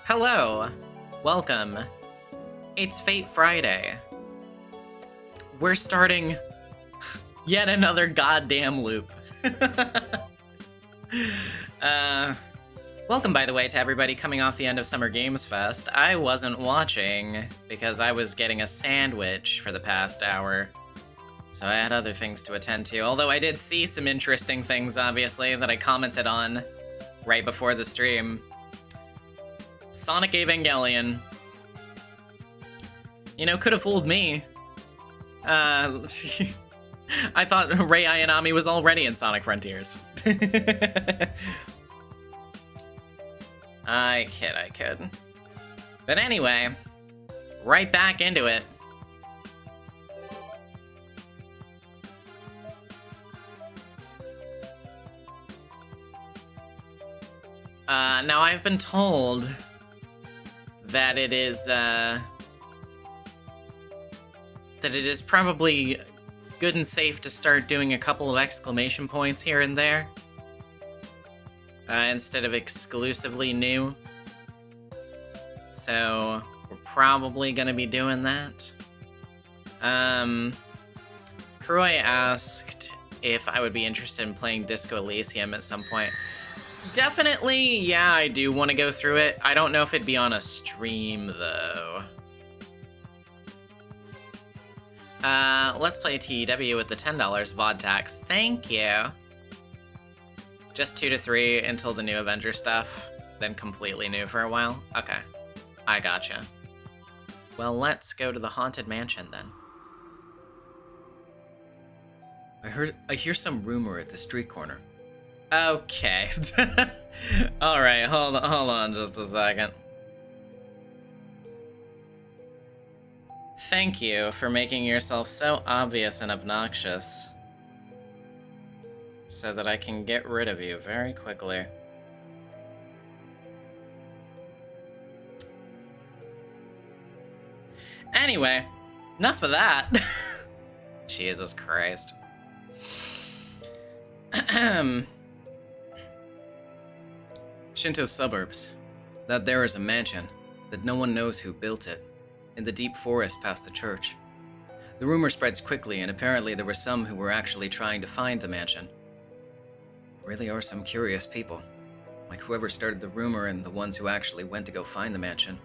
Hello, welcome. It's Fate Friday. We're starting yet another goddamn loop. Welcome, by the way, to everybody coming off the end of Summer Games Fest. I wasn't watching because I was getting a sandwich for the past hour, so I had other things to attend to. Although I did see some interesting things, obviously, that I commented on right before the stream. Sonic Evangelion. You know, could have fooled me. I thought Rei Ayanami was already in Sonic Frontiers. I kid. But anyway, right back into it. Now I've been told that it is probably good and safe to start doing a couple of exclamation points here and there instead of exclusively new. So we're probably gonna be doing that. Kuroi asked if I would be interested in playing Disco Elysium at some point. Definitely, yeah, I do want to go through it. I don't know if it'd be on a stream, though. Let's play TEW with the $10 VOD tax. Thank you. Just 2 to 3 until the new Avenger stuff, then completely new for a while. Okay, I gotcha. Well, let's go to the Haunted Mansion, then. I hear some rumor at the street corner. Okay. Alright, hold on just a second. Thank you for making yourself so obvious and obnoxious so that I can get rid of you very quickly. Anyway, enough of that. Jesus Christ. Shinto suburbs. That there is a mansion, that no one knows who built it, in the deep forest past the church. The rumor spreads quickly, and apparently there were some who were actually trying to find the mansion. There really are some curious people, like whoever started the rumor and the ones who actually went to go find the mansion.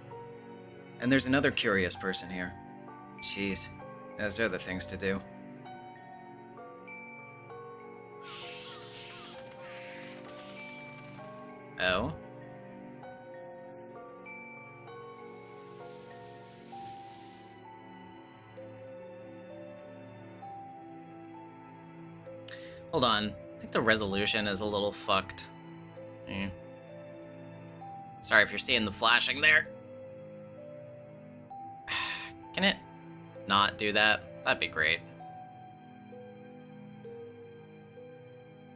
And there's another curious person here. Jeez, there's other things to do. Oh? Hold on. I think the resolution is a little fucked. Sorry if you're seeing the flashing there. Can it not do that? That'd be great.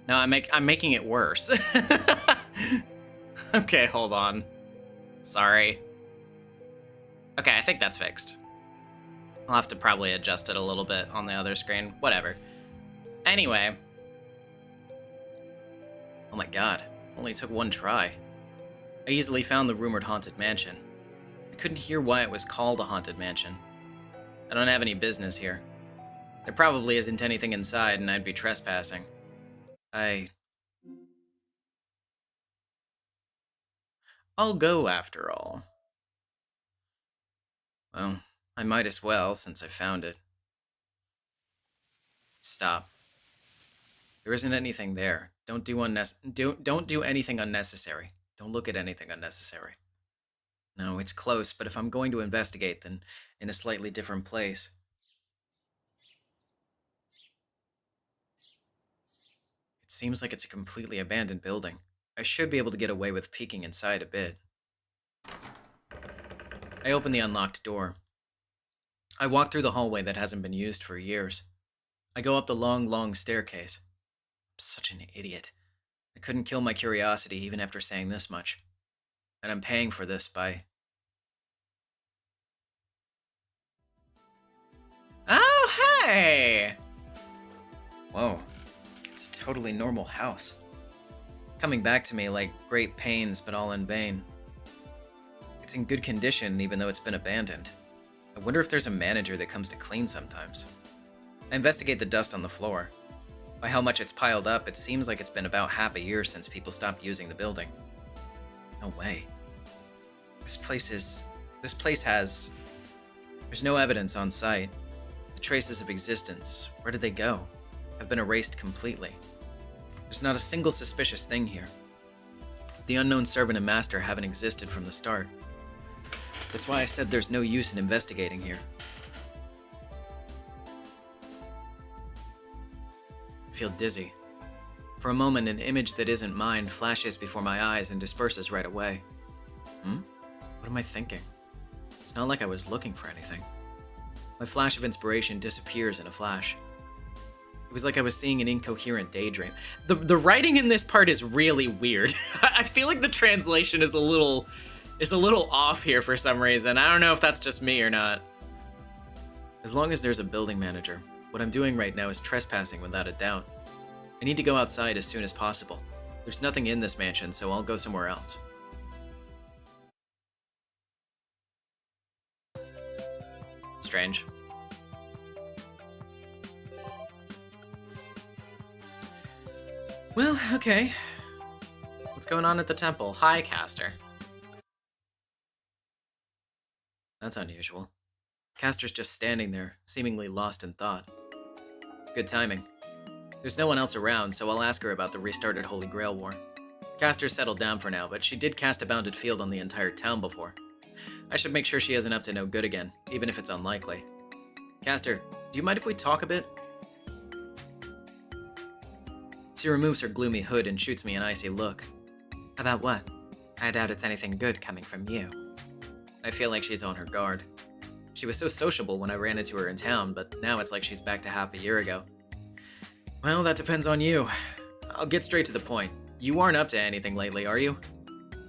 No, I'm making it worse. Okay, hold on. Sorry. Okay, I think that's fixed. I'll have to probably adjust it a little bit on the other screen. Whatever. Anyway. Oh my god. Only took one try. I easily found the rumored haunted mansion. I couldn't hear why it was called a haunted mansion. I don't have any business here. There probably isn't anything inside, and I'd be trespassing. I'll go after all. Well, I might as well, since I found it. Stop. There isn't anything there. Don't do anything unnecessary. Don't look at anything unnecessary. No, it's close, but if I'm going to investigate, then in a slightly different place. seems like it's a completely abandoned building. I should be able to get away with peeking inside a bit. I open the unlocked door. I walk through the hallway that hasn't been used for years. I go up the long staircase. I'm such an idiot. I couldn't kill my curiosity even after saying this much. And I'm paying for this by... Oh, hey! Whoa. It's a totally normal house. Coming back to me like great pains, but all in vain. It's in good condition, even though it's been abandoned. I wonder if there's a manager that comes to clean sometimes. I investigate the dust on the floor. By how much it's piled up, it seems like it's been about half a year since people stopped using the building. No way. This place has... There's no evidence on site. The traces of existence, where did they go? Have been erased completely. There's not a single suspicious thing here. The unknown servant and master haven't existed from the start. That's why I said there's no use in investigating here. I feel dizzy. For a moment, an image that isn't mine flashes before my eyes and disperses right away. What am I thinking? It's not like I was looking for anything. My flash of inspiration disappears in a flash. It was like I was seeing an incoherent daydream. The writing in this part is really weird. I feel like the translation is a little off here for some reason. I don't know if that's just me or not. As long as there's a building manager, what I'm doing right now is trespassing without a doubt. I need to go outside as soon as possible. There's nothing in this mansion, so I'll go somewhere else. Strange. Well, okay. What's going on at the temple? Hi, Caster. That's unusual. Caster's just standing there, seemingly lost in thought. Good timing. There's no one else around, so I'll ask her about the restarted Holy Grail War. Caster's settled down for now, but she did cast a bounded field on the entire town before. I should make sure she isn't up to no good again, even if it's unlikely. Caster, do you mind if we talk a bit? She removes her gloomy hood and shoots me an icy look. About what? I doubt it's anything good coming from you. I feel like she's on her guard. She was so sociable when I ran into her in town, but now it's like she's back to half a year ago. Well, that depends on you. I'll get straight to the point. You aren't up to anything lately, are you?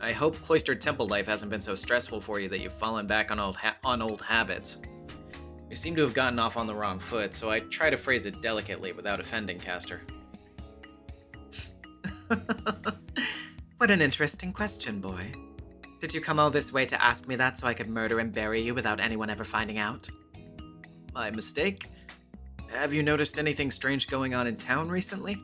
I hope cloistered temple life hasn't been so stressful for you that you've fallen back on old habits. You seem to have gotten off on the wrong foot, so I try to phrase it delicately without offending Caster. What an interesting question, boy. Did you come all this way to ask me that so I could murder and bury you without anyone ever finding out? My mistake? Have you noticed anything strange going on in town recently?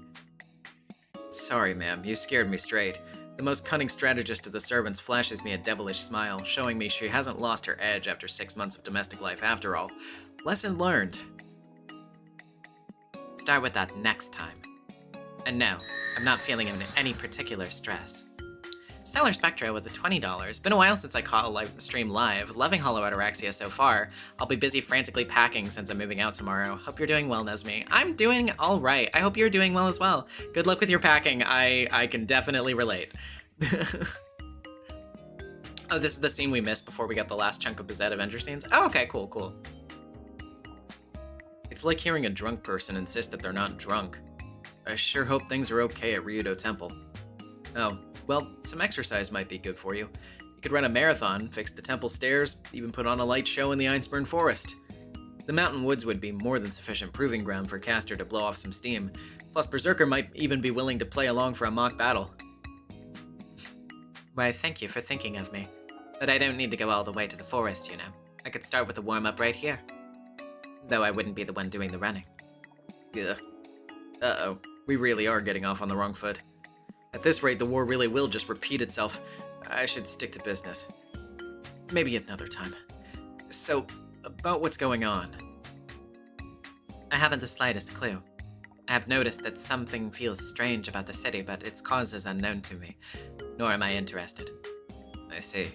Sorry, ma'am, you scared me straight. The most cunning strategist of the servants flashes me a devilish smile, showing me she hasn't lost her edge after 6 months of domestic life after all. Lesson learned. Start with that next time. And no, I'm not feeling any particular stress. Stellar Spectra with the $20. Been a while since I caught a stream live. Loving Hollow Ataraxia so far. I'll be busy frantically packing since I'm moving out tomorrow. Hope you're doing well, Nezumi. I'm doing alright. I hope you're doing well as well. Good luck with your packing. I can definitely relate. Oh, this is the scene we missed before we got the last chunk of Bizet Avenger scenes? Oh, okay, cool. It's like hearing a drunk person insist that they're not drunk. I sure hope things are okay at Ryudo Temple. Oh, well, some exercise might be good for you. You could run a marathon, fix the temple stairs, even put on a light show in the Einsburn Forest. The mountain woods would be more than sufficient proving ground for Caster to blow off some steam. Plus, Berserker might even be willing to play along for a mock battle. Why, thank you for thinking of me. But I don't need to go all the way to the forest, you know. I could start with a warm-up right here. Though I wouldn't be the one doing the running. Ugh. Uh-oh. We really are getting off on the wrong foot. At this rate, the war really will just repeat itself. I should stick to business. Maybe another time. So, about what's going on? I haven't the slightest clue. I have noticed that something feels strange about the city, but its cause is unknown to me. Nor am I interested. I see.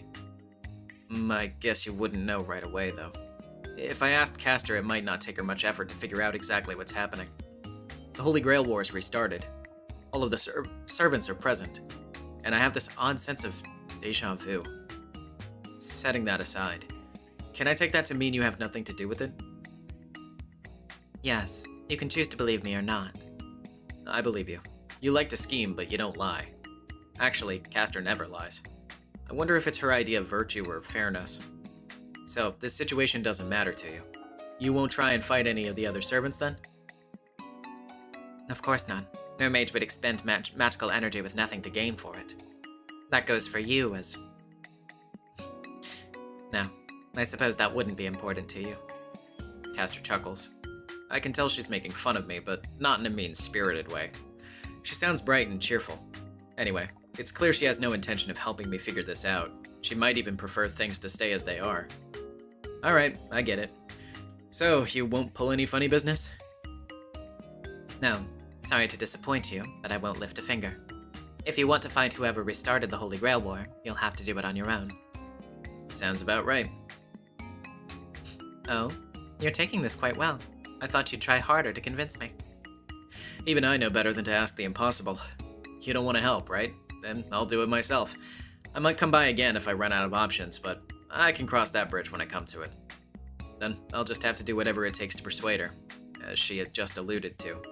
I guess you wouldn't know right away, though. If I asked Caster, it might not take her much effort to figure out exactly what's happening. The Holy Grail War is restarted. All of the servants are present, and I have this odd sense of deja vu. Setting that aside, can I take that to mean you have nothing to do with it? Yes, you can choose to believe me or not. I believe you. You like to scheme, but you don't lie. Actually, Castor never lies. I wonder if it's her idea of virtue or fairness. So, this situation doesn't matter to you. You won't try and fight any of the other servants then? Of course not. No mage would expend magical energy with nothing to gain for it. That goes for you as... No, I suppose that wouldn't be important to you. Castor chuckles. I can tell she's making fun of me, but not in a mean-spirited way. She sounds bright and cheerful. Anyway, it's clear she has no intention of helping me figure this out. She might even prefer things to stay as they are. Alright, I get it. So, you won't pull any funny business? No, sorry to disappoint you, but I won't lift a finger. If you want to find whoever restarted the Holy Grail War, you'll have to do it on your own. Sounds about right. Oh, you're taking this quite well. I thought you'd try harder to convince me. Even I know better than to ask the impossible. You don't want to help, right? Then I'll do it myself. I might come by again if I run out of options, but I can cross that bridge when I come to it. Then I'll just have to do whatever it takes to persuade her, as she had just alluded to.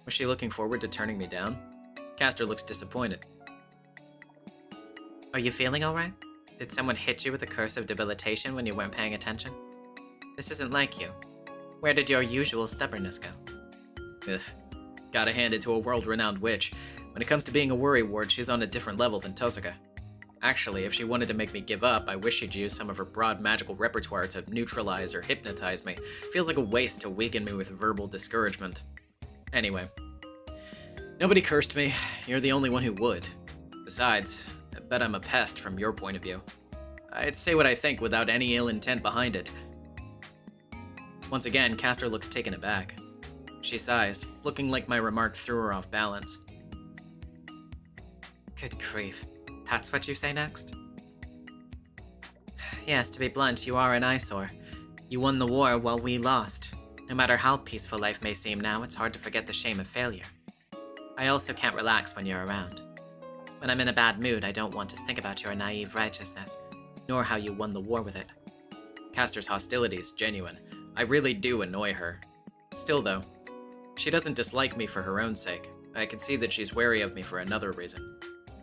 Was she looking forward to turning me down? Castor looks disappointed. Are you feeling alright? Did someone hit you with a curse of debilitation when you weren't paying attention? This isn't like you. Where did your usual stubbornness go? Ugh. Gotta hand it to a world-renowned witch. When it comes to being a worrywart, she's on a different level than Tosuka. Actually, if she wanted to make me give up, I wish she'd use some of her broad magical repertoire to neutralize or hypnotize me. Feels like a waste to weaken me with verbal discouragement. Anyway. Nobody cursed me. You're the only one who would. Besides, I bet I'm a pest from your point of view. I'd say what I think without any ill intent behind it. Once again, Castor looks taken aback. She sighs, looking like my remark threw her off balance. Good grief. That's what you say next? Yes, to be blunt, you are an eyesore. You won the war while we lost. No matter how peaceful life may seem now, it's hard to forget the shame of failure. I also can't relax when you're around. When I'm in a bad mood, I don't want to think about your naive righteousness, nor how you won the war with it. Castor's hostility is genuine. I really do annoy her. Still though, she doesn't dislike me for her own sake. I can see that she's wary of me for another reason.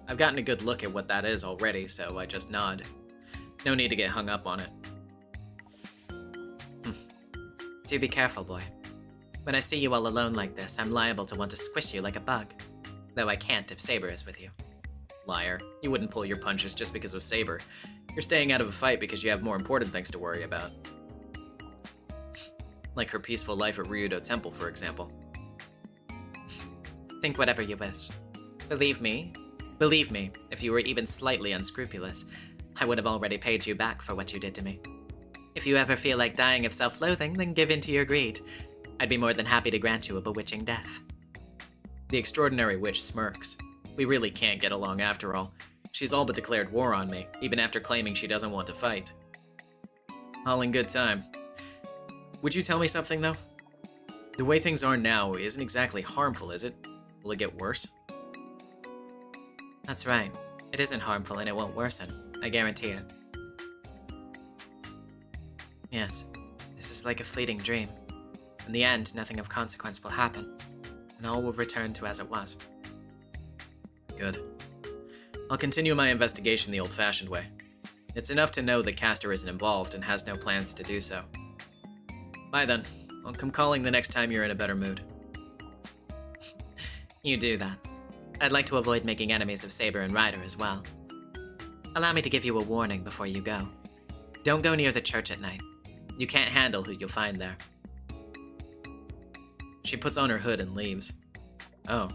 I've gotten a good look at what that is already, so I just nod. No need to get hung up on it. Do be careful, boy. When I see you all alone like this, I'm liable to want to squish you like a bug. Though I can't if Saber is with you. Liar. You wouldn't pull your punches just because of Saber. You're staying out of a fight because you have more important things to worry about. Like her peaceful life at Ryudo Temple, for example. Think whatever you wish. Believe me, if you were even slightly unscrupulous, I would have already paid you back for what you did to me. If you ever feel like dying of self-loathing, then give in to your greed. I'd be more than happy to grant you a bewitching death. The extraordinary witch smirks. We really can't get along after all. She's all but declared war on me, even after claiming she doesn't want to fight. All in good time. Would you tell me something, though? The way things are now isn't exactly harmful, is it? Will it get worse? That's right. It isn't harmful and it won't worsen. I guarantee it. Yes, this is like a fleeting dream. In the end, nothing of consequence will happen, and all will return to as it was. Good. I'll continue my investigation the old-fashioned way. It's enough to know that Castor isn't involved and has no plans to do so. Bye then. I'll come calling the next time you're in a better mood. You do that. I'd like to avoid making enemies of Saber and Ryder as well. Allow me to give you a warning before you go. Don't go near the church at night. You can't handle who you'll find there. She puts on her hood and leaves. Oh,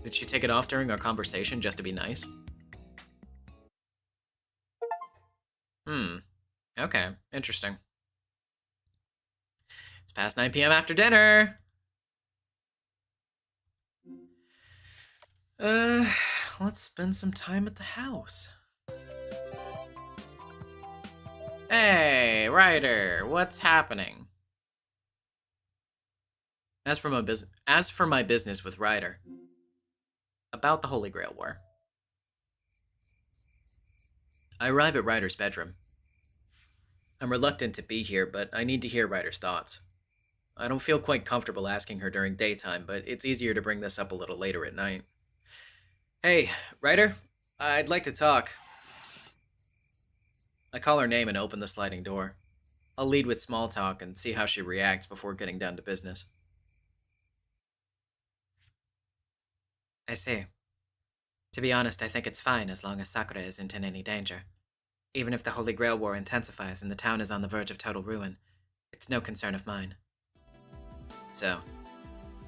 did she take it off during our conversation just to be nice? Okay, interesting. It's past 9 p.m. after dinner! Let's spend some time at the house. Hey, Ryder, what's happening? As for my business with Ryder, About the Holy Grail War. I arrive at Ryder's bedroom. I'm reluctant to be here, but I need to hear Ryder's thoughts. I don't feel quite comfortable asking her during daytime, but it's easier to bring this up a little later at night. Hey, Ryder, I'd like to talk. I call her name and open the sliding door. I'll lead with small talk and see how she reacts before getting down to business. I see. To be honest, I think it's fine as long as Sakura isn't in any danger. Even if the Holy Grail War intensifies and the town is on the verge of total ruin, it's no concern of mine. So,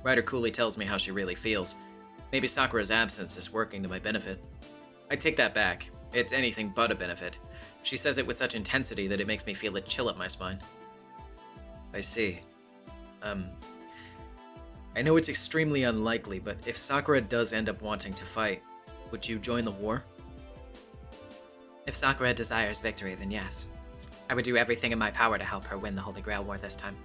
Ryder coolly tells me how she really feels. Maybe Sakura's absence is working to my benefit. I take that back. It's anything but a benefit. She says it with such intensity that it makes me feel a chill up my spine. I see. I know it's extremely unlikely, but if Sakura does end up wanting to fight, would you join the war? If Sakura desires victory, then yes. I would do everything in my power to help her win the Holy Grail War this time.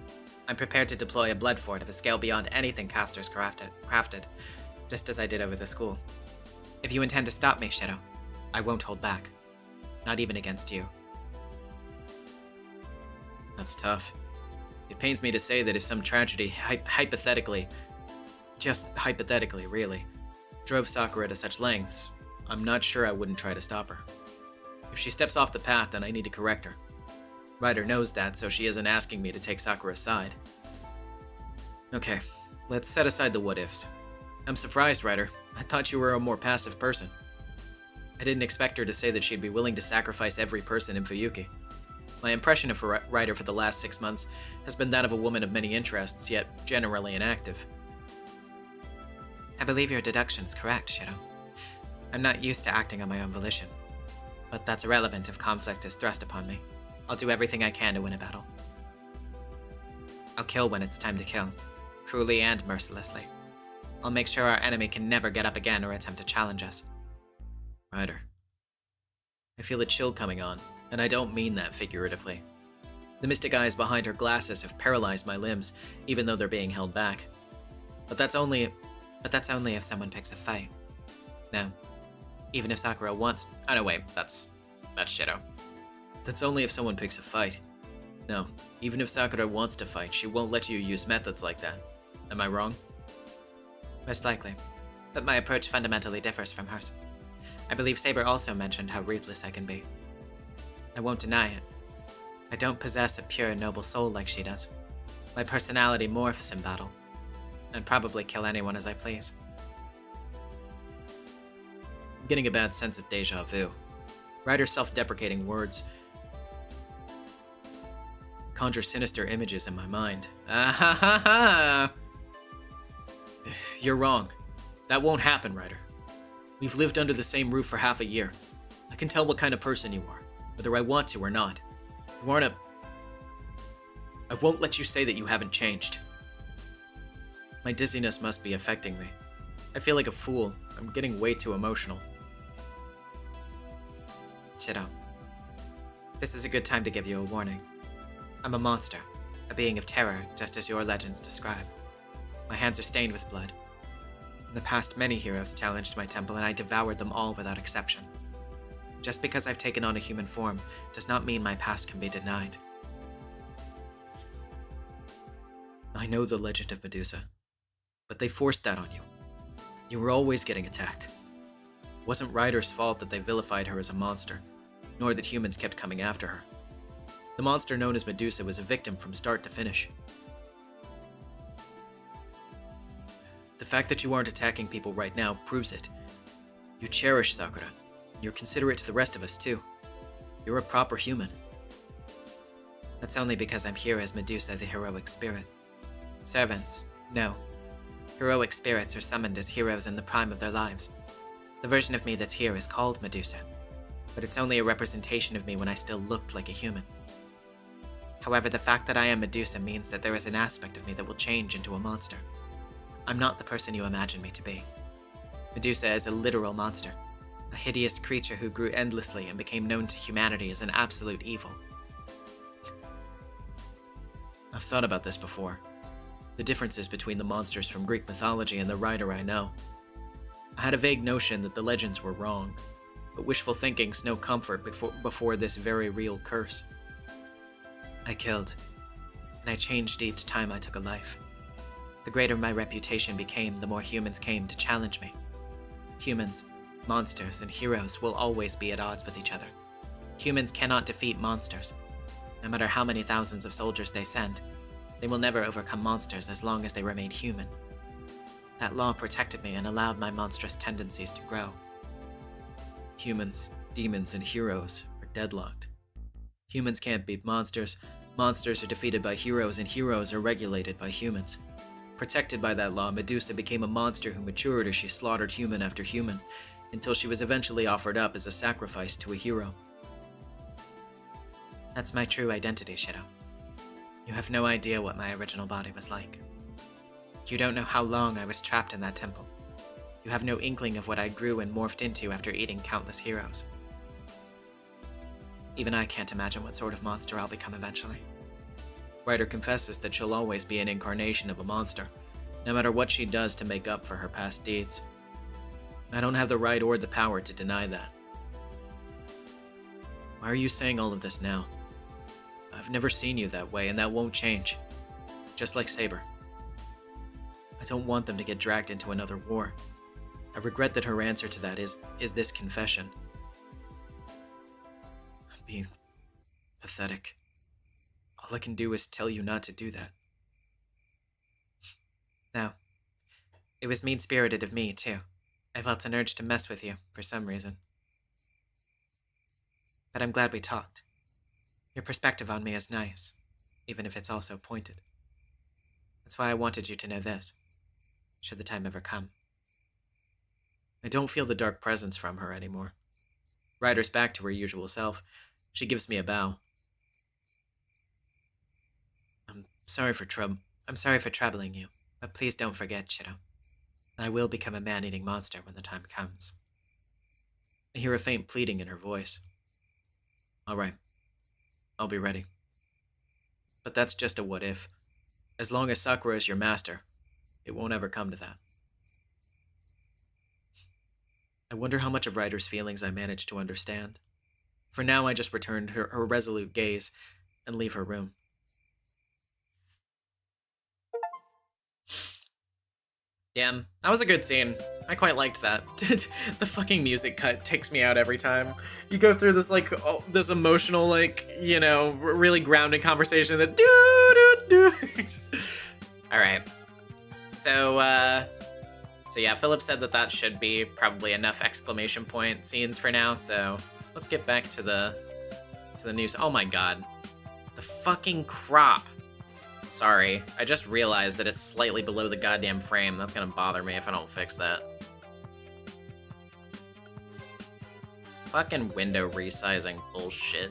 I'm prepared to deploy a blood fort of a scale beyond anything casters crafted, just as I did over the school. If you intend to stop me, Shido, I won't hold back. Not even against you. That's tough. It pains me to say that if some tragedy, hypothetically, just hypothetically, really, drove Sakura to such lengths, I'm not sure I wouldn't try to stop her. If she steps off the path, then I need to correct her. Ryder knows that, so she isn't asking me to take Sakura's side. Okay, let's set aside the what-ifs. I'm surprised, Ryder. I thought you were a more passive person. I didn't expect her to say that she'd be willing to sacrifice every person in Fuyuki. My impression of Ryder for the last 6 months has been that of a woman of many interests, yet generally inactive. I believe your deduction's correct, Shido. I'm not used to acting on my own volition. But that's irrelevant if conflict is thrust upon me. I'll do everything I can to win a battle. I'll kill when it's time to kill, cruelly and mercilessly. I'll make sure our enemy can never get up again or attempt to challenge us. Ryder. I feel a chill coming on, and I don't mean that figuratively. The mystic eyes behind her glasses have paralyzed my limbs, even though they're being held back. But that's only if someone picks a fight. No. Even if Sakura wants... Oh no, wait, that's Shido. That's only if someone picks a fight. No, even if Sakura wants to fight, she won't let you use methods like that. Am I wrong? Most likely. But my approach fundamentally differs from hers. I believe Saber also mentioned how ruthless I can be. I won't deny it. I don't possess a pure, noble soul like she does. My personality morphs in battle. I'd probably kill anyone as I please. I'm getting a bad sense of deja vu. Ryder's self-deprecating words conjure sinister images in my mind. Ah ha ha ha! You're wrong. That won't happen, Ryder. We've lived under the same roof for half a year. I can tell what kind of person you are, whether I want to or not. You aren't a... I won't let you say that you haven't changed. My dizziness must be affecting me. I feel like a fool. I'm getting way too emotional. Shido. This is a good time to give you a warning. I'm a monster, a being of terror, just as your legends describe. My hands are stained with blood. In the past, many heroes challenged my temple, and I devoured them all without exception. Just because I've taken on a human form does not mean my past can be denied. I know the legend of Medusa, but they forced that on you. You were always getting attacked. It wasn't Ryder's fault that they vilified her as a monster, nor that humans kept coming after her. The monster known as Medusa was a victim from start to finish. The fact that you aren't attacking people right now proves it. You cherish Sakura. You're considerate to the rest of us, too. You're a proper human. That's only because I'm here as Medusa, the heroic spirit. Servants, no. Heroic spirits are summoned as heroes in the prime of their lives. The version of me that's here is called Medusa, but it's only a representation of me when I still looked like a human. However, the fact that I am Medusa means that there is an aspect of me that will change into a monster. I'm not the person you imagine me to be. Medusa is a literal monster, a hideous creature who grew endlessly and became known to humanity as an absolute evil. I've thought about this before. the differences between the monsters from Greek mythology and the writer I know. I had a vague notion that the legends were wrong, but wishful thinking's no comfort before this very real curse. I killed, and I changed each time I took a life. The greater my reputation became, the more humans came to challenge me. Humans, monsters, and heroes will always be at odds with each other. Humans cannot defeat monsters. No matter how many thousands of soldiers they send, they will never overcome monsters as long as they remain human. That law protected me and allowed my monstrous tendencies to grow. Humans, demons, and heroes are deadlocked. Humans can't beat monsters, monsters are defeated by heroes, and heroes are regulated by humans. Protected by that law, Medusa became a monster who matured as she slaughtered human after human, until she was eventually offered up as a sacrifice to a hero. That's my true identity, Shido. You have no idea what my original body was like. You don't know how long I was trapped in that temple. You have no inkling of what I grew and morphed into after eating countless heroes. Even I can't imagine what sort of monster I'll become eventually. Ryder confesses that she'll always be an incarnation of a monster, no matter what she does to make up for her past deeds. I don't have the right or the power to deny that. Why are you saying all of this now? I've never seen you that way, and that won't change. Just like Saber. I don't want them to get dragged into another war. I regret that her answer to that is this confession. I'm being pathetic. All I can do is tell you not to do that. No. It was mean-spirited of me, too. I felt an urge to mess with you, for some reason. But I'm glad we talked. Your perspective on me is nice, even if it's also pointed. That's why I wanted you to know this, should the time ever come. I don't feel the dark presence from her anymore. Ryder's back to her usual self. She gives me a bow. I'm sorry for troubling you, but please don't forget, Shido. I will become a man-eating monster when the time comes. I hear a faint pleading in her voice. All right. I'll be ready. But that's just a what-if. As long as Sakura is your master, it won't ever come to that. I wonder how much of Ryder's feelings I managed to understand. For now, I just returned her resolute gaze and leave her room. Yeah, that was a good scene. I quite liked that. The fucking music cut takes me out every time. You go through this, like, this emotional, like, you know, really grounded conversation that do. Alright. So yeah, Philip said that should be probably enough exclamation point scenes for now, so let's get back to the news. Oh my god. The fucking crop. Sorry, I just realized that it's slightly below the goddamn frame. That's gonna bother me if I don't fix that. Fucking window resizing bullshit.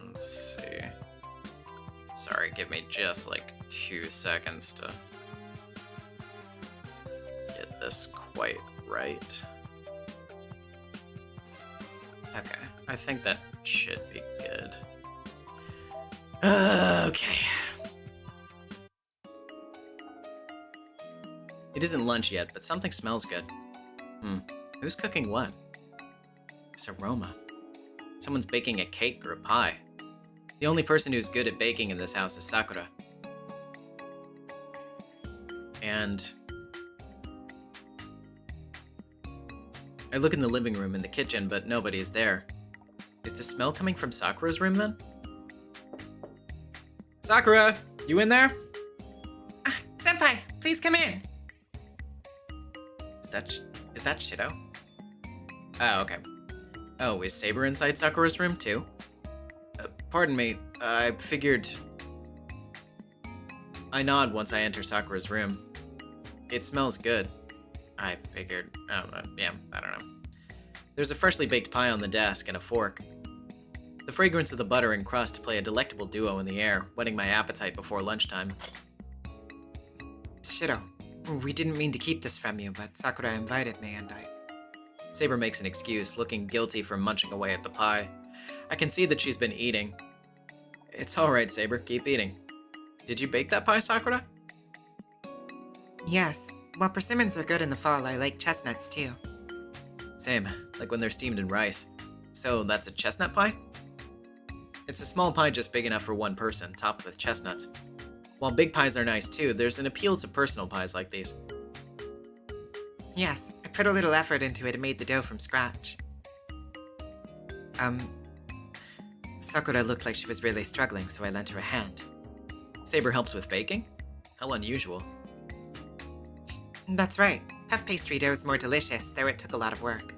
Let's see. Sorry, give me just like 2 seconds to get this quite right. Okay, I think that should be good. Okay. It isn't lunch yet, but something smells good. Who's cooking what? This aroma. Someone's baking a cake or a pie. The only person who's good at baking in this house is Sakura. And I look in the living room and the kitchen, but nobody's there. Is the smell coming from Sakura's room, then? Sakura, you in there? Senpai, please come in. Is that Shido? Oh, okay. Oh, is Saber inside Sakura's room, too? Pardon me, I figured... I nod once I enter Sakura's room. It smells good. I figured... yeah, I don't know. There's a freshly baked pie on the desk and a fork. The fragrance of the butter and crust play a delectable duo in the air, whetting my appetite before lunchtime. Shido, we didn't mean to keep this from you, but Sakura invited me and I... Saber makes an excuse, looking guilty for munching away at the pie. I can see that she's been eating. It's alright, Saber. Keep eating. Did you bake that pie, Sakura? Yes. While persimmons are good in the fall, I like chestnuts too. Same, like when they're steamed in rice. So that's a chestnut pie? It's a small pie just big enough for one person, topped with chestnuts. While big pies are nice too, there's an appeal to personal pies like these. Yes, I put a little effort into it and made the dough from scratch. Sakura looked like she was really struggling, so I lent her a hand. Saber helped with baking? How unusual. That's right. Puff pastry dough is more delicious, though it took a lot of work.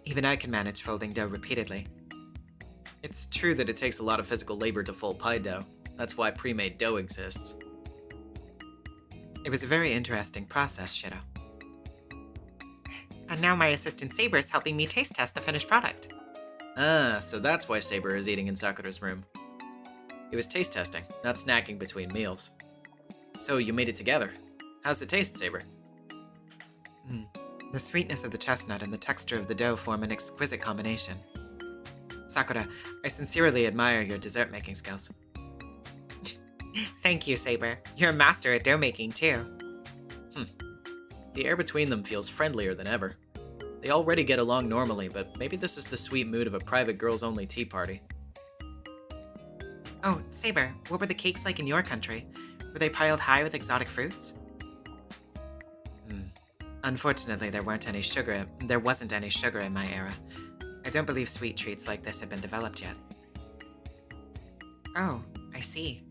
Even I can manage folding dough repeatedly. It's true that it takes a lot of physical labor to fold pie dough. That's why pre-made dough exists. It was a very interesting process, Shido. And now my assistant Saber is helping me taste test the finished product. Ah, so that's why Saber is eating in Sakura's room. It was taste testing, not snacking between meals. So you made it together. How's it taste, Saber? The sweetness of the chestnut and the texture of the dough form an exquisite combination. Sakura, I sincerely admire your dessert making skills. Thank you, Saber. You're a master at dough making, too. The air between them feels friendlier than ever. They already get along normally, but maybe this is the sweet mood of a private girls-only tea party. Oh, Saber, what were the cakes like in your country? Were they piled high with exotic fruits? Unfortunately, there wasn't any sugar in my era. I don't believe sweet treats like this have been developed yet. Oh, I see.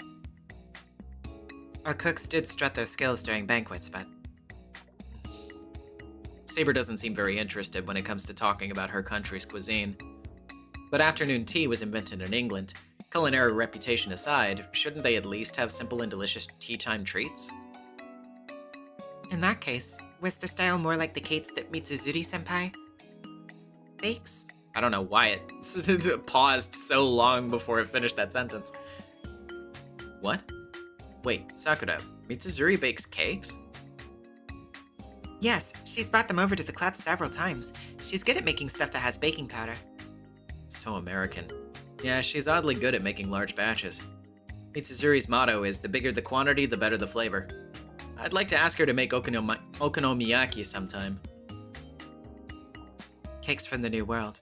Our cooks did strut their skills during banquets, but... Saber doesn't seem very interested when it comes to talking about her country's cuisine. But afternoon tea was invented in England. Culinary reputation aside, shouldn't they at least have simple and delicious tea time treats? In that case, was the style more like the cakes that Mitsuzuri-senpai bakes? I don't know why it paused so long before it finished that sentence. What? Wait, Sakura, Mitsuzuri bakes cakes? Yes, she's brought them over to the club several times. She's good at making stuff that has baking powder. So American. Yeah, she's oddly good at making large batches. Mitsuzuri's motto is, the bigger the quantity, the better the flavor. I'd like to ask her to make okonomiyaki sometime. Cakes from the New World.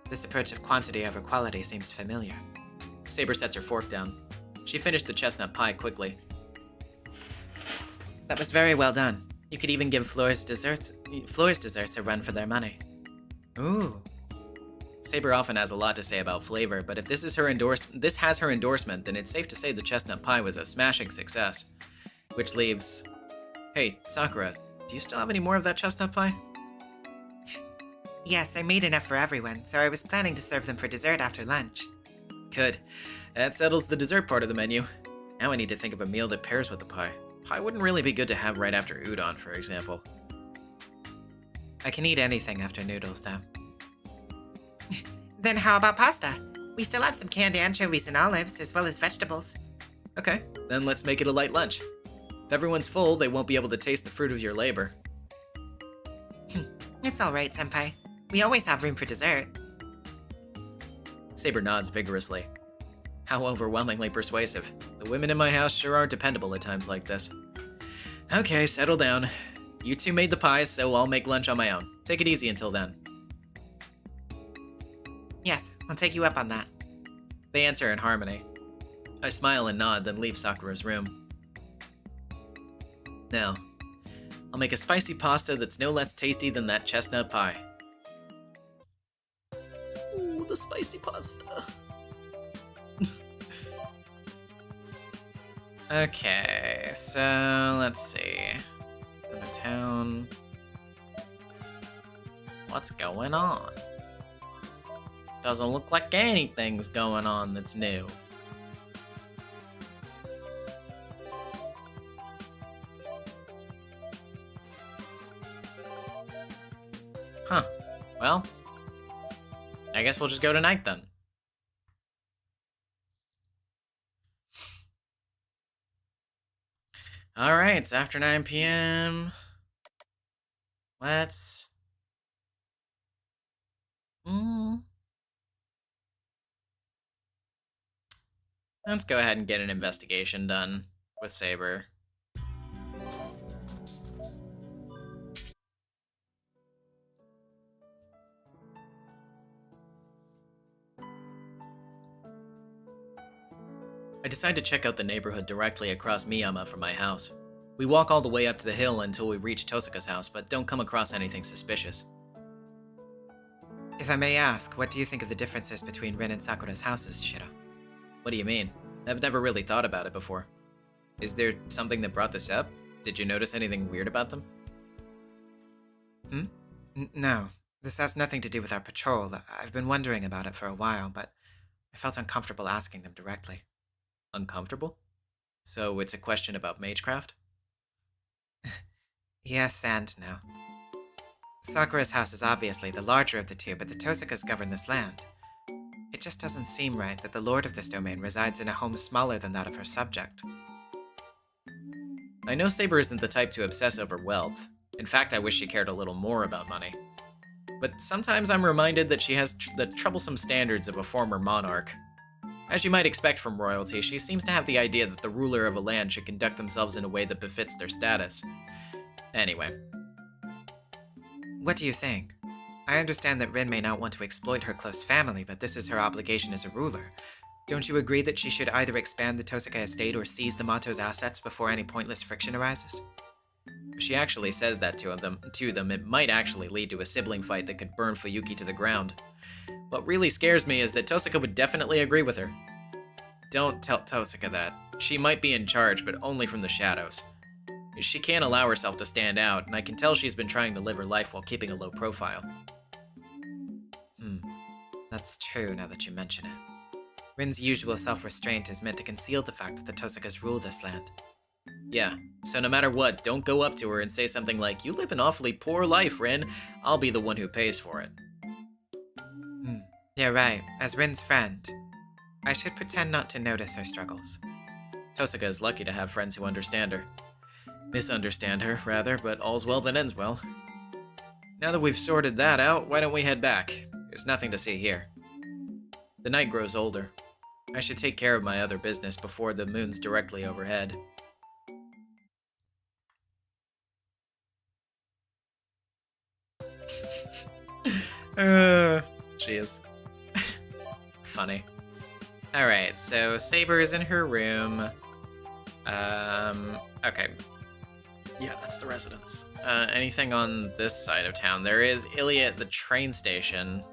This approach of quantity over quality seems familiar. Saber sets her fork down. She finished the chestnut pie quickly. That was very well done. You could even give Floor's desserts a run for their money. Ooh. Saber often has a lot to say about flavor, but if this has her endorsement, then it's safe to say the chestnut pie was a smashing success. Which leaves... Hey, Sakura, do you still have any more of that chestnut pie? Yes, I made enough for everyone, so I was planning to serve them for dessert after lunch. Good. That settles the dessert part of the menu. Now I need to think of a meal that pairs with the pie. Pie wouldn't really be good to have right after udon, for example. I can eat anything after noodles, though. Then how about pasta? We still have some canned anchovies and olives, as well as vegetables. Okay, then let's make it a light lunch. If everyone's full, they won't be able to taste the fruit of your labor. It's alright, senpai. We always have room for dessert. Saber nods vigorously. How overwhelmingly persuasive. The women in my house sure are dependable at times like this. Okay, settle down. You two made the pies, so I'll make lunch on my own. Take it easy until then. Yes, I'll take you up on that. They answer in harmony. I smile and nod, then leave Sakura's room. Now, I'll make a spicy pasta that's no less tasty than that chestnut pie. Ooh, the spicy pasta. Okay, so let's see. Go to town. What's going on? Doesn't look like anything's going on that's new. Huh. Well, I guess we'll just go tonight then. Alright, it's after 9 p.m. Let's... Let's go ahead and get an investigation done with Saber. I decide to check out the neighborhood directly across Miyama from my house. We walk all the way up to the hill until we reach Tosaka's house, but don't come across anything suspicious. If I may ask, what do you think of the differences between Rin and Sakura's houses, Shiro? What do you mean? I've never really thought about it before. Is there something that brought this up? Did you notice anything weird about them? No. This has nothing to do with our patrol. I've been wondering about it for a while, but I felt uncomfortable asking them directly. Uncomfortable? So it's a question about magecraft? Yes and no. Sakura's house is obviously the larger of the two, but the Tosakas govern this land. It just doesn't seem right that the lord of this domain resides in a home smaller than that of her subject. I know Saber isn't the type to obsess over wealth. In fact, I wish she cared a little more about money. But sometimes I'm reminded that she has the troublesome standards of a former monarch. As you might expect from royalty, she seems to have the idea that the ruler of a land should conduct themselves in a way that befits their status. Anyway. What do you think? I understand that Rin may not want to exploit her close family, but this is her obligation as a ruler. Don't you agree that she should either expand the Tosaka estate or seize the Mato's assets before any pointless friction arises? If she actually says that to them, it might actually lead to a sibling fight that could burn Fuyuki to the ground. What really scares me is that Tosaka would definitely agree with her. Don't tell Tosaka that. She might be in charge, but only from the shadows. She can't allow herself to stand out, and I can tell she's been trying to live her life while keeping a low profile. That's true now that you mention it. Rin's usual self-restraint is meant to conceal the fact that the Tosakas rule this land. Yeah, so no matter what, don't go up to her and say something like, "You live an awfully poor life, Rin. I'll be the one who pays for it." Yeah, right. As Rin's friend, I should pretend not to notice her struggles. Tosaka is lucky to have friends who understand her. Misunderstand her, rather, but all's well that ends well. Now that we've sorted that out, why don't we head back? There's nothing to see here. The night grows older. I should take care of my other business before the moon's directly overhead. Jeez. Funny. Alright, so Saber is in her room. Okay. Yeah, that's the residence. Anything on this side of town? There is Ilya at the train station.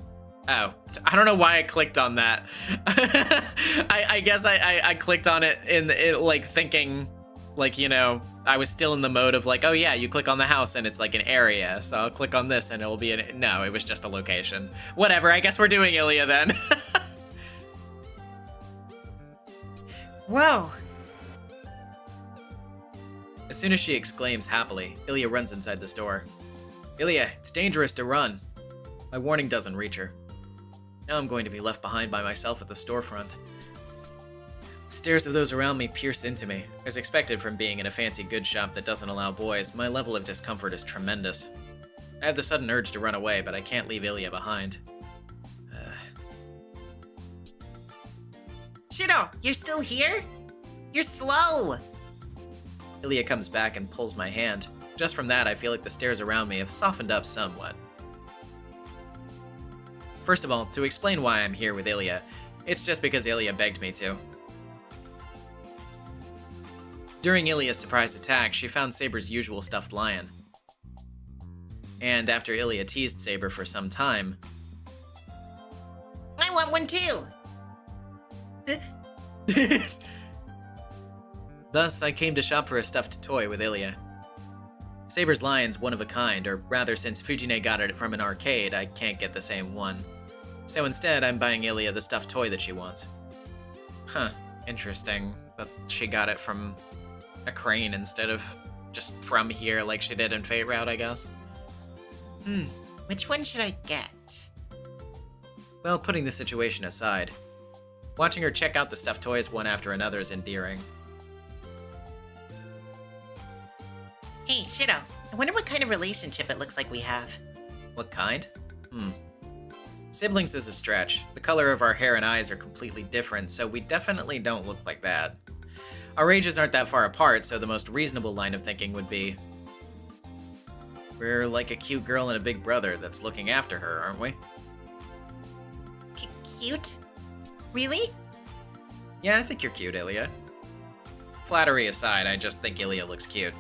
Oh, I don't know why I clicked on that. I guess I clicked on it in like thinking, like, you know, I was still in the mode of like, oh yeah, you click on the house and it's like an area, so I'll click on this and it'll be no, it was just a location. Whatever, I guess we're doing Ilya then. Whoa! As soon as she exclaims happily, Ilya runs inside the store. Ilya, it's dangerous to run. My warning doesn't reach her. Now I'm going to be left behind by myself at the storefront. The stares of those around me pierce into me. As expected from being in a fancy goods shop that doesn't allow boys, my level of discomfort is tremendous. I have the sudden urge to run away, but I can't leave Ilya behind. Shiro, you're still here? You're slow! Ilya comes back and pulls my hand. Just from that, I feel like the stares around me have softened up somewhat. First of all, to explain why I'm here with Ilya, it's just because Ilya begged me to. During Ilya's surprise attack, she found Saber's usual stuffed lion. And after Ilya teased Saber for some time... I want one too! Thus, I came to shop for a stuffed toy with Ilya. Saber's lion's one of a kind, or rather, since Fujine got it from an arcade, I can't get the same one. So instead, I'm buying Ilya the stuffed toy that she wants. Huh, interesting that she got it from a crane instead of just from here like she did in Fate Route, I guess. Which one should I get? Well, putting the situation aside, watching her check out the stuffed toys one after another is endearing. Hey, Shiro, I wonder what kind of relationship it looks like we have. What kind? Siblings is a stretch. The color of our hair and eyes are completely different, so we definitely don't look like that. Our ages aren't that far apart, so the most reasonable line of thinking would be, we're like a cute girl and a big brother that's looking after her, aren't we? Cute? Really? Yeah, I think you're cute, Ilya. Flattery aside, I just think Ilya looks cute.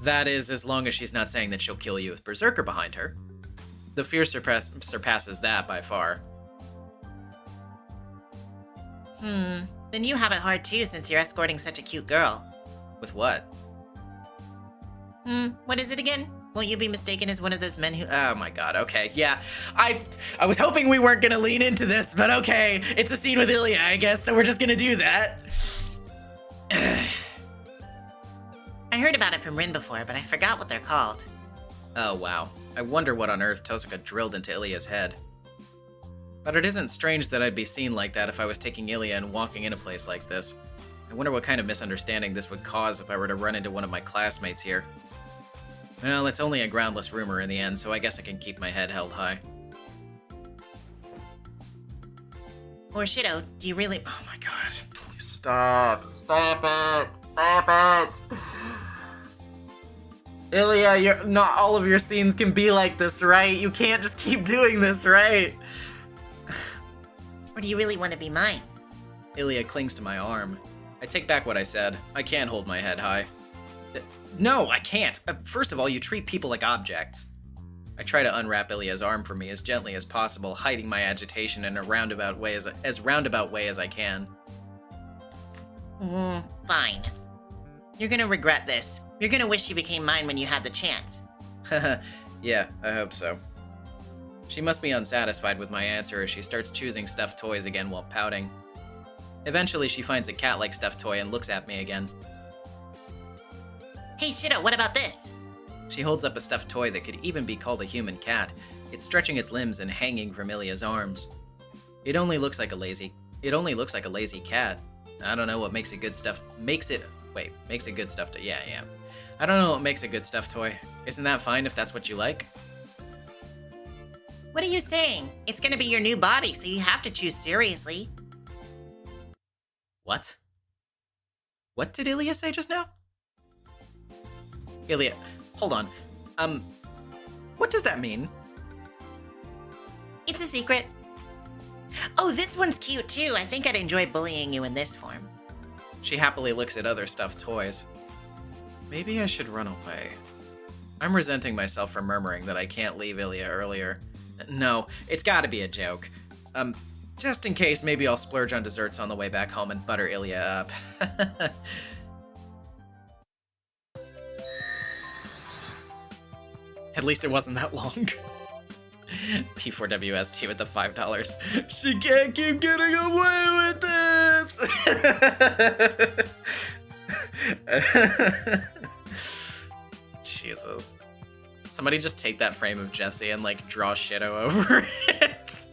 That is, as long as she's not saying that she'll kill you with Berserker behind her. The fear surpasses that by far. Then you have it hard too since you're escorting such a cute girl. With what? What is it again? Won't you be mistaken as one of those men who... Oh my god, okay, yeah. I was hoping we weren't gonna lean into this, but okay. It's a scene with Ilya, I guess, so we're just gonna do that. I heard about it from Rin before, but I forgot what they're called. Oh wow. I wonder what on earth Tosaka drilled into Ilya's head. But it isn't strange that I'd be seen like that if I was taking Ilya and walking in a place like this. I wonder what kind of misunderstanding this would cause if I were to run into one of my classmates here. Well, it's only a groundless rumor in the end, so I guess I can keep my head held high. Or Shido, do you really... Oh my god, please stop. Stop it. Stop it. Ilya, not all of your scenes can be like this, right? You can't just keep doing this, right? Or do you really want to be mine? Ilya clings to my arm. I take back what I said. I can't hold my head high. No, I can't. First of all, you treat people like objects. I try to unwrap Ilya's arm from me as gently as possible, hiding my agitation in a roundabout way as roundabout way as I can. Fine. You're gonna regret this. You're gonna wish you became mine when you had the chance. Yeah, I hope so. She must be unsatisfied with my answer as she starts choosing stuffed toys again while pouting. Eventually, she finds a cat-like stuffed toy and looks at me again. Hey, Shido, what about this? She holds up a stuffed toy that could even be called a human cat. It's stretching its limbs and hanging from Ilya's arms. It only looks like a lazy cat. I don't know what makes a good stuffed... Makes a good stuffed toy. Yeah. I don't know what makes a good stuffed toy. Isn't that fine if that's what you like? What are you saying? It's gonna be your new body, so you have to choose seriously. What? What did Ilya say just now? Ilya, hold on. What does that mean? It's a secret. Oh, this one's cute too. I think I'd enjoy bullying you in this form. She happily looks at other stuffed toys. Maybe I should run away. I'm resenting myself for murmuring that I can't leave Ilya earlier. No, it's gotta be a joke. Just in case, maybe I'll splurge on desserts on the way back home and butter Ilya up. At least it wasn't that long. P4WST with the $5. She can't keep getting away with this! Jesus. Somebody just take that frame of Jesse and, like, draw Shido over it.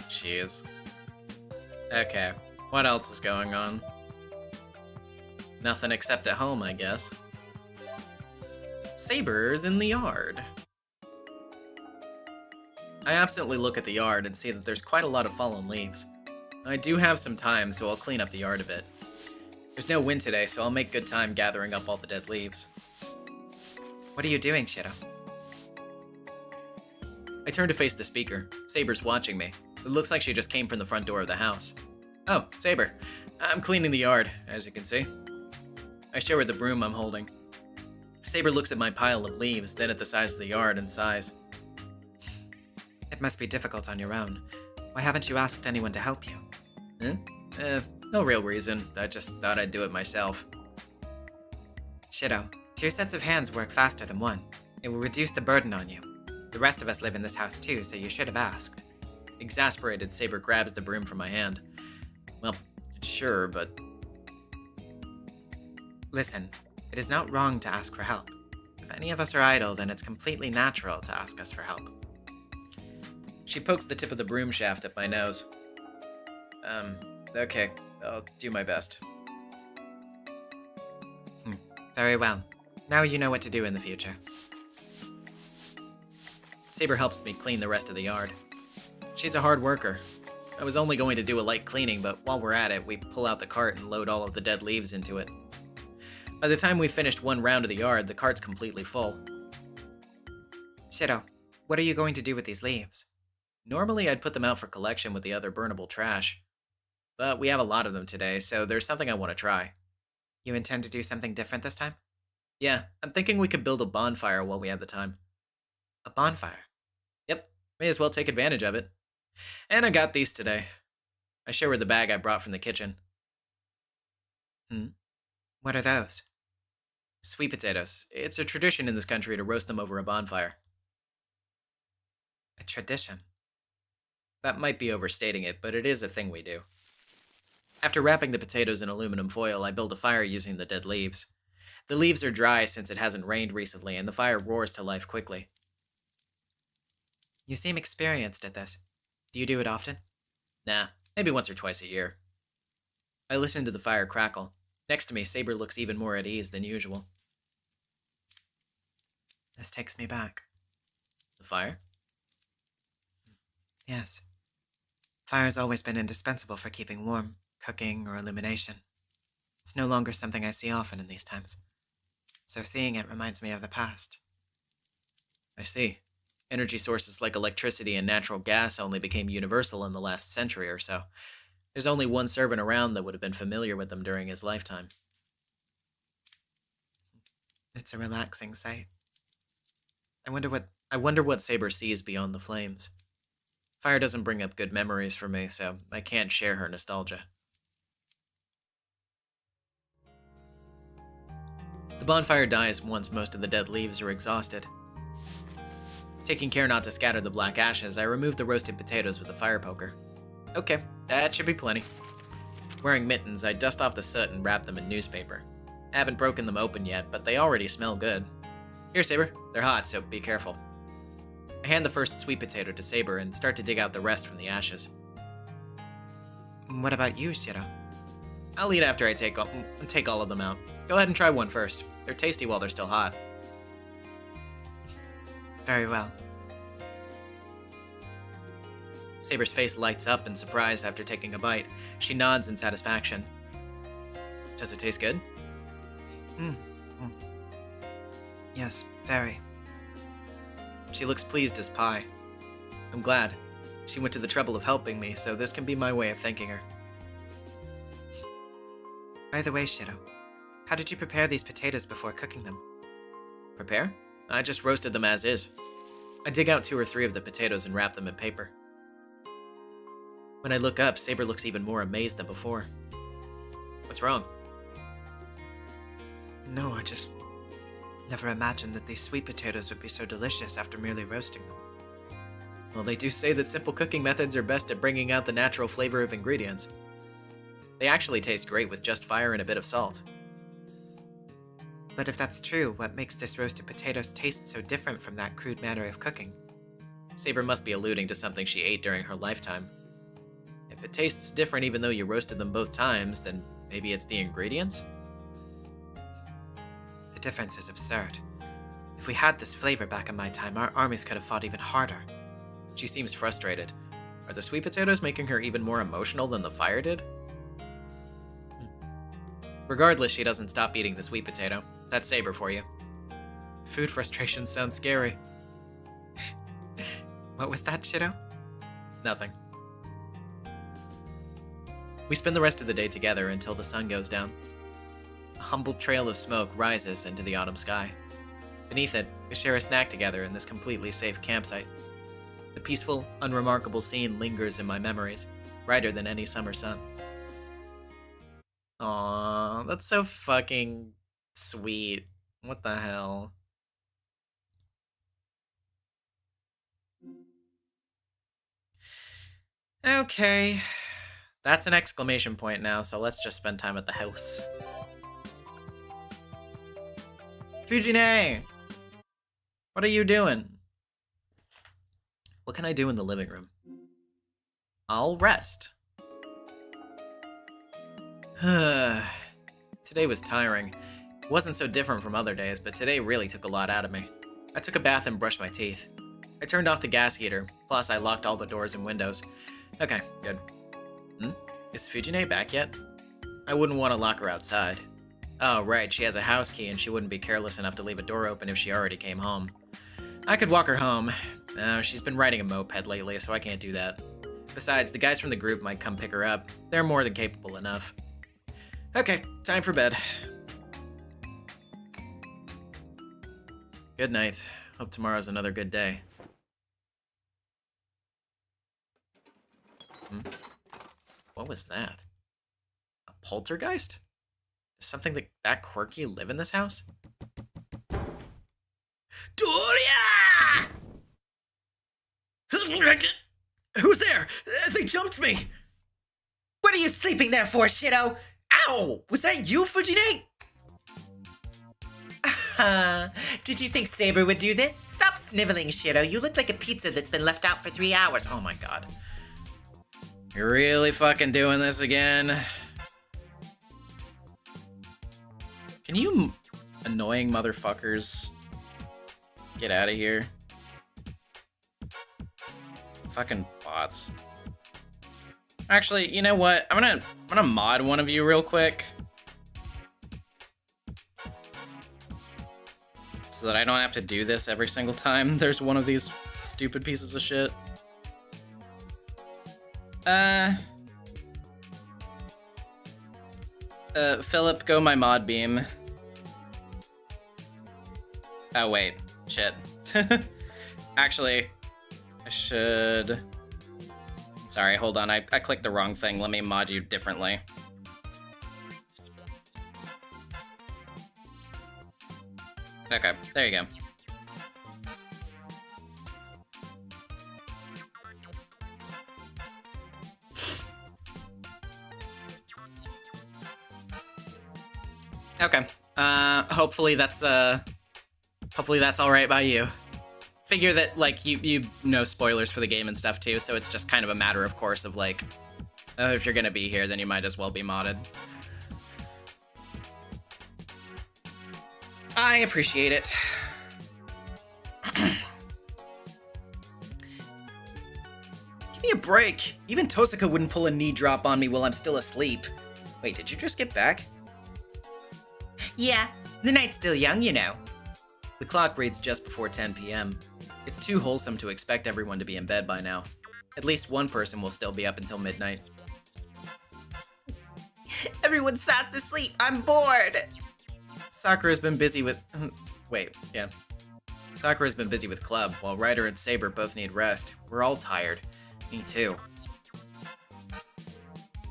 Jeez. Okay, what else is going on? Nothing except at home, I guess. Saber's in the yard. I absently look at the yard and see that there's quite a lot of fallen leaves. I do have some time, so I'll clean up the yard a bit. There's no wind today, so I'll make good time gathering up all the dead leaves. What are you doing, Shido? I turn to face the speaker. Saber's watching me. It looks like she just came from the front door of the house. Oh, Saber. I'm cleaning the yard, as you can see. I show her the broom I'm holding. Saber looks at my pile of leaves, then at the size of the yard and sighs. It must be difficult on your own. Why haven't you asked anyone to help you? No real reason. I just thought I'd do it myself. Shido, 2 sets of hands work faster than 1. It will reduce the burden on you. The rest of us live in this house too, so you should have asked. Exasperated, Saber grabs the broom from my hand. Well, sure, but... Listen, it is not wrong to ask for help. If any of us are idle, then it's completely natural to ask us for help. She pokes the tip of the broom shaft at my nose. Okay, I'll do my best. Very well. Now you know what to do in the future. Saber helps me clean the rest of the yard. She's a hard worker. I was only going to do a light cleaning, but while we're at it, we pull out the cart and load all of the dead leaves into it. By the time we finished one round of the yard, the cart's completely full. Shido, what are you going to do with these leaves? Normally, I'd put them out for collection with the other burnable trash. But we have a lot of them today, so there's something I want to try. You intend to do something different this time? Yeah, I'm thinking we could build a bonfire while we have the time. A bonfire? Yep, may as well take advantage of it. And I got these today. I show her the bag I brought from the kitchen. What are those? Sweet potatoes. It's a tradition in this country to roast them over a bonfire. A tradition? That might be overstating it, but it is a thing we do. After wrapping the potatoes in aluminum foil, I build a fire using the dead leaves. The leaves are dry since it hasn't rained recently, and the fire roars to life quickly. You seem experienced at this. Do you do it often? Nah, maybe once or twice a year. I listen to the fire crackle. Next to me, Saber looks even more at ease than usual. This takes me back. The fire? Yes. Fire's always been indispensable for keeping warm, cooking, or illumination. It's no longer something I see often in these times. So seeing it reminds me of the past. I see. Energy sources like electricity and natural gas only became universal in the last century or so. There's only one servant around that would have been familiar with them during his lifetime. It's a relaxing sight. I wonder what Saber sees beyond the flames. Fire doesn't bring up good memories for me, so I can't share her nostalgia. The bonfire dies once most of the dead leaves are exhausted. Taking care not to scatter the black ashes, I remove the roasted potatoes with a fire poker. Okay, that should be plenty. Wearing mittens, I dust off the soot and wrap them in newspaper. I haven't broken them open yet, but they already smell good. Here, Saber. They're hot, so be careful. I hand the first sweet potato to Saber and start to dig out the rest from the ashes. What about you, Shiro? I'll eat after I take all of them out. Go ahead and try one first. They're tasty while they're still hot. Very well. Saber's face lights up in surprise after taking a bite. She nods in satisfaction. Does it taste good? Yes, very. She looks pleased as pie. I'm glad. She went to the trouble of helping me, so this can be my way of thanking her. By the way, Shiro, how did you prepare these potatoes before cooking them? Prepare? I just roasted them as is. I dig out 2 or 3 of the potatoes and wrap them in paper. When I look up, Saber looks even more amazed than before. What's wrong? No, I just never imagined that these sweet potatoes would be so delicious after merely roasting them. Well, they do say that simple cooking methods are best at bringing out the natural flavor of ingredients. They actually taste great with just fire and a bit of salt. But if that's true, what makes this roasted potatoes taste so different from that crude manner of cooking? Saber must be alluding to something she ate during her lifetime. If it tastes different even though you roasted them both times, then maybe it's the ingredients? The difference is absurd. If we had this flavor back in my time, our armies could have fought even harder. She seems frustrated. Are the sweet potatoes making her even more emotional than the fire did? Regardless, she doesn't stop eating the sweet potato. That's Saber for you. Food frustration sounds scary. What was that, Shiro? Nothing. We spend the rest of the day together until the sun goes down. A humble trail of smoke rises into the autumn sky. Beneath it, we share a snack together in this completely safe campsite. The peaceful, unremarkable scene lingers in my memories, brighter than any summer sun. Aww, that's so fucking sweet. What the hell? Okay. That's an exclamation point now, so let's just spend time at the house. Fujine! What are you doing? What can I do in the living room? I'll rest. Today was tiring. It wasn't so different from other days, but today really took a lot out of me. I took a bath and brushed my teeth. I turned off the gas heater, plus I locked all the doors and windows. Okay, good. Is Fujine back yet? I wouldn't want to lock her outside. Oh, right, she has a house key and she wouldn't be careless enough to leave a door open if she already came home. I could walk her home. She's been riding a moped lately, so I can't do that. Besides, the guys from the group might come pick her up. They're more than capable enough. Okay, time for bed. Good night. Hope tomorrow's another good day. What was that? A poltergeist? Does something that quirky live in this house? Doria! Who's there? They jumped me! What are you sleeping there for, Shido? Ow! Was that you, Fujine? Did you think Saber would do this? Stop sniveling, Shido. You look like a pizza that's been left out for 3 hours. Oh my god. You're really fucking doing this again? Can you annoying motherfuckers get out of here? Fucking bots. Actually, you know what? I'm gonna mod one of you real quick. So that I don't have to do this every single time there's one of these stupid pieces of shit. Philip, go my mod beam. Oh, wait. Shit. Actually, I should... Sorry, hold on. I clicked the wrong thing. Let me mod you differently. Okay, there you go. Okay. Hopefully that's all right by you. Figure that, like, you know spoilers for the game and stuff too, so it's just kind of a matter of course of like, if you're gonna be here, then you might as well be modded. I appreciate it. Give me a break. Even Tosaka wouldn't pull a knee drop on me while I'm still asleep. Wait, did you just get back? Yeah, the night's still young, you know. The clock reads just before 10 p.m. It's too wholesome to expect everyone to be in bed by now. At least one person will still be up until midnight. Everyone's fast asleep. I'm bored. Sakura's been busy with... Sakura's been busy with club, while Ryder and Saber both need rest. We're all tired. Me too.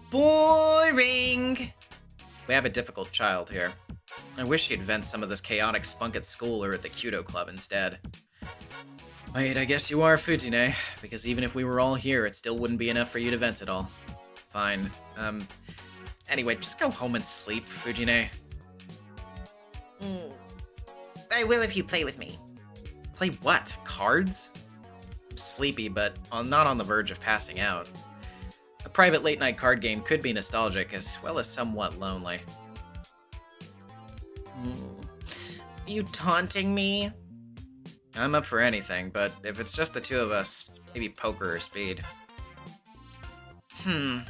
Boring. We have a difficult child here. I wish she'd vent some of this chaotic spunk at school or at the Kyudo Club instead. Wait, I guess you are Fujine, because even if we were all here, it still wouldn't be enough for you to vent it all. Fine. Anyway, just go home and sleep, Fujine. I will if you play with me. Play what? Cards? I'm sleepy, but I'm not on the verge of passing out. A private late-night card game could be nostalgic, as well as somewhat lonely. You taunting me? I'm up for anything, but if it's just the two of us, maybe poker or speed. I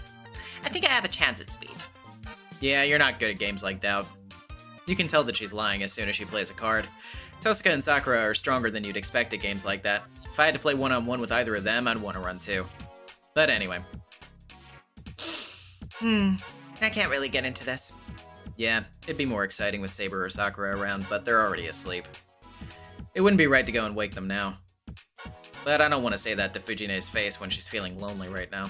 think I have a chance at speed. Yeah, you're not good at games like Doubt. You can tell that she's lying as soon as she plays a card. Tosaka and Sakura are stronger than you'd expect at games like that. If I had to play one-on-one with either of them, I'd want to run too. But anyway. I can't really get into this. Yeah, it'd be more exciting with Saber or Sakura around, but they're already asleep. It wouldn't be right to go and wake them now. But I don't want to say that to Fujine's face when she's feeling lonely right now.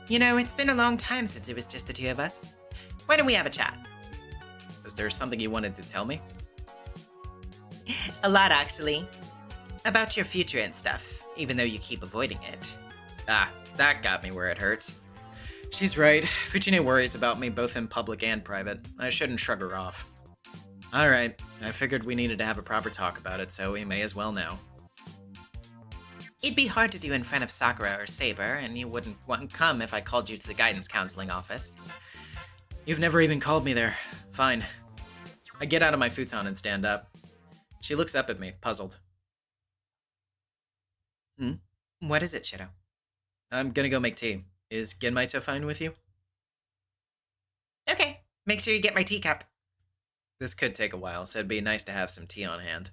You know, it's been a long time since it was just the two of us. Why don't we have a chat? Is there something you wanted to tell me? A lot, actually. About your future and stuff, even though you keep avoiding it. Ah, that got me where it hurts. She's right. Fujine worries about me both in public and private. I shouldn't shrug her off. Alright, I figured we needed to have a proper talk about it, so we may as well now. It'd be hard to do in front of Sakura or Saber, and you wouldn't want to come if I called you to the guidance counseling office. You've never even called me there. Fine. I get out of my futon and stand up. She looks up at me, puzzled. What is it, Shido? I'm gonna go make tea. Is Genmaito fine with you? Okay, make sure you get my teacup. This could take a while, so it'd be nice to have some tea on hand.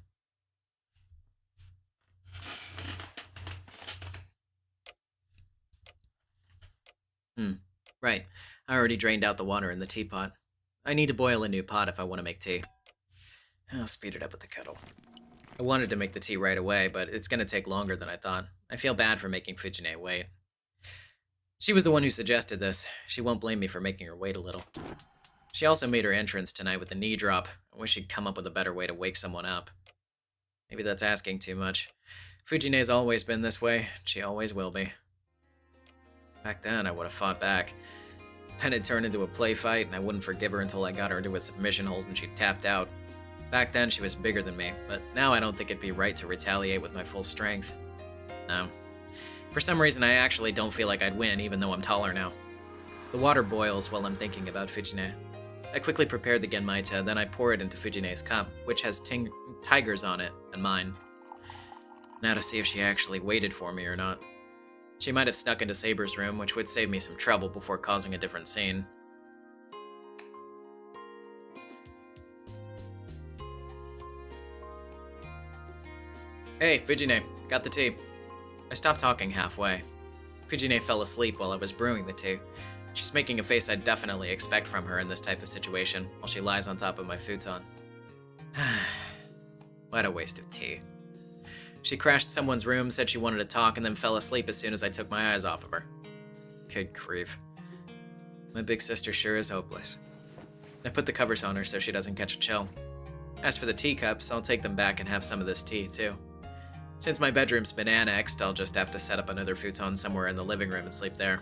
Right. I already drained out the water in the teapot. I need to boil a new pot if I want to make tea. I'll speed it up with the kettle. I wanted to make the tea right away, but it's going to take longer than I thought. I feel bad for making Fujine wait. She was the one who suggested this. She won't blame me for making her wait a little. She also made her entrance tonight with a knee drop. I wish she'd come up with a better way to wake someone up. Maybe that's asking too much. Fujine's always been this way. She always will be. Back then, I would have fought back. Then it turned into a play fight, and I wouldn't forgive her until I got her into a submission hold and she tapped out. Back then, she was bigger than me, but now I don't think it'd be right to retaliate with my full strength. No. For some reason, I actually don't feel like I'd win, even though I'm taller now. The water boils while I'm thinking about Fujine. I quickly prepared the Genmaita, then I pour it into Fujine's cup, which has tigers on it, and mine. Now to see if she actually waited for me or not. She might have snuck into Saber's room, which would save me some trouble before causing a different scene. Hey, Fujine, got the tea. I stopped talking halfway. Fujine fell asleep while I was brewing the tea. She's making a face I'd definitely expect from her in this type of situation, while she lies on top of my futon. What a waste of tea. She crashed someone's room, said she wanted to talk, and then fell asleep as soon as I took my eyes off of her. Good grief. My big sister sure is hopeless. I put the covers on her so she doesn't catch a chill. As for the teacups, I'll take them back and have some of this tea, too. Since my bedroom's been annexed, I'll just have to set up another futon somewhere in the living room and sleep there.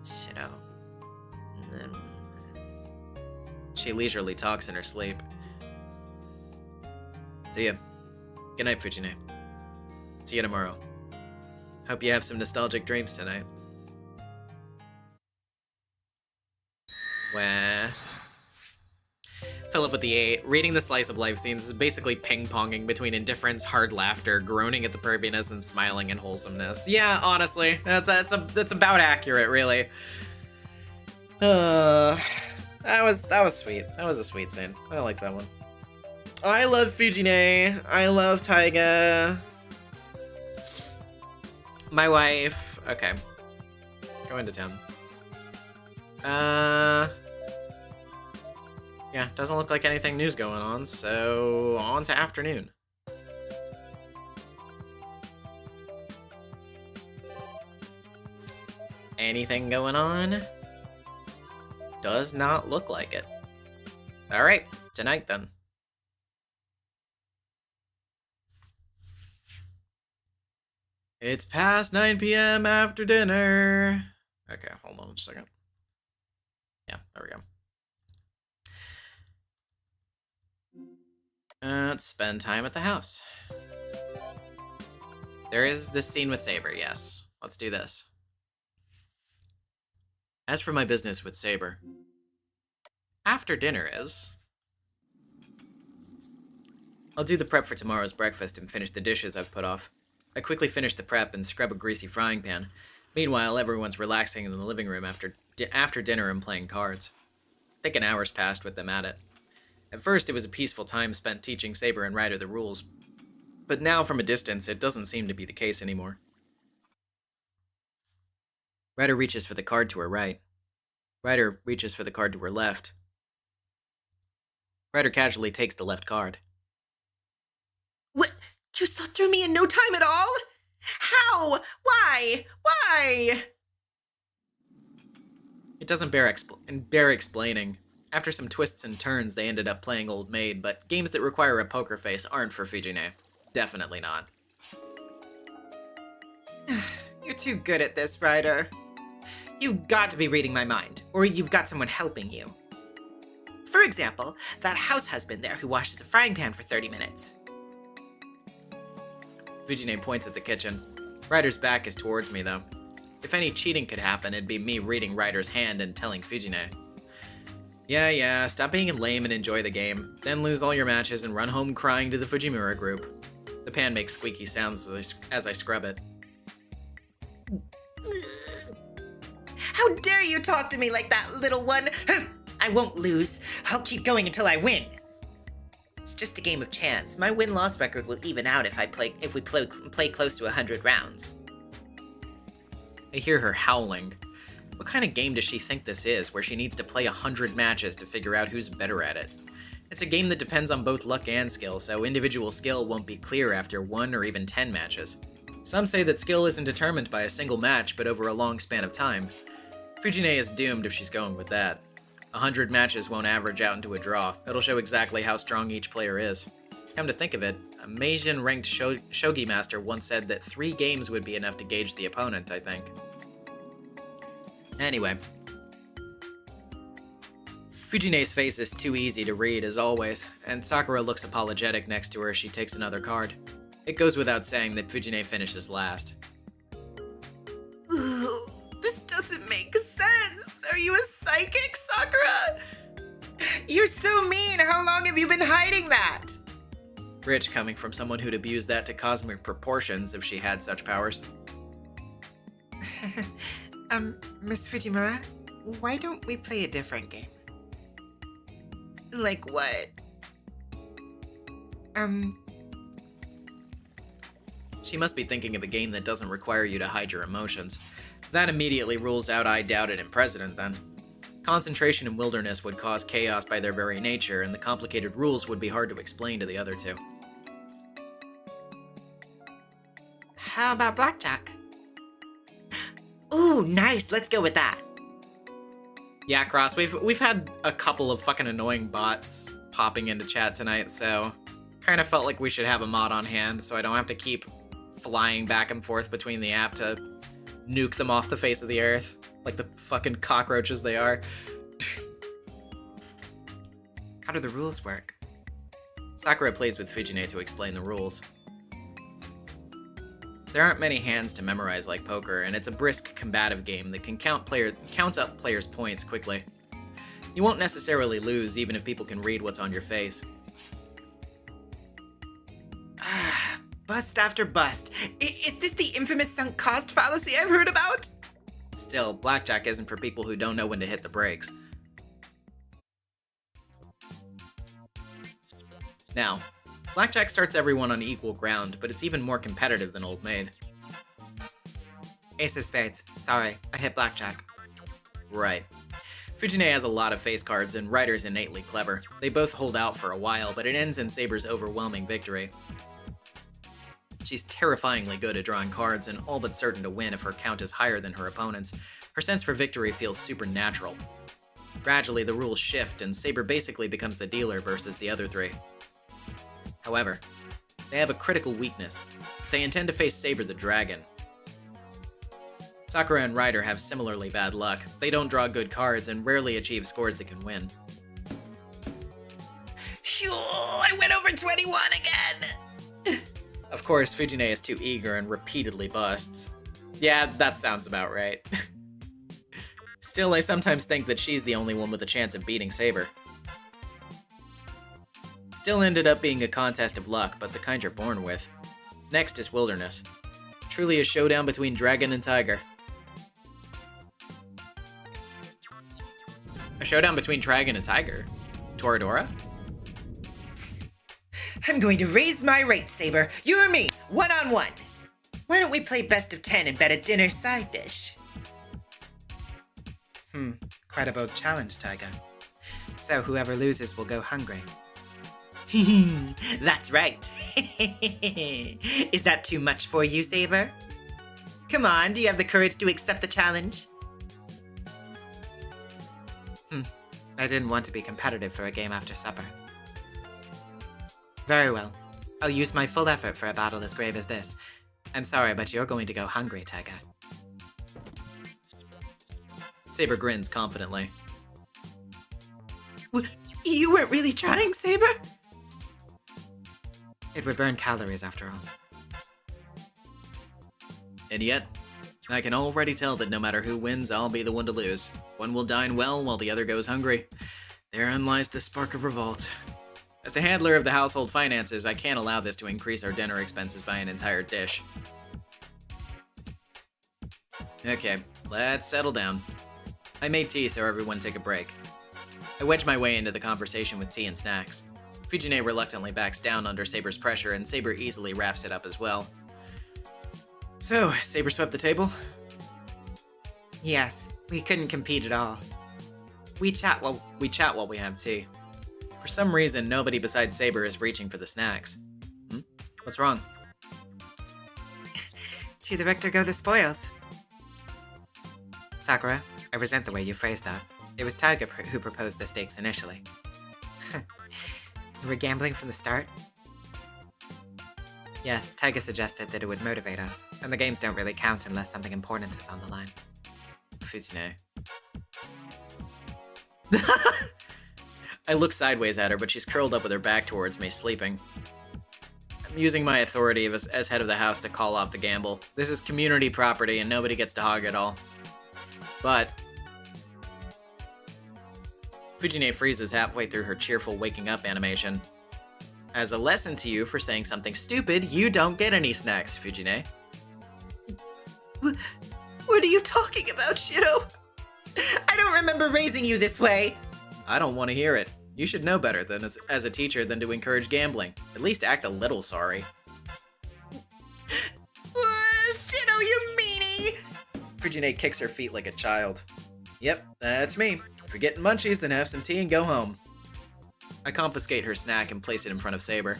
Shido. She leisurely talks in her sleep. See ya. Good night, Fujine. See you tomorrow. Hope you have some nostalgic dreams tonight. Wah. Philip with the 8. Reading the slice of life scenes is basically ping-ponging between indifference, hard laughter, groaning at the perviness, and smiling and wholesomeness. Yeah, honestly, that's about accurate, really. That was sweet. That was a sweet scene. I like that one. I love Fujine. I love Taiga. My wife. Okay. Go into town. Yeah, doesn't look like anything new's going on, so on to afternoon. Anything going on? Does not look like it. Alright, tonight then. It's past 9 p.m. after dinner. Okay, hold on a second. Yeah, there we go. Let's spend time at the house. There is this scene with Saber, yes. Let's do this. As for my business with Saber, after dinner is... I'll do the prep for tomorrow's breakfast and finish the dishes I've put off. I quickly finish the prep and scrub a greasy frying pan. Meanwhile, everyone's relaxing in the living room after dinner and playing cards. I think an hour's passed with them at it. At first, it was a peaceful time spent teaching Saber and Ryder the rules. But now, from a distance, it doesn't seem to be the case anymore. Ryder reaches for the card to her right. Ryder reaches for the card to her left. Ryder casually takes the left card. What? You saw through me in no time at all? How? Why? Why? It doesn't bear explaining. After some twists and turns, they ended up playing Old Maid, but games that require a poker face aren't for Fujine. Definitely not. You're too good at this, Ryder. You've got to be reading my mind, or you've got someone helping you. For example, that house husband there who washes a frying pan for 30 minutes. Fujine points at the kitchen. Ryder's back is towards me, though. If any cheating could happen, it'd be me reading Ryder's hand and telling Fujine. Yeah, stop being lame and enjoy the game. Then lose all your matches and run home crying to the Fujimura group. The pan makes squeaky sounds as I scrub it. How dare you talk to me like that, little one? I won't lose. I'll keep going until I win. It's just a game of chance. My win-loss record will even out if we play close to 100 rounds. I hear her howling. What kind of game does she think this is, where she needs to play 100 matches to figure out who's better at it? It's a game that depends on both luck and skill, so individual skill won't be clear after 1 or even 10 matches. Some say that skill isn't determined by a single match, but over a long span of time. Fujine is doomed if she's going with that. 100 matches won't average out into a draw. It'll show exactly how strong each player is. Come to think of it, a Meijin-ranked shogi master once said that 3 games would be enough to gauge the opponent, I think. Anyway. Fujine's face is too easy to read, as always, and Sakura looks apologetic next to her as she takes another card. It goes without saying that Fujine finishes last. Ooh, this doesn't make sense. Are you a psychic, Sakura? You're so mean. How long have you been hiding that? Rich coming from someone who'd abuse that to cosmic proportions if she had such powers. Miss Fujimura, why don't we play a different game? Like what? She must be thinking of a game that doesn't require you to hide your emotions. That immediately rules out I Doubt It and President, then. Concentration and wilderness would cause chaos by their very nature, and the complicated rules would be hard to explain to the other two. How about blackjack? Ooh, nice. Let's go with that. Yeah, Cross, we've had a couple of fucking annoying bots popping into chat tonight, so kind of felt like we should have a mod on hand so I don't have to keep flying back and forth between the app to nuke them off the face of the earth, like the fucking cockroaches they are. How do the rules work? Sakura plays with Fujine to explain the rules. There aren't many hands to memorize like poker, and it's a brisk, combative game that can count up players' points quickly. You won't necessarily lose even if people can read what's on your face. Bust after bust. Is this the infamous sunk cost fallacy I've heard about? Still, blackjack isn't for people who don't know when to hit the brakes. Now, blackjack starts everyone on equal ground, but it's even more competitive than Old Maid. Ace of spades. Sorry, I hit blackjack. Right. Fujine has a lot of face cards, and Ryder's innately clever. They both hold out for a while, but it ends in Saber's overwhelming victory. She's terrifyingly good at drawing cards and all but certain to win if her count is higher than her opponent's. Her sense for victory feels supernatural. Gradually, the rules shift, and Saber basically becomes the dealer versus the other three. However, they have a critical weakness. If they intend to face Saber the Dragon. Sakura and Ryder have similarly bad luck. They don't draw good cards and rarely achieve scores that can win. Phew, I went over 21 again! Of course, Fujine is too eager and repeatedly busts. Yeah, that sounds about right. Still, I sometimes think that she's the only one with a chance of beating Saber. Still ended up being a contest of luck, but the kind you're born with. Next is Wilderness. Truly a showdown between dragon and tiger. A showdown between dragon and tiger? Toradora? I'm going to raise my rate, Saber. You or me, one-on-one. Why don't we play best of 10 and bet a dinner side dish? Quite a bold challenge, Tiger. So whoever loses will go hungry. That's right. Is that too much for you, Saber? Come on, do you have the courage to accept the challenge? I didn't want to be competitive for a game after supper. Very well. I'll use my full effort for a battle as grave as this. I'm sorry, but you're going to go hungry, Tiger. Saber grins confidently. You weren't really trying, Saber? It would burn calories after all. And yet, I can already tell that no matter who wins, I'll be the one to lose. One will dine well while the other goes hungry. Therein lies the spark of revolt. As the handler of the household finances, I can't allow this to increase our dinner expenses by an entire dish. Okay, let's settle down. I made tea so everyone take a break. I wedge my way into the conversation with tea and snacks. Fujine reluctantly backs down under Saber's pressure, and Saber easily wraps it up as well. So, Saber swept the table? Yes, we couldn't compete at all. We chat while we have tea. For some reason, nobody besides Saber is reaching for the snacks. What's wrong? To the victor go the spoils. Sakura, I resent the way you phrased that. It was Taiga who proposed the stakes initially. You were gambling from the start? Yes, Taiga suggested that it would motivate us, and the games don't really count unless something important is on the line. Fujine. I look sideways at her, but she's curled up with her back towards me, sleeping. I'm using my authority as head of the house to call off the gamble. This is community property, and nobody gets to hog it all. But Fujine freezes halfway through her cheerful waking up animation. As a lesson to you for saying something stupid, you don't get any snacks, Fujine. What are you talking about, Shiro? I don't remember raising you this way. I don't want to hear it. You should know better than as a teacher than to encourage gambling. At least act a little sorry. Shiro, you meanie! Fujine kicks her feet like a child. Yep, that's me. If you're getting munchies, then have some tea and go home. I confiscate her snack and place it in front of Saber.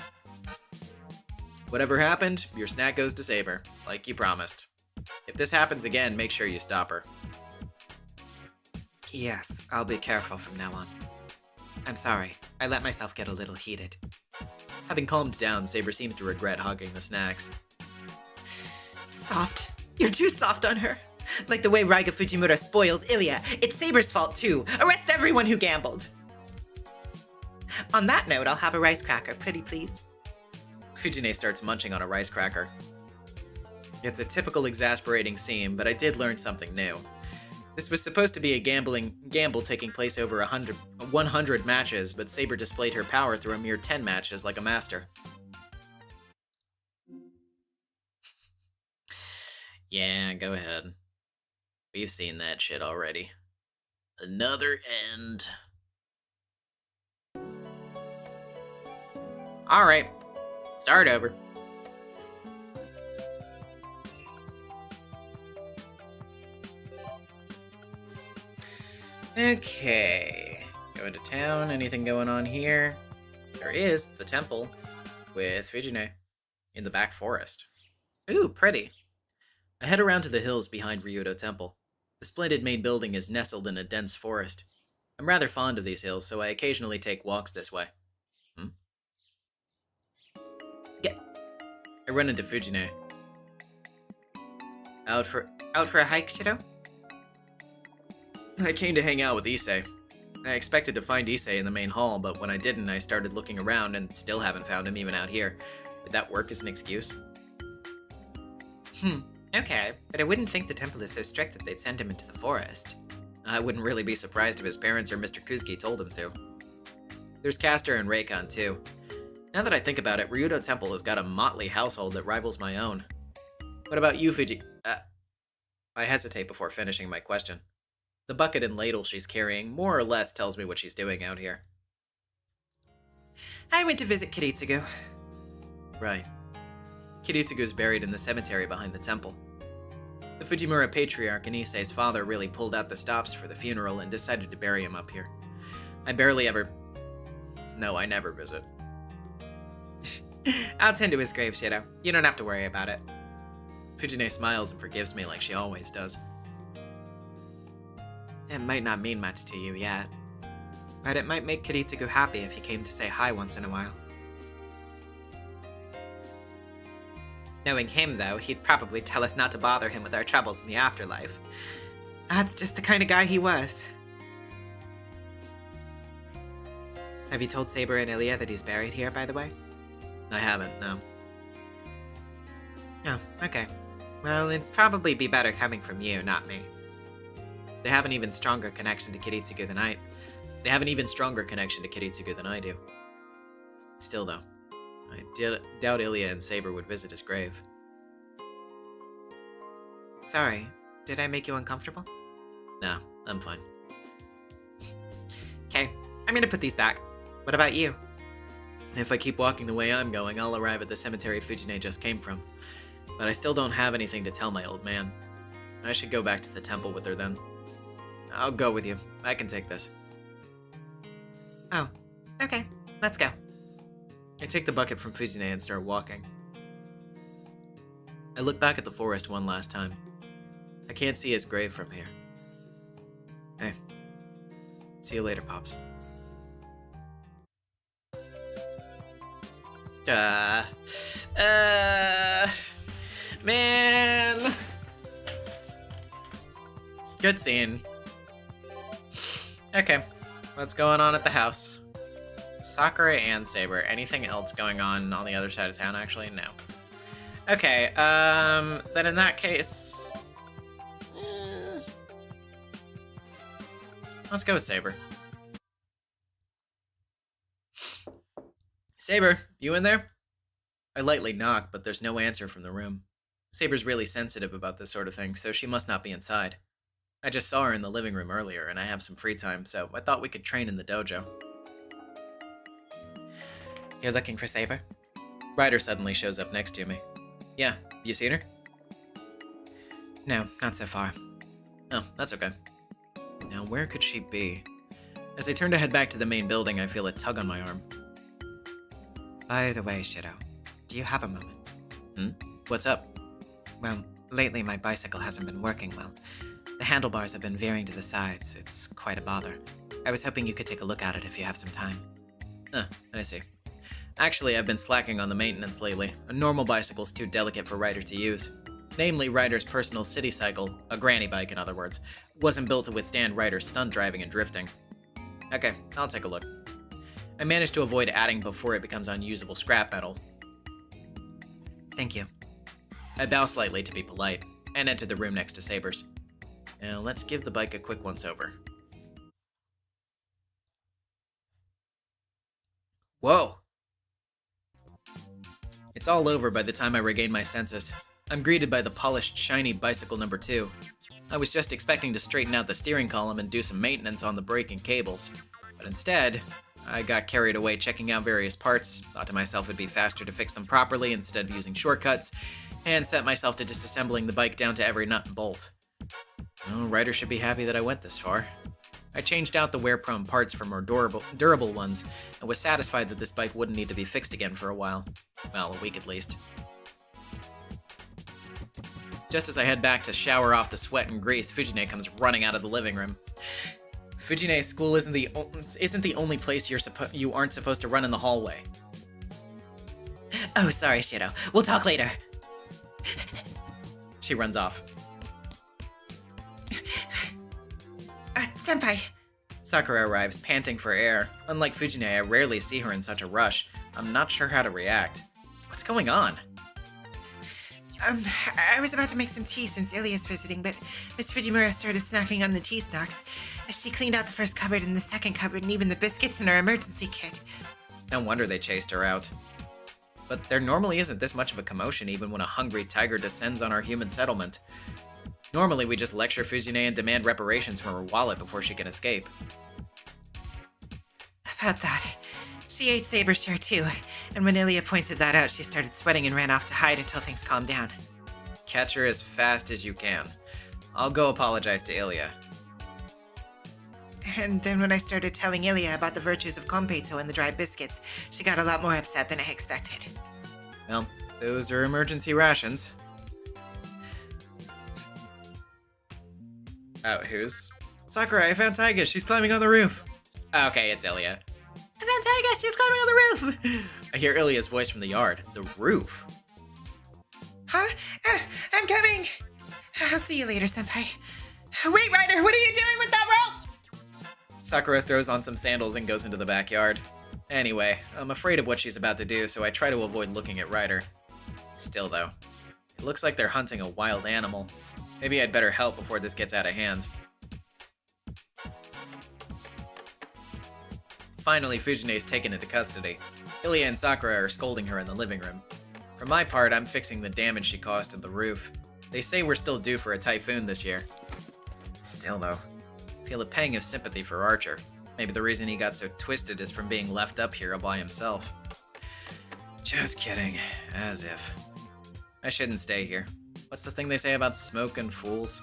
Whatever happened, your snack goes to Saber, like you promised. If this happens again, make sure you stop her. Yes, I'll be careful from now on. I'm sorry, I let myself get a little heated. Having calmed down, Saber seems to regret hogging the snacks. Soft. You're too soft on her. Like the way Raiga Fujimura spoils Ilya. It's Saber's fault too. Arrest everyone who gambled. On that note, I'll have a rice cracker, pretty please. Fujine starts munching on a rice cracker. It's a typical exasperating scene, but I did learn something new. This was supposed to be a gamble taking place over 100 matches, but Saber displayed her power through a mere 10 matches like a master. Yeah, go ahead. We've seen that shit already. Another end. Alright, start over. Okay, going to town, anything going on here? There is the temple with Fujine in the back forest. Ooh, pretty. I head around to the hills behind Ryudo Temple. The splendid main building is nestled in a dense forest. I'm rather fond of these hills, so I occasionally take walks this way. I run into Fujine. Out for a hike, Shiro? I came to hang out with Issei. I expected to find Issei in the main hall, but when I didn't, I started looking around and still haven't found him even out here. Would that work as an excuse? Okay, but I wouldn't think the temple is so strict that they'd send him into the forest. I wouldn't really be surprised if his parents or Mr. Kuzuki told him to. There's Castor and Reikon, too. Now that I think about it, Ryudo Temple has got a motley household that rivals my own. What about you, Fuji? I hesitate before finishing my question. The bucket and ladle she's carrying more or less tells me what she's doing out here. I went to visit Kiritsugu. Right. Kiritsugu's buried in the cemetery behind the temple. The Fujimura patriarch and Issei's father really pulled out the stops for the funeral and decided to bury him up here. I never visit. I'll tend to his grave, Shiro. You don't have to worry about it. Fujine smiles and forgives me like she always does. It might not mean much to you yet, but it might make Kiritsugu happy if he came to say hi once in a while. Knowing him, though, he'd probably tell us not to bother him with our troubles in the afterlife. That's just the kind of guy he was. Have you told Saber and Ilya that he's buried here, by the way? I haven't, no. Oh, okay. Well, it'd probably be better coming from you, not me. They have an even stronger connection to Kiritsugu than I. They have an even stronger connection to Kiritsugu than I do. Still, though, I doubt Ilya and Saber would visit his grave. Sorry, did I make you uncomfortable? Nah, I'm fine. Okay, I'm gonna put these back. What about you? If I keep walking the way I'm going, I'll arrive at the cemetery Fujine just came from. But I still don't have anything to tell my old man. I should go back to the temple with her then. I'll go with you. I can take this. Oh, okay, let's go. I take the bucket from Fujine and start walking. I look back at the forest one last time. I can't see his grave from here. Hey. See you later, Pops. Man! Good scene. Okay, what's going on at the house? Sakura and Saber. Anything else going on the other side of town, actually? No. Okay, then in that case... let's go with Saber. Saber, you in there? I lightly knock, but there's no answer from the room. Saber's really sensitive about this sort of thing, so she must not be inside. I just saw her in the living room earlier, and I have some free time, so I thought we could train in the dojo. You're looking for Saber? Ryder suddenly shows up next to me. Yeah, you seen her? No, not so far. Oh, that's okay. Now, where could she be? As I turn to head back to the main building, I feel a tug on my arm. By the way, Shido, do you have a moment? What's up? Well, lately my bicycle hasn't been working well. The handlebars have been veering to the sides. It's quite a bother. I was hoping you could take a look at it if you have some time. I see. Actually, I've been slacking on the maintenance lately. A normal bicycle's too delicate for Ryder to use. Namely, Ryder's personal city cycle, a granny bike in other words, wasn't built to withstand Ryder's stunt driving and drifting. Okay, I'll take a look. I managed to avoid adding before it becomes unusable scrap metal. Thank you. I bow slightly to be polite, and enter the room next to Saber's. Now, let's give the bike a quick once-over. Whoa! It's all over by the time I regain my senses. I'm greeted by the polished, shiny bicycle number 2. I was just expecting to straighten out the steering column and do some maintenance on the brake and cables. But instead, I got carried away checking out various parts, thought to myself it'd be faster to fix them properly instead of using shortcuts, and set myself to disassembling the bike down to every nut and bolt. Oh, Ryder should be happy that I went this far. I changed out the wear-prone parts for more durable ones, and was satisfied that this bike wouldn't need to be fixed again for a while. Well, a week at least. Just as I head back to shower off the sweat and grease, Fujine comes running out of the living room. Fujine's school isn't the only place you aren't supposed to run in the hallway. Oh, sorry, Shido. We'll talk later. She runs off. Senpai. Sakura arrives, panting for air. Unlike Fujine, I rarely see her in such a rush. I'm not sure how to react. What's going on? I was about to make some tea since Ilya's visiting, but Miss Fujimura started snacking on the tea snacks. She cleaned out the first cupboard and the second cupboard and even the biscuits in her emergency kit. No wonder they chased her out. But there normally isn't this much of a commotion even when a hungry tiger descends on our human settlement. Normally we just lecture Fujine and demand reparations from her wallet before she can escape. About that, she ate Saber's share too, and when Ilya pointed that out, she started sweating and ran off to hide until things calmed down. Catch her as fast as you can. I'll go apologize to Ilya. And then when I started telling Ilya about the virtues of kompeito and the dry biscuits, she got a lot more upset than I expected. Well, those are emergency rations. Oh, who's? Sakura, I found Taiga. She's climbing on the roof. Okay, it's Ilya. I found Taiga. She's climbing on the roof. I hear Ilya's voice from the yard. The roof. Huh? I'm coming. I'll see you later, Senpai. Wait, Ryder, what are you doing with that rope? Sakura throws on some sandals and goes into the backyard. Anyway, I'm afraid of what she's about to do, so I try to avoid looking at Ryder. Still, though, It looks like they're hunting a wild animal. Maybe I'd better help before this gets out of hand. Finally, Fujine's taken into custody. Ilya and Sakura are scolding her in the living room. For my part, I'm fixing the damage she caused to the roof. They say we're still due for a typhoon this year. Still, though, I feel a pang of sympathy for Archer. Maybe the reason he got so twisted is from being left up here all by himself. Just kidding. As if. I shouldn't stay here. What's the thing they say about smoke and fools?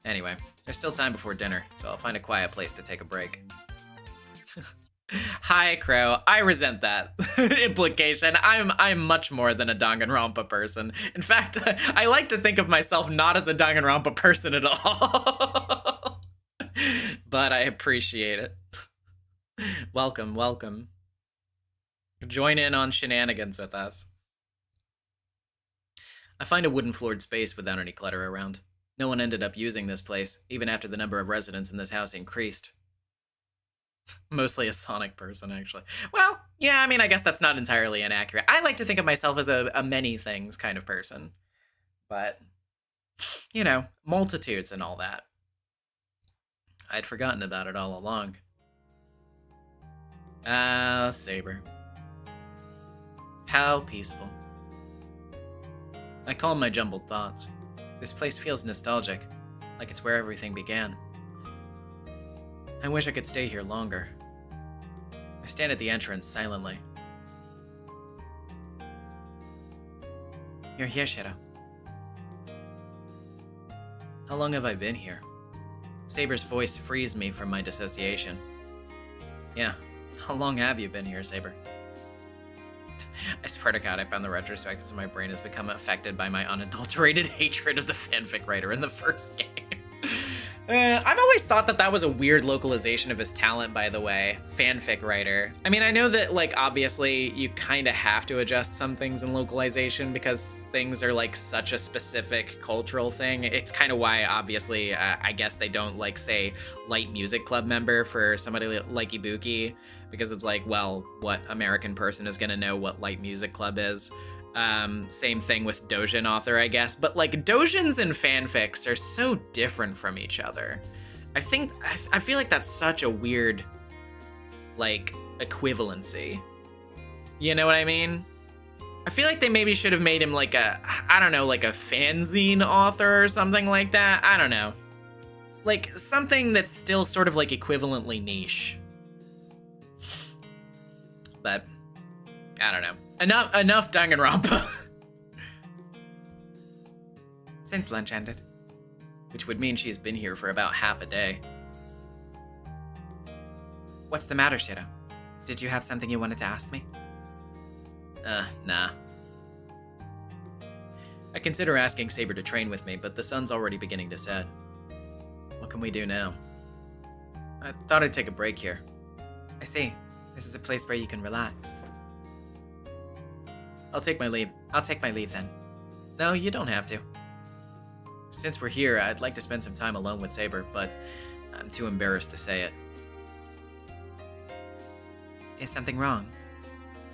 Anyway, there's still time before dinner, so I'll find a quiet place to take a break. Hi, Crow. I resent that implication. I'm much more than a Danganronpa person. In fact, I like to think of myself not as a Danganronpa person at all. But I appreciate it. Welcome, welcome. Join in on shenanigans with us. I find a wooden-floored space without any clutter around. No one ended up using this place, even after the number of residents in this house increased. Mostly a Sonic person, actually. Well, yeah, I mean, I guess that's not entirely inaccurate. I like to think of myself as a many things kind of person. But, you know, multitudes and all that. I'd forgotten about it all along. Ah, Saber. How peaceful. I calm my jumbled thoughts. This place feels nostalgic, like it's where everything began. I wish I could stay here longer. I stand at the entrance silently. You're here, Shiro. How long have I been here? Saber's voice frees me from my dissociation. Yeah, how long have you been here, Saber? I swear to God, I found the retrospectives and my brain has become affected by my unadulterated hatred of the fanfic writer in the first game. I've always thought that was a weird localization of his talent, by the way. Fanfic writer. I mean, I know that, like, obviously you kind of have to adjust some things in localization because things are, like, such a specific cultural thing. It's kind of why, obviously, I guess they don't, like, say light music club member for somebody like Ibuki, because it's like, well, what American person is gonna know what light music club is? Same thing with Dojin author, I guess. But, like, Dojins and fanfics are so different from each other. I feel like that's such a weird, like, equivalency. You know what I mean? I feel like they maybe should have made him, like, I don't know, like a fanzine author or something like that. I don't know. Like, something that's still sort of, like, equivalently niche. But, I don't know. Enough Danganronpa. Since lunch ended. Which would mean she's been here for about half a day. What's the matter, Shiro? Did you have something you wanted to ask me? Nah. I consider asking Saber to train with me, but the sun's already beginning to set. What can we do now? I thought I'd take a break here. I see. This is a place where you can relax. I'll take my leave then. No, you don't have to. Since we're here, I'd like to spend some time alone with Saber, but I'm too embarrassed to say it. Is something wrong?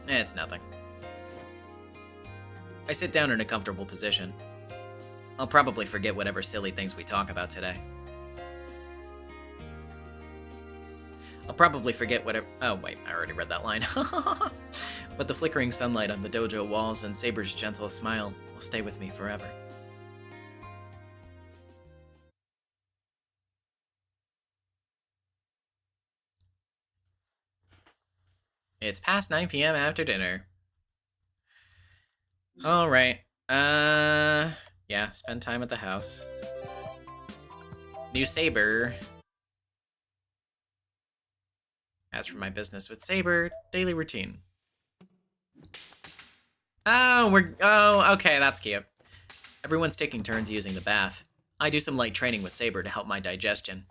It's nothing. I sit down in a comfortable position. I'll probably forget whatever silly things we talk about today. Oh wait, I already read that line. But the flickering sunlight on the dojo walls and Saber's gentle smile will stay with me forever. It's past 9 p.m. after dinner. Alright. Yeah, spend time at the house. New Saber. As for my business with Saber, daily routine. Oh, okay, that's cute. Everyone's taking turns using the bath. I do some light training with Saber to help my digestion.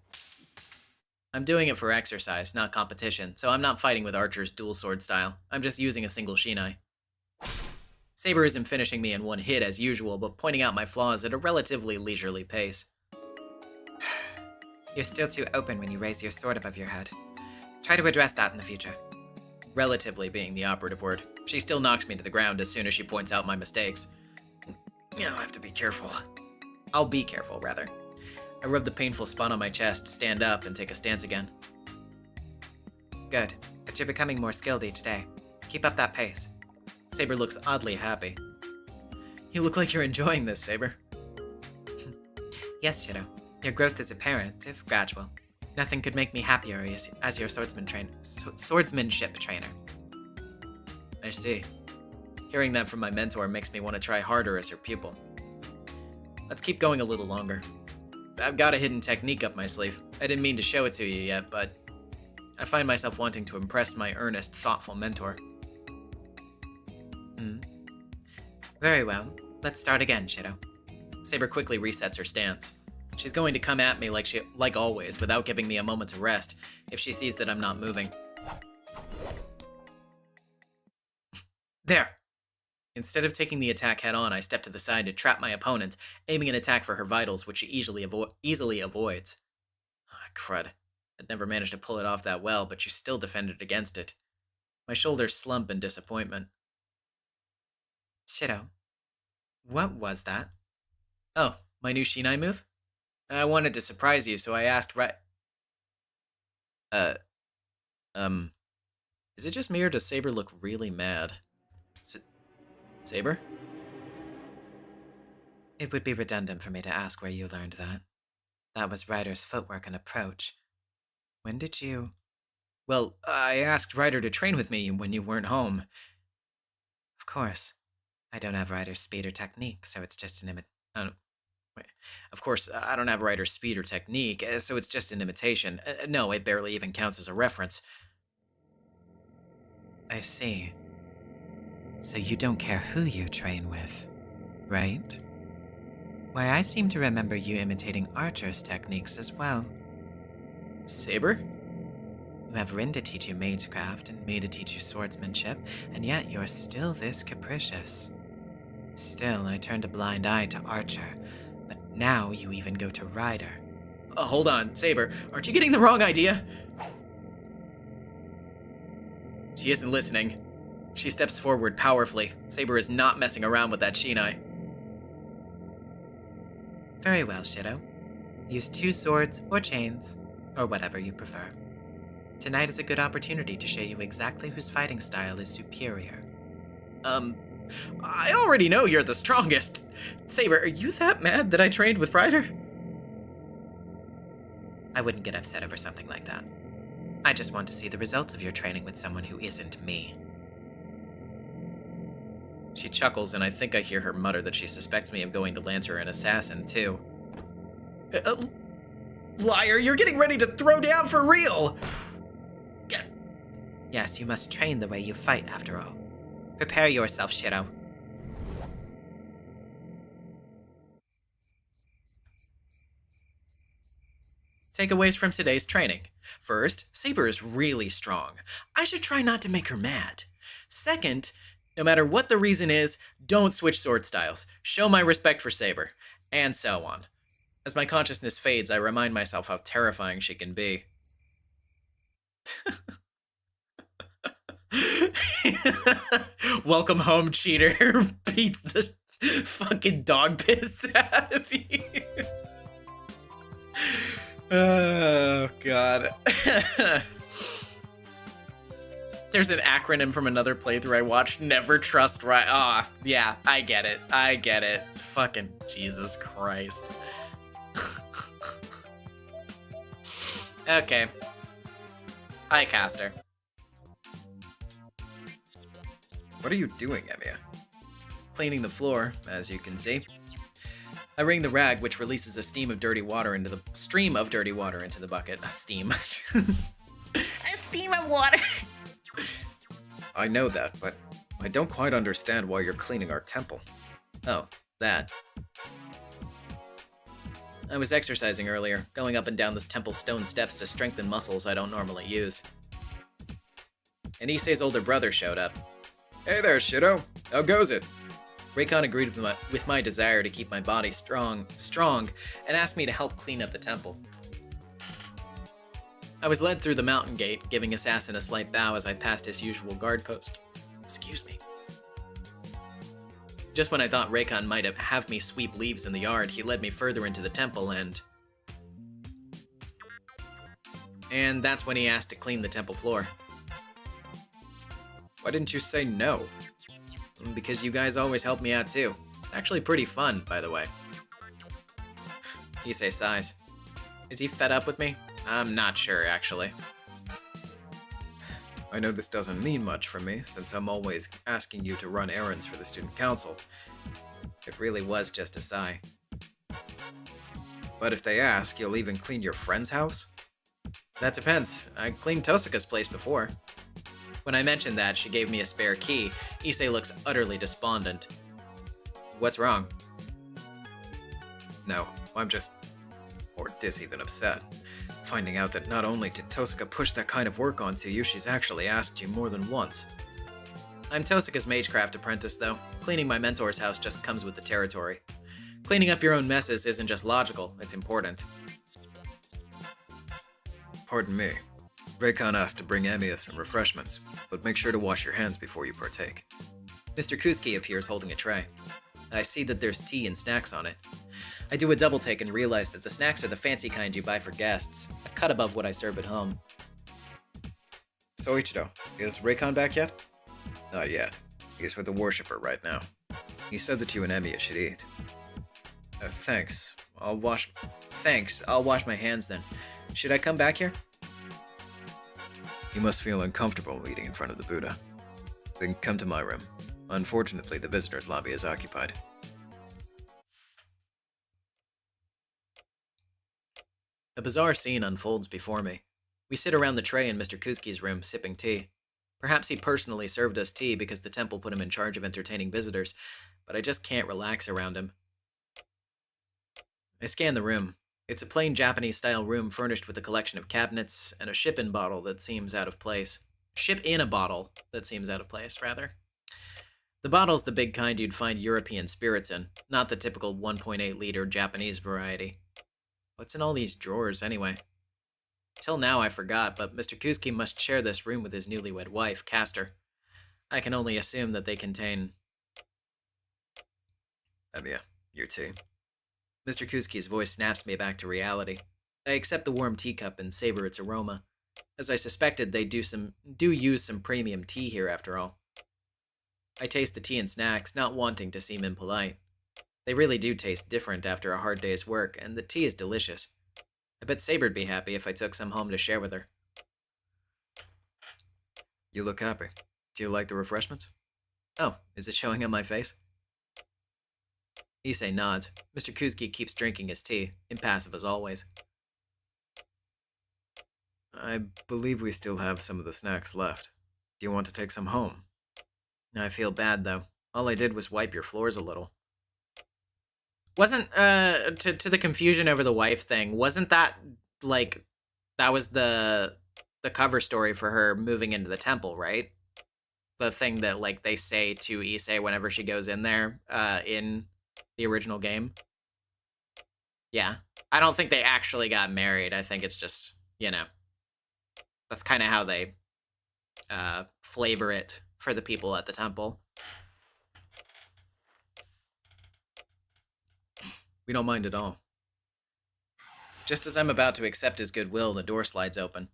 I'm doing it for exercise, not competition, so I'm not fighting with Archer's dual sword style. I'm just using a single shinai. Saber isn't finishing me in one hit as usual, but pointing out my flaws at a relatively leisurely pace. You're still too open when you raise your sword above your head. Try to address that in the future. Relatively being the operative word. She still knocks me to the ground as soon as she points out my mistakes. I'll have to be careful. I'll be careful, rather. I rub the painful spot on my chest, stand up, and take a stance again. Good, but you're becoming more skilled each day. Keep up that pace. Saber looks oddly happy. You look like you're enjoying this, Saber. Yes, Shido. Your growth is apparent, if gradual. Nothing could make me happier as your swordsmanship trainer. I see. Hearing that from my mentor makes me want to try harder as your pupil. Let's keep going a little longer. I've got a hidden technique up my sleeve. I didn't mean to show it to you yet, but I find myself wanting to impress my earnest, thoughtful mentor. Very well. Let's start again, Shido. Saber quickly resets her stance. She's going to come at me like always, without giving me a moment to rest, if she sees that I'm not moving. There! Instead of taking the attack head-on, I step to the side to trap my opponent, aiming an attack for her vitals, which she easily avoids. Crud. I'd never managed to pull it off that well, but she still defended against it. My shoulders slump in disappointment. Shido, what was that? Oh, my new Shinai move? I wanted to surprise you, so I asked is it just me or does Saber look really mad? Saber? It would be redundant for me to ask where you learned that. That was Ryder's footwork and approach. When did you... Well, I asked Ryder to train with me when you weren't home. Of course. I don't have Ryder's speed or technique, so it's just an Of course, I don't have Ryder's speed or technique, so it's just an imitation. No, it barely even counts as a reference. I see. So you don't care who you train with, right? Why, I seem to remember you imitating Archer's techniques as well. Saber? You have Rin to teach you magecraft and me to teach you swordsmanship, and yet you're still this capricious. Still, I turned a blind eye to Archer, but now you even go to Ryder. Hold on, Saber. Aren't you getting the wrong idea? She isn't listening. She steps forward powerfully. Saber is not messing around with that Shinai. Very well, Shido. Use 2 swords or chains, or whatever you prefer. Tonight is a good opportunity to show you exactly whose fighting style is superior. I already know you're the strongest. Saber, are you that mad that I trained with Ryder? I wouldn't get upset over something like that. I just want to see the results of your training with someone who isn't me. She chuckles, and I think I hear her mutter that she suspects me of going to lance her an assassin, too. Liar, you're getting ready to throw down for real! Yes, you must train the way you fight, after all. Prepare yourself, Shido. Takeaways from today's training. First, Saber is really strong. I should try not to make her mad. Second, no matter what the reason is, don't switch sword styles. Show my respect for Saber. And so on. As my consciousness fades, I remind myself how terrifying she can be. Welcome home, cheater. Beats the fucking dog piss out of you. Oh, God. There's an acronym from another playthrough I watched. Never trust right. Ah, yeah, I get it. I get it. Fucking Jesus Christ. Okay. I cast her. What are you doing, Evia? Cleaning the floor, as you can see. I wring the rag, which releases a stream of dirty water into the bucket. A steam. A steam of water. I know that, but I don't quite understand why you're cleaning our temple. Oh, that. I was exercising earlier, going up and down the temple stone steps to strengthen muscles I don't normally use. And Issei's older brother showed up. Hey there, Shido. How goes it? Raycon agreed with my desire to keep my body strong, and asked me to help clean up the temple. I was led through the mountain gate, giving Assassin a slight bow as I passed his usual guard post. Excuse me. Just when I thought Raycon might have me sweep leaves in the yard, he led me further into the temple and that's when he asked to clean the temple floor. Why didn't you say no? Because you guys always help me out too. It's actually pretty fun, by the way. Issei sighs. Is he fed up with me? I'm not sure, actually. I know this doesn't mean much for me, since I'm always asking you to run errands for the student council. It really was just a sigh. But if they ask, you'll even clean your friend's house? That depends. I cleaned Tosuka's place before. When I mentioned that, she gave me a spare key. Issei looks utterly despondent. What's wrong? No, I'm just more dizzy than upset. Finding out that not only did Tosuka push that kind of work onto you, she's actually asked you more than once. I'm Tosuka's magecraft apprentice, though. Cleaning my mentor's house just comes with the territory. Cleaning up your own messes isn't just logical, it's important. Pardon me. Raycon asked to bring Emiya some refreshments, but make sure to wash your hands before you partake. Mr. Kusuke appears holding a tray. I see that there's tea and snacks on it. I do a double take and realize that the snacks are the fancy kind you buy for guests, a cut above what I serve at home. Soichiro, is Raycon back yet? Not yet. He's with the worshipper right now. He said that you and Emiya should eat. Thanks. I'll wash my hands then. Should I come back here? You must feel uncomfortable eating in front of the Buddha. Then come to my room. Unfortunately, the visitors' lobby is occupied. A bizarre scene unfolds before me. We sit around the tray in Mr. Kusuke's room, sipping tea. Perhaps he personally served us tea because the temple put him in charge of entertaining visitors, but I just can't relax around him. I scan the room. It's a plain Japanese-style room furnished with a collection of cabinets and a ship-in bottle that seems out of place. Ship-in a bottle that seems out of place, rather. The bottle's the big kind you'd find European spirits in, not the typical 1.8-liter Japanese variety. What's in all these drawers, anyway? Till now I forgot, but Mr. Kusuke must share this room with his newlywed wife, Castor. I can only assume that they contain... Emiya, your tea. Mr. Kusuke's voice snaps me back to reality. I accept the warm teacup and savor its aroma. As I suspected, they do use some premium tea here after all. I taste the tea and snacks, not wanting to seem impolite. They really do taste different after a hard day's work, and the tea is delicious. I bet Saber'd be happy if I took some home to share with her. You look happy. Do you like the refreshments? Oh, is it showing on my face? Issei nods. Mr. Kusuke keeps drinking his tea, impassive as always. I believe we still have some of the snacks left. Do you want to take some home? I feel bad, though. All I did was wipe your floors a little. Wasn't, to the confusion over the wife thing, wasn't that, like, that was the cover story for her moving into the temple, right? The thing that, like, they say to Issei whenever she goes in there, in the original game. Yeah. I don't think they actually got married. I think it's just, you know, that's kind of how they flavor it for the people at the temple. We don't mind at all. Just as I'm about to accept his goodwill, the door slides open.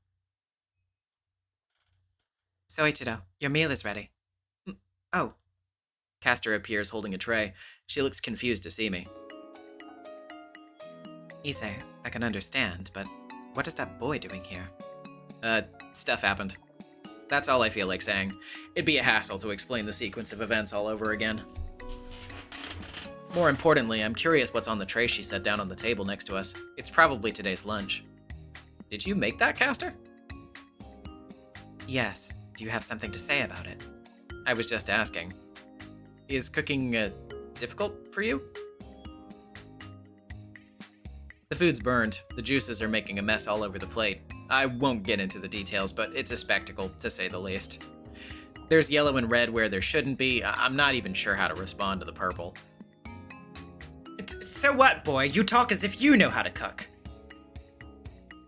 Soichiro, your meal is ready. Oh. Castor appears holding a tray. She looks confused to see me. Issei, I can understand, but what is that boy doing here? Stuff happened. That's all I feel like saying. It'd be a hassle to explain the sequence of events all over again. More importantly, I'm curious what's on the tray she set down on the table next to us. It's probably today's lunch. Did you make that, Castor? Yes. Do you have something to say about it? I was just asking. Is cooking, difficult for you? The food's burned. The juices are making a mess all over the plate. I won't get into the details, but it's a spectacle, to say the least. There's yellow and red where there shouldn't be. I'm not even sure how to respond to the purple. So what, boy? You talk as if you know how to cook.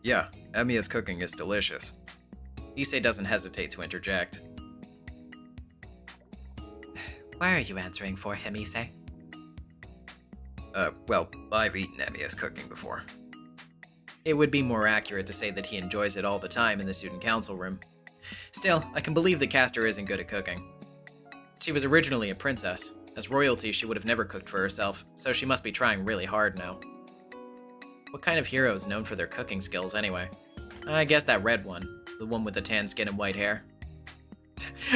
Yeah, Emiya's cooking is delicious. Issei doesn't hesitate to interject. Why are you answering for him, Issei? Well, I've eaten Emiya's cooking before. It would be more accurate to say that he enjoys it all the time in the student council room. Still, I can believe that Castor isn't good at cooking. She was originally a princess. As royalty, she would have never cooked for herself, so she must be trying really hard now. What kind of hero is known for their cooking skills, anyway? I guess that red one. The one with the tan skin and white hair.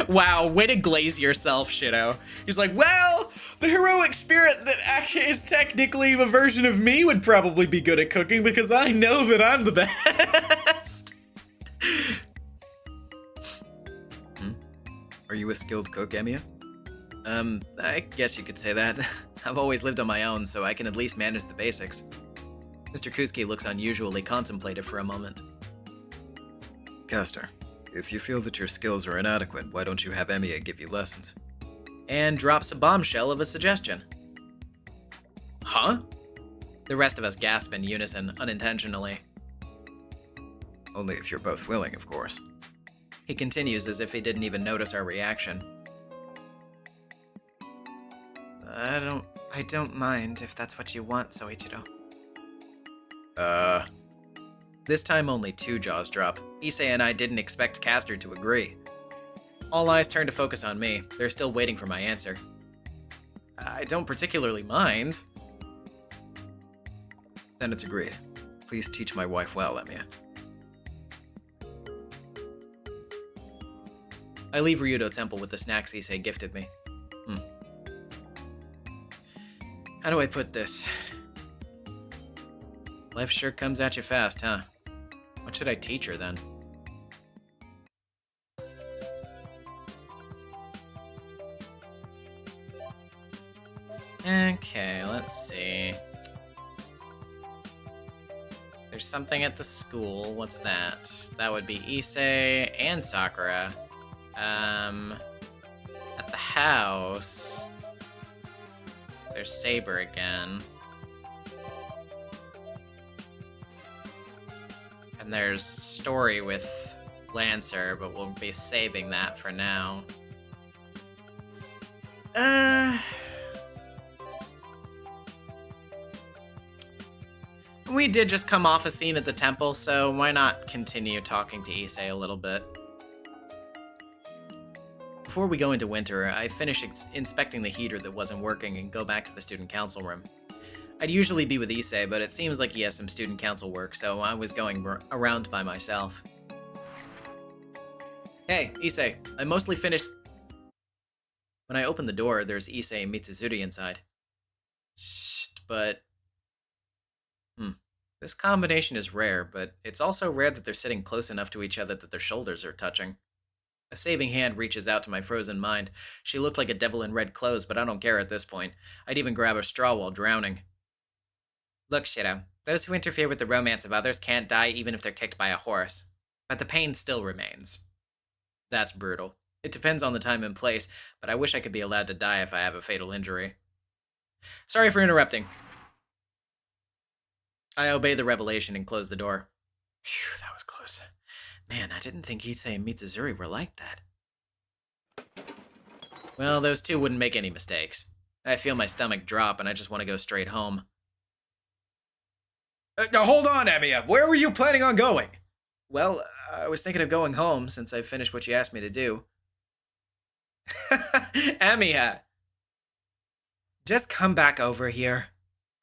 Wow, way to glaze yourself, Shido. He's like, well, the heroic spirit that actually is technically a version of me would probably be good at cooking because I know that I'm the best. Are you a skilled cook, Emiya? I guess you could say that. I've always lived on my own, so I can at least manage the basics. Mr. Kusuke looks unusually contemplative for a moment. Castor, if you feel that your skills are inadequate, why don't you have Emiya give you lessons? And drops a bombshell of a suggestion. Huh? The rest of us gasp in unison, unintentionally. Only if you're both willing, of course. He continues as if he didn't even notice our reaction. I don't mind if that's what you want, Soichiro. This time only 2 jaws drop. Issei and I didn't expect Castor to agree. All eyes turn to focus on me. They're still waiting for my answer. I don't particularly mind. Then it's agreed. Please teach my wife well, Emiya. I leave Ryudo Temple with the snacks Issei gifted me. How do I put this? Life sure comes at you fast, huh? What should I teach her then? Okay, let's see. There's something at the school. What's that? That would be Issei and Sakura. At the house, there's Saber again. And there's Story with Lancer, but we'll be saving that for now. We did just come off a scene at the temple, so why not continue talking to Issei a little bit? Before we go into winter, I finish inspecting the heater that wasn't working and go back to the student council room. I'd usually be with Issei, but it seems like he has some student council work, so I was going around by myself. Hey, Issei, I mostly finished... When I open the door, there's Issei and Mitsuzuri inside. Shh, but... This combination is rare, but it's also rare that they're sitting close enough to each other that their shoulders are touching. A saving hand reaches out to my frozen mind. She looked like a devil in red clothes, but I don't care at this point. I'd even grab a straw while drowning. Look, Shido, those who interfere with the romance of others can't die even if they're kicked by a horse. But the pain still remains. That's brutal. It depends on the time and place, but I wish I could be allowed to die if I have a fatal injury. Sorry for interrupting. I obey the revelation and close the door. Phew, that was close. Man, I didn't think Issei and Mitsuzuri were like that. Well, those two wouldn't make any mistakes. I feel my stomach drop and I just want to go straight home. Now hold on, Emiya. Where were you planning on going? Well, I was thinking of going home since I finished what you asked me to do. Emiya! Just come back over here.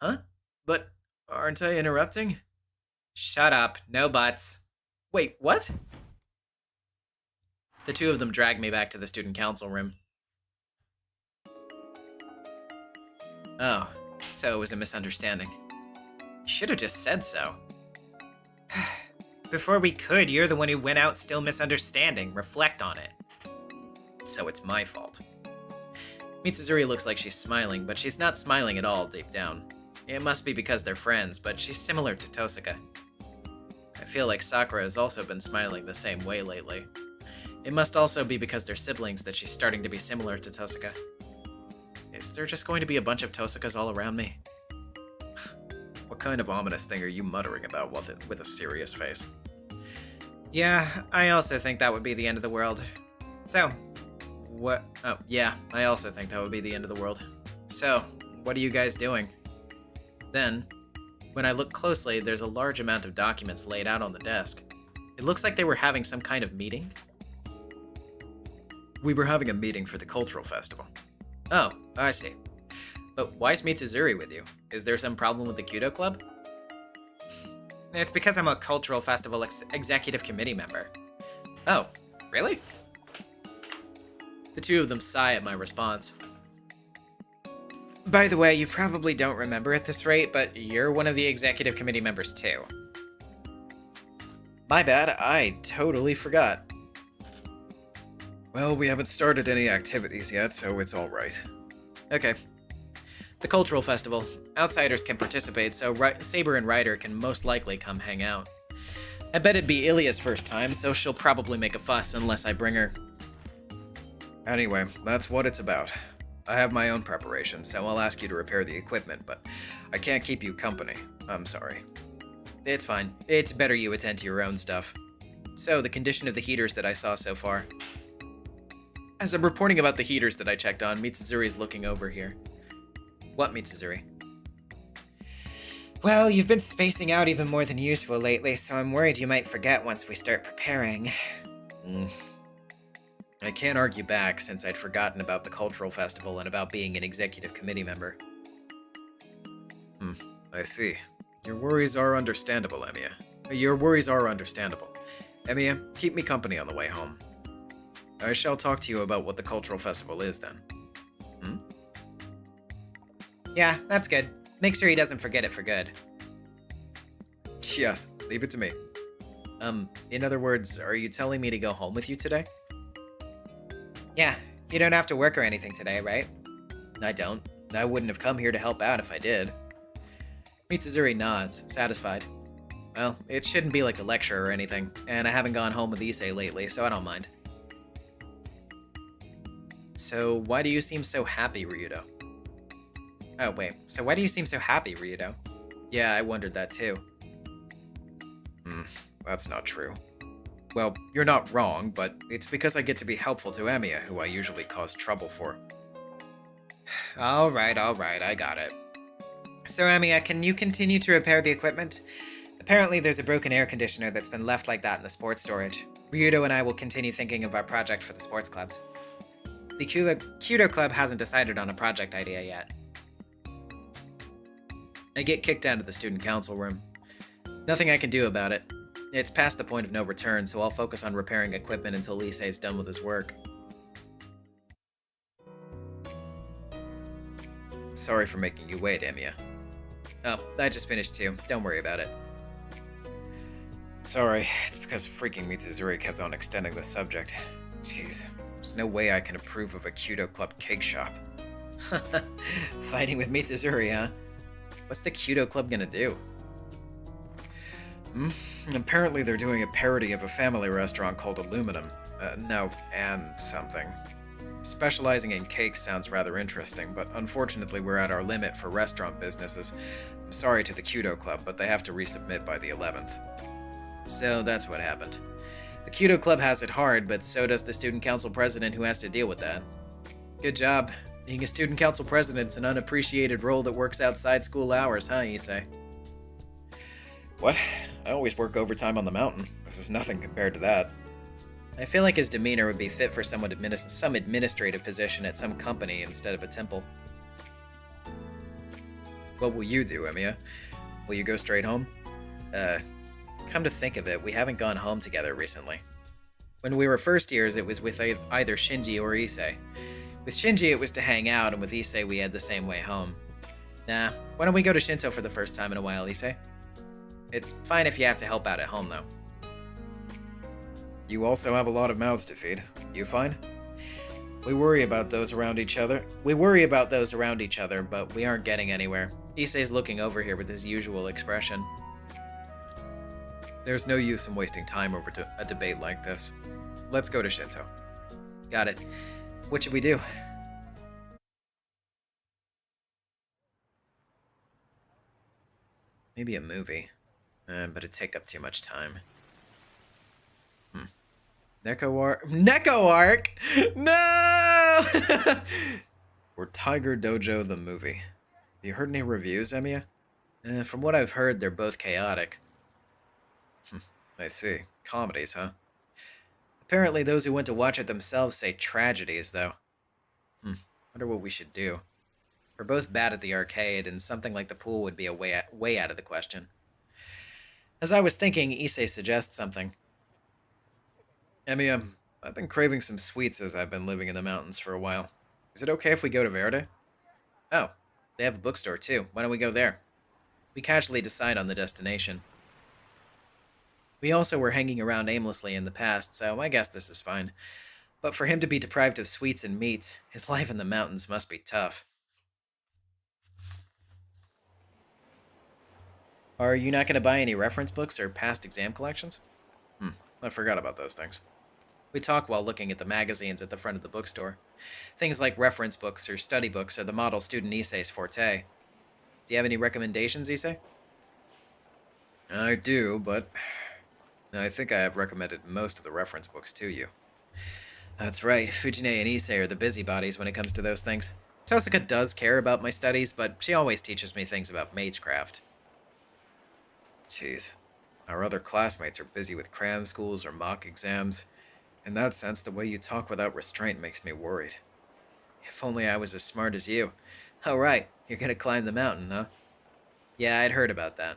Huh? But aren't I interrupting? Shut up. No buts. Wait, what? The two of them dragged me back to the student council room. Oh, so it was a misunderstanding. You should have just said so. Before we could, you're the one who went out still misunderstanding. Reflect on it. So it's my fault. Mitsuzuri looks like she's smiling, but she's not smiling at all deep down. It must be because they're friends, but she's similar to Tosaka. I feel like Sakura has also been smiling the same way lately. It must also be because they're siblings that she's starting to be similar to Tosaka. Is there just going to be a bunch of Tosakas all around me? What kind of ominous thing are you muttering about with a serious face? Yeah, I also think that would be the end of the world. So, What? Oh, yeah, I also think that would be the end of the world. So, what are you guys doing? Then, when I look closely, there's a large amount of documents laid out on the desk. It looks like they were having some kind of meeting. We were having a meeting for the cultural festival. Oh, I see. But why is Mitsuzuri with you? Is there some problem with the Kudo Club? It's because I'm a cultural festival executive committee member. Oh, really? The two of them sigh at my response. By the way, you probably don't remember at this rate, but you're one of the executive committee members too. My bad, I totally forgot. Well, we haven't started any activities yet, so it's alright. Okay. The cultural festival. Outsiders can participate, so Saber and Ryder can most likely come hang out. I bet it'd be Ilya's first time, so she'll probably make a fuss unless I bring her. Anyway, that's what it's about. I have my own preparation, so I'll ask you to repair the equipment, but I can't keep you company. I'm sorry. It's fine. It's better you attend to your own stuff. So, the condition of the heaters that I saw so far. As I'm reporting about the heaters that I checked on, Mitsuzuri's looking over here. What, Mitsuzuri? Well, you've been spacing out even more than usual lately, so I'm worried you might forget once we start preparing. I can't argue back since I'd forgotten about the cultural festival and about being an executive committee member. I see. Your worries are understandable, Emiya. Your worries are understandable. Emiya, keep me company on the way home. I shall talk to you about what the cultural festival is then. Yeah, that's good. Make sure he doesn't forget it for good. Yes, leave it to me. In other words, are you telling me to go home with you today? Yeah, you don't have to work or anything today, right? I don't. I wouldn't have come here to help out if I did. Mitsuzuri nods, satisfied. Well, it shouldn't be like a lecture or anything, and I haven't gone home with Issei lately, so I don't mind. So, why do you seem so happy, Ryudo? Oh, wait. So why do you seem so happy, Ryudo? Yeah, I wondered that too. That's not true. Well, you're not wrong, but it's because I get to be helpful to Emiya, who I usually cause trouble for. Alright, I got it. So, Emiya, can you continue to repair the equipment? Apparently there's a broken air conditioner that's been left like that in the sports storage. Ryudo and I will continue thinking of our project for the sports clubs. The Kudo Club hasn't decided on a project idea yet. I get kicked out of the student council room. Nothing I can do about it. It's past the point of no return, so I'll focus on repairing equipment until Issei's done with his work. Sorry for making you wait, Emiya. Oh, I just finished too. Don't worry about it. Sorry, it's because freaking Mitsuzuri kept on extending the subject. Jeez, there's no way I can approve of a Kudo Club cake shop. Fighting with Mitsuzuri, huh? What's the Kudo Club gonna do? Apparently they're doing a parody of a family restaurant called Aluminum. No, and something. Specializing in cakes sounds rather interesting, but unfortunately we're at our limit for restaurant businesses. I'm sorry to the Kudo Club, but they have to resubmit by the 11th. So that's what happened. The Kudo Club has it hard, but so does the student council president who has to deal with that. Good job. Being a student council president's an unappreciated role that works outside school hours, huh, Issei? What? I always work overtime on the mountain. This is nothing compared to that. I feel like his demeanor would be fit for some administrative position at some company instead of a temple. What will you do, Emiya? Will you go straight home? Come to think of it, we haven't gone home together recently. When we were first years, it was with either Shinji or Issei. With Shinji, it was to hang out, and with Issei, we had the same way home. Nah, why don't we go to Shinto for the first time in a while, Issei? It's fine if you have to help out at home, though. You also have a lot of mouths to feed. You fine? We worry about those around each other, but we aren't getting anywhere. Issei's looking over here with his usual expression. There's no use in wasting time over a debate like this. Let's go to Shinto. Got it. What should we do? Maybe a movie. But it'd take up too much time. Neko Arc? No! Dojo! Or Tiger Dojo the movie. Have you heard any reviews, Emiya? From what I've heard, they're both chaotic. I see. Comedies, huh? Apparently those who went to watch it themselves say tragedies, though. Wonder what we should do. We're both bad at the arcade, and something like the pool would be a way out of the question. As I was thinking, Issei suggests something. Emiya, I've been craving some sweets as I've been living in the mountains for a while. Is it okay if we go to Verde? Oh, they have a bookstore too. Why don't we go there? We casually decide on the destination. We also were hanging around aimlessly in the past, so I guess this is fine. But for him to be deprived of sweets and meats, his life in the mountains must be tough. Are you not going to buy any reference books or past exam collections? I forgot about those things. We talk while looking at the magazines at the front of the bookstore. Things like reference books or study books are the model student Issei's forte. Do you have any recommendations, Issei? I do, but I think I have recommended most of the reference books to you. That's right, Fujine and Issei are the busybodies when it comes to those things. Tosaka does care about my studies, but she always teaches me things about magecraft. Jeez. Our other classmates are busy with cram schools or mock exams. In that sense, the way you talk without restraint makes me worried. If only I was as smart as you. Oh, right. You're gonna climb the mountain, huh? Yeah, I'd heard about that.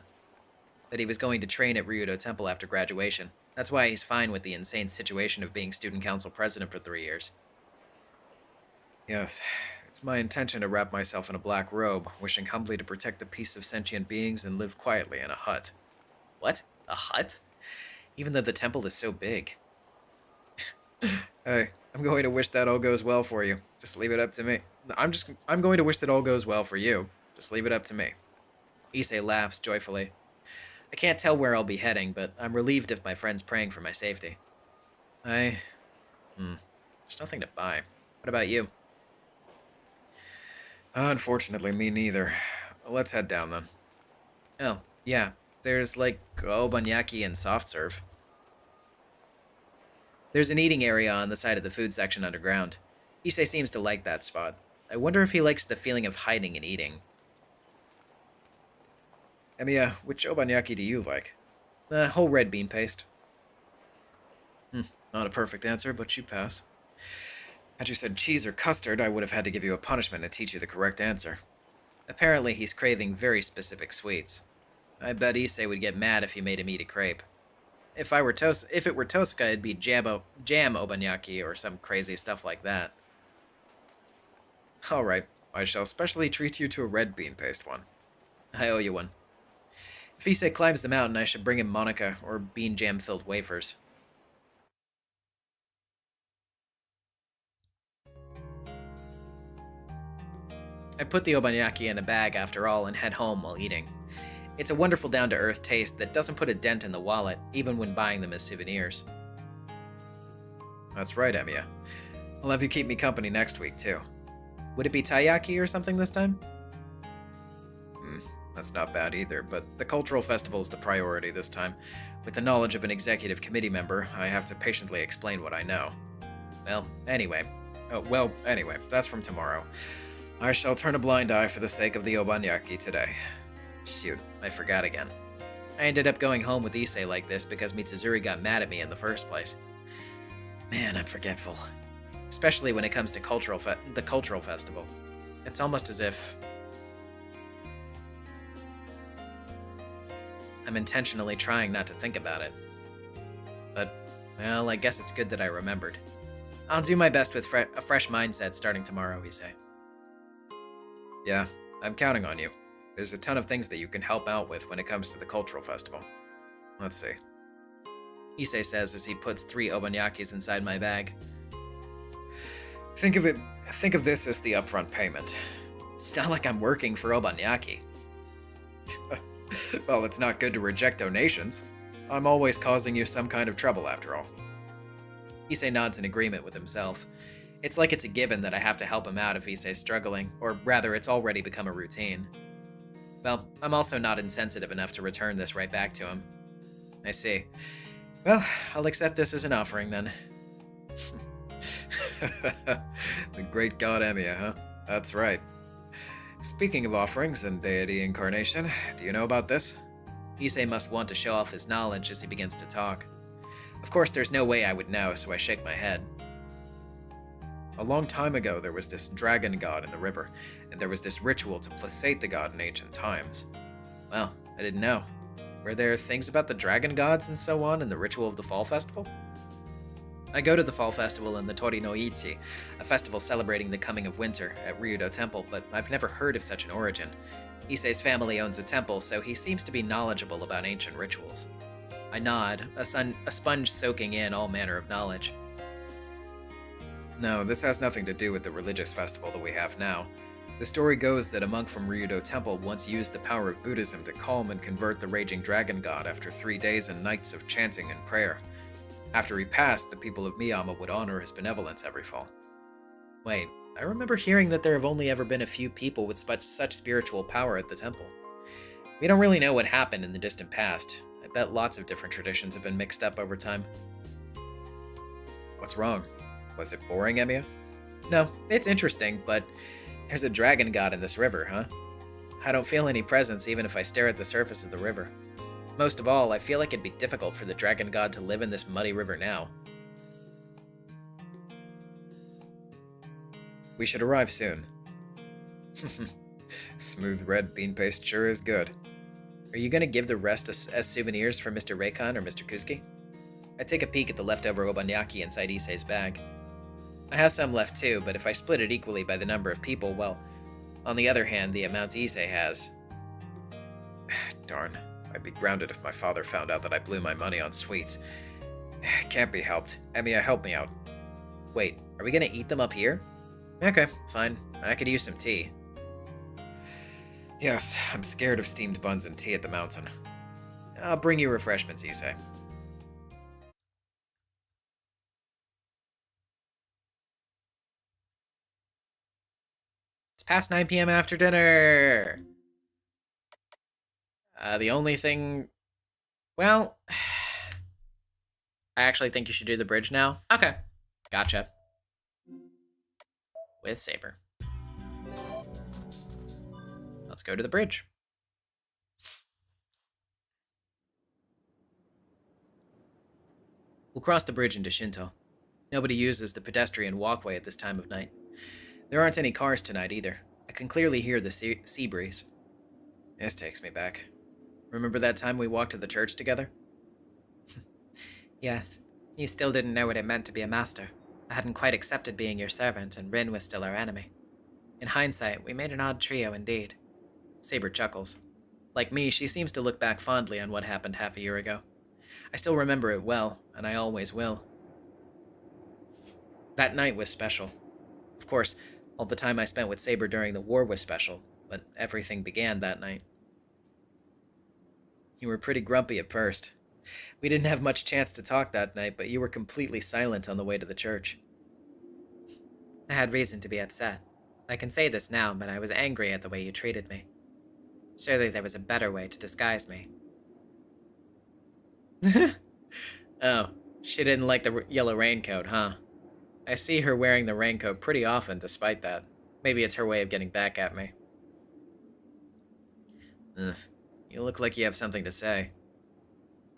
That he was going to train at Ryudo Temple after graduation. That's why he's fine with the insane situation of being student council president for 3 years. Yes, it's my intention to wrap myself in a black robe, wishing humbly to protect the peace of sentient beings and live quietly in a hut. What? A hut? Even though the temple is so big. Hey, I'm going to wish that all goes well for you. Just leave it up to me. I'm going to wish that all goes well for you. Just leave it up to me. Issei laughs joyfully. I can't tell where I'll be heading, but I'm relieved if my friend's praying for my safety. There's nothing to buy. What about you? Unfortunately, me neither. Let's head down then. Oh, yeah. There's like obanyaki and soft serve. There's an eating area on the side of the food section underground. Issei seems to like that spot. I wonder if he likes the feeling of hiding and eating. Emiya, which obanyaki do you like? The whole red bean paste. Not a perfect answer, but you pass. Had you said cheese or custard, I would have had to give you a punishment to teach you the correct answer. Apparently, he's craving very specific sweets. I bet Issei would get mad if you made him eat a crepe. If it were Tosaka, it'd be jam obanyaki or some crazy stuff like that. Alright, I shall specially treat you to a red bean paste one. I owe you one. If Issei climbs the mountain, I should bring him Monica or bean jam-filled wafers. I put the obanyaki in a bag after all and head home while eating. It's a wonderful down-to-earth taste that doesn't put a dent in the wallet, even when buying them as souvenirs. That's right, Emiya. I'll have you keep me company next week, too. Would it be taiyaki or something this time? That's not bad either, but the cultural festival is the priority this time. With the knowledge of an executive committee member, I have to patiently explain what I know. Anyway, that's from tomorrow. I shall turn a blind eye for the sake of the obanyaki today. Shoot, I forgot again. I ended up going home with Issei like this because Mitsuzuri got mad at me in the first place. Man, I'm forgetful. Especially when it comes to the cultural festival. It's almost as if I'm intentionally trying not to think about it. But, well, I guess it's good that I remembered. I'll do my best with a fresh mindset starting tomorrow, Issei. Yeah, I'm counting on you. There's a ton of things that you can help out with when it comes to the cultural festival. Let's see. Issei says as he puts 3 obanyakis inside my bag. Think of this as the upfront payment. It's not like I'm working for obanyaki. Well, it's not good to reject donations. I'm always causing you some kind of trouble after all. Issei nods in agreement with himself. It's like it's a given that I have to help him out if Issei's struggling, or rather, it's already become a routine. Well, I'm also not insensitive enough to return this right back to him. I see. Well, I'll accept this as an offering then. The great god Emiya, huh? That's right. Speaking of offerings and deity incarnation, do you know about this? Issei must want to show off his knowledge as he begins to talk. Of course, there's no way I would know, so I shake my head. A long time ago, there was this dragon god in the river, and there was this ritual to placate the god in ancient times. Well, I didn't know. Were there things about the dragon gods and so on in the ritual of the fall festival? I go to the fall festival in the Tori no Ichi, a festival celebrating the coming of winter at Ryudo Temple, but I've never heard of such an origin. Issei's family owns a temple, so he seems to be knowledgeable about ancient rituals. I nod, a sponge soaking in all manner of knowledge. No, this has nothing to do with the religious festival that we have now. The story goes that a monk from Ryudo Temple once used the power of Buddhism to calm and convert the raging dragon god after 3 days and nights of chanting and prayer. After he passed, the people of Miyama would honor his benevolence every fall. Wait, I remember hearing that there have only ever been a few people with such spiritual power at the temple. We don't really know what happened in the distant past. I bet lots of different traditions have been mixed up over time. What's wrong? Was it boring, Emiya? No, it's interesting, but there's a dragon god in this river, huh? I don't feel any presence even if I stare at the surface of the river. Most of all, I feel like it'd be difficult for the dragon god to live in this muddy river now. We should arrive soon. Smooth red bean paste sure is good. Are you gonna give the rest as souvenirs for Mr. Reikon or Mr. Kusuke? I take a peek at the leftover obanyaki inside Issei's bag. I have some left too, but if I split it equally by the number of people, well, on the other hand, the amount Issei has... Darn, I'd be grounded if my father found out that I blew my money on sweets. Can't be helped. Emiya, help me out. Wait, are we gonna eat them up here? Okay, fine. I could use some tea. Yes, I'm scared of steamed buns and tea at the mountain. I'll bring you refreshments, Issei. It's past 9 p.m. after dinner! The only thing... Well... I actually think you should do the bridge now. Okay. Gotcha. With Saber. Let's go to the bridge. We'll cross the bridge into Shinto. Nobody uses the pedestrian walkway at this time of night. There aren't any cars tonight either. I can clearly hear the sea breeze. This takes me back. Remember that time we walked to the church together? Yes. You still didn't know what it meant to be a master. I hadn't quite accepted being your servant, and Rin was still our enemy. In hindsight, we made an odd trio indeed. Saber chuckles. Like me, she seems to look back fondly on what happened half a year ago. I still remember it well, and I always will. That night was special. Of course, all the time I spent with Saber during the war was special, but everything began that night. You were pretty grumpy at first. We didn't have much chance to talk that night, but you were completely silent on the way to the church. I had reason to be upset. I can say this now, but I was angry at the way you treated me. Surely there was a better way to disguise me. Oh, she didn't like the yellow raincoat, huh? I see her wearing the raincoat pretty often despite that. Maybe it's her way of getting back at me. Ugh, you look like you have something to say.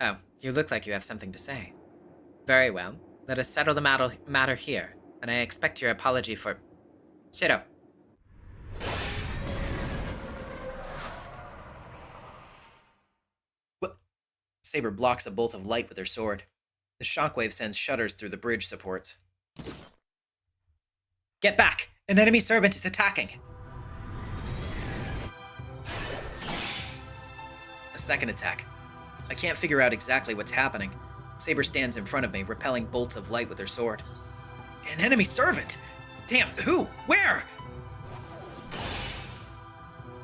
Oh, you look like you have something to say. Very well. Let us settle the matter here, and I expect your apology for... Shiro. What? Saber blocks a bolt of light with her sword. The shockwave sends shudders through the bridge supports. Get back! An enemy servant is attacking! A second attack. I can't figure out exactly what's happening. Saber stands in front of me, repelling bolts of light with her sword. An enemy servant! Damn, who? Where?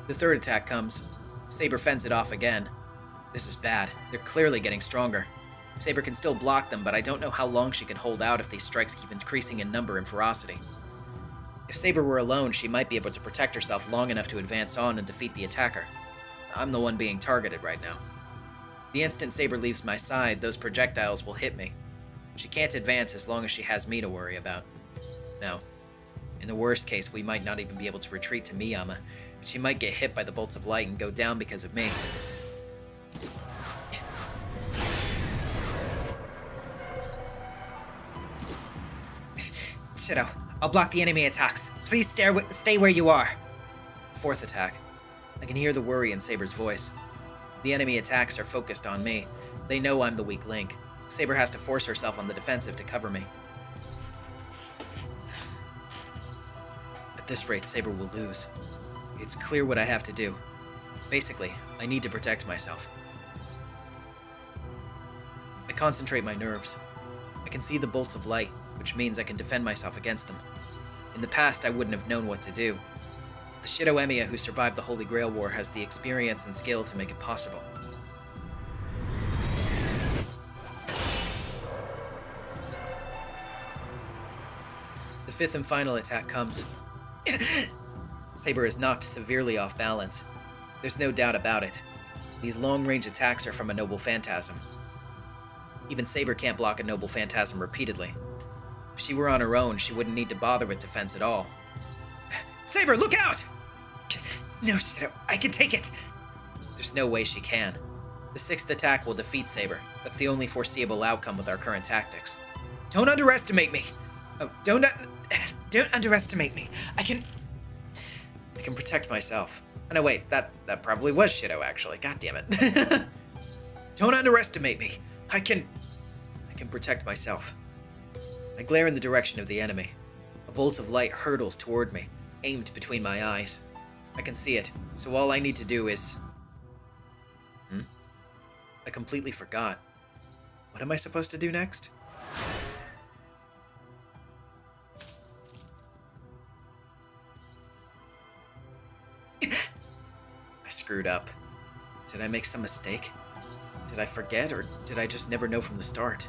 The third attack comes. Saber fends it off again. This is bad. They're clearly getting stronger. Saber can still block them, but I don't know how long she can hold out if these strikes keep increasing in number and ferocity. If Saber were alone, she might be able to protect herself long enough to advance on and defeat the attacker. I'm the one being targeted right now. The instant Saber leaves my side, those projectiles will hit me. She can't advance as long as she has me to worry about. No. In the worst case, we might not even be able to retreat to Miyama. She might get hit by the bolts of light and go down because of me. Shido, I'll block the enemy attacks. Please stay where you are. Fourth attack. I can hear the worry in Saber's voice. The enemy attacks are focused on me. They know I'm the weak link. Saber has to force herself on the defensive to cover me. At this rate, Saber will lose. It's clear what I have to do. Basically, I need to protect myself. I concentrate my nerves. I can see the bolts of light, which means I can defend myself against them. In the past, I wouldn't have known what to do. The Shido Emiya who survived the Holy Grail War has the experience and skill to make it possible. The fifth and final attack comes. Saber is knocked severely off balance. There's no doubt about it. These long-range attacks are from a Noble Phantasm. Even Saber can't block a Noble Phantasm repeatedly. If she were on her own, she wouldn't need to bother with defense at all. Saber, look out! No, Shido, I can take it. There's no way she can. The sixth attack will defeat Saber. That's the only foreseeable outcome with our current tactics. Don't underestimate me. Oh, don't underestimate me. I can protect myself. Oh, no, wait, that probably was Shido, actually. God damn it. Don't underestimate me. I can protect myself. I glare in the direction of the enemy. A bolt of light hurtles toward me, aimed between my eyes. I can see it, so all I need to do is... I completely forgot. What am I supposed to do next? I screwed up. Did I make some mistake? Did I forget, or did I just never know from the start?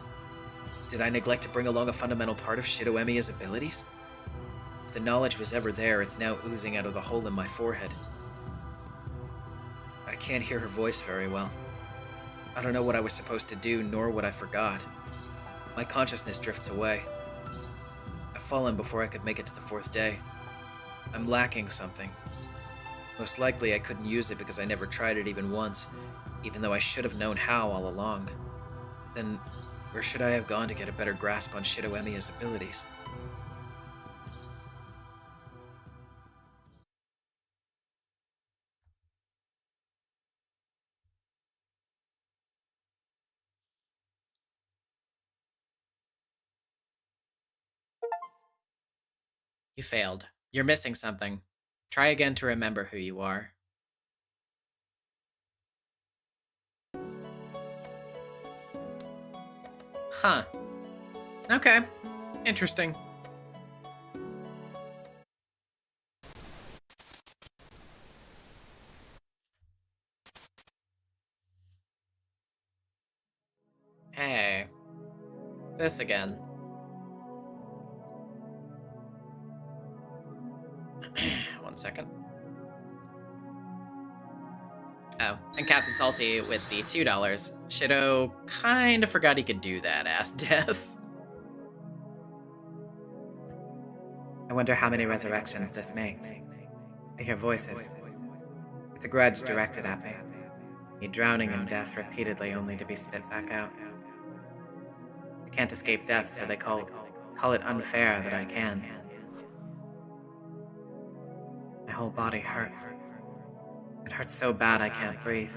Did I neglect to bring along a fundamental part of Shido Emiya's abilities? If the knowledge was ever there, it's now oozing out of the hole in my forehead. I can't hear her voice very well. I don't know what I was supposed to do, nor what I forgot. My consciousness drifts away. I've fallen before I could make it to the fourth day. I'm lacking something. Most likely I couldn't use it because I never tried it even once, even though I should have known how all along. Then, where should I have gone to get a better grasp on Shido Emiya's abilities? You failed. You're missing something. Try again to remember who you are. Huh. Okay. Interesting. Hey. This again. One second. Oh, and Captain Salty with the $2. Shido kinda forgot he could do that, ass death. I wonder how many resurrections this makes. I hear voices. It's a grudge directed at me. Me drowning in death repeatedly only to be spit back out. I can't escape death, so they call it unfair that I can. My whole body hurts. It hurts so bad I can't breathe.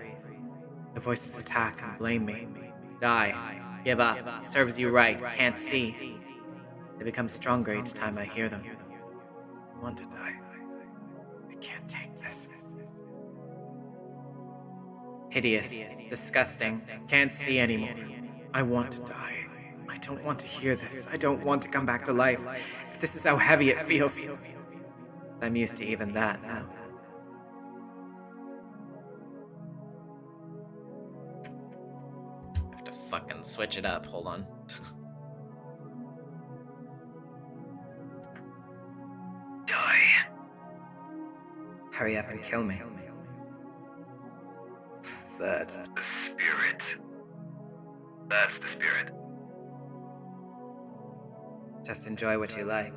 The voices attack and blame me. Die. Give up. Serves you right. Can't see. They become stronger each time I hear them. I want to die. I can't take this. Hideous. Disgusting. Can't see anymore. I want to die. I don't want to hear this. I don't want to come back to life. If this is how heavy it feels. I'm used to even that now. I have to fucking switch it up. Hold on. Die. Hurry up and kill me. That's the spirit. That's the spirit. Just enjoy what you like.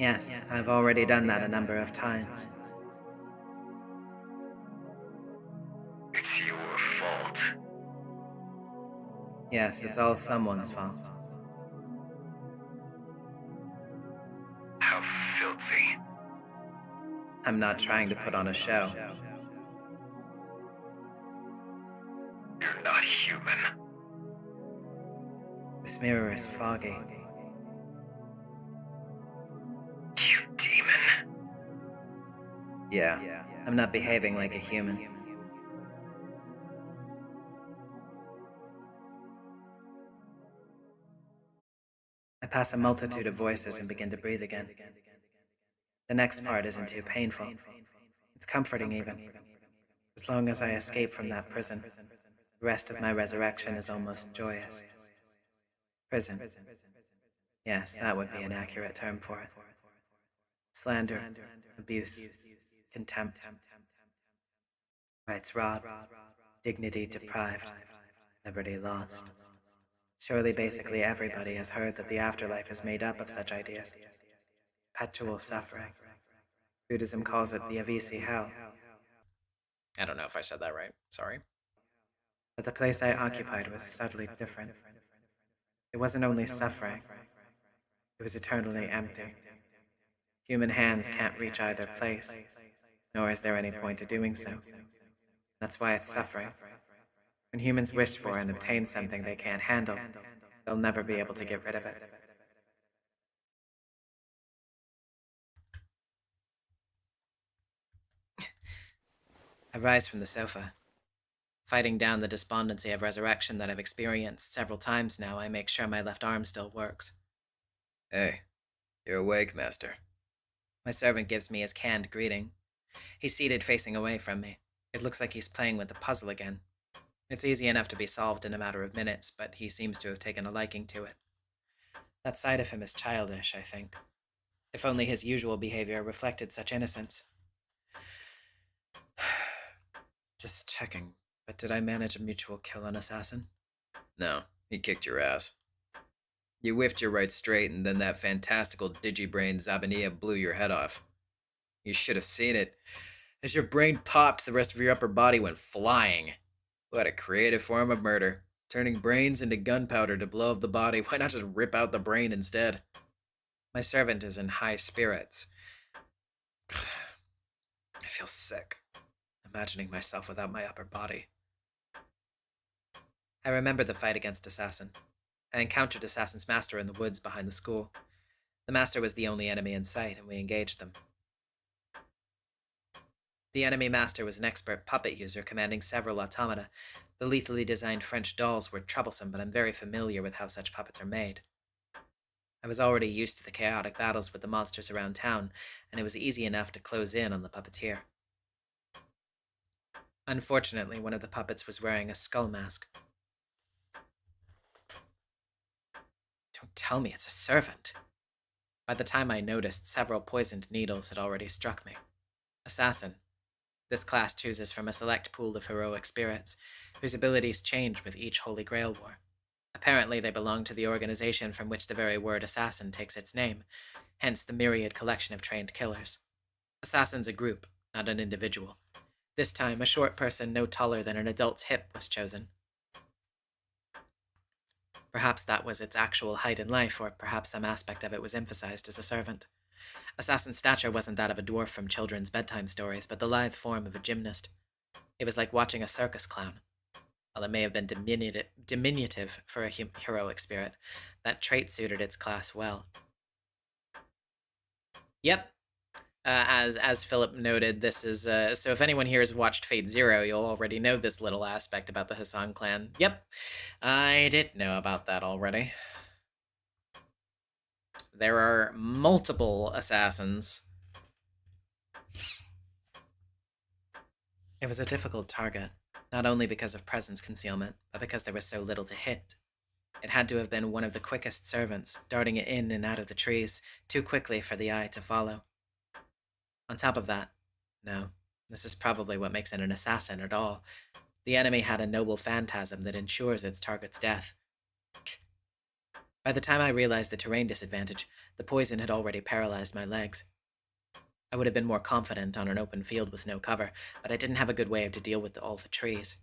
Yes, I've already done that a number of times. It's your fault. Yes, it's all someone's fault. How filthy. I'm not trying to put on a show. You're not human. This mirror is foggy. You demon. Yeah, I'm not behaving like a human. I pass a multitude of voices and begin to breathe again. The next part isn't too painful. It's comforting even. As long as I escape from that prison, the rest of my resurrection is almost joyous. Prison. Yes, that would be an accurate term for it. Slander, abuse, contempt. Rights robbed, dignity deprived, liberty lost. Surely basically everybody has heard that the afterlife is made up of such ideas. Perpetual suffering. Buddhism calls it the Avisi hell. I don't know if I said that right. Sorry. But the place I occupied was subtly different. It wasn't only suffering, it was eternally empty. Human hands can't reach either place, nor is there any point to doing so. That's why it's suffering. When humans wish for and obtain something they can't handle, they'll never be able to get rid of it. I rise from the sofa. Fighting down the despondency of resurrection that I've experienced several times now, I make sure my left arm still works. Hey, you're awake, Master. My servant gives me his canned greeting. He's seated facing away from me. It looks like he's playing with the puzzle again. It's easy enough to be solved in a matter of minutes, but he seems to have taken a liking to it. That side of him is childish, I think. If only his usual behavior reflected such innocence. Just checking, but did I manage a mutual kill on Assassin? No, he kicked your ass. You whiffed your right straight, and then that fantastical digibrain Zabania blew your head off. You should have seen it. As your brain popped, the rest of your upper body went flying. What a creative form of murder. Turning brains into gunpowder to blow up the body. Why not just rip out the brain instead? My servant is in high spirits. I feel sick, imagining myself without my upper body. I remember the fight against Assassin. I encountered Assassin's master in the woods behind the school. The master was the only enemy in sight, and we engaged them. The enemy master was an expert puppet user commanding several automata. The lethally designed French dolls were troublesome, but I'm very familiar with how such puppets are made. I was already used to the chaotic battles with the monsters around town, and it was easy enough to close in on the puppeteer. Unfortunately, one of the puppets was wearing a skull mask. Don't tell me it's a servant. By the time I noticed, several poisoned needles had already struck me. Assassin. This class chooses from a select pool of heroic spirits, whose abilities change with each Holy Grail war. Apparently, they belong to the organization from which the very word assassin takes its name, hence the myriad collection of trained killers. Assassin's a group, not an individual. This time, a short person no taller than an adult's hip was chosen. Perhaps that was its actual height in life, or perhaps some aspect of it was emphasized as a servant. Assassin's stature wasn't that of a dwarf from children's bedtime stories, but the lithe form of a gymnast. It was like watching a circus clown. While it may have been diminutive for a heroic spirit, that trait suited its class well. Yep. As Philip noted, this is, so if anyone here has watched Fate Zero, you'll already know this little aspect about the Hassan clan. Yep, I did know about that already. There are multiple assassins. It was a difficult target, not only because of presence concealment, but because there was so little to hit. It had to have been one of the quickest servants, darting in and out of the trees, too quickly for the eye to follow. On top of that, no, this is probably what makes it an assassin at all. The enemy had a noble phantasm that ensures its target's death. By the time I realized the terrain disadvantage, The poison had already paralyzed my legs. I would have been more confident on an open field with no cover, but I didn't have a good way to deal with all the trees.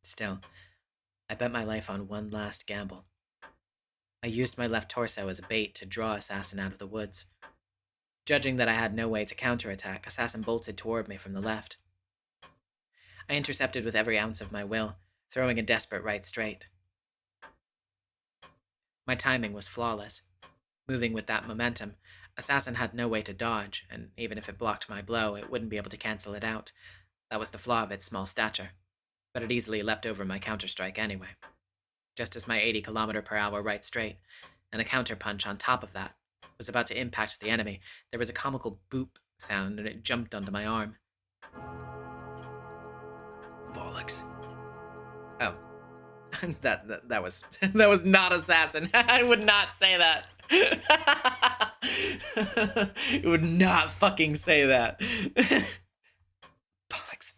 Still, I bet my life on one last gamble. I used my left torso as a bait to draw Assassin out of the woods. Judging that I had no way to counterattack, Assassin bolted toward me from the left. I intercepted with every ounce of my will, throwing a desperate right straight. My timing was flawless. Moving with that momentum, Assassin had no way to dodge, and even if it blocked my blow, it wouldn't be able to cancel it out. That was the flaw of its small stature. But it easily leapt over my counterstrike anyway. Just as my 80km/h right straight, and a counterpunch on top of that, was about to impact the enemy, there was a comical boop sound and it jumped onto my arm. Bollocks. Oh. that was that was not Assassin. I would not say that. It would not fucking say that. Bollocks.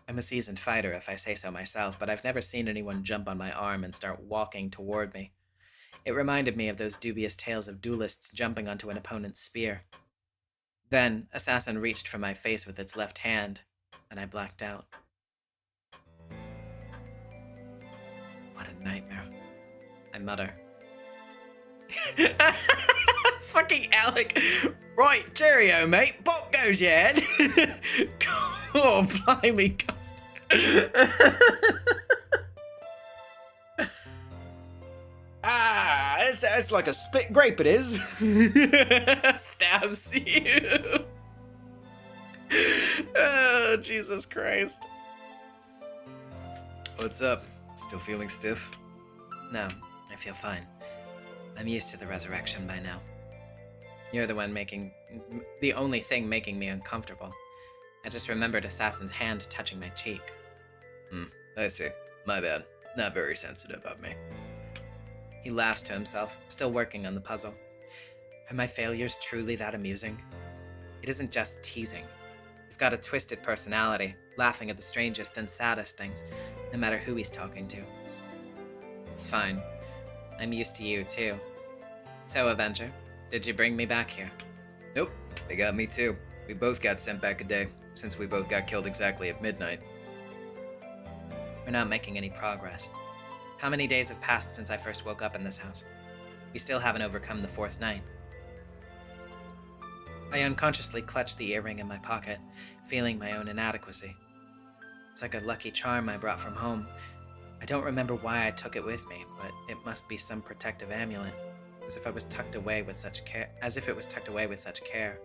I'm a seasoned fighter if I say so myself, but I've never seen anyone jump on my arm and start walking toward me. It reminded me of those dubious tales of duelists jumping onto an opponent's spear. Then, Assassin reached for my face with its left hand, and I blacked out. What a nightmare. I mutter. Fucking Alec. Right, cheerio, mate. Pop goes your head. Oh, blimey. It's like a split grape, it is. Stabs you. Oh, Jesus Christ. What's up? Still feeling stiff? No, I feel fine. I'm used to the resurrection by now. You're the only thing making me uncomfortable. I just remembered Assassin's hand touching my cheek. I see. My bad. Not very sensitive of me. He laughs to himself, still working on the puzzle. Are my failures truly that amusing? It isn't just teasing. He's got a twisted personality, laughing at the strangest and saddest things, no matter who he's talking to. It's fine. I'm used to you, too. So, Avenger, did you bring me back here? Nope. They got me too. We both got sent back a day, since we both got killed exactly at midnight. We're not making any progress. How many days have passed since I first woke up in this house? We still haven't overcome the fourth night. I unconsciously clutched the earring in my pocket, feeling my own inadequacy. It's like a lucky charm I brought from home. I don't remember why I took it with me, but it must be some protective amulet, as if it was tucked away with such care.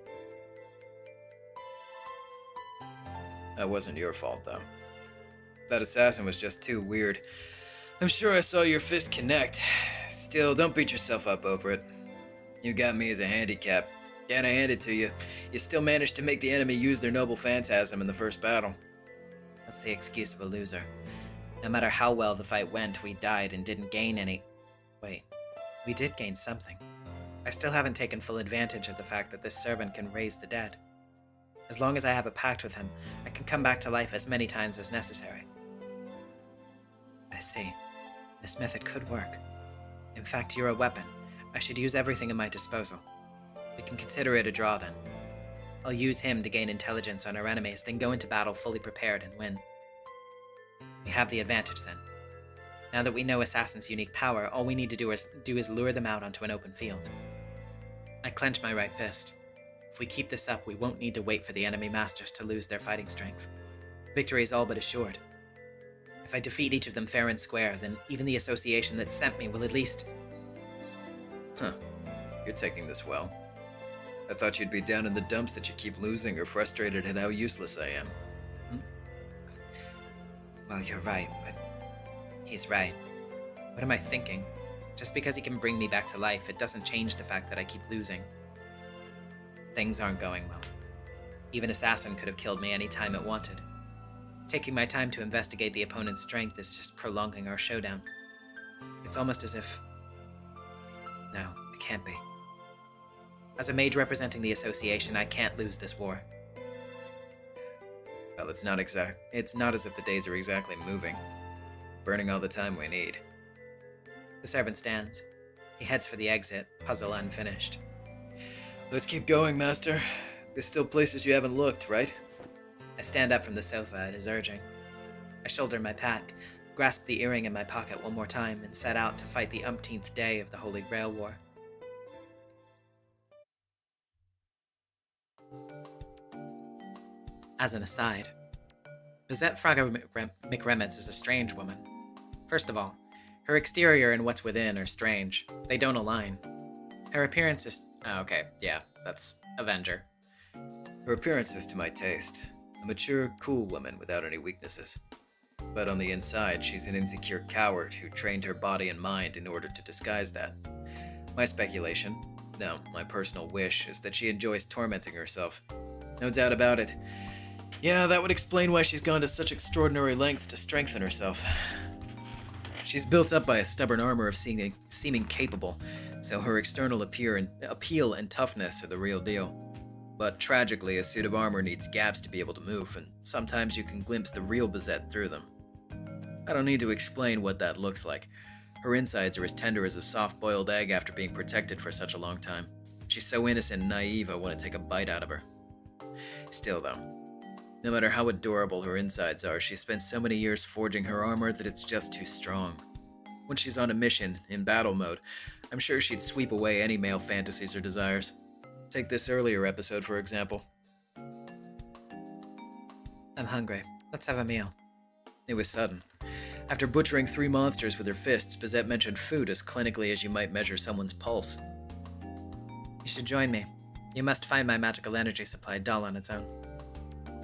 That wasn't your fault, though. That assassin was just too weird. I'm sure I saw your fist connect. Still, don't beat yourself up over it. You got me as a handicap. Gotta hand it to you. You still managed to make the enemy use their noble phantasm in the first battle. That's the excuse of a loser. No matter how well the fight went, we died and didn't gain any... Wait, we did gain something. I still haven't taken full advantage of the fact that this servant can raise the dead. As long as I have a pact with him, I can come back to life as many times as necessary. I see. This method could work. In fact, you're a weapon. I should use everything at my disposal. We can consider it a draw then. I'll use him to gain intelligence on our enemies, then go into battle fully prepared and win. We have the advantage then. Now that we know Assassin's unique power, all we need to do is lure them out onto an open field. I clench my right fist. If we keep this up, we won't need to wait for the enemy masters to lose their fighting strength. Victory is all but assured. If I defeat each of them fair and square, then even the association that sent me will at least... Huh. You're taking this well. I thought you'd be down in the dumps that you keep losing or frustrated at how useless I am. Well, you're right, but he's right. What am I thinking? Just because he can bring me back to life, it doesn't change the fact that I keep losing. Things aren't going well. Even Assassin could have killed me any time it wanted. Taking my time to investigate the opponent's strength is just prolonging our showdown. It's almost as if... No, it can't be. As a mage representing the association, I can't lose this war. Well, it's not as if the days are exactly moving. Burning all the time we need. The servant stands. He heads for the exit, puzzle unfinished. Let's keep going, Master. There's still places you haven't looked, right? I stand up from the sofa at his urging. I shoulder my pack, grasp the earring in my pocket one more time, and set out to fight the umpteenth day of the Holy Grail War. As an aside, Bizette Fraga McRemets is a strange woman. First of all, her exterior and what's within are strange. They don't align. Her appearance is... Oh, okay, yeah, that's Avenger. Her appearance is to my taste. A mature, cool woman without any weaknesses. But on the inside, she's an insecure coward who trained her body and mind in order to disguise that. My speculation, no, my personal wish, is that she enjoys tormenting herself. No doubt about it. Yeah, that would explain why she's gone to such extraordinary lengths to strengthen herself. She's built up by a stubborn armor of seeming capable, so her external appeal and toughness are the real deal. But tragically, a suit of armor needs gaps to be able to move, and sometimes you can glimpse the real Bizette through them. I don't need to explain what that looks like. Her insides are as tender as a soft-boiled egg after being protected for such a long time. She's so innocent and naive, I want to take a bite out of her. Still, though, no matter how adorable her insides are, she spent so many years forging her armor that it's just too strong. When she's on a mission, in battle mode, I'm sure she'd sweep away any male fantasies or desires. Take this earlier episode, for example. I'm hungry. Let's have a meal. It was sudden. After butchering 3 monsters with her fists, Bizette mentioned food as clinically as you might measure someone's pulse. You should join me. You must find my magical energy supply dull on its own.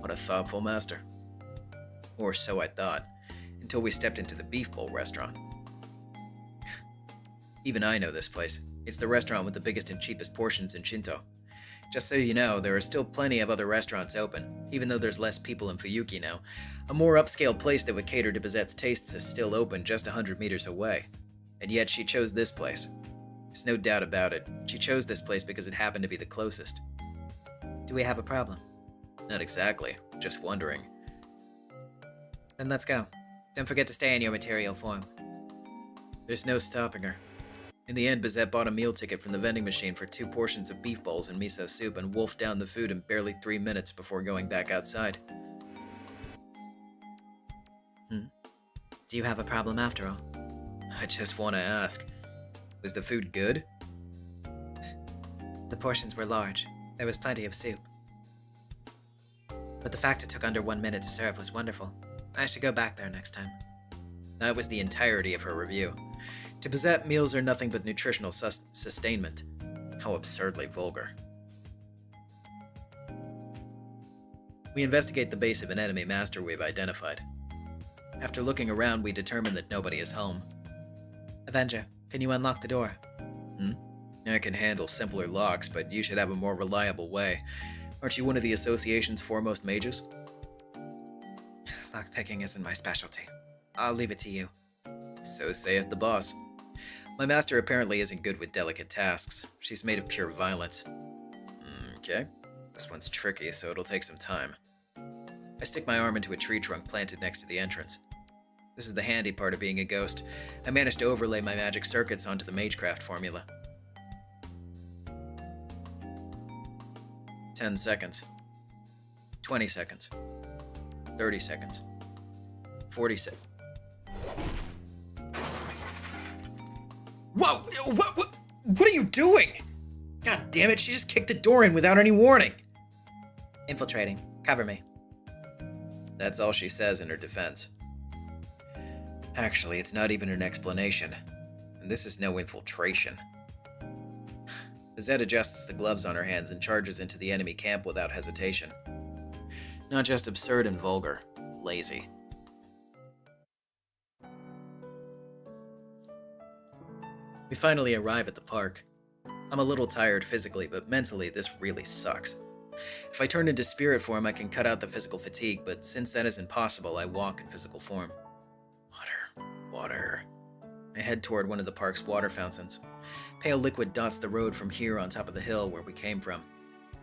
What a thoughtful master. Or so I thought, until we stepped into the Beef Bowl restaurant. Even I know this place. It's the restaurant with the biggest and cheapest portions in Shinto. Just so you know, there are still plenty of other restaurants open, even though there's less people in Fuyuki now. A more upscale place that would cater to Bizette's tastes is still open just 100 meters away. And yet she chose this place. There's no doubt about it. She chose this place because it happened to be the closest. Do we have a problem? Not exactly, just wondering. Then let's go. Don't forget to stay in your material form. There's no stopping her. In the end, Bizette bought a meal ticket from the vending machine for 2 portions of beef bowls and miso soup and wolfed down the food in barely 3 minutes before going back outside. Do you have a problem after all? I just want to ask, was the food good? The portions were large. There was plenty of soup. But the fact it took under 1 minute to serve was wonderful. I should go back there next time. That was the entirety of her review. To Bizette, meals are nothing but nutritional sustainment. How absurdly vulgar. We investigate the base of an enemy master we've identified. After looking around, we determine that nobody is home. Avenger, can you unlock the door? I can handle simpler locks, but you should have a more reliable way. Aren't you one of the association's foremost mages? Lockpicking isn't my specialty. I'll leave it to you. So saith the boss. My master apparently isn't good with delicate tasks. She's made of pure violence. Okay. This one's tricky, so it'll take some time. I stick my arm into a tree trunk planted next to the entrance. This is the handy part of being a ghost. I managed to overlay my magic circuits onto the Magecraft formula. 10 seconds. 20 seconds. 30 seconds. 40 seconds. Whoa! What are you doing? God damn it, she just kicked the door in without any warning. Infiltrating. Cover me. That's all she says in her defense. Actually, it's not even an explanation. And this is no infiltration. Bizette adjusts the gloves on her hands and charges into the enemy camp without hesitation. Not just absurd and vulgar, lazy. We finally arrive at the park. I'm a little tired physically, but mentally this really sucks. If I turn into spirit form, I can cut out the physical fatigue, but since that isn't possible, I walk in physical form. Water. I head toward one of the park's water fountains. Pale liquid dots the road from here on top of the hill where we came from.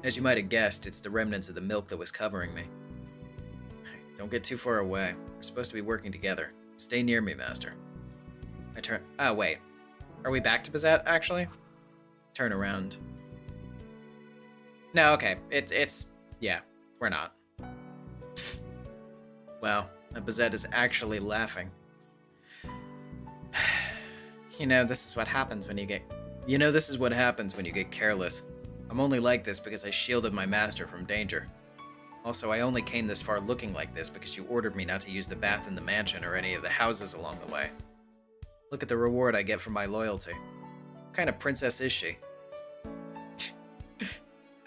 As you might have guessed, it's the remnants of the milk that was covering me. Don't get too far away. We're supposed to be working together. Stay near me, Master. I turn... Oh, wait. Are we back to Bizet, actually? Turn around. No, okay. It's... Yeah, we're not. Wow, that Bazette is actually laughing. You know, this is what happens when you get... This is what happens when you get careless. I'm only like this because I shielded my master from danger. Also, I only came this far looking like this because you ordered me not to use the bath in the mansion or any of the houses along the way. Look at the reward I get for my loyalty. What kind of princess is she?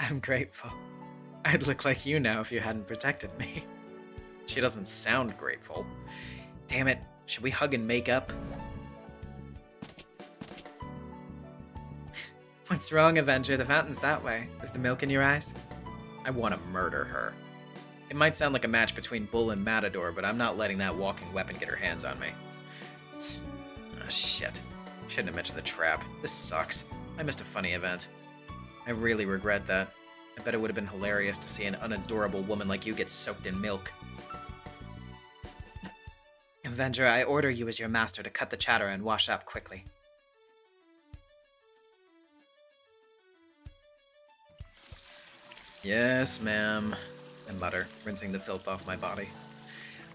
I'm grateful. I'd look like you now if you hadn't protected me. She doesn't sound grateful. Damn it, should we hug and make up? What's wrong, Avenger? The fountain's that way. Is the milk in your eyes? I want to murder her. It might sound like a match between Bull and Matador, but I'm not letting that walking weapon get her hands on me. Oh, shit. Shouldn't have mentioned the trap. This sucks. I missed a funny event. I really regret that. I bet it would have been hilarious to see an unadorable woman like you get soaked in milk. Avenger, I order you as your master to cut the chatter and wash up quickly. Yes, ma'am, I mutter, rinsing the filth off my body.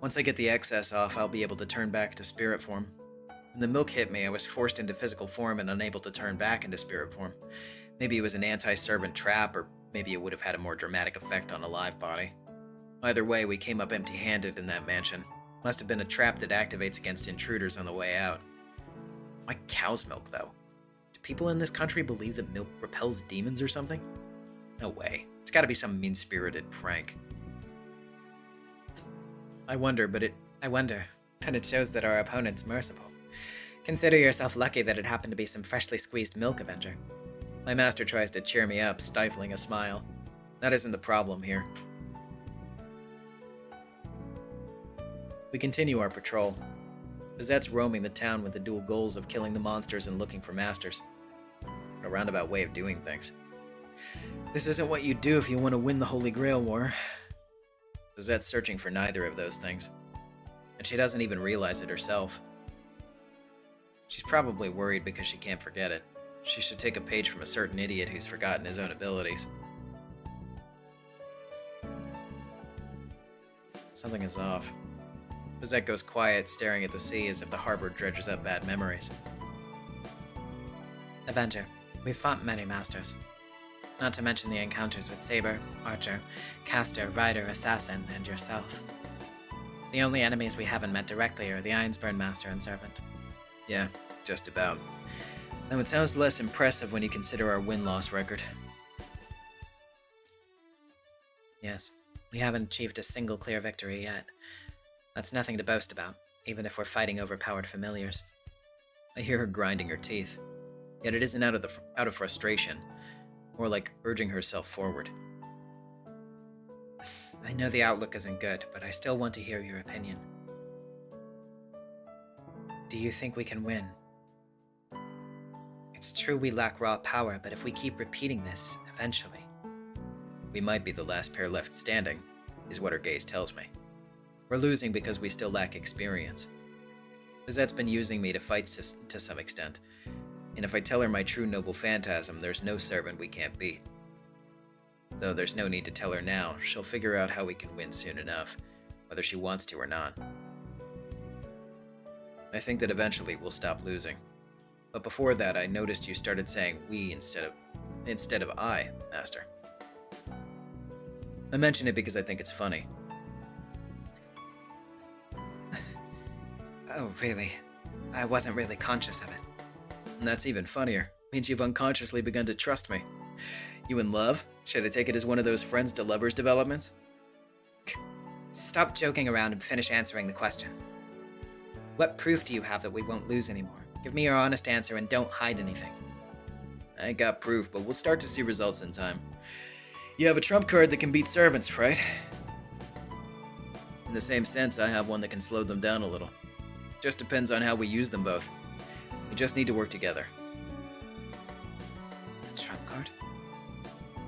Once I get the excess off, I'll be able to turn back to spirit form. When the milk hit me, I was forced into physical form and unable to turn back into spirit form. Maybe it was an anti-servant trap, or maybe it would have had a more dramatic effect on a live body. Either way, we came up empty-handed in that mansion. Must have been a trap that activates against intruders on the way out. Why cow's milk, though? Do people in this country believe that milk repels demons or something? No way. It's gotta be some mean-spirited prank. I wonder, but it shows that our opponent's merciful. Consider yourself lucky that it happened to be some freshly squeezed milk, Avenger. My master tries to cheer me up, stifling a smile. That isn't the problem here. We continue our patrol. Bizette's roaming the town with the dual goals of killing the monsters and looking for masters. A roundabout way of doing things. This isn't what you do if you want to win the Holy Grail War. Bizette's searching for neither of those things. And she doesn't even realize it herself. She's probably worried because she can't forget it. She should take a page from a certain idiot who's forgotten his own abilities. Something is off. Bizette goes quiet, staring at the sea as if the harbor dredges up bad memories. Avenger, we've fought many masters. Not to mention the encounters with Saber, Archer, Caster, Rider, Assassin, and yourself. The only enemies we haven't met directly are the Ironsburn Master and Servant. Yeah, just about. Though it sounds less impressive when you consider our win-loss record. Yes, we haven't achieved a single clear victory yet. That's nothing to boast about, even if we're fighting overpowered familiars. I hear her grinding her teeth. Yet it isn't out of frustration. More like urging herself forward. I know the outlook isn't good, but I still want to hear your opinion. Do you think we can win? It's true we lack raw power, but if we keep repeating this, eventually... We might be the last pair left standing, is what her gaze tells me. We're losing because we still lack experience. Bizette's been using me to fight to some extent, and if I tell her my true noble phantasm, there's no servant we can't beat. Though there's no need to tell her now, she'll figure out how we can win soon enough, whether she wants to or not. I think that eventually we'll stop losing. But before that, I noticed you started saying we instead of I, Master. I mention it because I think it's funny. Oh, really? I wasn't really conscious of it. And that's even funnier. Means you've unconsciously begun to trust me. You in love? Should I take it as one of those friends to lovers developments? Stop joking around and finish answering the question. What proof do you have that we won't lose anymore? Give me your honest answer and don't hide anything. I ain't got proof, but we'll start to see results in time. You have a trump card that can beat servants, right? In the same sense, I have one that can slow them down a little. Just depends on how we use them both. We just need to work together. Trump card?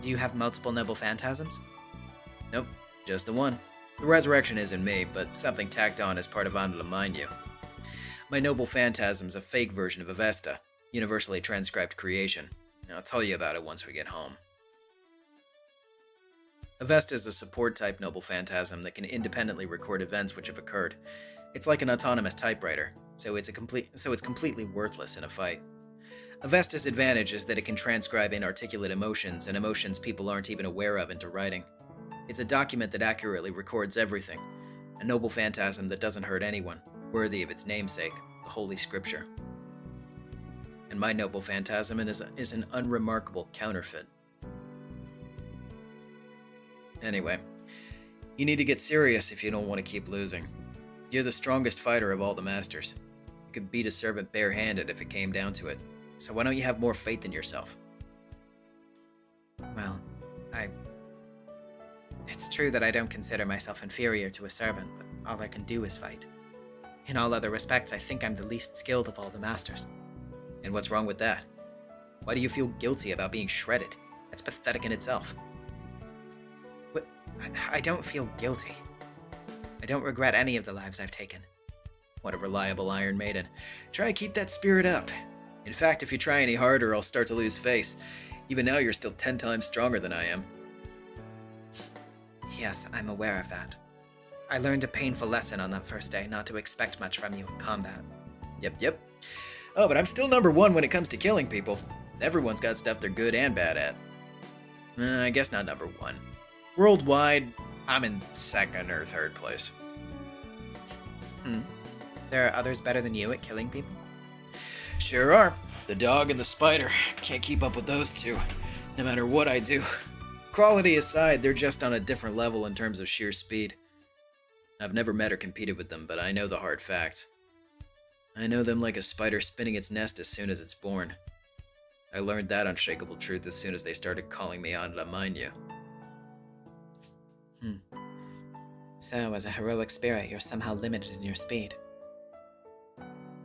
Do you have multiple noble phantasms? Nope, just the one. The resurrection isn't me, but something tacked on as part of Honor to Mind You. My noble phantasm's a fake version of Avesta, universally transcribed creation. I'll tell you about it once we get home. A Vesta is a support-type noble phantasm that can independently record events which have occurred. It's like an autonomous typewriter, so it's completely worthless in a fight. A Vesta's advantage is that it can transcribe inarticulate emotions and emotions people aren't even aware of into writing. It's a document that accurately records everything, a noble phantasm that doesn't hurt anyone, worthy of its namesake, the Holy Scripture. And my noble phantasm is an unremarkable counterfeit. Anyway, you need to get serious if you don't want to keep losing. You're the strongest fighter of all the masters. You could beat a servant barehanded if it came down to it. So why don't you have more faith in yourself? Well, It's true that I don't consider myself inferior to a servant, but all I can do is fight. In all other respects, I think I'm the least skilled of all the masters. And what's wrong with that? Why do you feel guilty about being shredded? That's pathetic in itself. But I don't feel guilty. I don't regret any of the lives I've taken. What a reliable Iron Maiden. Try to keep that spirit up. In fact, if you try any harder, I'll start to lose face. Even now, you're still 10 times stronger than I am. Yes, I'm aware of that. I learned a painful lesson on that first day not to expect much from you in combat. Yep. Oh, but I'm still number 1 when it comes to killing people. Everyone's got stuff they're good and bad at. I guess not number 1. Worldwide, I'm in 2nd or 3rd place. There are others better than you at killing people? Sure are. The dog and the spider. Can't keep up with those two, no matter what I do. Quality aside, they're just on a different level in terms of sheer speed. I've never met or competed with them, but I know the hard facts. I know them like a spider spinning its nest as soon as it's born. I learned that unshakable truth as soon as they started calling me on Ramanya. So, as a heroic spirit, you're somehow limited in your speed.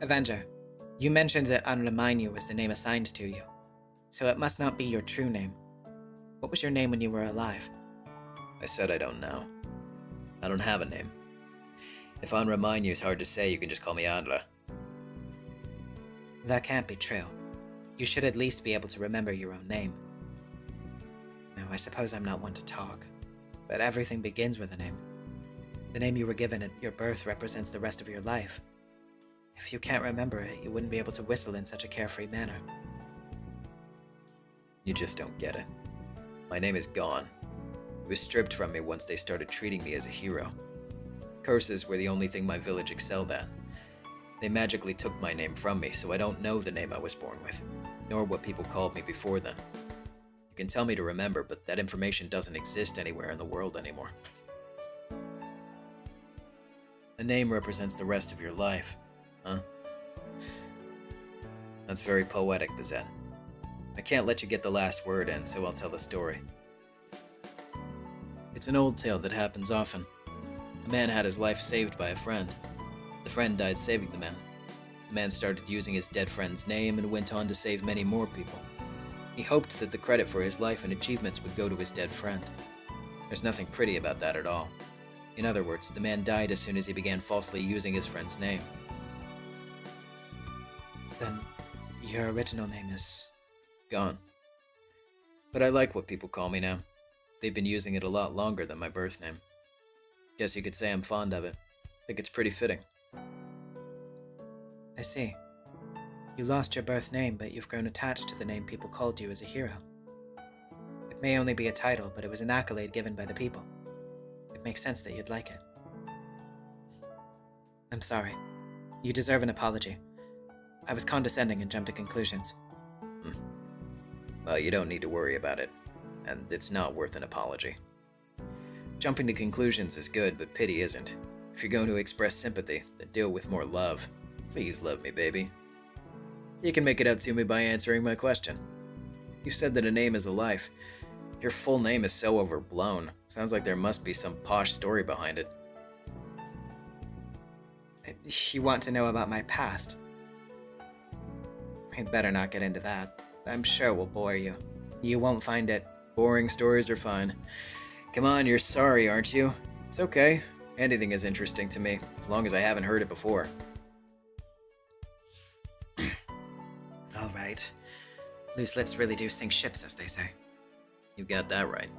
Avenger, you mentioned that Anramanyu was the name assigned to you, so it must not be your true name. What was your name when you were alive? I said I don't know. I don't have a name. If Anramanyu is hard to say, you can just call me Andra. That can't be true. You should at least be able to remember your own name. Now, I suppose I'm not one to talk, but everything begins with a name. The name you were given at your birth represents the rest of your life. If you can't remember it, you wouldn't be able to whistle in such a carefree manner. You just don't get it. My name is gone. It was stripped from me once they started treating me as a hero. Curses were the only thing my village excelled at. They magically took my name from me, so I don't know the name I was born with, nor what people called me before then. You can tell me to remember, but that information doesn't exist anywhere in the world anymore. A name represents the rest of your life, huh? That's very poetic, Bazette. I can't let you get the last word in, so I'll tell the story. It's an old tale that happens often. A man had his life saved by a friend. The friend died saving the man. The man started using his dead friend's name and went on to save many more people. He hoped that the credit for his life and achievements would go to his dead friend. There's nothing pretty about that at all. In other words, the man died as soon as he began falsely using his friend's name. Then, your original name is... Gone. But I like what people call me now. They've been using it a lot longer than my birth name. Guess you could say I'm fond of it. Think it's pretty fitting. I see. You lost your birth name, but you've grown attached to the name people called you as a hero. It may only be a title, but it was an accolade given by the people. It makes sense that you'd like it. I'm sorry. You deserve an apology. I was condescending and jumped to conclusions. Well, you don't need to worry about it, and it's not worth an apology. Jumping to conclusions is good, but pity isn't. If you're going to express sympathy, then deal with more love. Please love me, baby. You can make it up to me by answering my question. You said that a name is a life. Your full name is so overblown. Sounds like there must be some posh story behind it. You want to know about my past? I'd better not get into that. I'm sure it will bore you. You won't find it. Boring stories are fine. Come on, you're sorry, aren't you? It's okay. Anything is interesting to me, as long as I haven't heard it before. All right. Loose lips really do sink ships, as they say. You got that right.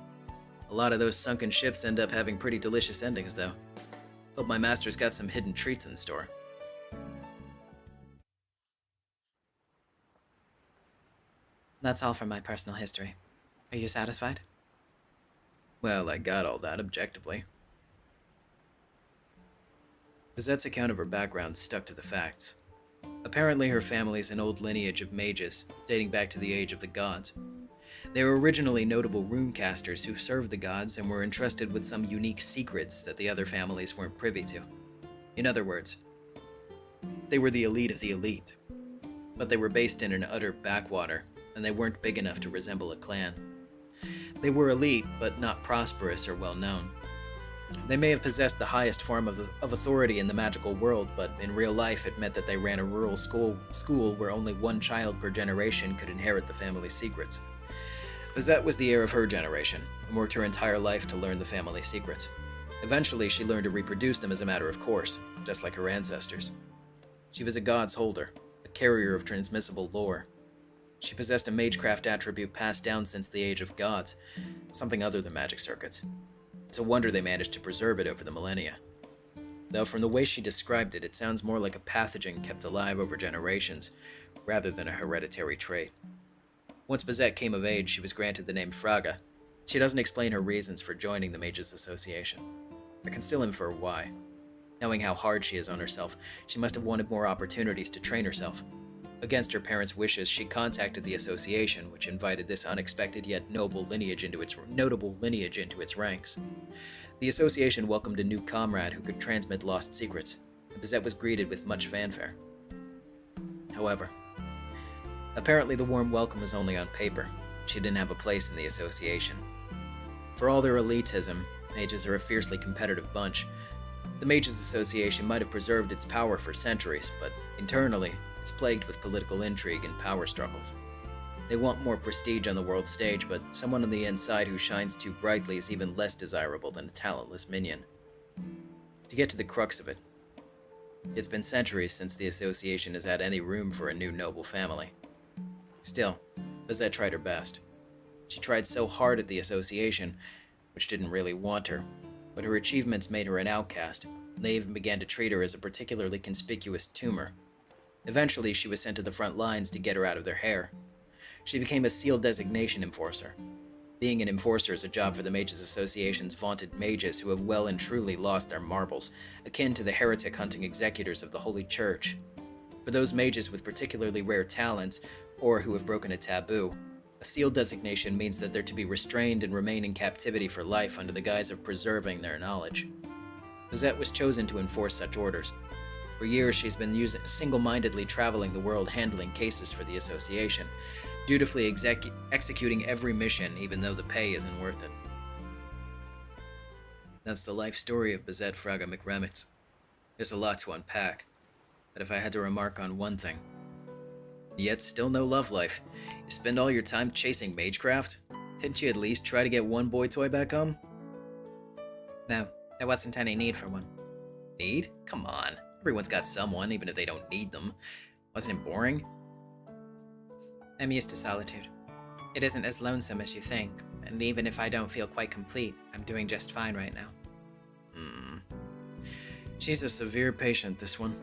A lot of those sunken ships end up having pretty delicious endings, though. Hope my master's got some hidden treats in store. That's all from my personal history. Are you satisfied? Well, I got all that objectively. Bizette's account of her background stuck to the facts. Apparently, her family's an old lineage of mages, dating back to the age of the gods. They were originally notable runecasters who served the gods and were entrusted with some unique secrets that the other families weren't privy to. In other words, they were the elite of the elite. But they were based in an utter backwater, and they weren't big enough to resemble a clan. They were elite, but not prosperous or well-known. They may have possessed the highest form of authority in the magical world, but in real life it meant that they ran a rural school where only one child per generation could inherit the family's secrets. Bizette was the heir of her generation, and worked her entire life to learn the family's secrets. Eventually, she learned to reproduce them as a matter of course, just like her ancestors. She was a god's holder, a carrier of transmissible lore. She possessed a magecraft attribute passed down since the age of gods, something other than magic circuits. It's a wonder they managed to preserve it over the millennia. Though from the way she described it, it sounds more like a pathogen kept alive over generations, rather than a hereditary trait. Once Bizette came of age, she was granted the name Fraga. She doesn't explain her reasons for joining the Mages Association. I can still infer why. Knowing how hard she is on herself, she must have wanted more opportunities to train herself. Against her parents' wishes, she contacted the association, which invited this unexpected yet notable lineage into its ranks. The association welcomed a new comrade who could transmit lost secrets, and Bizette was greeted with much fanfare. However, apparently the warm welcome was only on paper. She didn't have a place in the association. For all their elitism, mages are a fiercely competitive bunch. The Mages Association might have preserved its power for centuries, but internally, it's plagued with political intrigue and power struggles. They want more prestige on the world stage, but someone on the inside who shines too brightly is even less desirable than a talentless minion. To get to the crux of it, it's been centuries since the association has had any room for a new noble family. Still, Bizette tried her best. She tried so hard at the association, which didn't really want her, but her achievements made her an outcast, and they even began to treat her as a particularly conspicuous tumor. Eventually, she was sent to the front lines to get her out of their hair. She became a sealed designation enforcer. Being an enforcer is a job for the Mages Association's vaunted mages who have well and truly lost their marbles, akin to the heretic-hunting executors of the Holy Church. For those mages with particularly rare talents, or who have broken a taboo, a sealed designation means that they're to be restrained and remain in captivity for life under the guise of preserving their knowledge. Bizette was chosen to enforce such orders. For years, she's been single-mindedly traveling the world handling cases for the association, dutifully executing every mission even though the pay isn't worth it. That's the life story of Bizette Fraga McRemitz. There's a lot to unpack, but if I had to remark on one thing, yet still no love life. You spend all your time chasing magecraft? Didn't you at least try to get one boy toy back home? No, there wasn't any need for one. Need? Come on. Everyone's got someone, even if they don't need them. Wasn't it boring? I'm used to solitude. It isn't as lonesome as you think, and even if I don't feel quite complete, I'm doing just fine right now. She's a severe patient, this one.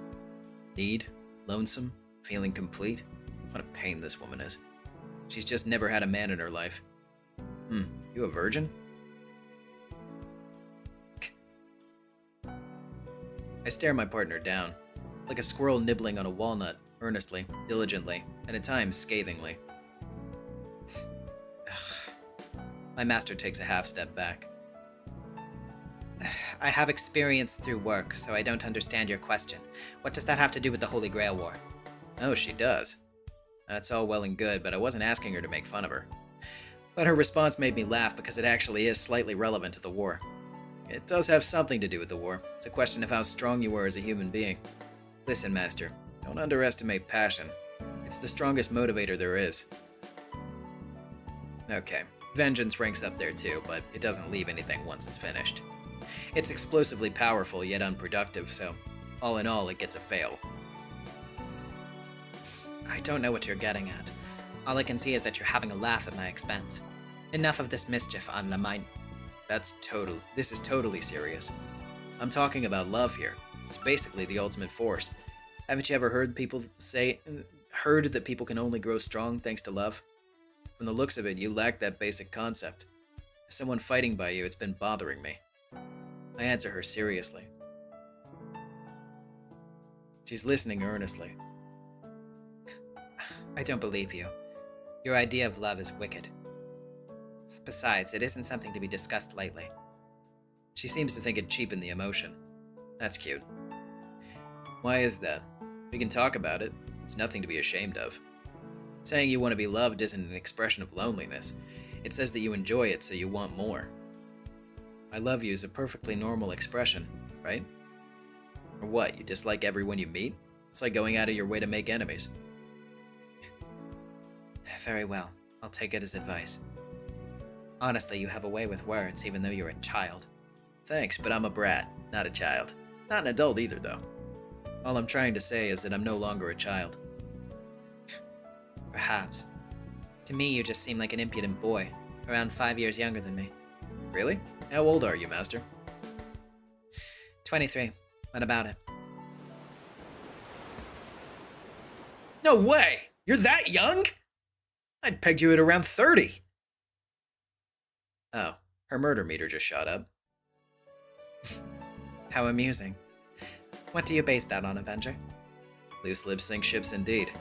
Need? Lonesome? Feeling complete? What a pain this woman is. She's just never had a man in her life. You a virgin? I stare my partner down, like a squirrel nibbling on a walnut, earnestly, diligently, and at times scathingly. My master takes a half step back. I have experience through work, so I don't understand your question. What does that have to do with the Holy Grail War? Oh, she does. That's all well and good, but I wasn't asking her to make fun of her. But her response made me laugh because it actually is slightly relevant to the war. It does have something to do with the war. It's a question of how strong you are as a human being. Listen, Master, don't underestimate passion. It's the strongest motivator there is. Okay, vengeance ranks up there too, but it doesn't leave anything once it's finished. It's explosively powerful yet unproductive, so all in all, it gets a fail. I don't know what you're getting at. All I can see is that you're having a laugh at my expense. Enough of this mischief on the mind. This is totally serious. I'm talking about love here. It's basically the ultimate force. Haven't you ever heard that people can only grow strong thanks to love? From the looks of it, you lack that basic concept. As someone fighting by you, it's been bothering me. I answer her seriously. She's listening earnestly. I don't believe you. Your idea of love is wicked. Besides, it isn't something to be discussed lightly. She seems to think it cheapened the emotion. That's cute. Why is that? We can talk about it. It's nothing to be ashamed of. Saying you want to be loved isn't an expression of loneliness. It says that you enjoy it, so you want more. I love you is a perfectly normal expression, right? Or what, you dislike everyone you meet? It's like going out of your way to make enemies. Very well. I'll take it as advice. Honestly, you have a way with words, even though you're a child. Thanks, but I'm a brat, not a child. Not an adult either, though. All I'm trying to say is that I'm no longer a child. Perhaps. To me, you just seem like an impudent boy, around 5 years younger than me. Really? How old are you, Master? 23. What about it? No way! You're that young? I'd pegged you at around 30. Oh, her murder meter just shot up. How amusing. What do you base that on, Avenger? Loose lips sink ships indeed.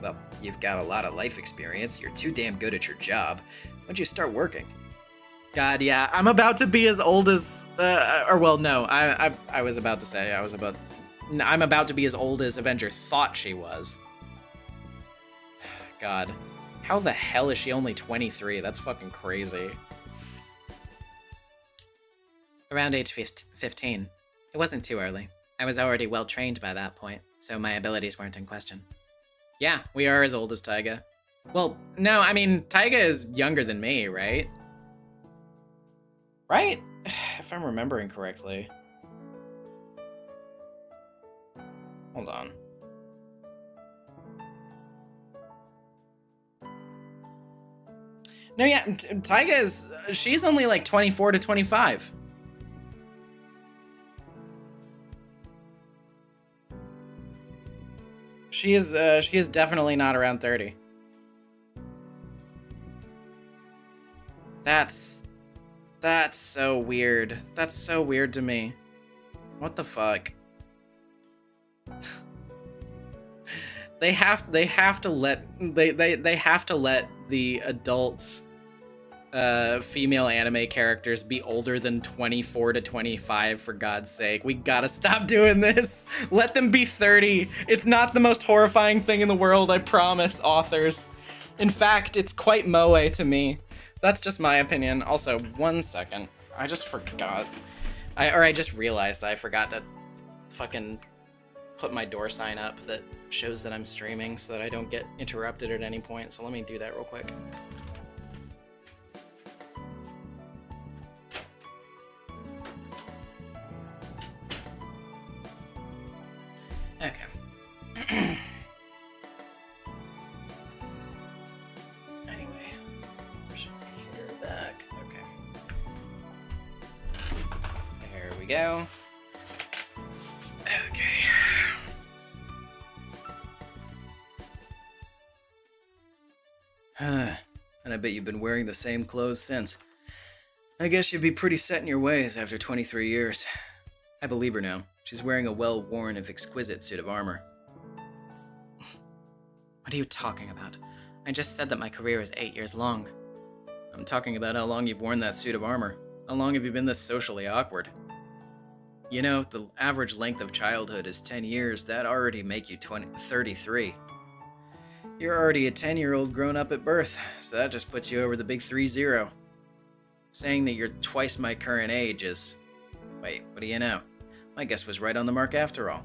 Well, you've got a lot of life experience, you're too damn good at your job. When'd you start working? God, yeah, I'm about to be as old as, I was about to say, I'm about to be as old as Avenger thought she was. God, how the hell is she only 23? That's fucking crazy. Around age 15. It wasn't too early. I was already well trained by that point, so my abilities weren't in question. Yeah, we are as old as Taiga. Well, no, I mean, Taiga is younger than me, right? Right? If I'm remembering correctly. Hold on. No, yeah, Taiga is, she's only like 24 to 25. She is definitely not around 30. That's so weird. That's so weird to me. What the fuck? They have to let the adult female anime characters be older than 24 to 25, for God's sake. We gotta stop doing this. Let them be 30. It's not the most horrifying thing in the world, I promise, authors. In fact, it's quite moe to me. That's just my opinion. Also, 1 second. I just forgot. I just realized I forgot to fucking put my door sign up that shows that I'm streaming so that I don't get interrupted at any point. So let me do that real quick. Okay. Anyway, should be here back. Okay. There we go. Okay. And I bet you've been wearing the same clothes since. I guess you'd be pretty set in your ways after 23 years. I believe her now. She's wearing a well-worn, if exquisite, suit of armor. What are you talking about? I just said that my career is 8 years long. I'm talking about how long you've worn that suit of armor. How long have you been this socially awkward? You know, if the average length of childhood is 10 years, that'd already make you 33. You're already a 10-year-old grown up at birth, so that just puts you over the big 30. Saying that you're twice my current age is... Wait, what do you know? My guess was right on the mark after all.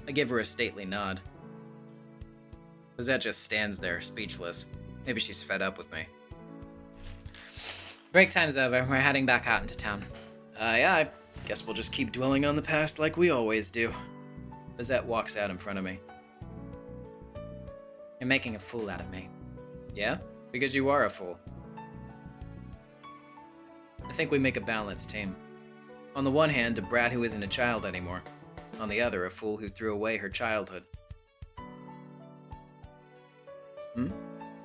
I give her a stately nod. Lizette just stands there, speechless. Maybe she's fed up with me. Break time's over. We're heading back out into town. Yeah, I guess we'll just keep dwelling on the past like we always do. Lizette walks out in front of me. You're making a fool out of me. Yeah? Because you are a fool. I think we make a balanced team. On the one hand, a brat who isn't a child anymore. On the other, a fool who threw away her childhood.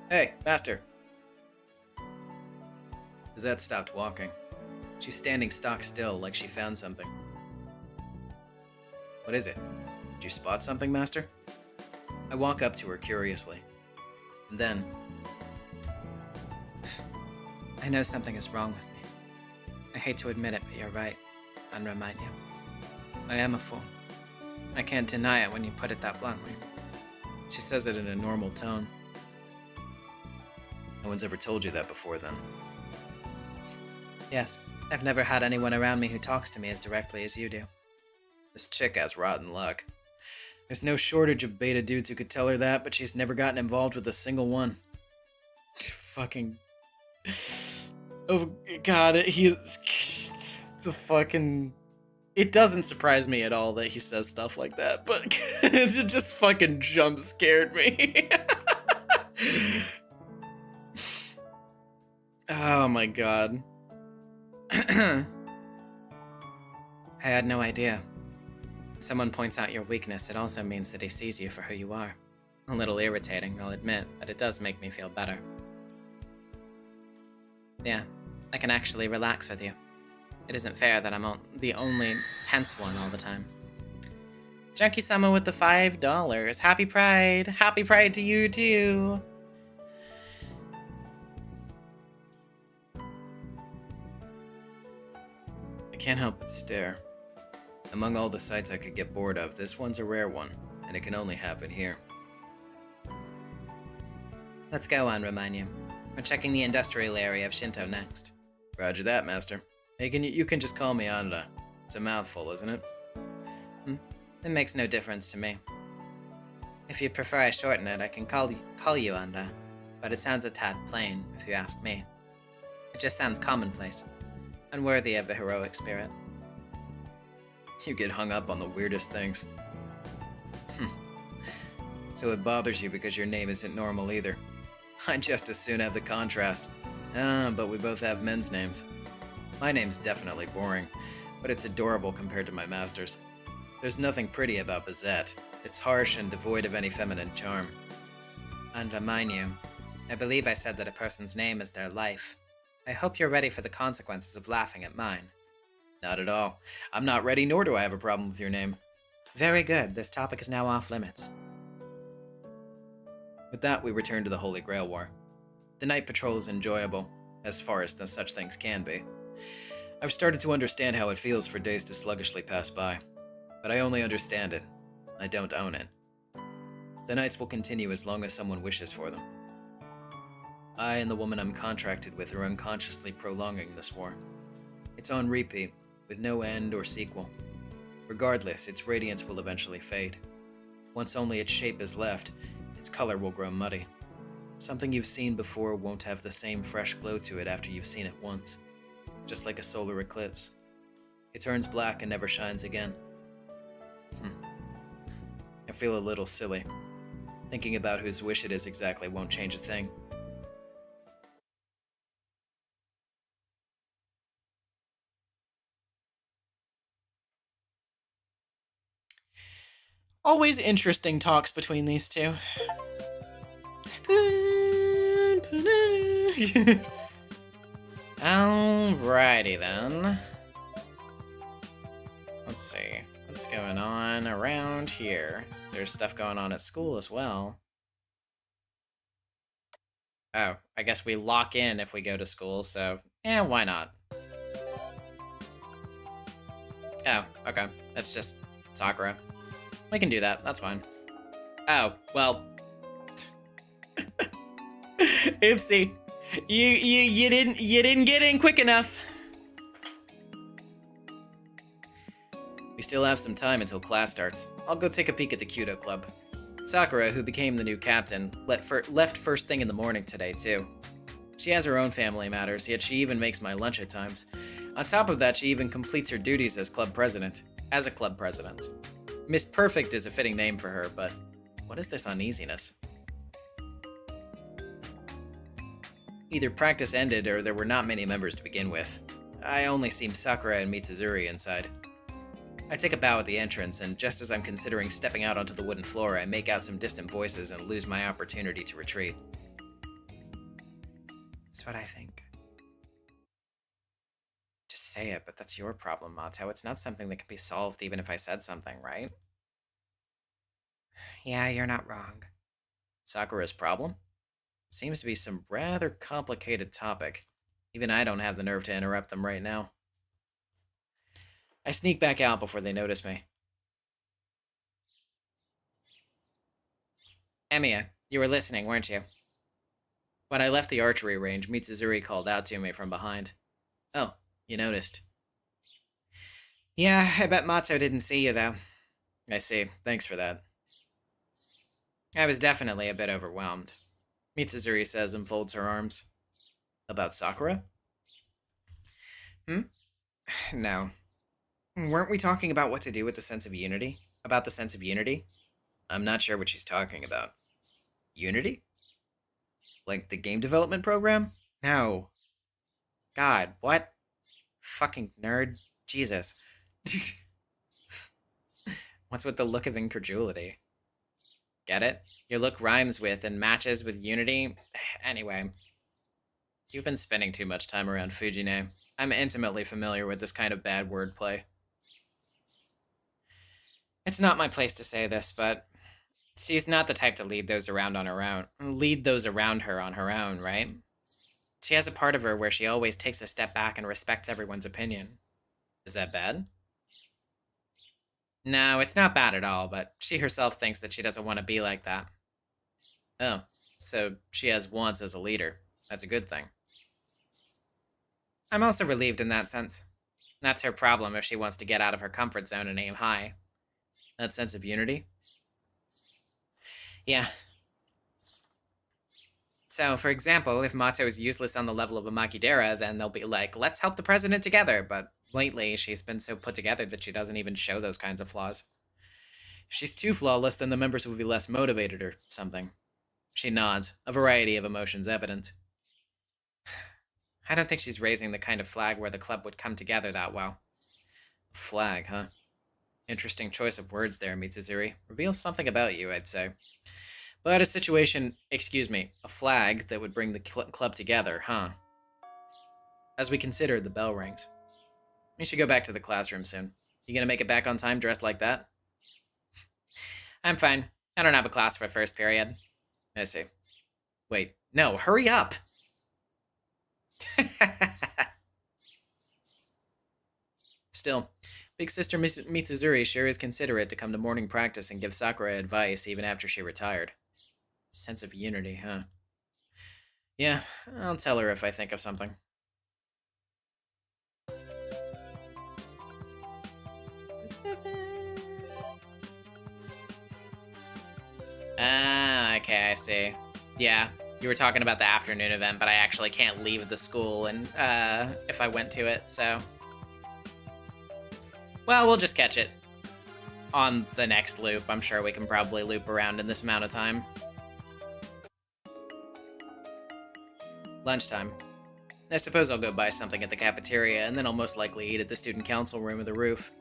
Hey, Master! Bizette stopped walking. She's standing stock still, like she found something. What is it? Did you spot something, Master? I walk up to her curiously. And then... I know something is wrong with me. I hate to admit it, but you're right, and remind you. I am a fool. I can't deny it when you put it that bluntly. She says it in a normal tone. No one's ever told you that before, then. Yes, I've never had anyone around me who talks to me as directly as you do. This chick has rotten luck. There's no shortage of beta dudes who could tell her that, but she's never gotten involved with a single one. Fucking... Oh, God, he's... The fucking... It doesn't surprise me at all that he says stuff like that, but it just fucking jump scared me. Oh my God. I had no idea. If someone points out your weakness, it also means that he sees you for who you are. A little irritating, I'll admit, but it does make me feel better. Yeah, I can actually relax with you. It isn't fair that I'm the only tense one all the time. Junkie-sama with the $5. Happy Pride! Happy Pride to you, too! I can't help but stare. Among all the sights I could get bored of, this one's a rare one, and it can only happen here. Let's go on, Romanyu. We're checking the industrial area of Shinto next. Roger that, Master. Hey, you can just call me Anda. It's a mouthful, isn't it? It makes no difference to me. If you prefer I shorten it, I can call you Anda, but it sounds a tad plain, if you ask me. It just sounds commonplace, unworthy of a heroic spirit. You get hung up on the weirdest things. So it bothers you because your name isn't normal either. I'd just as soon have the contrast. But we both have men's names. My name's definitely boring, but it's adorable compared to my master's. There's nothing pretty about Bizette. It's harsh and devoid of any feminine charm. And remind you, I believe I said that a person's name is their life. I hope you're ready for the consequences of laughing at mine. Not at all. I'm not ready, nor do I have a problem with your name. Very good. This topic is now off limits. With that, we return to the Holy Grail War. The night patrol is enjoyable, as far as such things can be. I've started to understand how it feels for days to sluggishly pass by, but I only understand it. I don't own it. The nights will continue as long as someone wishes for them. I and the woman I'm contracted with are unconsciously prolonging this war. It's on repeat, with no end or sequel. Regardless, its radiance will eventually fade. Once only its shape is left, its color will grow muddy. Something you've seen before won't have the same fresh glow to it after you've seen it once. Just like a solar eclipse. It turns black and never shines again. I feel a little silly. Thinking about whose wish it is exactly won't change a thing. Always interesting talks between these two. Alrighty then. Let's see. What's going on around here? There's stuff going on at school as well. Oh, I guess we lock in if we go to school, so yeah, why not? Oh, okay. That's just Sakura. We can do that. That's fine. Oh, well. Oopsie. You didn't get in quick enough. We still have some time until class starts. I'll go take a peek at the Kyudo Club. Sakura, who became the new captain, left first thing in the morning today, too. She has her own family matters, yet she even makes my lunch at times. On top of that, she even completes her duties as club president. Miss Perfect is a fitting name for her, but what is this uneasiness? Either practice ended or there were not many members to begin with. I only see Sakura and Mitsuzuri inside. I take a bow at the entrance, and just as I'm considering stepping out onto the wooden floor, I make out some distant voices and lose my opportunity to retreat. That's what I think. Just say it, but that's your problem, Mato. It's not something that can be solved even if I said something, right? Yeah, you're not wrong. Sakura's problem? Seems to be some rather complicated topic. Even I don't have the nerve to interrupt them right now. I sneak back out before they notice me. Emiya, you were listening, weren't you? When I left the archery range, Mitsuzuri called out to me from behind. Oh, you noticed. Yeah, I bet Mato didn't see you, though. I see. Thanks for that. I was definitely a bit overwhelmed. Mitsuzuri says and folds her arms. About Sakura? No. Weren't we talking about what to do with the sense of unity? About the sense of unity? I'm not sure what she's talking about. Unity? Like the game development program? No. God, what? Fucking nerd. Jesus. What's with the look of incredulity? Get it? Your look rhymes with and matches with unity. Anyway. You've been spending too much time around Fujine. I'm intimately familiar with this kind of bad wordplay. It's not my place to say this, but she's not the type to lead those around her on her own, right? She has a part of her where she always takes a step back and respects everyone's opinion. Is that bad? No, it's not bad at all, but she herself thinks that she doesn't want to be like that. Oh, so she has wants as a leader. That's a good thing. I'm also relieved in that sense. That's her problem if she wants to get out of her comfort zone and aim high. That sense of unity? Yeah. So, for example, if Mato is useless on the level of a Makidera, then they'll be like, let's help the president together, but lately she's been so put together that she doesn't even show those kinds of flaws. If she's too flawless, then the members will be less motivated or something. She nods, a variety of emotions evident. I don't think she's raising the kind of flag where the club would come together that well. Flag, huh? Interesting choice of words there, Mitsuzuri. Reveals something about you, I'd say. But a flag that would bring the club together, huh? As we consider, the bell rings. We should go back to the classroom soon. You gonna make it back on time dressed like that? I'm fine. I don't have a class for first period. I see. Wait, no, hurry up! Still, Big Sister Mitsuzuri sure is considerate to come to morning practice and give Sakura advice even after she retired. Sense of unity, huh? Yeah, I'll tell her if I think of something. Ah, okay, I see. Yeah, you were talking about the afternoon event, but I actually can't leave the school and if I went to it, so... Well, we'll just catch it on the next loop. I'm sure we can probably loop around in this amount of time. Lunchtime. I suppose I'll go buy something at the cafeteria, and then I'll most likely eat at the student council room or the roof.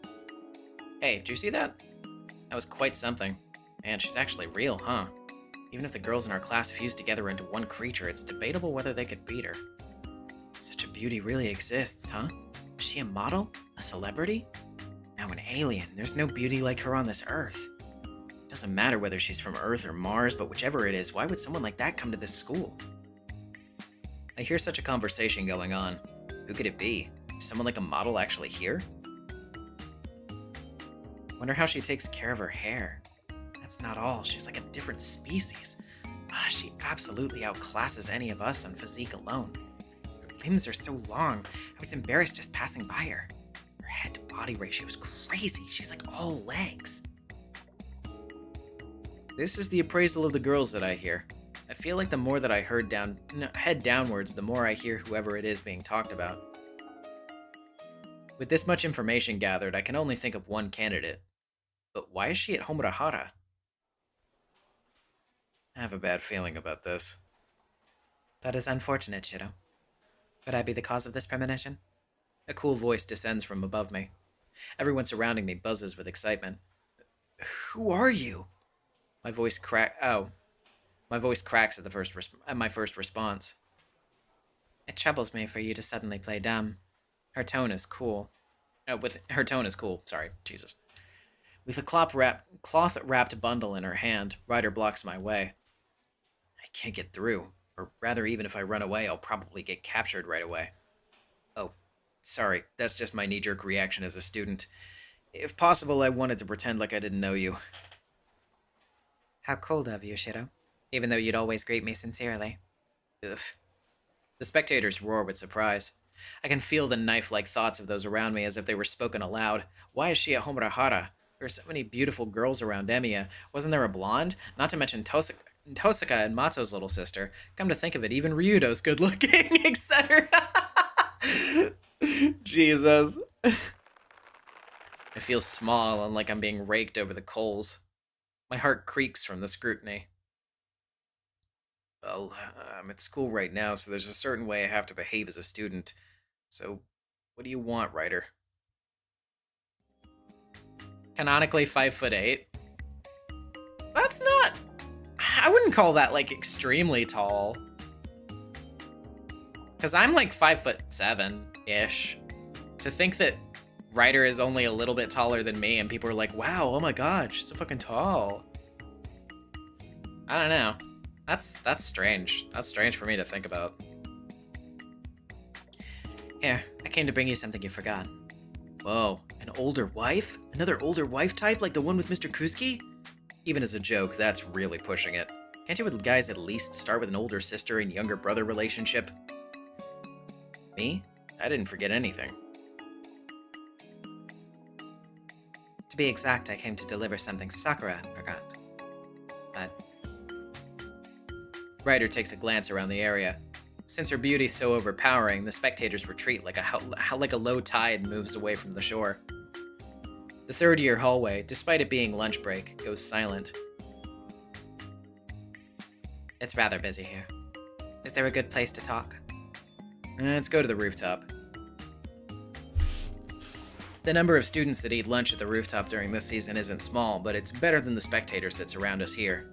Hey, did you see that? That was quite something. Man, she's actually real, huh? Even if the girls in our class fused together into one creature, it's debatable whether they could beat her. Such a beauty really exists, huh? Is she a model? A celebrity? Now an alien. There's no beauty like her on this Earth. It doesn't matter whether she's from Earth or Mars, but whichever it is, why would someone like that come to this school? I hear such a conversation going on. Who could it be? Is someone like a model actually here? Wonder how she takes care of her hair. That's not all. She's like a different species. She absolutely outclasses any of us on physique alone. Her limbs are so long, I was embarrassed just passing by her. Her head-to-body ratio is crazy. She's like all legs. This is the appraisal of the girls that I hear. I feel like the more that I head downwards, the more I hear whoever it is being talked about. With this much information gathered, I can only think of one candidate. But why is she at Homurahara? I have a bad feeling about this. That is unfortunate, Shiro. Could I be the cause of this premonition? A cool voice descends from above me. Everyone surrounding me buzzes with excitement. Who are you? My voice cracks at my first response. It troubles me for you to suddenly play dumb. Her tone is cool. Sorry, Jesus. With a cloth-wrapped bundle in her hand, Ryder blocks my way. I can't get through. Or rather, even if I run away, I'll probably get captured right away. Oh, sorry. That's just my knee-jerk reaction as a student. If possible, I wanted to pretend like I didn't know you. How cold of you, Shiro. Even though you'd always greet me sincerely. Ugh. The spectators roar with surprise. I can feel the knife-like thoughts of those around me as if they were spoken aloud. Why is she at Homurahara? There are so many beautiful girls around Emiya. Wasn't there a blonde? Not to mention Tosaka and Mato's little sister. Come to think of it, even Ryudo's good looking, etc. Jesus. I feel small and like I'm being raked over the coals. My heart creaks from the scrutiny. Well, I'm at school right now, so there's a certain way I have to behave as a student. So, what do you want, Ryder? Canonically 5'8". That's not... I wouldn't call that, like, extremely tall. Because I'm, like, 5'7"-ish. To think that Ryder is only a little bit taller than me, and people are like, wow, oh my god, she's so fucking tall. I don't know. That's strange. That's strange for me to think about. Here, I came to bring you something you forgot. Whoa, an older wife? Another older wife type like the one with Mr. Kuski? Even as a joke, that's really pushing it. Can't you guys at least start with an older sister and younger brother relationship? Me? I didn't forget anything. To be exact, I came to deliver something Sakura forgot. But Ryder takes a glance around the area. Since her beauty's so overpowering, the spectators retreat like a low tide moves away from the shore. The third-year hallway, despite it being lunch break, goes silent. it's rather busy here. Is there a good place to talk? Let's go to the rooftop. The number of students that eat lunch at the rooftop during this season isn't small, but it's better than the spectators that surround us here.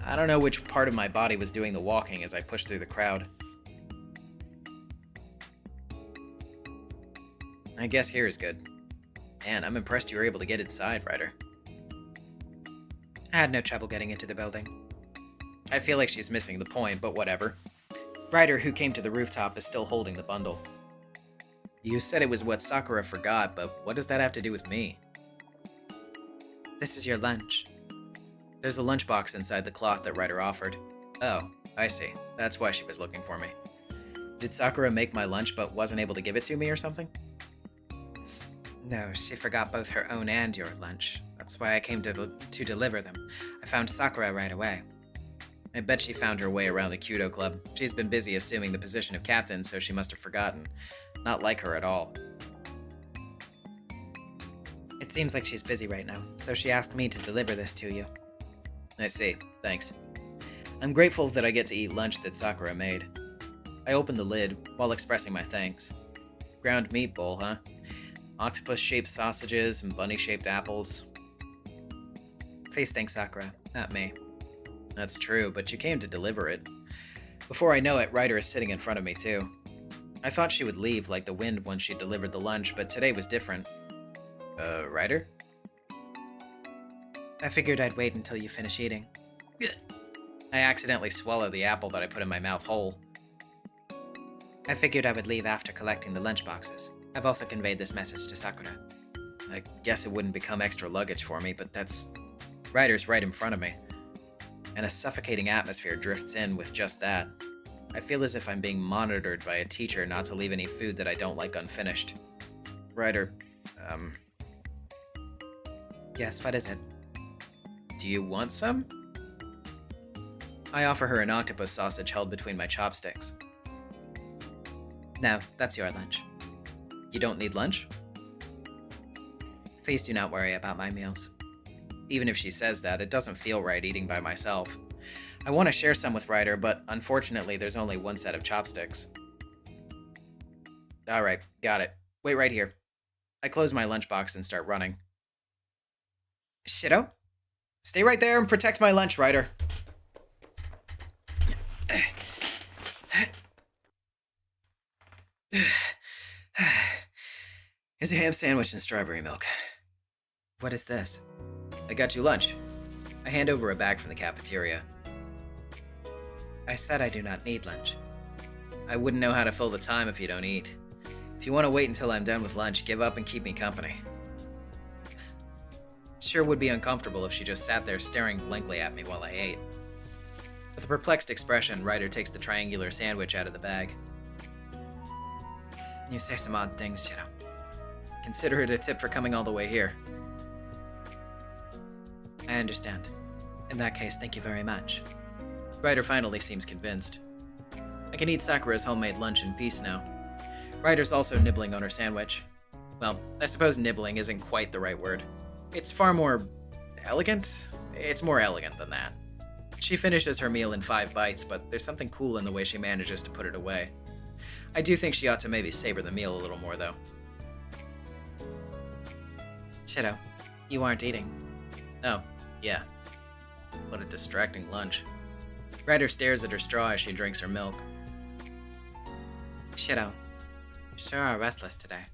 I don't know which part of my body was doing the walking as I pushed through the crowd. I guess here is good. Man, I'm impressed you were able to get inside, Ryder. I had no trouble getting into the building. I feel like she's missing the point, but whatever. Ryder, who came to the rooftop, is still holding the bundle. You said it was what Sakura forgot, but what does that have to do with me? This is your lunch. There's a lunchbox inside the cloth that Ryder offered. Oh, I see. That's why she was looking for me. Did Sakura make my lunch but wasn't able to give it to me or something? No, she forgot both her own and your lunch. That's why I came to deliver them. I found Sakura right away. I bet she found her way around the Kyudo Club. She's been busy assuming the position of captain, so she must have forgotten. Not like her at all. It seems like she's busy right now, so she asked me to deliver this to you. I see. Thanks. I'm grateful that I get to eat lunch that Sakura made. I opened the lid while expressing my thanks. Ground meat bowl, huh? Octopus-shaped sausages and bunny-shaped apples. Please thank Sakura, not me. That's true, but you came to deliver it. Before I know it, Ryder is sitting in front of me, too. I thought she would leave like the wind once she delivered the lunch, but today was different. Ryder? I figured I'd wait until you finish eating. I accidentally swallowed the apple that I put in my mouth whole. I figured I would leave after collecting the lunch boxes. I've also conveyed this message to Sakura. I guess it wouldn't become extra luggage for me, but Ryder's right in front of me. And a suffocating atmosphere drifts in with just that. I feel as if I'm being monitored by a teacher not to leave any food that I don't like unfinished. Ryder, Yes, what is it? do you want some? I offer her an octopus sausage held between my chopsticks. No, that's your lunch. You don't need lunch? Please do not worry about my meals. Even if she says that, it doesn't feel right eating by myself. I want to share some with Ryder, but unfortunately there's only one set of chopsticks. Alright, got it. Wait right here. I close my lunchbox and start running. Shido? Stay right there and protect my lunch, Ryder. Here's a ham sandwich and strawberry milk. What is this? I got you lunch. I hand over a bag from the cafeteria. I said I do not need lunch. I wouldn't know how to fill the time if you don't eat. If you want to wait until I'm done with lunch, give up and keep me company. Sure would be uncomfortable if she just sat there staring blankly at me while I ate. With a perplexed expression, Ryder takes the triangular sandwich out of the bag. You say some odd things, Shido. Consider it a tip for coming all the way here. I understand. In that case, thank you very much. Ryder finally seems convinced. I can eat Sakura's homemade lunch in peace now. Ryder's also nibbling on her sandwich. Well, I suppose nibbling isn't quite the right word. It's far more elegant? It's more elegant than that. She finishes her meal in 5 bites, but there's something cool in the way she manages to put it away. I do think she ought to maybe savor the meal a little more, though. Shido, you aren't eating. Oh, yeah. What a distracting lunch. Ryder stares at her straw as she drinks her milk. Shido, you sure are restless today.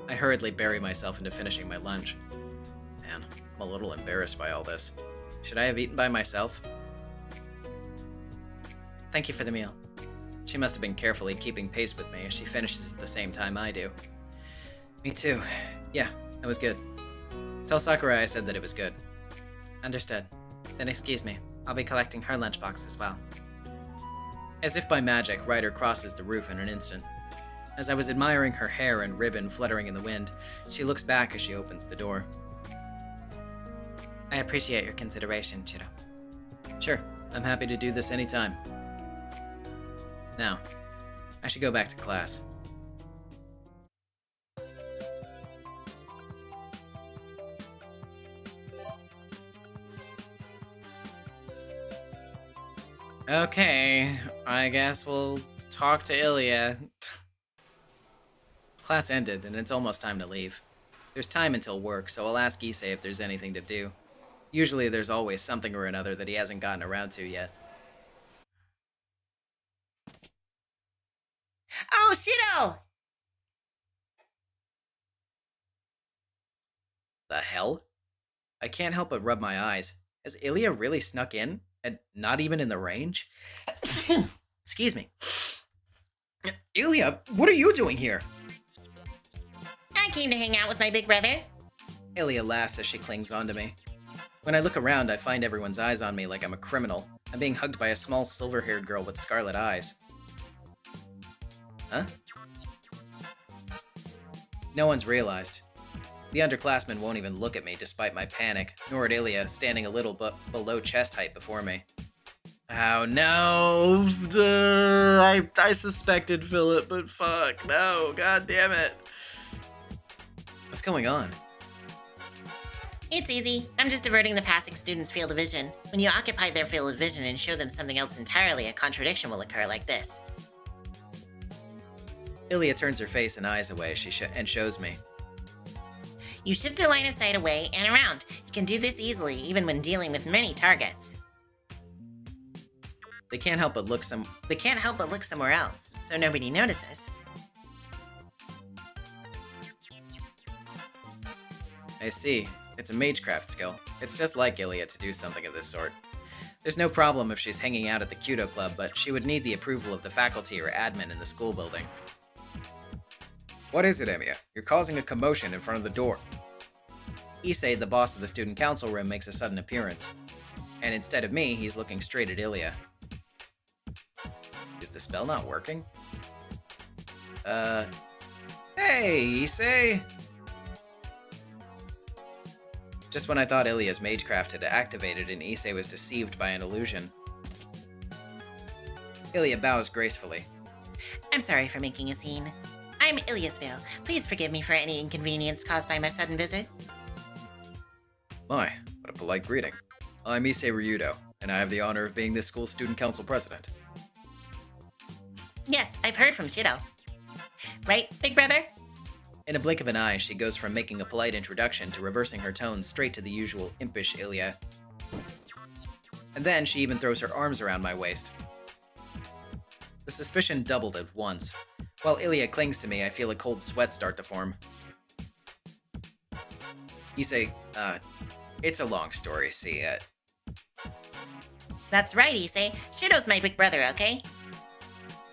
I hurriedly bury myself into finishing my lunch. Man, I'm a little embarrassed by all this. Should I have eaten by myself? Thank you for the meal. She must have been carefully keeping pace with me as she finishes at the same time I do. Me too. Yeah, it was good. Tell Sakura I said that it was good. Understood. Then excuse me. I'll be collecting her lunchbox as well. As if by magic, Ryder crosses the roof in an instant. As I was admiring her hair and ribbon fluttering in the wind, she looks back as she opens the door. I appreciate your consideration, Shido. Sure, I'm happy to do this anytime. Now, I should go back to class. Okay, I guess we'll talk to Ilya. Class ended, and it's almost time to leave. There's time until work, so I'll ask Issei if there's anything to do. Usually there's always something or another that he hasn't gotten around to yet. Oh, Shido! The hell? I can't help but rub my eyes. Has Ilya really snuck in? And not even in the range? Excuse me. Ilya, what are you doing here? I came to hang out with my big brother. Ilya laughs as she clings onto me. When I look around, I find everyone's eyes on me like I'm a criminal. I'm being hugged by a small silver-haired girl with scarlet eyes. Huh? No one's realized. The underclassmen won't even look at me despite my panic, nor at Ilya standing a little below chest height before me. Oh no! I suspected Philip, but fuck, no, god damn it. What's going on? It's easy. I'm just diverting the passing students' field of vision. When you occupy their field of vision and show them something else entirely, a contradiction will occur like this. Ilya turns her face and eyes away and shows me. You shift their line of sight away and around. You can do this easily, even when dealing with many targets. They can't help but look somewhere else, so nobody notices. I see. It's a magecraft skill. It's just like Ilya to do something of this sort. There's no problem if she's hanging out at the Kudo Club, but she would need the approval of the faculty or admin in the school building. What is it, Emiya? You're causing a commotion in front of the door. Issei, the boss of the student council room, makes a sudden appearance. And instead of me, he's looking straight at Ilya. Is the spell not working? Hey, Issei! Just when I thought Ilya's magecraft had activated and Issei was deceived by an illusion. Ilya bows gracefully. I'm sorry for making a scene. I'm Ilyasville. Please forgive me for any inconvenience caused by my sudden visit. My, what a polite greeting. I'm Issei Ryudo. and I have the honor of being this school's student council president. Yes, I've heard from Shido. Right, big brother? In a blink of an eye, she goes from making a polite introduction to reversing her tone straight to the usual impish Ilya. And then she even throws her arms around my waist. The suspicion doubled at once. While Ilya clings to me, I feel a cold sweat start to form. Issei, it's a long story, see, That's right, Issei. Shido's my big brother, okay?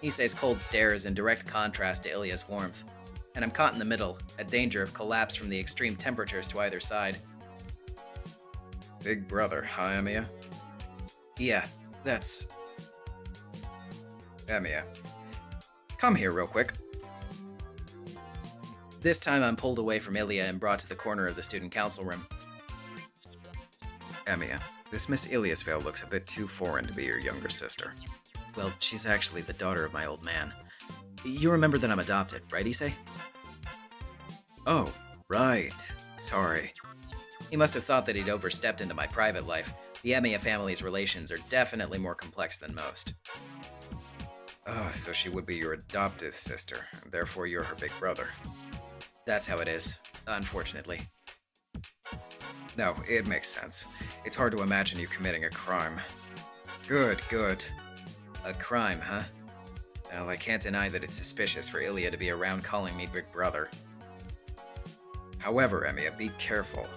Issei's cold stare is in direct contrast to Ilya's warmth, and I'm caught in the middle, at danger of collapse from the extreme temperatures to either side. Big brother, huh, Emiya? Yeah, that's... Emiya, come here real quick. This time I'm pulled away from Ilya and brought to the corner of the student council room. Emiya, this Miss Ilyasvale looks a bit too foreign to be your younger sister. Well, she's actually the daughter of my old man. You remember that I'm adopted, right, Issei? Oh, right. Sorry. He must have thought that he'd overstepped into my private life. The Emiya family's relations are definitely more complex than most. Oh, so she would be your adoptive sister, and therefore you're her big brother. That's how it is, unfortunately. No, it makes sense. It's hard to imagine you committing a crime. Good, good. A crime, huh? Well, I can't deny that it's suspicious for Ilya to be around calling me big brother. However, Emiya, be careful.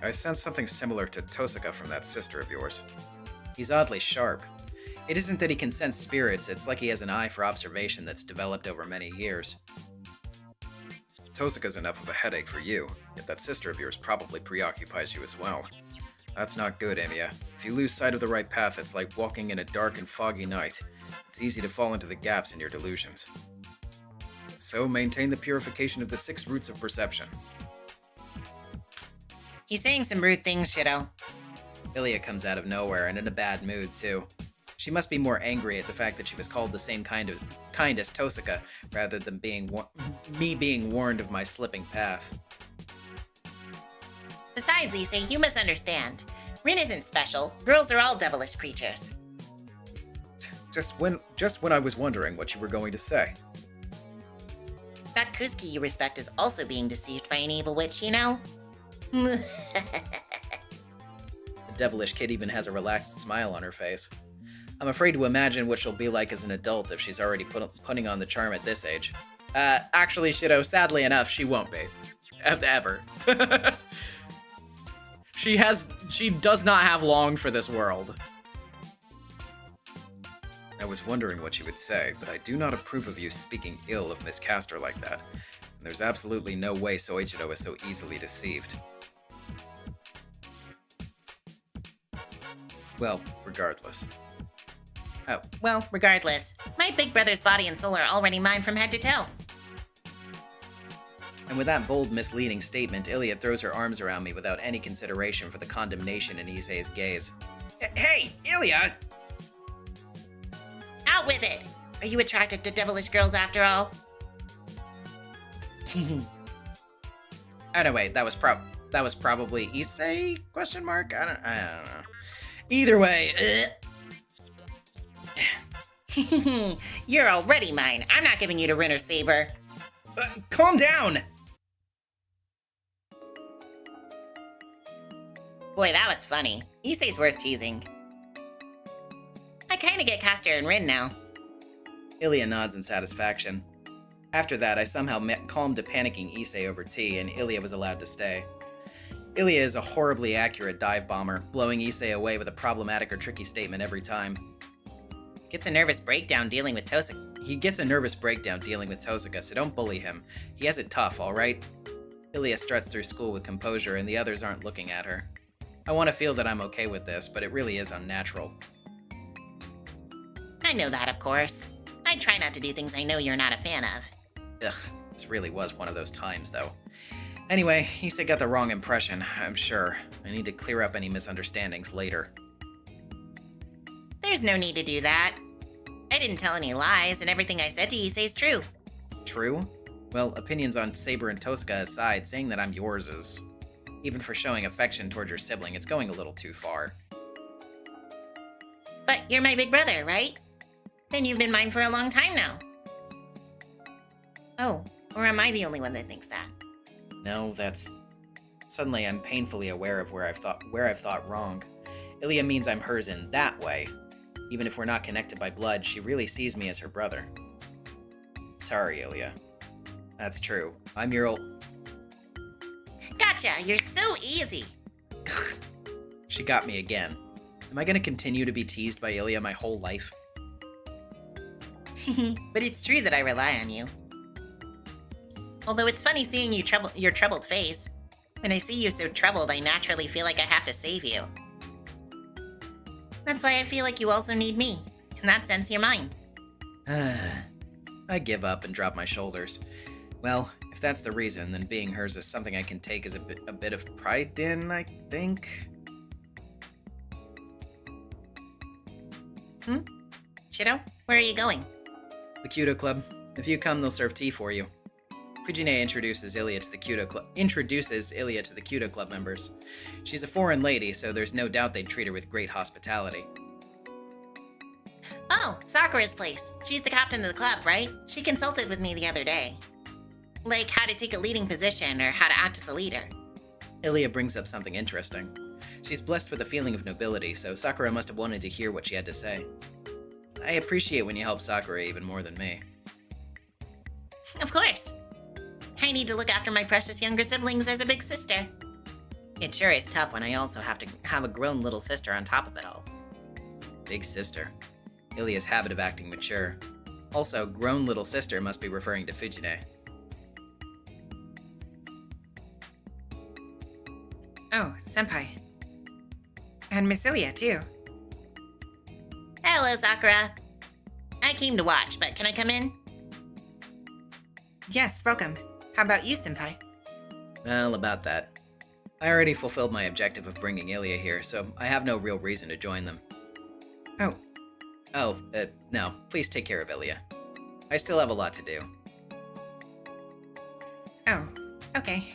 I sense something similar to Tosaka from that sister of yours. He's oddly sharp. It isn't that he can sense spirits, it's like he has an eye for observation that's developed over many years. Tosaka's enough of a headache for you, yet that sister of yours probably preoccupies you as well. That's not good, Emiya. If you lose sight of the right path, it's like walking in a dark and foggy night. It's easy to fall into the gaps in your delusions. So maintain the purification of the 6 roots of perception. He's saying some rude things, Shido. Ilya comes out of nowhere and in a bad mood, too. She must be more angry at the fact that she was called the same kind as Tosaka, rather than me being warned of my slipping path. Besides, Issei, you misunderstand. Rin isn't special. Girls are all devilish creatures. Just when I was wondering what you were going to say. That Kusuke you respect is also being deceived by an evil witch, you know? The devilish kid even has a relaxed smile on her face. I'm afraid to imagine what she'll be like as an adult if she's already putting on the charm at this age. Actually, Shido, sadly enough, she won't be. Ever. She does not have long for this world. I was wondering what you would say, but I do not approve of you speaking ill of Miss Castor like that. And there's absolutely no way Soichiro is so easily deceived. Well, regardless. Oh, well, regardless. My big brother's body and soul are already mine from head to toe. And with that bold, misleading statement, Ilya throws her arms around me without any consideration for the condemnation in Issei's gaze. Hey, Ilya! Out with it! Are you attracted to devilish girls after all? Anyway, that was probably Issei? Question mark? I don't know. Either way, You're already mine. I'm not giving you to Rin or Saber. calm down! Boy, that was funny. Issei's worth teasing. I kinda get Castor and Rin now. Ilya nods in satisfaction. After that, I somehow calmed a panicking Issei over tea, and Ilya was allowed to stay. Ilya is a horribly accurate dive bomber, blowing Issei away with a problematic or tricky statement every time. Gets a nervous breakdown dealing with Tosaka. He gets a nervous breakdown dealing with Tosaka, so don't bully him. He has it tough, alright? Ilya struts through school with composure, and the others aren't looking at her. I want to feel that I'm okay with this, but it really is unnatural. I know that, of course. I try not to do things I know you're not a fan of. Ugh, this really was one of those times, though. Anyway, Issei got the wrong impression, I'm sure. I need to clear up any misunderstandings later. There's no need to do that. I didn't tell any lies, and everything I said to Issei's true. True? Well, opinions on Saber and Tosaka aside, saying that I'm yours is... Even for showing affection towards your sibling, it's going a little too far. But you're my big brother, right? Then you've been mine for a long time now. Oh, or am I the only one that thinks that? No, that's... Suddenly I'm painfully aware of where I've thought wrong. Ilya means I'm hers in that way. Even if we're not connected by blood, she really sees me as her brother. Sorry, Ilya. That's true. I'm your old... Gotcha, you're so easy. She got me again. Am I gonna continue to be teased by Ilya my whole life? But it's true that I rely on you. Although it's funny seeing your troubled face. When I see you so troubled, I naturally feel like I have to save you. That's why I feel like you also need me. In that sense, you're mine. I give up and drop my shoulders. Well, if that's the reason, then being hers is something I can take as a bit of pride in, I think. Shido, where are you going? The Kudo Club. If you come, they'll serve tea for you. Fujine introduces Ilya to the Kudo Club members. She's a foreign lady, so there's no doubt they'd treat her with great hospitality. Oh, Sakura's place. She's the captain of the club, right? She consulted with me the other day. Like how to take a leading position or how to act as a leader. Ilya brings up something interesting. She's blessed with a feeling of nobility, so Sakura must have wanted to hear what she had to say. I appreciate when you help Sakura even more than me. Of course. I need to look after my precious younger siblings as a big sister. It sure is tough when I also have to have a grown little sister on top of it all. Big sister. Ilya's habit of acting mature. Also, grown little sister must be referring to Fujine. Oh, senpai. And Miss Ilya, too. Hello, Sakura. I came to watch, but can I come in? Yes, welcome. How about you, senpai? Well, about that. I already fulfilled my objective of bringing Ilya here, so I have no real reason to join them. Oh, No, please take care of Ilya. I still have a lot to do. oh, okay.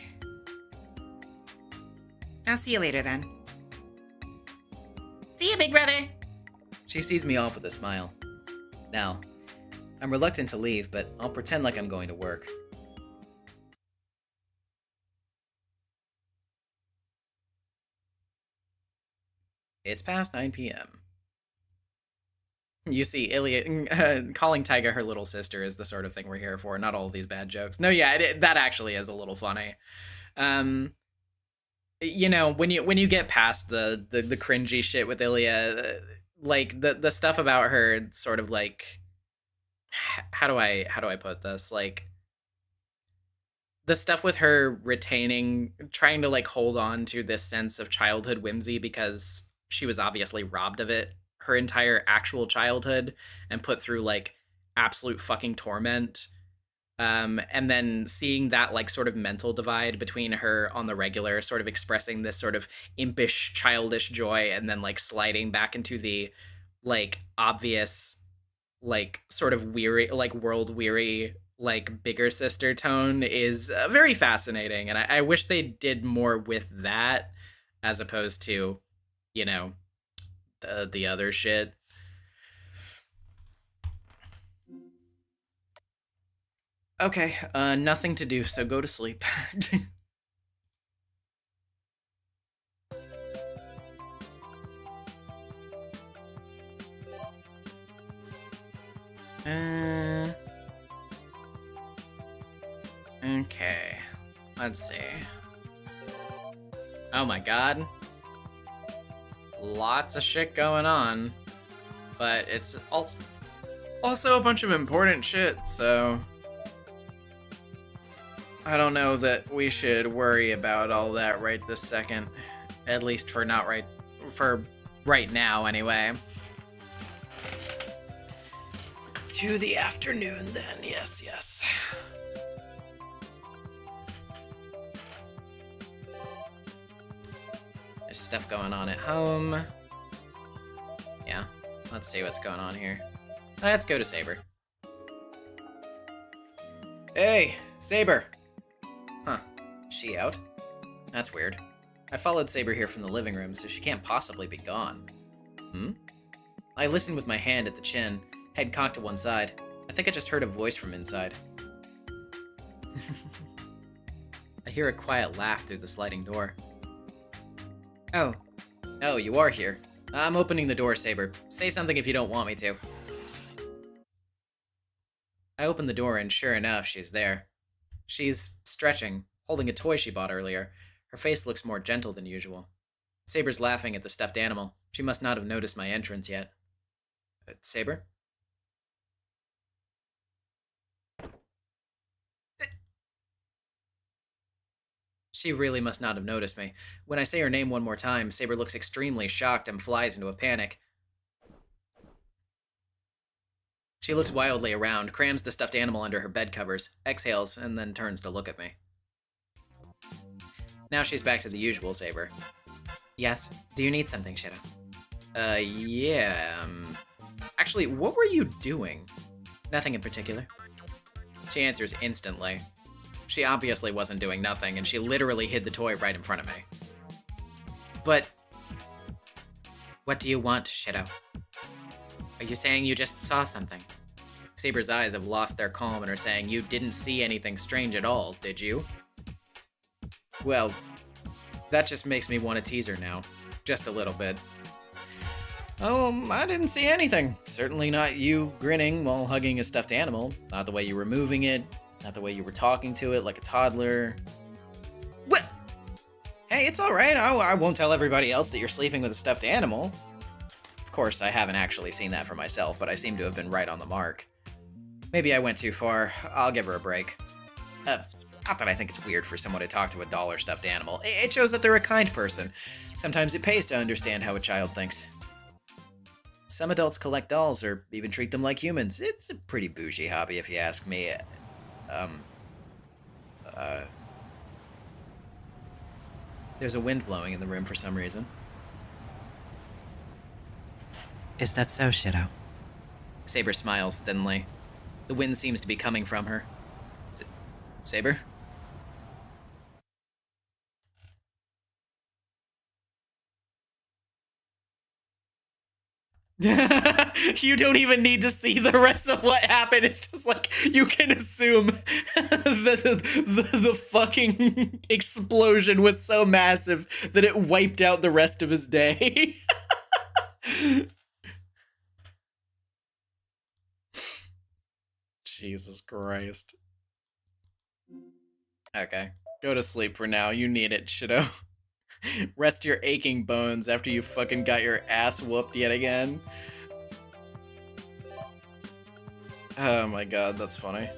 I'll see you later then. See you, big brother. She sees me off with a smile. Now, I'm reluctant to leave, but I'll pretend like I'm going to work. It's past 9 p.m. You see, Ilya calling Taiga her little sister is the sort of thing we're here for, not all of these bad jokes. No, yeah, that actually is a little funny. You know, when you get past the cringy shit with Ilya, like the stuff about her sort of like, how do I put this? Like, the stuff with her trying to like hold on to this sense of childhood whimsy because she was obviously robbed of it her entire actual childhood and put through like absolute fucking torment. And then seeing that like sort of mental divide between her on the regular sort of expressing this sort of impish childish joy and then like sliding back into the like obvious like sort of weary like world weary like bigger sister tone is very fascinating, and I wish they did more with that as opposed to, you know, the other shit. Okay, nothing to do, so go to sleep. Okay, let's see. Oh my god. Lots of shit going on, but it's also a bunch of important shit, so I don't know that we should worry about all that right this second. At least for right now, anyway. To the afternoon, then. Yes, yes. There's stuff going on at home. Yeah, let's see what's going on here. Let's go to Saber. Hey, Saber! Huh, is she out? That's weird. I followed Saber here from the living room, so she can't possibly be gone. I listened with my hand at the chin, head cocked to one side. I think I just heard a voice from inside. I hear a quiet laugh through the sliding door. Oh, Oh, you are here. I'm opening the door, Saber. Say something if you don't want me to. I open the door and sure enough, she's there. She's stretching, holding a toy she bought earlier. Her face looks more gentle than usual. Saber's laughing at the stuffed animal. She must not have noticed my entrance yet. Saber? She really must not have noticed me. When I say her name one more time, Saber looks extremely shocked and flies into a panic. She looks wildly around, crams the stuffed animal under her bed covers, exhales, and then turns to look at me. Now she's back to the usual Saber. yes. Do you need something, Shido? Yeah. Actually, what were you doing? Nothing in particular. She answers instantly. She obviously wasn't doing nothing, and she literally hid the toy right in front of me. But what do you want, Shido? Are you saying you just saw something? Saber's eyes have lost their calm and are saying, "You didn't see anything strange at all, did you?" Well, that just makes me want to tease her now. Just a little bit. I didn't see anything. Certainly not you grinning while hugging a stuffed animal. Not the way you were moving it. Not the way you were talking to it like a toddler. What? Hey, it's alright. I won't tell everybody else that you're sleeping with a stuffed animal. Of course, I haven't actually seen that for myself, but I seem to have been right on the mark. Maybe I went too far. I'll give her a break. Not that I think it's weird for someone to talk to a dollar stuffed animal. It shows that they're a kind person. Sometimes it pays to understand how a child thinks. Some adults collect dolls or even treat them like humans. It's a pretty bougie hobby if you ask me. There's a wind blowing in the room for some reason. Is that so, Shido? Saber smiles thinly. The wind seems to be coming from her. Saber? You don't even need to see the rest of what happened. It's just like you can assume that the fucking explosion was so massive that it wiped out the rest of his day. Jesus Christ. Okay, go to sleep for now. You need it, Shido. Rest your aching bones after you fucking got your ass whooped yet again. Oh my god, that's funny.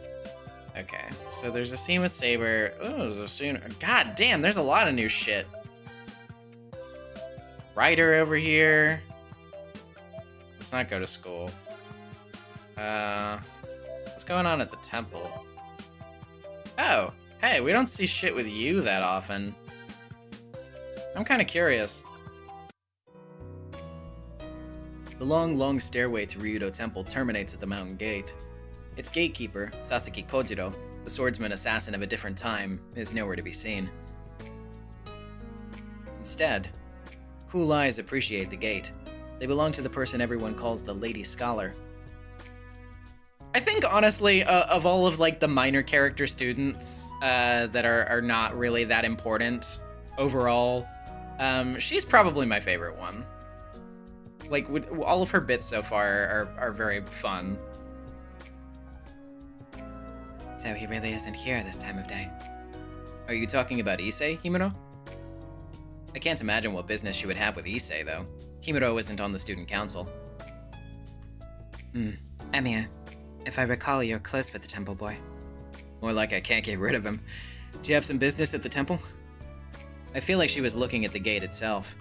Okay, so there's a scene with Saber. Oh, there's a scene. God damn, there's a lot of new shit. Ryder over here. Let's not go to school. What's going on at the temple? Oh, hey, we don't see shit with you that often. I'm kind of curious. The long stairway to Ryudo Temple terminates at the mountain gate. Its gatekeeper, Sasaki Kojiro, the swordsman assassin of a different time, is nowhere to be seen. Instead, cool eyes appreciate the gate. They belong to the person everyone calls the Lady Scholar. I think, honestly, of all of, like, the minor character students that are not really that important overall, she's probably my favorite one. Like, all of her bits so far are very fun. So he really isn't here this time of day. Are you talking about Issei, Himuro? I can't imagine what business she would have with Issei, though. Himuro isn't on the student council. Emiya, if I recall, you're close with the temple boy. More like I can't get rid of him. Do you have some business at the temple? I feel like she was looking at the gate itself.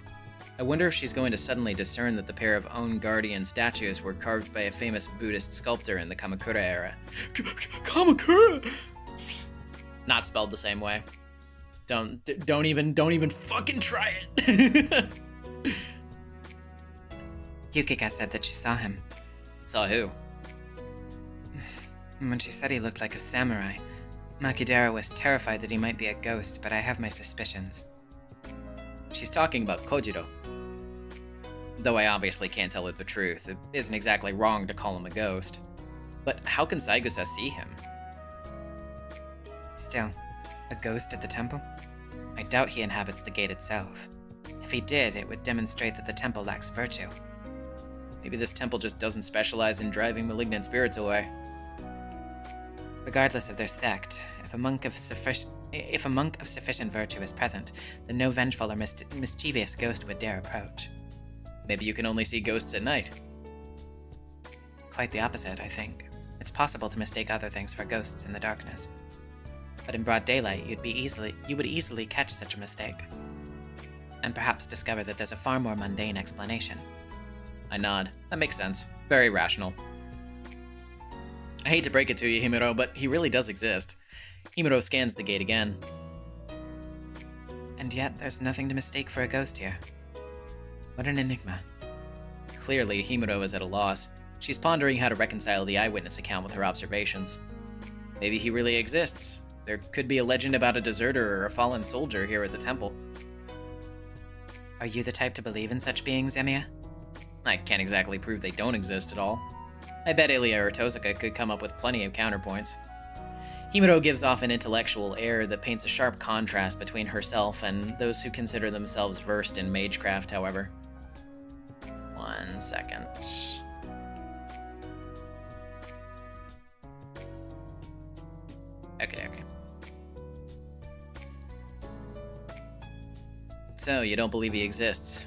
I wonder if she's going to suddenly discern that the pair of own guardian statues were carved by a famous Buddhist sculptor in the Kamakura era. Kamakura? Not spelled the same way. Don't even fucking try it. Yukika said that she saw him. Saw who? When she said he looked like a samurai, Makidera was terrified that he might be a ghost, but I have my suspicions. She's talking about Kojiro. Though I obviously can't tell her the truth, it isn't exactly wrong to call him a ghost. But how can Saigusa see him? Still, a ghost at the temple? I doubt he inhabits the gate itself. If he did, it would demonstrate that the temple lacks virtue. Maybe this temple just doesn't specialize in driving malignant spirits away. Regardless of their sect, if a monk of sufficient virtue is present, then no vengeful or mischievous ghost would dare approach. Maybe you can only see ghosts at night. Quite the opposite, I think. It's possible to mistake other things for ghosts in the darkness. But in broad daylight, you would easily catch such a mistake. And perhaps discover that there's a far more mundane explanation. I nod. That makes sense. Very rational. I hate to break it to you, Himuro, but he really does exist. Himuro scans the gate again. And yet, there's nothing to mistake for a ghost here. What an enigma. Clearly, Himuro is at a loss. She's pondering how to reconcile the eyewitness account with her observations. Maybe he really exists. There could be a legend about a deserter or a fallen soldier here at the temple. Are you the type to believe in such beings, Emiya? I can't exactly prove they don't exist at all. I bet Ilia or Tosuka could come up with plenty of counterpoints. Himuro gives off an intellectual air that paints a sharp contrast between herself and those who consider themselves versed in magecraft, however. 1 second. Okay. So, you don't believe he exists.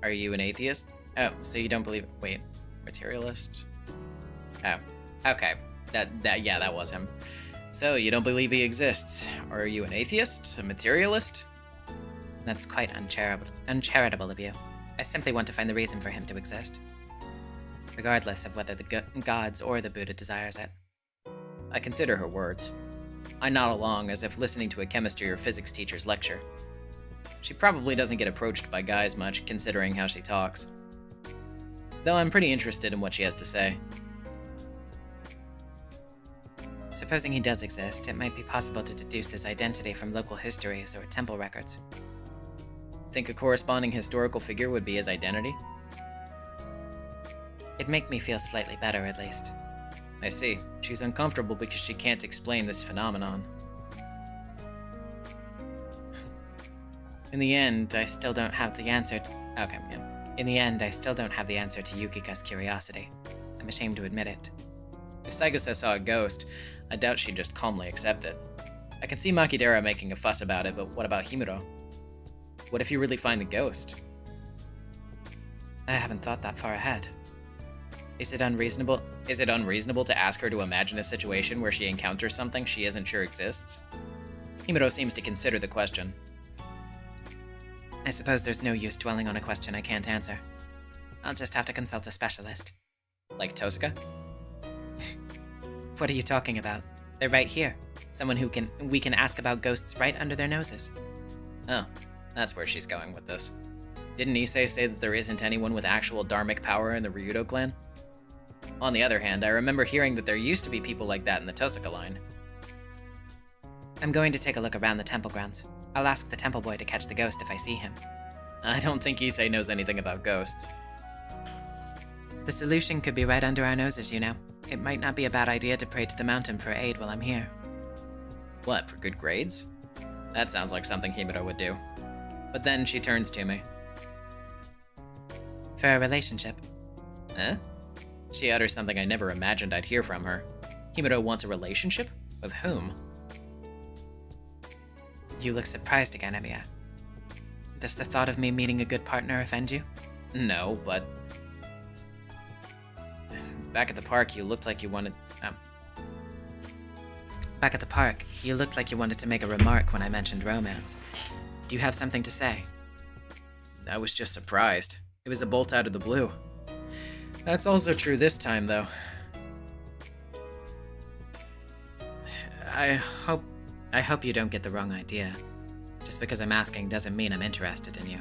Are you an atheist? Oh, so you don't believe... Wait, materialist? Oh, okay. That was him. So, you don't believe he exists. Are you an atheist? A materialist? That's quite uncharitable of you. I simply want to find the reason for him to exist. Regardless of whether the gods or the Buddha desires it. I consider her words. I nod along as if listening to a chemistry or physics teacher's lecture. She probably doesn't get approached by guys much, considering how she talks. Though I'm pretty interested in what she has to say. Supposing he does exist, it might be possible to deduce his identity from local histories or temple records. Think a corresponding historical figure would be his identity? It'd make me feel slightly better, at least. I see. She's uncomfortable because she can't explain this phenomenon. In the end, I still don't have the answer In the end, I still don't have the answer to Yukika's curiosity. I'm ashamed to admit it. If Saigusa saw a ghost, I doubt she'd just calmly accept it. I can see Makidera making a fuss about it, but what about Himuro? What if you really find the ghost? I haven't thought that far ahead. Is it unreasonable to ask her to imagine a situation where she encounters something she isn't sure exists? Himuro seems to consider the question. I suppose there's no use dwelling on a question I can't answer. I'll just have to consult a specialist. Like Tosuka? What are you talking about? They're right here. Someone we can ask about ghosts right under their noses. Oh, that's where she's going with this. Didn't Issei say that there isn't anyone with actual dharmic power in the Ryudo clan? On the other hand, I remember hearing that there used to be people like that in the Tosuka line. I'm going to take a look around the temple grounds. I'll ask the temple boy to catch the ghost if I see him. I don't think Issei knows anything about ghosts. The solution could be right under our noses, you know. It might not be a bad idea to pray to the mountain for aid while I'm here. What, for good grades? That sounds like something Himuro would do. But then she turns to me. For a relationship. Eh? She utters something I never imagined I'd hear from her. Himuro wants a relationship? With whom? You look surprised again, Emiya. Does the thought of me meeting a good partner offend you? No, but... Back at the park, you looked like you wanted... Back at the park, you looked like you wanted to make a remark when I mentioned romance. Do you have something to say? I was just surprised. It was a bolt out of the blue. That's also true this time, though. I hope you don't get the wrong idea. Just because I'm asking doesn't mean I'm interested in you.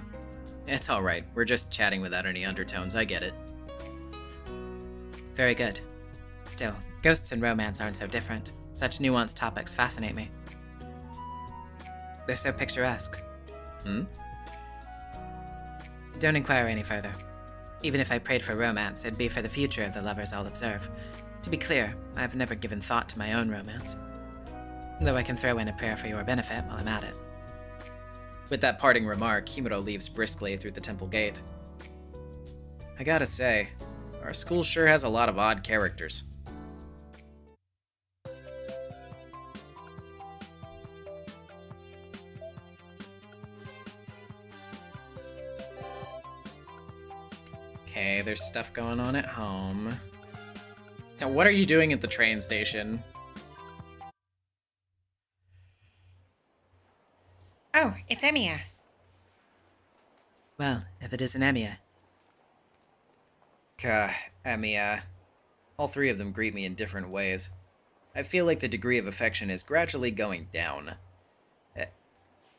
It's alright. We're just chatting without any undertones. I get it. Very good. Still, ghosts and romance aren't so different. Such nuanced topics fascinate me. They're so picturesque. Hmm? Don't inquire any further. Even if I prayed for romance, it'd be for the future of the lovers I'll observe. To be clear, I've never given thought to my own romance. Though I can throw in a prayer for your benefit while I'm at it. With that parting remark, Himuro leaves briskly through the temple gate. I gotta say, our school sure has a lot of odd characters. Okay, there's stuff going on at home. Now, what are you doing at the train station? Oh, it's Emiya. Well, if it isn't Emiya. Emiya. All three of them greet me in different ways. I feel like the degree of affection is gradually going down.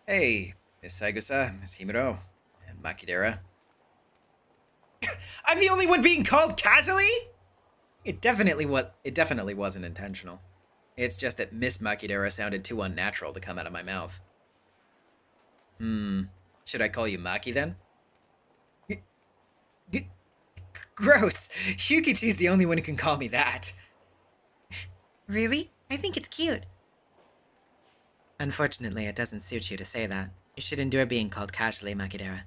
Hey, Miss Saigusa, Miss Himuro, and Makidera. I'm the only one being called casually? It definitely wasn't intentional. It's just that Miss Makidera sounded too unnatural to come out of my mouth. Should I call you Maki then? Gross. Hyukichi's the only one who can call me that. Really? I think it's cute. Unfortunately, it doesn't suit you to say that. You should endure being called casually, Makidera.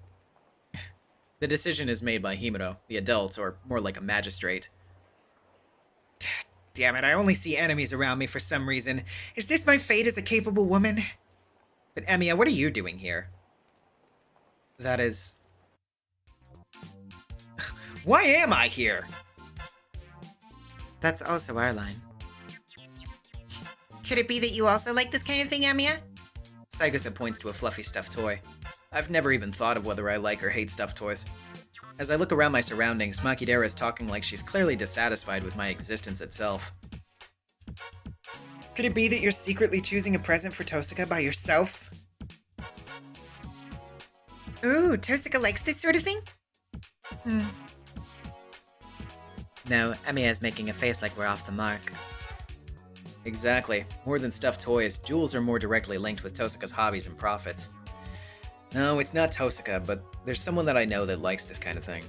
The decision is made by Himuro, the adult, or more like a magistrate. Damn it, I only see enemies around me for some reason. Is this my fate as a capable woman? But Emiya, what are you doing here? That is... Why am I here? That's also our line. Could it be that you also like this kind of thing, Emiya? Saigusa points to a fluffy stuffed toy. I've never even thought of whether I like or hate stuffed toys. As I look around my surroundings, Makidera is talking like she's clearly dissatisfied with my existence itself. Could it be that you're secretly choosing a present for Tosaka by yourself? Ooh, Tosaka likes this sort of thing? No, Emiya's making a face like we're off the mark. Exactly. More than stuffed toys, jewels are more directly linked with Tosaka's hobbies and profits. No, it's not Tosaka, but there's someone that I know that likes this kind of thing.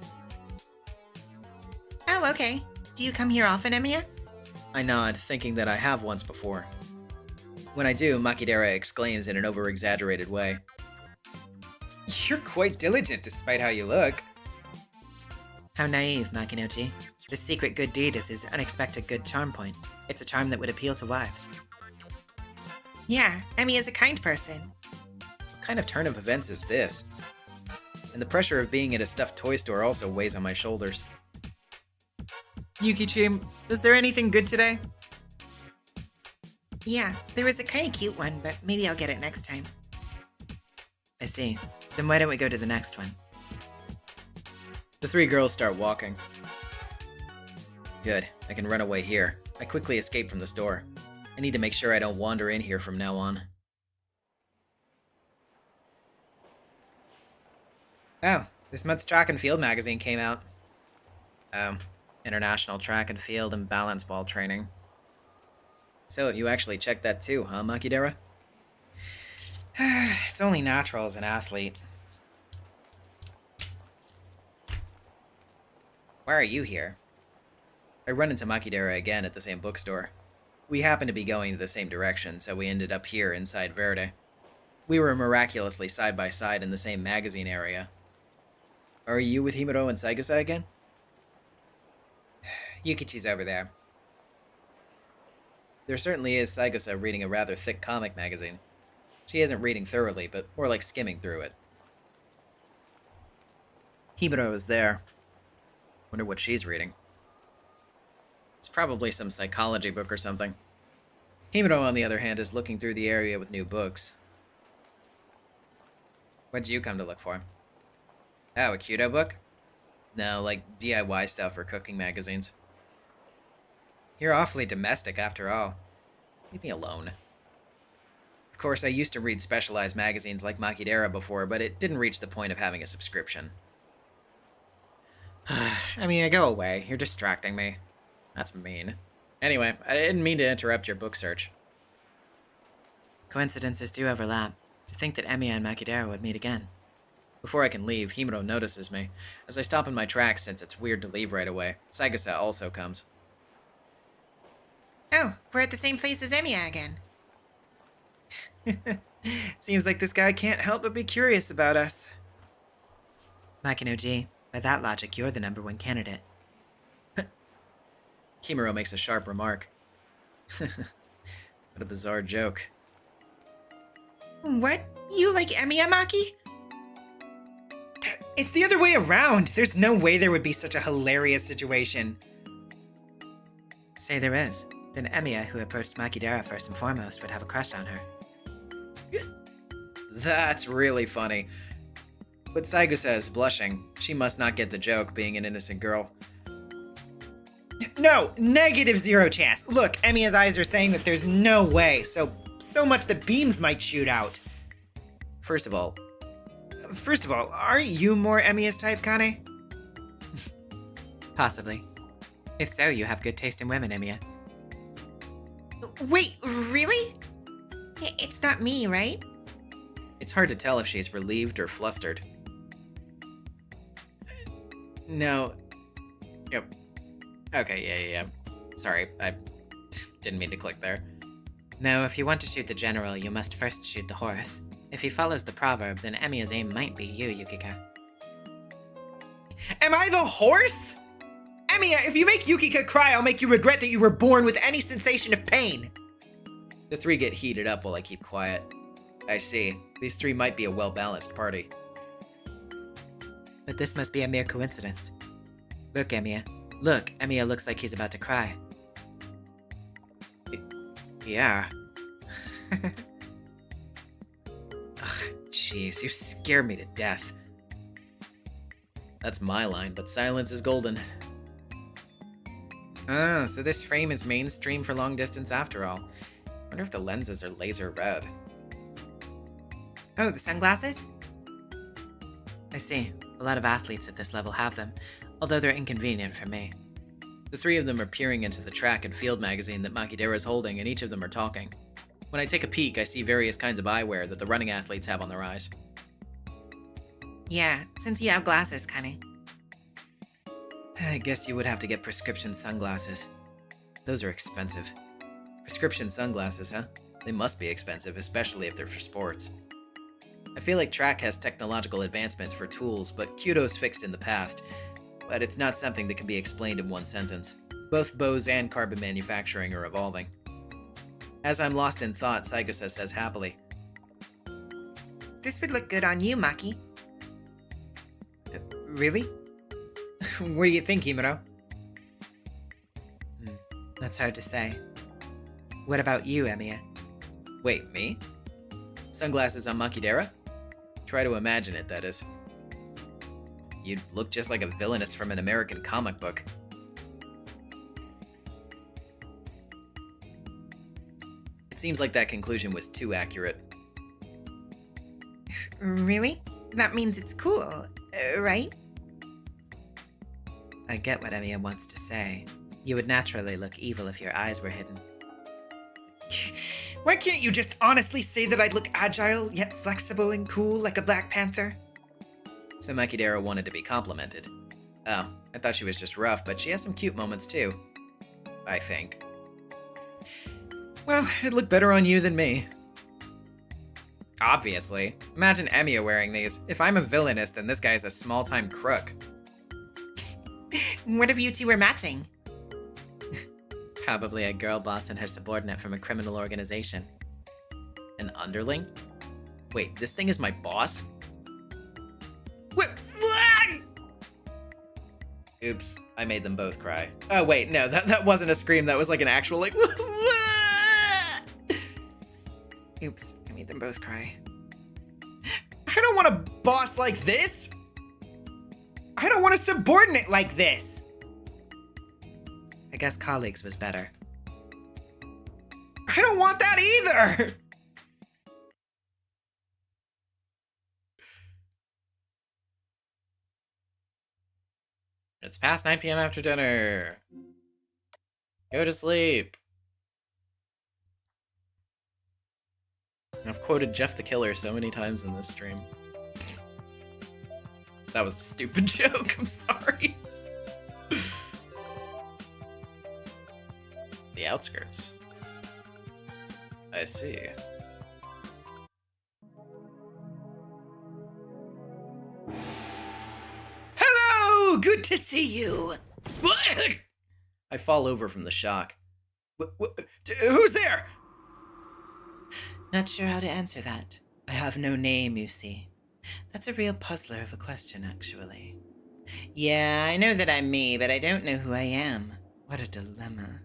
Oh, okay. Do you come here often, Emiya? I nod, thinking that I have once before. When I do, Makidera exclaims in an over-exaggerated way. You're quite diligent despite how you look. How naive, Makinochi. The secret good deed is his unexpected good charm point. It's a charm that would appeal to wives. Yeah, Emiya's a kind person. What kind of turn of events is this? And the pressure of being at a stuffed toy store also weighs on my shoulders. Yukichi, is there anything good today? Yeah, there was a kind of cute one, but maybe I'll get it next time. I see. Then why don't we go to the next one? The three girls start walking. Good, I can run away here. I quickly escape from the store. I need to make sure I don't wander in here from now on. Oh, this month's track and field magazine came out. International Track and Field and Balance Ball Training. So, you actually checked that too, huh, Makidera? It's only natural as an athlete. Why are you here? I run into Makidera again at the same bookstore. We happened to be going the same direction, so we ended up here inside Verde. We were miraculously side by side in the same magazine area. Are you with Himuro and Saigusa again? Yukichi's over there. There certainly is Saigusa reading a rather thick comic magazine. She isn't reading thoroughly, but more like skimming through it. Himuro is there. Wonder what she's reading. It's probably some psychology book or something. Himuro, on the other hand, is looking through the area with new books. What'd you come to look for? Oh, a Kyudo book? No, like DIY stuff or cooking magazines. You're awfully domestic after all. Leave me alone. Of course, I used to read specialized magazines like Makidera before, but it didn't reach the point of having a subscription. I mean, go away. You're distracting me. That's mean. Anyway, I didn't mean to interrupt your book search. Coincidences do overlap. To think that Emiya and Makidera would meet again. Before I can leave, Himuro notices me. As I stop in my tracks since it's weird to leave right away, Saigusa also comes. Oh, we're at the same place as Emiya again. Seems like this guy can't help but be curious about us. Makino-ji, by that logic, you're the #1 candidate. Himuro makes a sharp remark. What a bizarre joke. What? You like Emiya, Maki? It's the other way around. There's no way there would be such a hilarious situation. Say there is. Then Emiya, who approached Makidera first and foremost, would have a crush on her. That's really funny. But Saigusa is blushing. She must not get the joke, being an innocent girl. No, -0 chance. Look, Emiya's eyes are saying that there's no way, so much that beams might shoot out. First of all, aren't you more Emiya's type, Kane? Possibly. If so, you have good taste in women, Emiya. Wait, really? It's not me, right? it's hard to tell if she's relieved or flustered. No. Yep. Okay, yeah. Sorry, I didn't mean to click there. No, if you want to shoot the general, you must first shoot the horse. If he follows the proverb, then Emiya's aim might be you, Yukika. Am I the horse? Emiya, if you make Yukika cry, I'll make you regret that you were born with any sensation of pain. The three get heated up while I keep quiet. I see. These three might be a well-balanced party. But this must be a mere coincidence. Look, Emiya. Look, Emiya looks like he's about to cry. Yeah. Ugh, jeez, you scare me to death. That's my line, but silence is golden. Oh, so this frame is mainstream for long distance after all. Wonder if the lenses are laser red. Oh, the sunglasses? I see. A lot of athletes at this level have them, although they're inconvenient for me. The three of them are peering into the track and field magazine that Makidera is holding, and each of them are talking. When I take a peek, I see various kinds of eyewear that the running athletes have on their eyes. Yeah, since you have glasses, Kane. I guess you would have to get prescription sunglasses. Those are expensive. Prescription sunglasses, huh? They must be expensive, especially if they're for sports. I feel like track has technological advancements for tools, but Kyudo's fixed in the past. But it's not something that can be explained in one sentence. Both bows and carbon manufacturing are evolving. As I'm lost in thought, Saigusa says happily, This would look good on you, Maki. Really? What do you think, Himuro? That's hard to say. What about you, Emiya? Wait, me? Sunglasses on Makidera? Try to imagine it, that is. You'd look just like a villainess from an American comic book. It seems like that conclusion was too accurate. Really? That means it's cool, right? I get what Emiya wants to say. You would naturally look evil if your eyes were hidden. Why can't you just honestly say that I'd look agile, yet flexible and cool like a Black Panther? So Makidera wanted to be complimented. Oh, I thought she was just rough, but she has some cute moments too. I think. Well, it'd look better on you than me. Obviously. Imagine Emiya wearing these. If I'm a villainess, then this guy's a small-time crook. What if you two were matching? Probably a girl boss and her subordinate from a criminal organization. An underling? Wait, this thing is my boss? What? Oops, I made them both cry. Oh wait, no, that wasn't a scream, that was like an actual like Oops, I made them both cry. I don't want a boss like this! I don't want a subordinate like this! I guess colleagues was better. I don't want that either! It's past 9 p.m. after dinner. Go to sleep. I've quoted Jeff the Killer so many times in this stream. That was a stupid joke, I'm sorry. The outskirts. I see. Hello! Good to see you. I fall over from the shock. Who's there? Not sure how to answer that. I have no name, you see. That's a real puzzler of a question, actually. Yeah, I know that I'm me, but I don't know who I am. What a dilemma.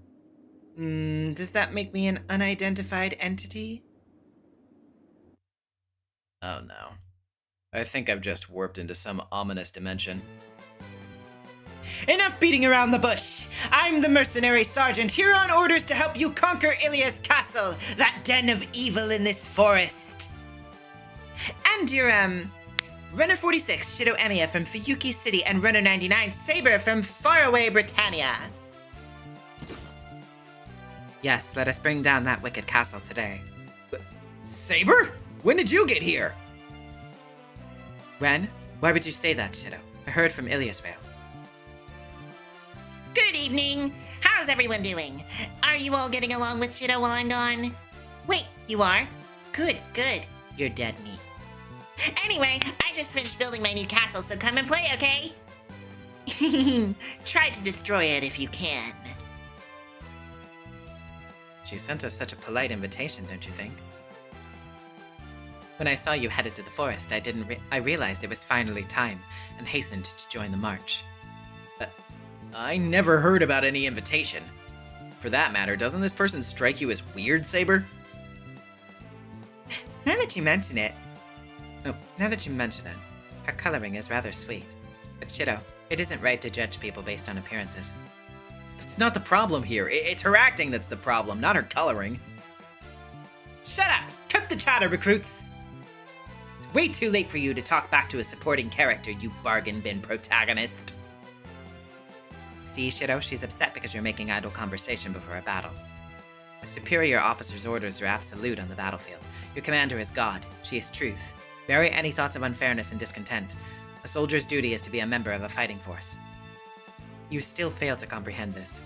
Does that make me an unidentified entity? Oh no. I think I've just warped into some ominous dimension. Enough beating around the bush! I'm the mercenary sergeant here on orders to help you conquer Ilia's castle, that den of evil in this forest. And you're, Runner 46, Shido Emiya from Fuyuki City, and Runner 99, Saber from faraway Britannia. Yes, let us bring down that wicked castle today. Saber? When did you get here? Ren, why would you say that, Shido? I heard from Ilias Vale. Good evening. How's everyone doing? Are you all getting along with Shido while I'm gone? Wait, you are? Good, good. You're dead meat. Anyway, I just finished building my new castle, so come and play, okay? Try to destroy it if you can. She sent us such a polite invitation, don't you think? When I saw you headed to the forest, I realized it was finally time, and hastened to join the march. I never heard about any invitation. For that matter, doesn't this person strike you as weird, Saber? Now that you mention it, her coloring is rather sweet. But Shido, it isn't right to judge people based on appearances. That's not the problem here. It's her acting that's the problem, not her coloring. Shut up! Cut the chatter, recruits! It's way too late for you to talk back to a supporting character, you bargain bin protagonist. See, Shido, she's upset because you're making idle conversation before a battle. A superior officer's orders are absolute on the battlefield. Your commander is God. She is truth. Bury any thoughts of unfairness and discontent. A soldier's duty is to be a member of a fighting force. You still fail to comprehend this.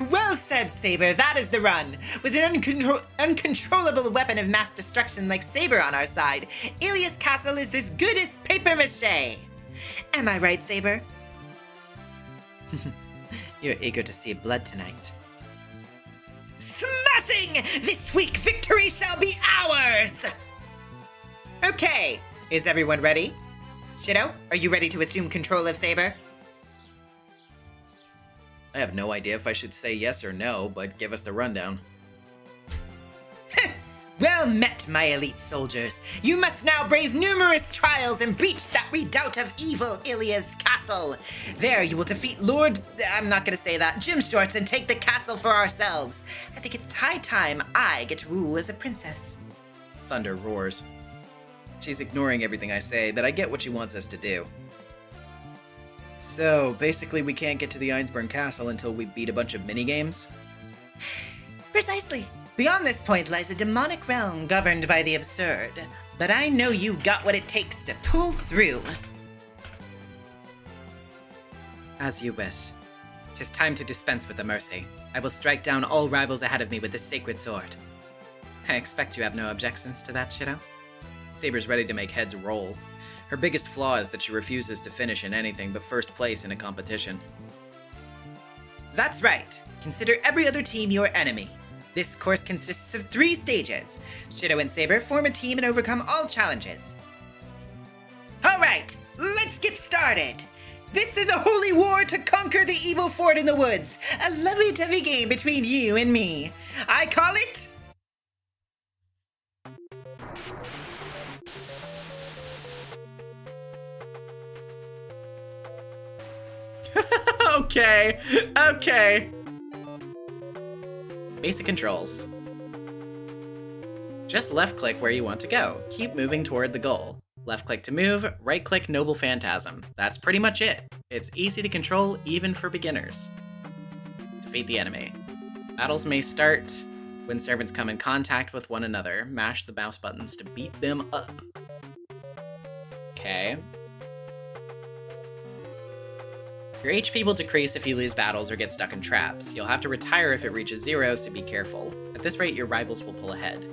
Well said, Saber. That is the run. With an uncontrollable weapon of mass destruction like Saber on our side, Ilias Castle is as good as paper mache. Am I right, Saber? You're eager to see blood tonight. Smashing! This week, victory shall be ours! Okay, is everyone ready? Shido, are you ready to assume control of Saber? I have no idea if I should say yes or no, but give us the rundown. Well met, my elite soldiers. You must now brave numerous trials and breach that redoubt of evil Ilia's castle. There you will defeat Lord... I'm not gonna say that. Jim Shorts and take the castle for ourselves. I think it's high time I get to rule as a princess. Thunder roars. She's ignoring everything I say, but I get what she wants us to do. So, basically we can't get to the Einsburn Castle until we beat a bunch of minigames? Precisely. Beyond this point lies a demonic realm governed by the absurd. But I know you've got what it takes to pull through. As you wish. 'Tis time to dispense with the mercy. I will strike down all rivals ahead of me with this sacred sword. I expect you have no objections to that, Shido? Saber's ready to make heads roll. Her biggest flaw is that she refuses to finish in anything but first place in a competition. That's right. Consider every other team your enemy. This course consists of 3 stages. Shido and Saber form a team and overcome all challenges. Alright, let's get started! This is a holy war to conquer the evil fort in the woods. A lovey-dovey game between you and me. I call it... Okay. Basic controls. Just left-click where you want to go. Keep moving toward the goal. Left-click to move, right-click Noble Phantasm. That's pretty much it. It's easy to control, even for beginners. Defeat the enemy. Battles may start when servants come in contact with one another. Mash the mouse buttons to beat them up. Okay. Your HP will decrease if you lose battles or get stuck in traps. You'll have to retire if it reaches 0, so be careful. At this rate, your rivals will pull ahead.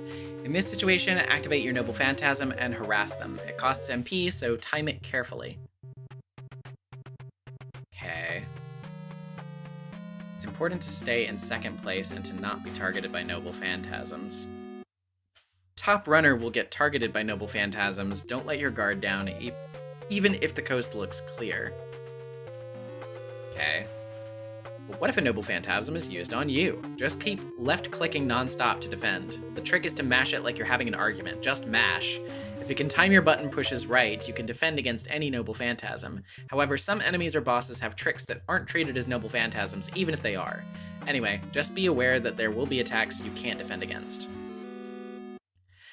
In this situation, activate your Noble Phantasm and harass them. It costs MP, so time it carefully. Okay. It's important to stay in second place and to not be targeted by Noble Phantasms. Top runner will get targeted by Noble Phantasms. Don't let your guard down, even if the coast looks clear. Okay. But what if a Noble Phantasm is used on you? Just keep left-clicking non-stop to defend. The trick is to mash it like you're having an argument. Just mash. If you can time your button pushes right, you can defend against any Noble Phantasm. However, some enemies or bosses have tricks that aren't treated as Noble Phantasms, even if they are. Anyway, just be aware that there will be attacks you can't defend against.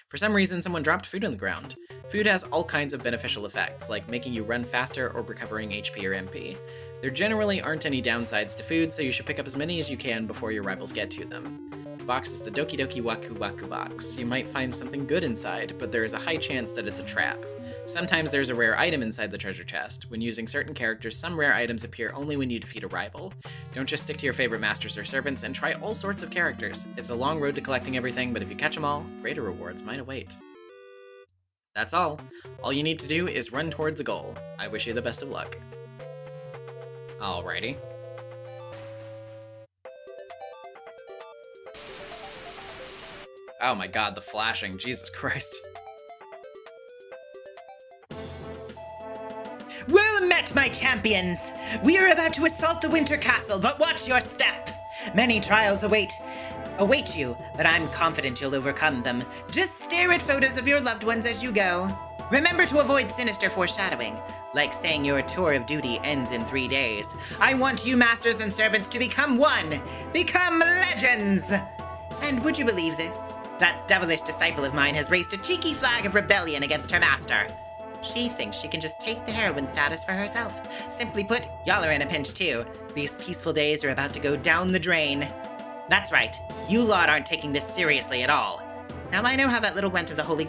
For some reason, someone dropped food on the ground. Food has all kinds of beneficial effects, like making you run faster or recovering HP or MP. There generally aren't any downsides to food, so you should pick up as many as you can before your rivals get to them. The box is the Doki Doki Waku Waku box. You might find something good inside, but there is a high chance that it's a trap. Sometimes there's a rare item inside the treasure chest. When using certain characters, some rare items appear only when you defeat a rival. Don't just stick to your favorite masters or servants, and try all sorts of characters. It's a long road to collecting everything, but if you catch them all, greater rewards might await. That's all. All you need to do is run towards the goal. I wish you the best of luck. Alrighty. Oh my god, the flashing. Jesus Christ. Well met, my champions! We are about to assault the Winter Castle, but watch your step! Many trials await you, but I'm confident you'll overcome them. Just stare at photos of your loved ones as you go. Remember to avoid sinister foreshadowing, like saying your tour of duty ends in 3 days. I want you masters and servants to become one! Become legends! And would you believe this? That devilish disciple of mine has raised a cheeky flag of rebellion against her master. She thinks she can just take the heroine status for herself. Simply put, y'all are in a pinch too. These peaceful days are about to go down the drain. That's right, you lot aren't taking this seriously at all. Now I know how that little runt of the Holy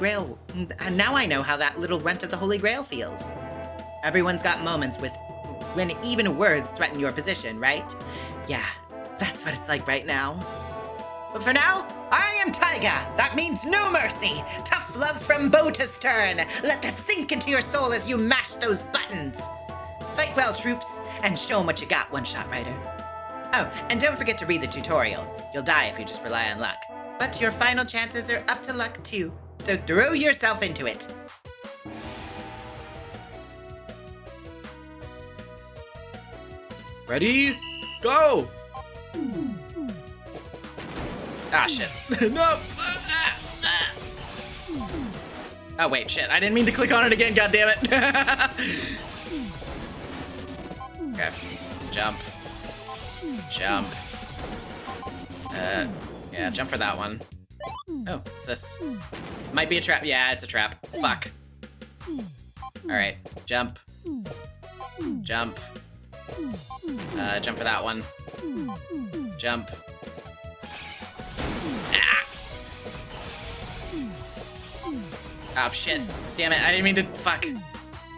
Grail feels. Everyone's got moments when even words threaten your position, right? Yeah, that's what it's like right now. But for now, I am Taiga. That means no mercy. Tough love from bow to stern. Let that sink into your soul as you mash those buttons. Fight well, troops, and show 'em what you got, One-Shot Rider. Oh, and don't forget to read the tutorial. You'll die if you just rely on luck. But your final chances are up to luck too, so throw yourself into it. Ready? Go! Ah, shit. No! Oh, wait, shit. I didn't mean to click on it again, goddammit. Okay. Jump. Jump. Yeah, jump for that one. Oh, what's this? Might be a trap. Yeah, it's a trap. Fuck. Alright, jump. Jump. Jump for that one. Jump. Ah! Oh, shit. Damn it, I didn't mean to. Fuck.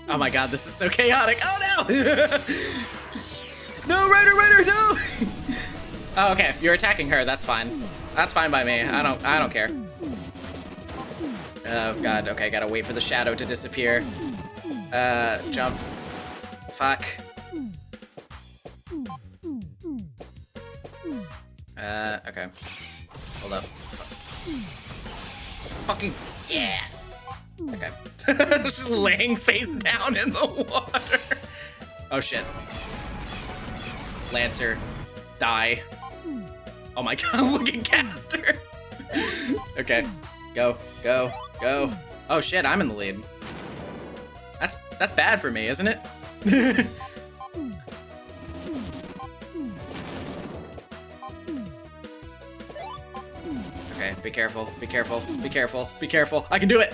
Oh my god, this is so chaotic. Oh no! No, Ryder, no! Oh, okay, you're attacking her. That's fine. That's fine by me. I don't care. Oh god. Okay, gotta wait for the shadow to disappear. Jump. Fuck. Okay. Hold up. Fucking yeah. Okay. Just laying face down in the water. Oh shit. Lancer, die. Oh my god, look at Caster. Okay, go. Oh shit, I'm in the lead. That's bad for me, isn't it? Okay, be careful. I can do it.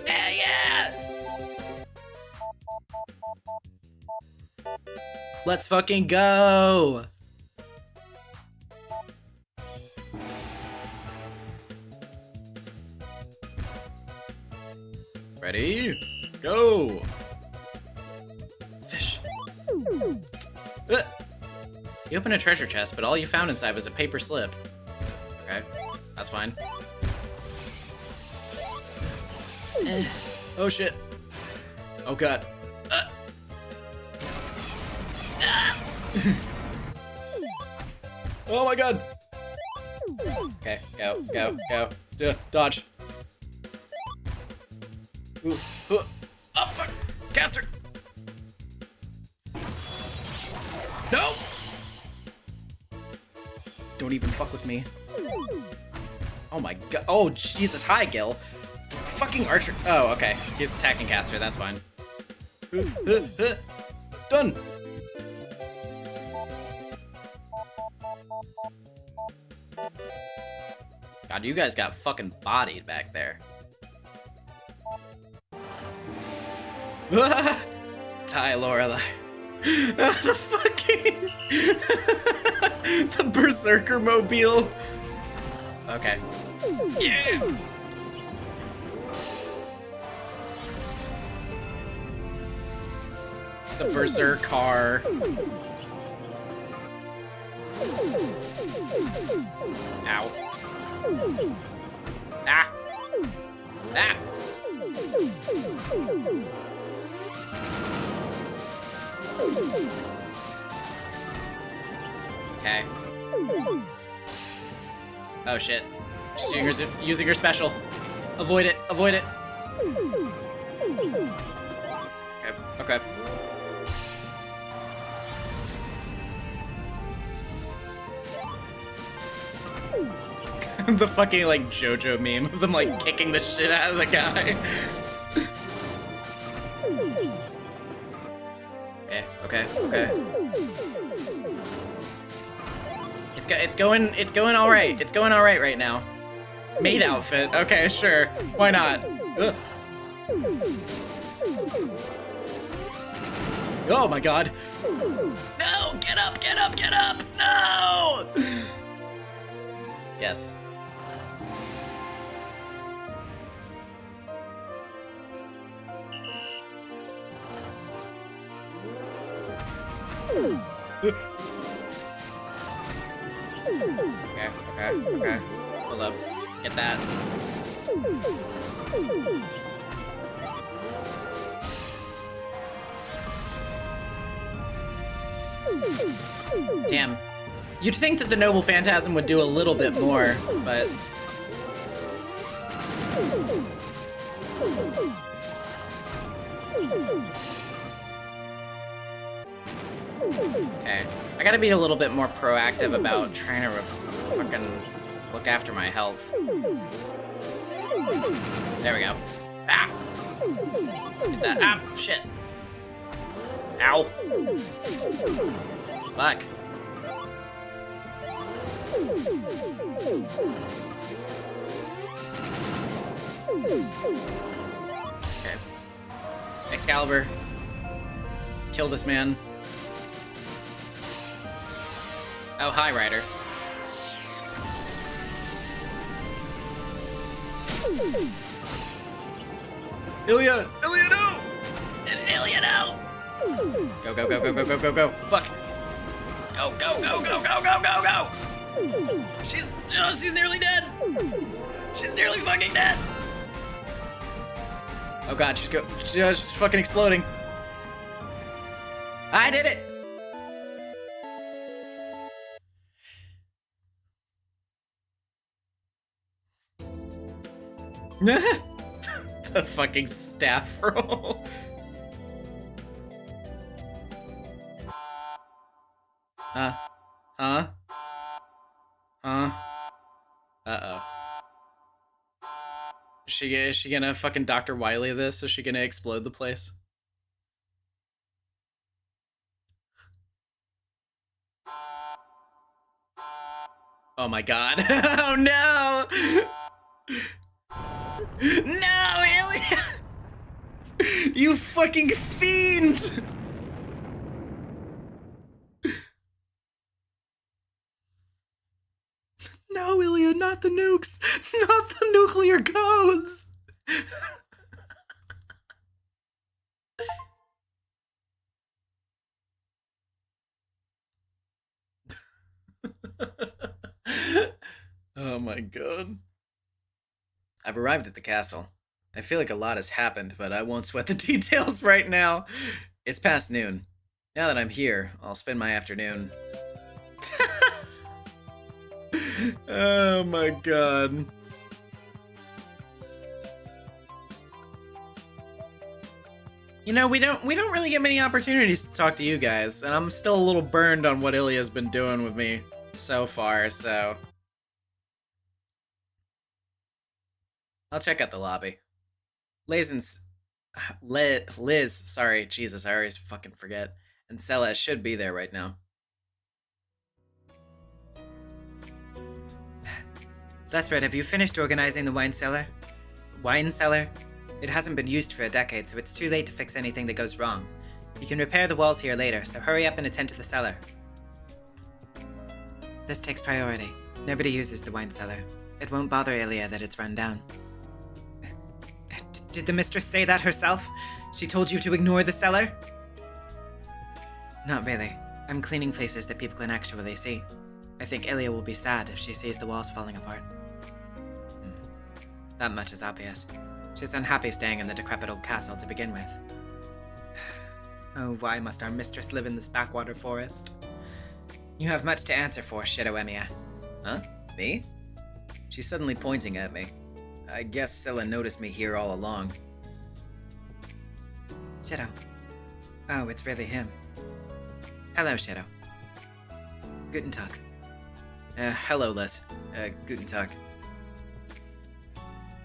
Yeah. Let's fucking go. Ready? Go! Fish. You opened a treasure chest, but all you found inside was a paper slip. Okay, that's fine. Oh shit. Oh god. Oh my god. Okay, go. Dodge. Ooh, oh fuck! Caster! No! Don't even fuck with me. Oh my god. Oh, Jesus. Hi, Gil. Fucking Archer. Oh, okay. He's attacking Caster. That's fine. Done! God, you guys got fucking bodied back there. Ty Lorelei. The fucking... the Berserker Mobile. Okay. Yeah! The Berserk car. Ow. Ah! Ah! Okay. Oh shit. She's using her special. Avoid it. Avoid it. Okay. Okay. The fucking like JoJo meme of them like kicking the shit out of the guy. Okay. It's going all right. It's going all right right now. Maid outfit. Okay, sure. Why not? Ugh. Oh my god. No! Get up! No! Yes. Okay. Hold up. Get that. Damn. You'd think that the Noble Phantasm would do a little bit more, but... Okay. I gotta be a little bit more proactive about trying to fucking look after my health. There we go. Ah! Get that. Ah, shit. Ow. Fuck. Okay. Excalibur. Kill this man. Oh, hi, Ryder. Ilya! Ilya, no! Ilya, no! Go. Fuck. Go. She's nearly dead. She's nearly fucking dead. Oh god, she's fucking exploding. I did it! The fucking staff roll. Huh? Uh-oh. Is she gonna fucking Dr. Wily this? Is she gonna explode the place? Oh my god. Oh no! No, Ilya! You fucking fiend! No, Ilya, not the nukes! Not the nuclear codes! Oh my god. I've arrived at the castle. I feel like a lot has happened, but I won't sweat the details right now. It's past noon. Now that I'm here, I'll spend my afternoon. Oh my god. You know, we don't really get many opportunities to talk to you guys, and I'm still a little burned on what Ilya's been doing with me so far, so I'll check out the lobby. Liz, sorry, Jesus, I always fucking forget. And Celeste should be there right now. Lespred, have you finished organizing the wine cellar? Wine cellar? It hasn't been used for a decade, so it's too late to fix anything that goes wrong. You can repair the walls here later, so hurry up and attend to the cellar. This takes priority. Nobody uses the wine cellar. It won't bother Ilya that it's run down. Did the mistress say that herself? She told you to ignore the cellar? Not really. I'm cleaning places that people can actually see. I think Ilya will be sad if she sees the walls falling apart. That much is obvious. She's unhappy staying in the decrepit old castle to begin with. Oh, why must our mistress live in this backwater forest? You have much to answer for, Shido Emiya. Huh? Me? She's suddenly pointing at me. I guess Scylla noticed me here all along. Shido. Oh, it's really him. Hello, Shido. Guten Tag. Hello, Liz. Guten Tag.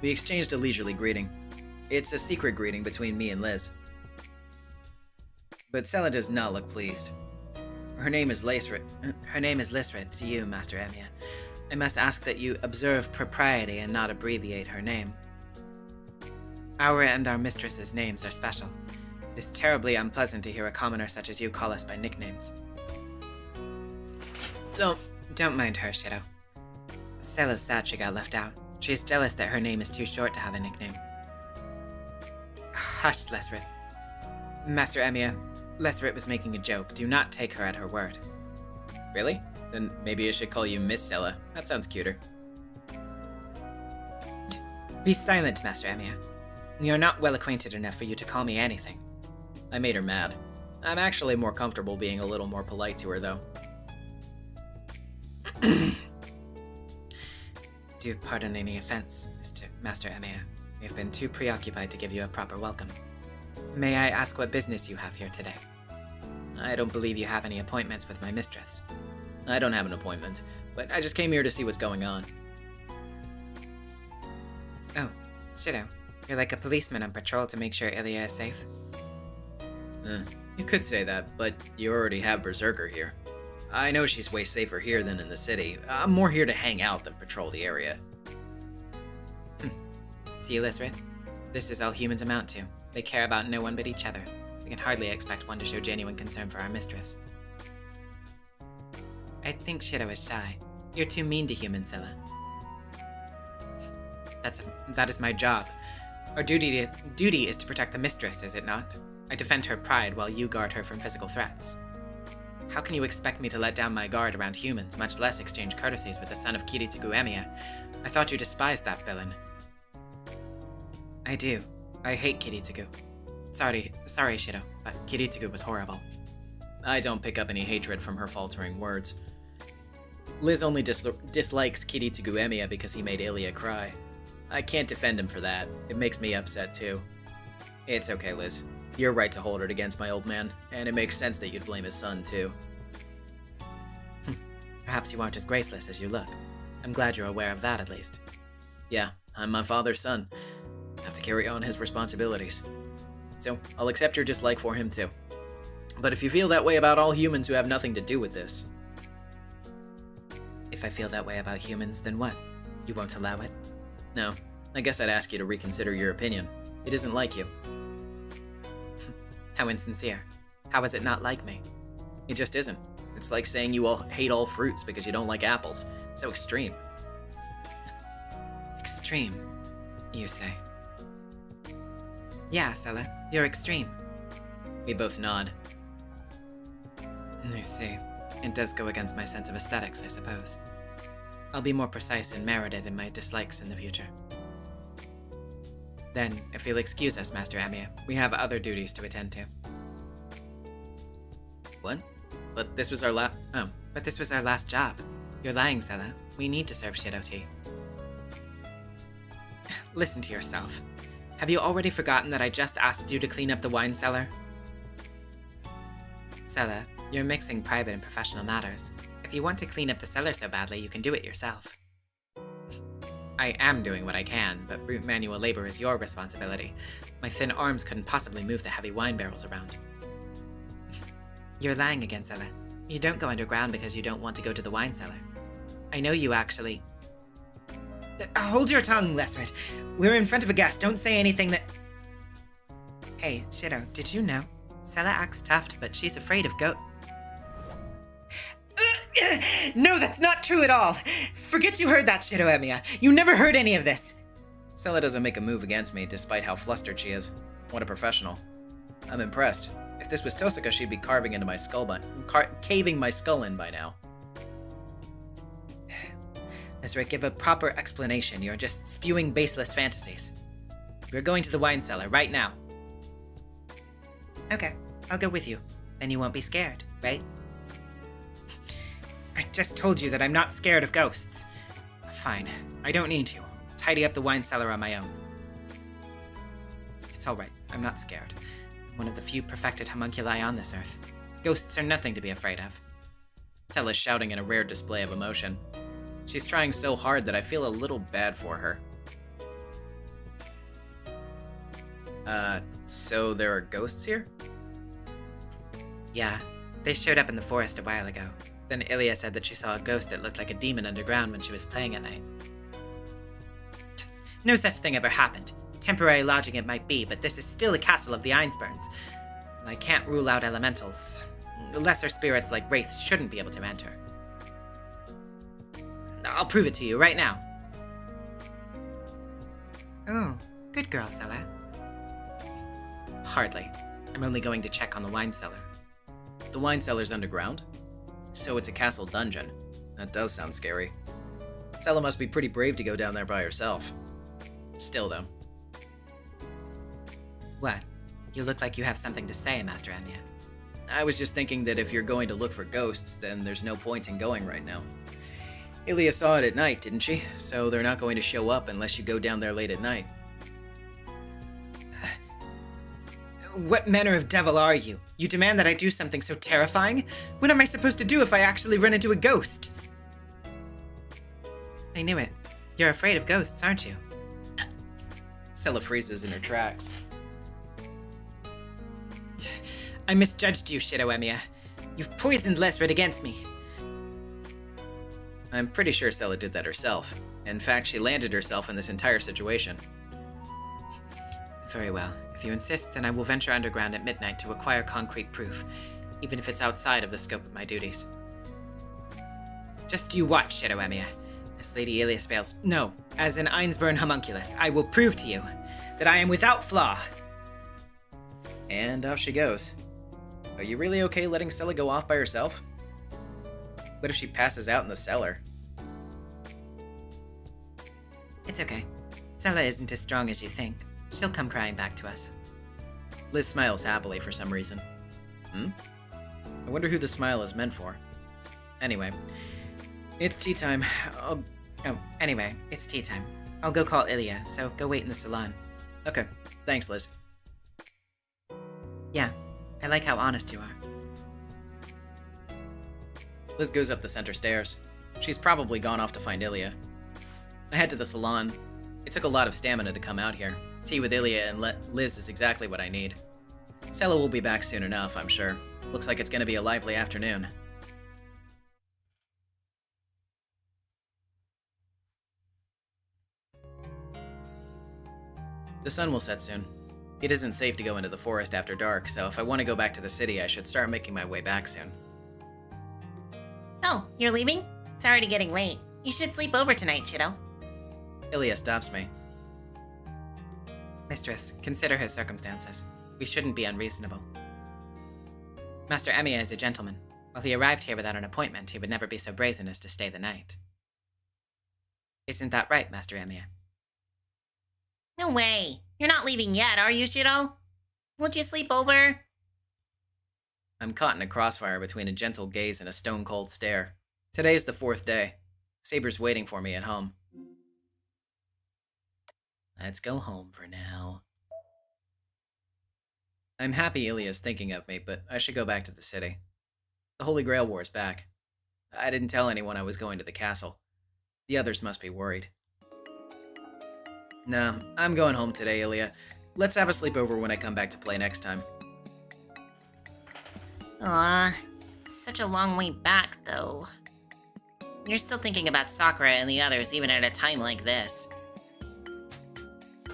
We exchanged a leisurely greeting. It's a secret greeting between me and Liz. But Scylla does not look pleased. Her name is Lisrid to you, Master Emiya. I must ask that you observe propriety and not abbreviate her name. Our and our mistress's names are special. It is terribly unpleasant to hear a commoner such as you call us by nicknames. Don't mind her, Shido. Scylla's sad she got left out. She's jealous that her name is too short to have a nickname. Hush, Lesrit. Master Emiya, Lesrit was making a joke. Do not take her at her word. Really? Then maybe I should call you Miss Scylla. That sounds cuter. Be silent, Master Emiya. We are not well acquainted enough for you to call me anything. I made her mad. I'm actually more comfortable being a little more polite to her, though. Do pardon any offense, Master Emiya. We have been too preoccupied to give you a proper welcome. May I ask what business you have here today? I don't believe you have any appointments with my mistress. I don't have an appointment, but I just came here to see what's going on. Oh, Shido, you're like a policeman on patrol to make sure Ilya is safe? You could say that, but you already have Berserker here. I know she's way safer here than in the city. I'm more here to hang out than patrol the area. See, Lisrit? This is all humans amount to. They care about no one but each other. We can hardly expect one to show genuine concern for our mistress. I think Shido is shy. You're too mean to humans, Scylla. That is my job. Our duty is to protect the mistress, is it not? I defend her pride while you guard her from physical threats. How can you expect me to let down my guard around humans, much less exchange courtesies with the son of Kiritsugu Emiya? I thought you despised that villain. I do. I hate Kiritsugu. Sorry, Shido, but Kiritsugu was horrible. I don't pick up any hatred from her faltering words. Liz only dislikes Kiritsugu Emiya because he made Ilya cry. I can't defend him for that. It makes me upset too. It's okay, Liz. You're right to hold it against my old man, and it makes sense that you'd blame his son too. Perhaps you aren't as graceless as you look. I'm glad you're aware of that at least. Yeah, I'm my father's son. I have to carry on his responsibilities. So, I'll accept your dislike for him too. But if you feel that way about all humans who have nothing to do with this... If I feel that way about humans, then what? You won't allow it? No, I guess I'd ask you to reconsider your opinion. It isn't like you. How insincere. How is it not like me? It just isn't. It's like saying you all hate all fruits because you don't like apples. It's so extreme. Extreme, you say? Yeah, Scylla, you're extreme. We both nod. I see. It does go against my sense of aesthetics, I suppose. I'll be more precise and merited in my dislikes in the future. Then, if you'll excuse us, Master Amiya, we have other duties to attend to. What? But this was our last. Oh. But this was our last job. You're lying, Sela. We need to serve Shido tea. Listen to yourself. Have you already forgotten that I just asked you to clean up the wine cellar? Sela, you're mixing private and professional matters. If you want to clean up the cellar so badly, you can do it yourself. I am doing what I can, but brute manual labor is your responsibility. My thin arms couldn't possibly move the heavy wine barrels around. You're lying again, Sela. You don't go underground because you don't want to go to the wine cellar. I know you actually... Hold your tongue, Lesbert. We're in front of a guest. Don't say anything that... Hey, Shido, did you know? Sela acts tough, but she's afraid of No, that's not true at all. Forget you heard that, Shido Emiya. You never heard any of this. Sela doesn't make a move against me, despite how flustered she is. What a professional. I'm impressed. If this was Tosaka, she'd be carving into my skull caving my skull in by now. Lesbert, give a proper explanation. You're just spewing baseless fantasies. We're going to the wine cellar right now. Okay, I'll go with you. Then you won't be scared, right? I just told you that I'm not scared of ghosts. Fine, I don't need to. Tidy up the wine cellar on my own. It's alright, I'm not scared. I'm one of the few perfected homunculi on this earth. Ghosts are nothing to be afraid of. Sela's shouting in a rare display of emotion. She's trying so hard that I feel a little bad for her. So there are ghosts here? Yeah, they showed up in the forest a while ago. Then Ilya said that she saw a ghost that looked like a demon underground when she was playing at night. No such thing ever happened. Temporary lodging it might be, but this is still a castle of the Einsburns. I can't rule out elementals. Lesser spirits like wraiths shouldn't be able to enter. I'll prove it to you right now. Oh, good girl, Sela. Hardly. I'm only going to check on the wine cellar. The wine cellar's underground? So it's a castle dungeon. That does sound scary. Sela must be pretty brave to go down there by herself. Still, though. What? You look like you have something to say, Master Amiya. I was just thinking that if you're going to look for ghosts, then there's no point in going right now. Ilya saw it at night, didn't she? So they're not going to show up unless you go down there late at night. What manner of devil are you? You demand that I do something so terrifying? What am I supposed to do if I actually run into a ghost? I knew it. You're afraid of ghosts, aren't you? Sela freezes in her tracks. I misjudged you, Shido Emiya. You've poisoned Lesbert against me. I'm pretty sure Sela did that herself. In fact, she landed herself in this entire situation. Very well. If you insist, then I will venture underground at midnight to acquire concrete proof, even if it's outside of the scope of my duties. Just you watch, Shido Emiya. As Lady Ilias fails, no, as an Einsburn homunculus, I will prove to you that I am without flaw. And off she goes. Are you really okay letting Sela go off by herself? What if she passes out in the cellar? It's okay. Sela isn't as strong as you think. She'll come crying back to us. Liz smiles happily for some reason. I wonder who the smile is meant for. Anyway, it's tea time. Anyway, it's tea time. I'll go call Ilya, so go wait in the salon. Okay, thanks, Liz. Yeah, I like how honest you are. Liz goes up the center stairs. She's probably gone off to find Ilya. I head to the salon. It took a lot of stamina to come out here. Tea with Ilya and Liz is exactly what I need. Sela will be back soon enough, I'm sure. Looks like it's gonna be a lively afternoon. The sun will set soon. It isn't safe to go into the forest after dark, so if I want to go back to the city, I should start making my way back soon. Oh, you're leaving? It's already getting late. You should sleep over tonight, Shido. Ilya stops me. Mistress, consider his circumstances. We shouldn't be unreasonable. Master Emiya is a gentleman. While he arrived here without an appointment, he would never be so brazen as to stay the night. Isn't that right, Master Emiya? No way. You're not leaving yet, are you, Shiro? Won't you sleep over? I'm caught in a crossfire between a gentle gaze and a stone-cold stare. Today's the 4th day. Saber's waiting for me at home. Let's go home for now. I'm happy Ilya's thinking of me, but I should go back to the city. The Holy Grail War's back. I didn't tell anyone I was going to the castle. The others must be worried. Nah, I'm going home today, Ilya. Let's have a sleepover when I come back to play next time. It's such a long way back, though. You're still thinking about Sakura and the others, even at a time like this.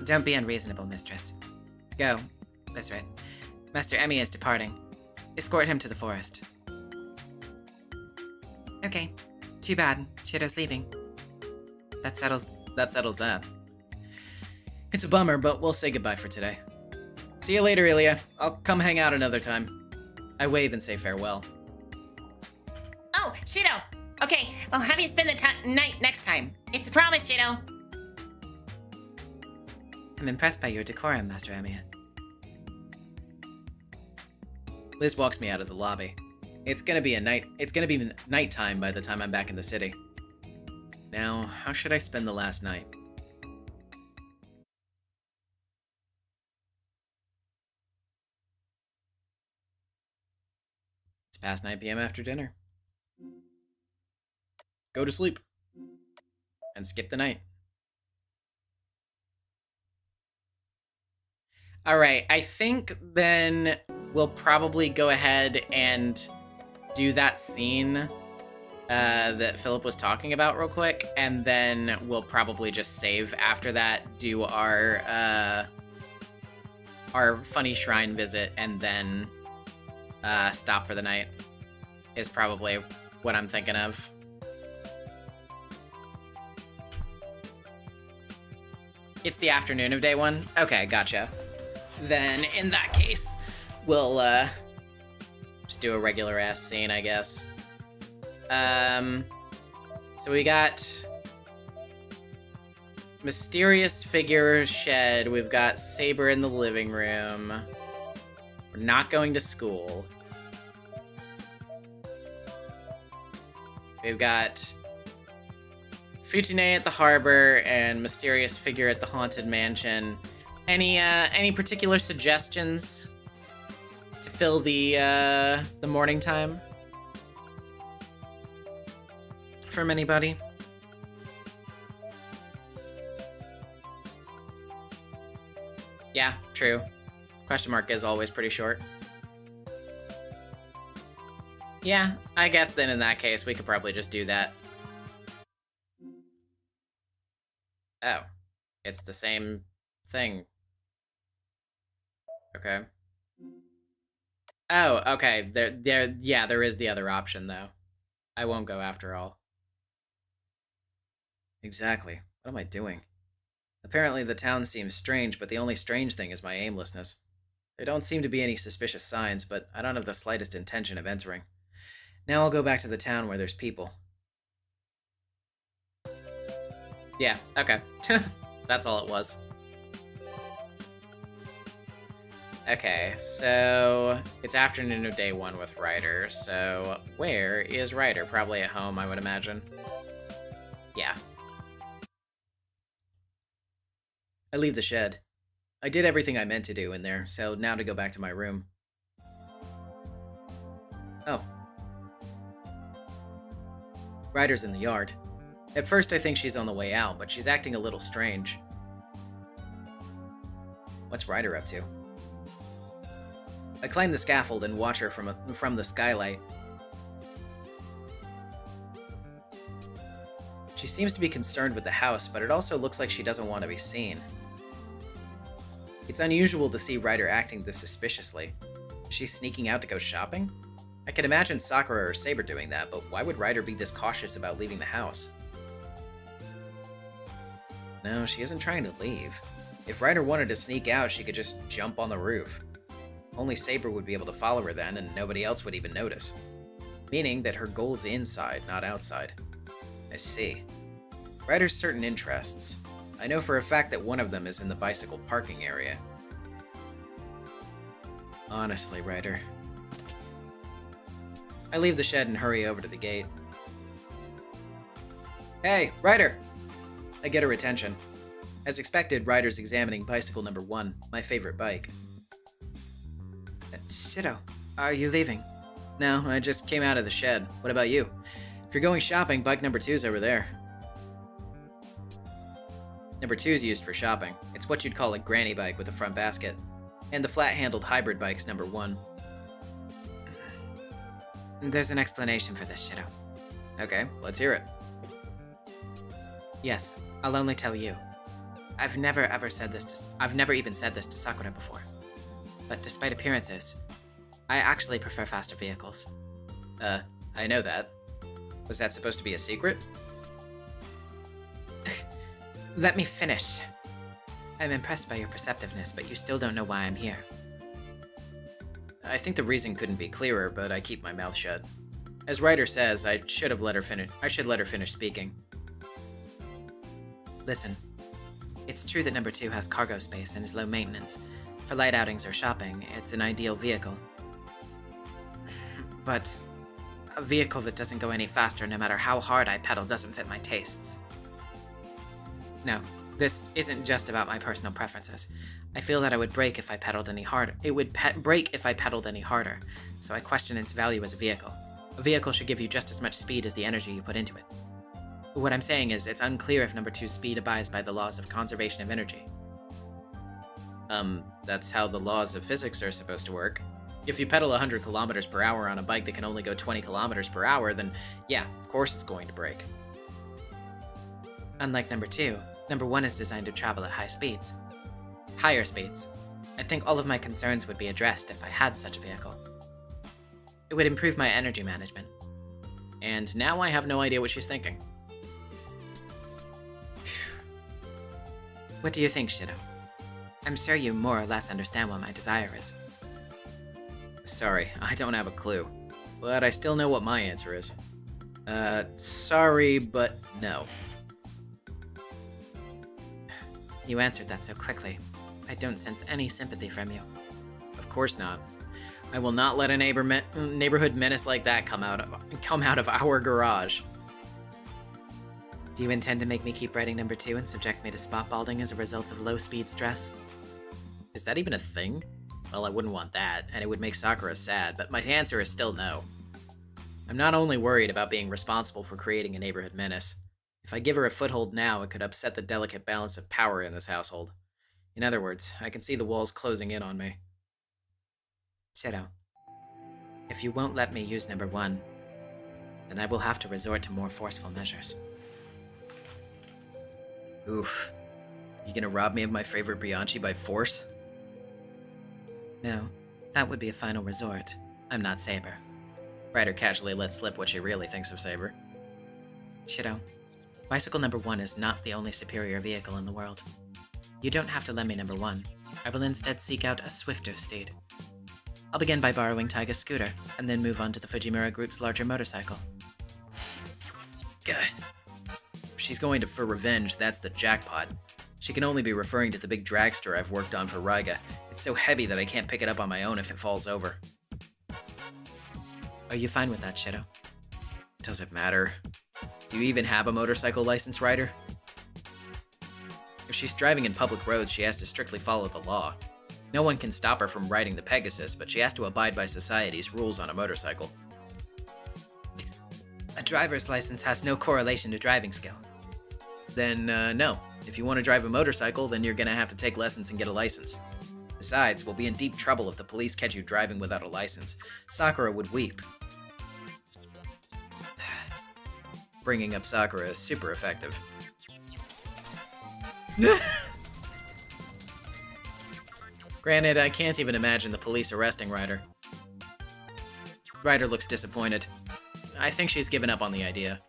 Don't be unreasonable, mistress. Go. That's right. Master Emiya is departing. Escort him to the forest. Okay. Too bad. Shiro's leaving. That settles that. It's a bummer, but we'll say goodbye for today. See you later, Ilya. I'll come hang out another time. I wave and say farewell. Oh, Shiro! Okay, I'll have you spend the night next time. It's a promise, Shiro. I'm impressed by your decorum, Master Emiya. Liz walks me out of the lobby. It's gonna be nighttime by the time I'm back in the city. Now, how should I spend the last night? It's past 9 p.m. after dinner. Go to sleep. And skip the night. Alright, I think then we'll probably go ahead and do that scene that Philip was talking about real quick, and then we'll probably just save after that, do our funny shrine visit, and then stop for the night, is probably what I'm thinking of. It's the afternoon of day 1? Okay, gotcha. Then, in that case, we'll, just do a regular-ass scene, I guess. So we got mysterious figure shed. We've got Saber in the living room. We're not going to school. We've got Futune at the harbor and mysterious figure at the haunted mansion. Any particular suggestions to fill the morning time from anybody? Yeah, true. Question mark is always pretty short. Yeah, I guess then in that case we could probably just do that. Oh, it's the same thing. Okay. Oh, okay. There is the other option though. I won't go after all. Exactly. What am I doing? Apparently the town seems strange, but the only strange thing is my aimlessness. There don't seem to be any suspicious signs, but I don't have the slightest intention of entering. Now I'll go back to the town where there's people. Yeah, okay. That's all it was. Okay, so it's afternoon of day 1 with Ryder, so where is Ryder? Probably at home, I would imagine. Yeah. I leave the shed. I did everything I meant to do in there, so now to go back to my room. Oh. Ryder's in the yard. At first I think she's on the way out, but she's acting a little strange. What's Ryder up to? I climb the scaffold and watch her from the skylight. She seems to be concerned with the house, but it also looks like she doesn't want to be seen. It's unusual to see Ryder acting this suspiciously. Is she sneaking out to go shopping? I can imagine Sakura or Saber doing that, but why would Ryder be this cautious about leaving the house? No, she isn't trying to leave. If Ryder wanted to sneak out, she could just jump on the roof. Only Saber would be able to follow her then, and nobody else would even notice. Meaning that her goal's inside, not outside. I see. Ryder's certain interests. I know for a fact that one of them is in the bicycle parking area. Honestly, Ryder. I leave the shed and hurry over to the gate. Hey, Ryder! I get her attention. As expected, Ryder's examining bicycle number 1, my favorite bike. Shido, are you leaving? No, I just came out of the shed. What about you? If you're going shopping, bike number 2's over there. Number 2's used for shopping. It's what you'd call a granny bike with a front basket. And the flat-handled hybrid bike's number 1. There's an explanation for this, Shido. Okay, let's hear it. Yes, I'll only tell you. I've never even said this to Sakura before. But despite appearances, I actually prefer faster vehicles. I know that. Was that supposed to be a secret? Let me finish. I'm impressed by your perceptiveness, but you still don't know why I'm here. I think the reason couldn't be clearer, but I keep my mouth shut. As Ryder says, I should let her finish speaking. Listen, it's true that number 2 has cargo space and is low maintenance. For light outings or shopping, it's an ideal vehicle. But a vehicle that doesn't go any faster no matter how hard I pedal doesn't fit my tastes. No, this isn't just about my personal preferences. I feel that I would break if I pedaled any harder. It would break if I pedaled any harder, so I question its value as a vehicle. A vehicle should give you just as much speed as the energy you put into it. What I'm saying is, it's unclear if number 2's speed abides by the laws of conservation of energy. That's how the laws of physics are supposed to work. If you pedal 100 kilometers per hour on a bike that can only go 20 kilometers per hour, then yeah, of course it's going to break. Unlike number 2, number 1 is designed to travel at high speeds. Higher speeds. I think all of my concerns would be addressed if I had such a vehicle. It would improve my energy management. And now I have no idea what she's thinking. What do you think, Shido? I'm sure you more or less understand what my desire is. Sorry, I don't have a clue. But I still know what my answer is. Sorry, but no. You answered that so quickly. I don't sense any sympathy from you. Of course not. I will not let a neighborhood menace like that come out of our garage. Do you intend to make me keep writing number 2 and subject me to spot balding as a result of low-speed stress? Is that even a thing? Well, I wouldn't want that, and it would make Sakura sad, but my answer is still no. I'm not only worried about being responsible for creating a neighborhood menace. If I give her a foothold now, it could upset the delicate balance of power in this household. In other words, I can see the walls closing in on me. Shido, if you won't let me use number 1, then I will have to resort to more forceful measures. Oof. You gonna rob me of my favorite Bianchi by force? No, that would be a final resort. I'm not Saber. Ryder casually let slip what she really thinks of Saber. Shido, bicycle number 1 is not the only superior vehicle in the world. You don't have to lend me number 1. I will instead seek out a swifter steed. I'll begin by borrowing Taiga's scooter, and then move on to the Fujimura Group's larger motorcycle. God. If she's going for revenge, that's the jackpot. She can only be referring to the big dragster I've worked on for Raiga. It's so heavy that I can't pick it up on my own if it falls over. Are you fine with that, Shido? Does it matter? Do you even have a motorcycle license, Ryder? If she's driving in public roads, she has to strictly follow the law. No one can stop her from riding the Pegasus, but she has to abide by society's rules on a motorcycle. A driver's license has no correlation to driving skill. Then, no. If you want to drive a motorcycle, then you're gonna have to take lessons and get a license. Besides, we'll be in deep trouble if the police catch you driving without a license. Sakura would weep. Bringing up Sakura is super effective. Granted, I can't even imagine the police arresting Ryder. Ryder looks disappointed. I think she's given up on the idea.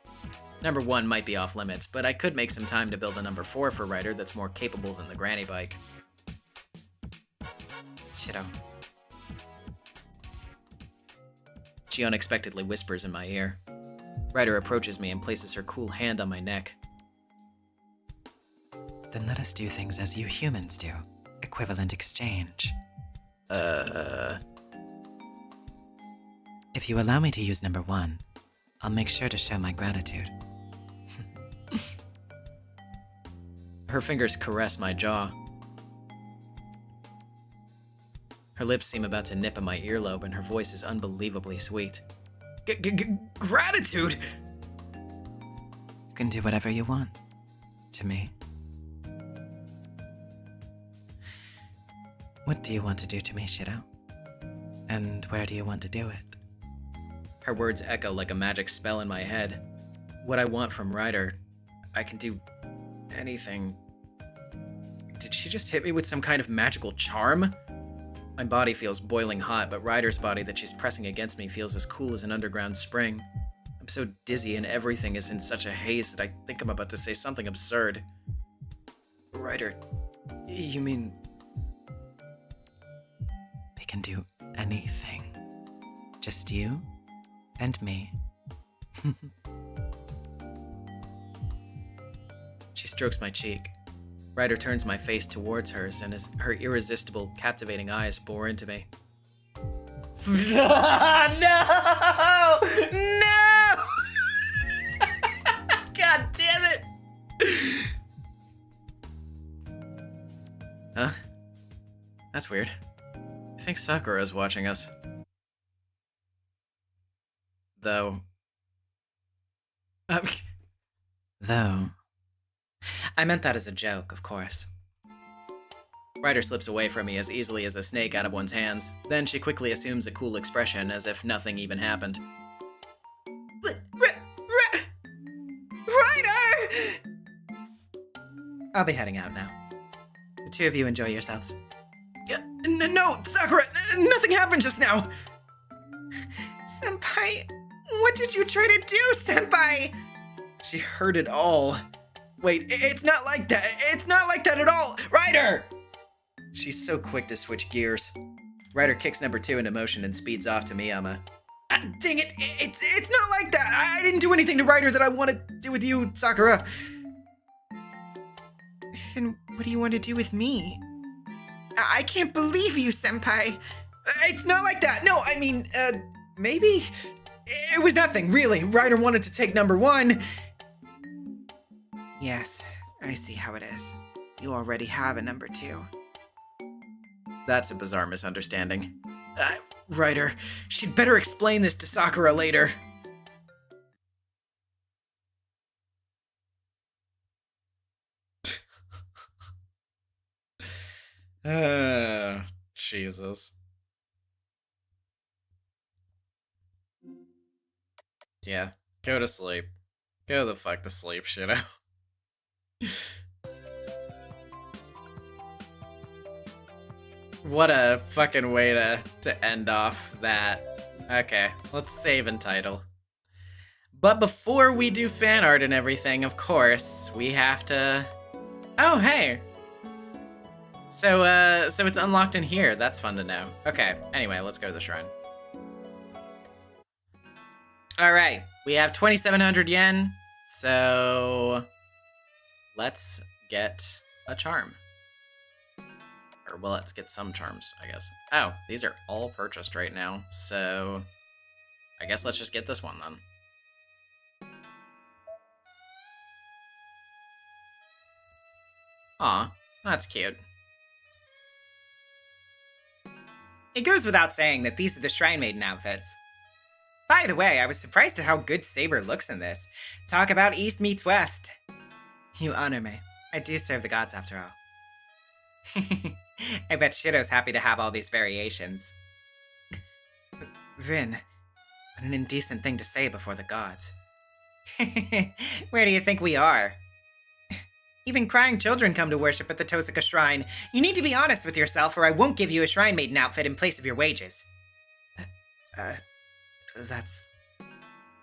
Number 1 might be off limits, but I could make some time to build a number 4 for Ryder that's more capable than the granny bike. Shido. She unexpectedly whispers in my ear. Ryder approaches me and places her cool hand on my neck. Then let us do things as you humans do. Equivalent exchange. If you allow me to use number 1, I'll make sure to show my gratitude. Her fingers caress my jaw. Her lips seem about to nip at my earlobe, and her voice is unbelievably sweet. Gratitude! You can do whatever you want. To me. What do you want to do to me, Shiro? And where do you want to do it? Her words echo like a magic spell in my head. What I want from Ryder, I can do anything. Did she just hit me with some kind of magical charm? My body feels boiling hot, but Ryder's body that she's pressing against me feels as cool as an underground spring. I'm so dizzy and everything is in such a haze that I think I'm about to say something absurd. Ryder, you mean... We can do anything. Just you and me. She strokes my cheek. Ryder turns my face towards hers, and her irresistible, captivating eyes bore into me. No! No! God damn it! Huh? That's weird. I think Sakura's watching us. Though... Though, I meant that as a joke, of course. Ryder slips away from me as easily as a snake out of one's hands. Then she quickly assumes a cool expression as if nothing even happened. Ryder! I'll be heading out now. The two of you enjoy yourselves. No, Sakura, nothing happened just now. Senpai, what did you try to do, Senpai? She heard it all. Wait, it's not like that. It's not like that at all. Ryder! She's so quick to switch gears. Ryder kicks number 2 into motion and speeds off to Miyama. Dang it! It's not like that. I didn't do anything to Ryder that I want to do with you, Sakura. Then what do you want to do with me? I can't believe you, Senpai. It's not like that. No, I mean, maybe. It was nothing, really. Ryder wanted to take number 1. Yes, I see how it is. You already have a number 2. That's a bizarre misunderstanding. Ryder, she'd better explain this to Sakura later. Jesus. Yeah, go to sleep. Go the fuck to sleep, Shido. What a fucking way to end off that. Okay, let's save and title. But before we do fan art and everything, of course, we have to... Oh, hey! So it's unlocked in here. That's fun to know. Okay, anyway, let's go to the shrine. Alright, we have 2,700 yen, so let's get a charm. Or, well, let's get some charms, I guess. Oh, these are all purchased right now, so I guess let's just get this one, then. Aw, that's cute. It goes without saying that these are the Shrine Maiden outfits. By the way, I was surprised at how good Saber looks in this. Talk about East meets West. You honor me. I do serve the gods after all. I bet Shido's happy to have all these variations. Vin, an indecent thing to say before the gods. Where do you think we are? Even crying children come to worship at the Tosaka Shrine. You need to be honest with yourself, or I won't give you a Shrine Maiden outfit in place of your wages. That's...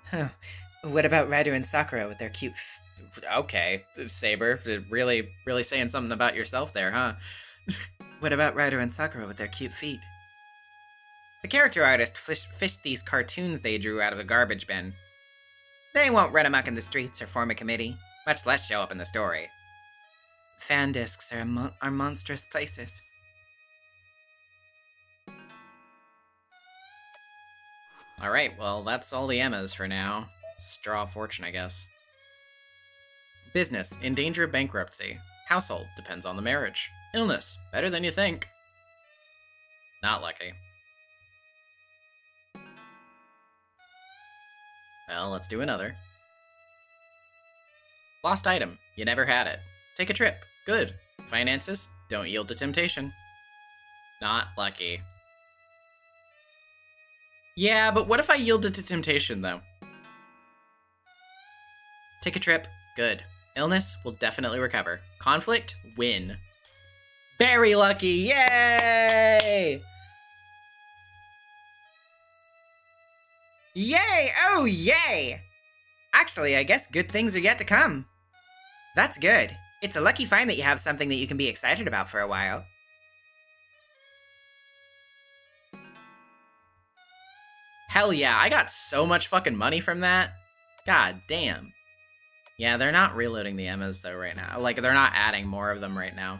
Huh. What about Ryder and Sakura with their cute... Okay, Saber, really saying something about yourself there, huh? What about Ryder and Sakura with their cute feet? The character artist fished these cartoons they drew out of the garbage bin. They won't run amok in the streets or form a committee, much less show up in the story. Fan discs are monstrous places. Alright, well, that's all the Emmas for now. Let's draw a fortune, I guess. Business, in danger of bankruptcy. Household, depends on the marriage. Illness, better than you think. Not lucky. Well, let's do another. Lost item, you never had it. Take a trip, good. Finances, don't yield to temptation. Not lucky. Yeah, but what if I yielded to temptation, though? Take a trip, good. Illness, will definitely recover. Conflict, win. Very lucky, yay! Yay! Oh, yay! Actually, I guess good things are yet to come. That's good. It's a lucky find that you have something that you can be excited about for a while. Hell yeah, I got so much fucking money from that. God damn. Yeah, they're not reloading the Emmas though right now. Like, they're not adding more of them right now.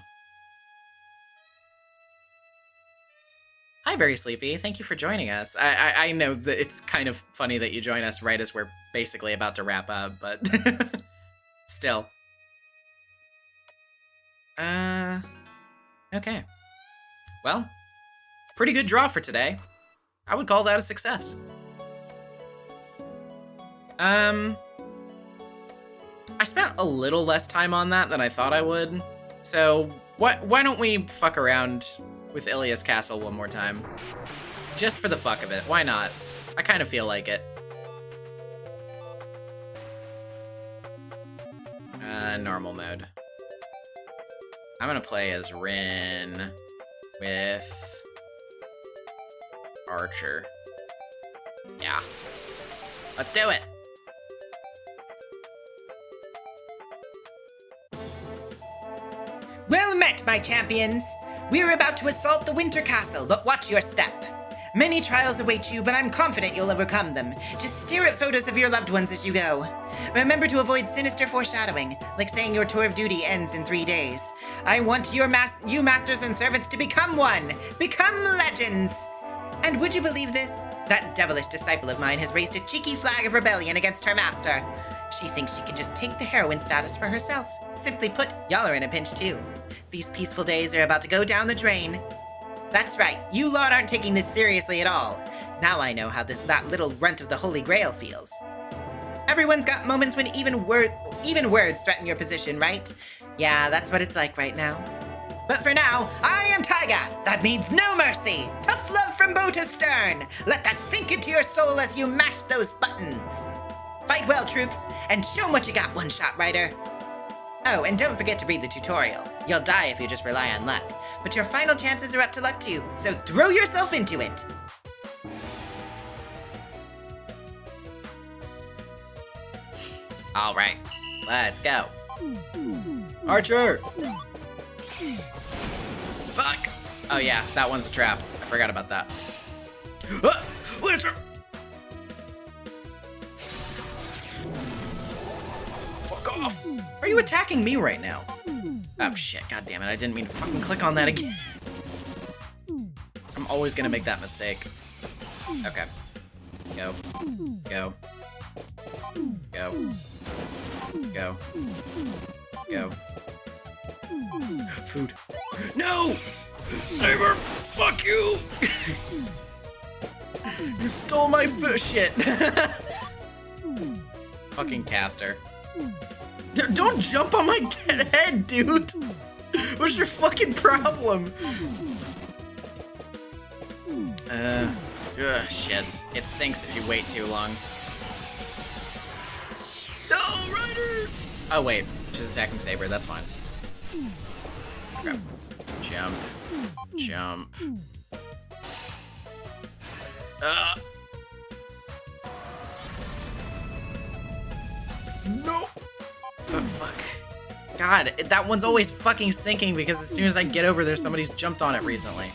Hi, Very Sleepy. Thank you for joining us. I know that it's kind of funny that you join us right as we're basically about to wrap up, but still. Okay. Well, pretty good draw for today. I would call that a success. I spent a little less time on that than I thought I would. So, why don't we fuck around with Ilia's Castle one more time? Just for the fuck of it. Why not? I kind of feel like it. Normal mode. I'm gonna play as Rin with Archer. Yeah. Let's do it! Well met, my champions! We're about to assault the Winter Castle, but watch your step. Many trials await you, but I'm confident you'll overcome them. Just stare at photos of your loved ones as you go. Remember to avoid sinister foreshadowing, like saying your tour of duty ends in 3 days. I want you masters and servants to become one! Become legends! And would you believe this? That devilish disciple of mine has raised a cheeky flag of rebellion against her master. She thinks she can just take the heroine status for herself. Simply put, y'all are in a pinch too. These peaceful days are about to go down the drain. That's right, you lot aren't taking this seriously at all. Now I know how that little runt of the Holy Grail feels. Everyone's got moments when even words threaten your position, right? Yeah, that's what it's like right now. But for now, I am Taiga. That means no mercy. Tough love from bow to stern. Let that sink into your soul as you mash those buttons. Fight well, troops, and show 'em what you got, one-shot rider. Oh, and don't forget to read the tutorial. You'll die if you just rely on luck. But your final chances are up to luck too, so throw yourself into it. All right, let's go. Archer! Fuck! Oh yeah, that one's a trap. I forgot about that. Lancer! Fuck off! Are you attacking me right now? Oh shit, god damn it, I didn't mean to fucking click on that again. I'm always gonna make that mistake. Okay. Go. Go. Go. Go. Go. Food. No! Saber! Fuck you! You stole my food shit! Fucking caster. Don't jump on my head, dude! What's your fucking problem? Shit. It sinks if you wait too long. No, Ryder! Oh wait, she's attacking Saber, that's fine. Okay. Jump. Jump. No! Oh, fuck. God, that one's always fucking sinking because as soon as I get over there, somebody's jumped on it recently.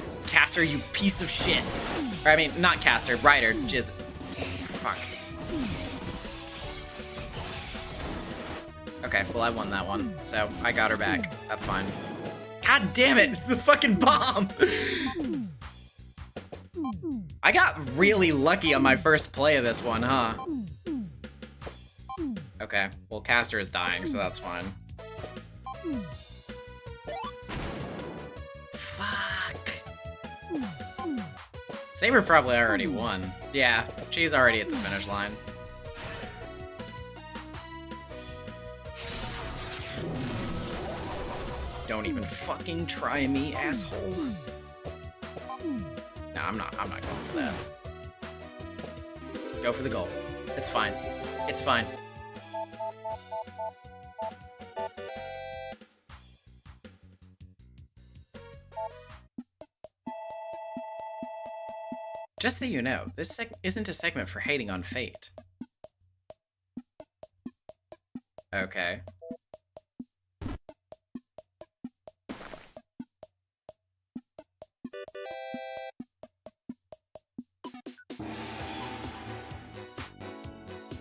It's Caster, you piece of shit. Or, I mean, not Caster, Ryder, jizz. Fuck. Okay, well, I won that one, so I got her back. That's fine. God damn it, this is a fucking bomb! I got really lucky on my first play of this one, huh? Okay, well, Caster is dying, so that's fine. Fuck. Saber probably already won. Yeah, she's already at the finish line. Don't even fucking try me, asshole. No, I'm not going for that. Go for the goal. It's fine. It's fine. Just so you know, this isn't a segment for hating on fate. Okay.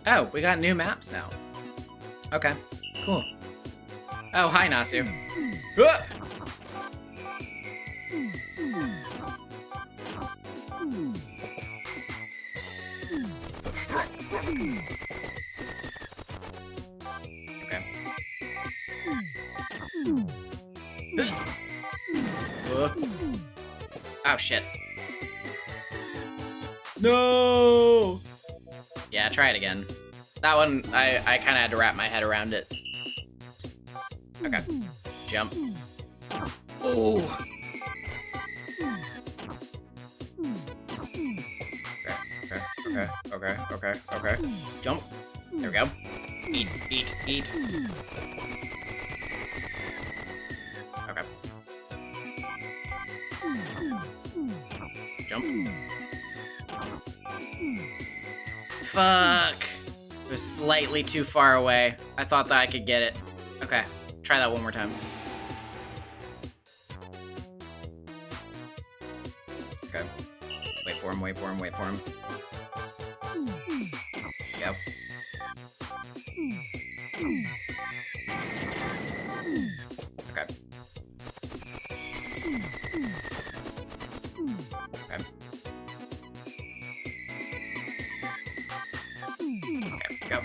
Oh, we got new maps now. Okay, cool. Oh, hi, Nasu. Ah! Okay. Oh, shit. No! Yeah, try it again. That one, I kind of had to wrap my head around it. Okay. Jump. Oh! Okay. Jump. There we go. Eat. Okay. Jump. Fuck. It was slightly too far away. I thought that I could get it. Okay. Try that one more time. Okay. Wait for him. Yep. Okay. Okay, go.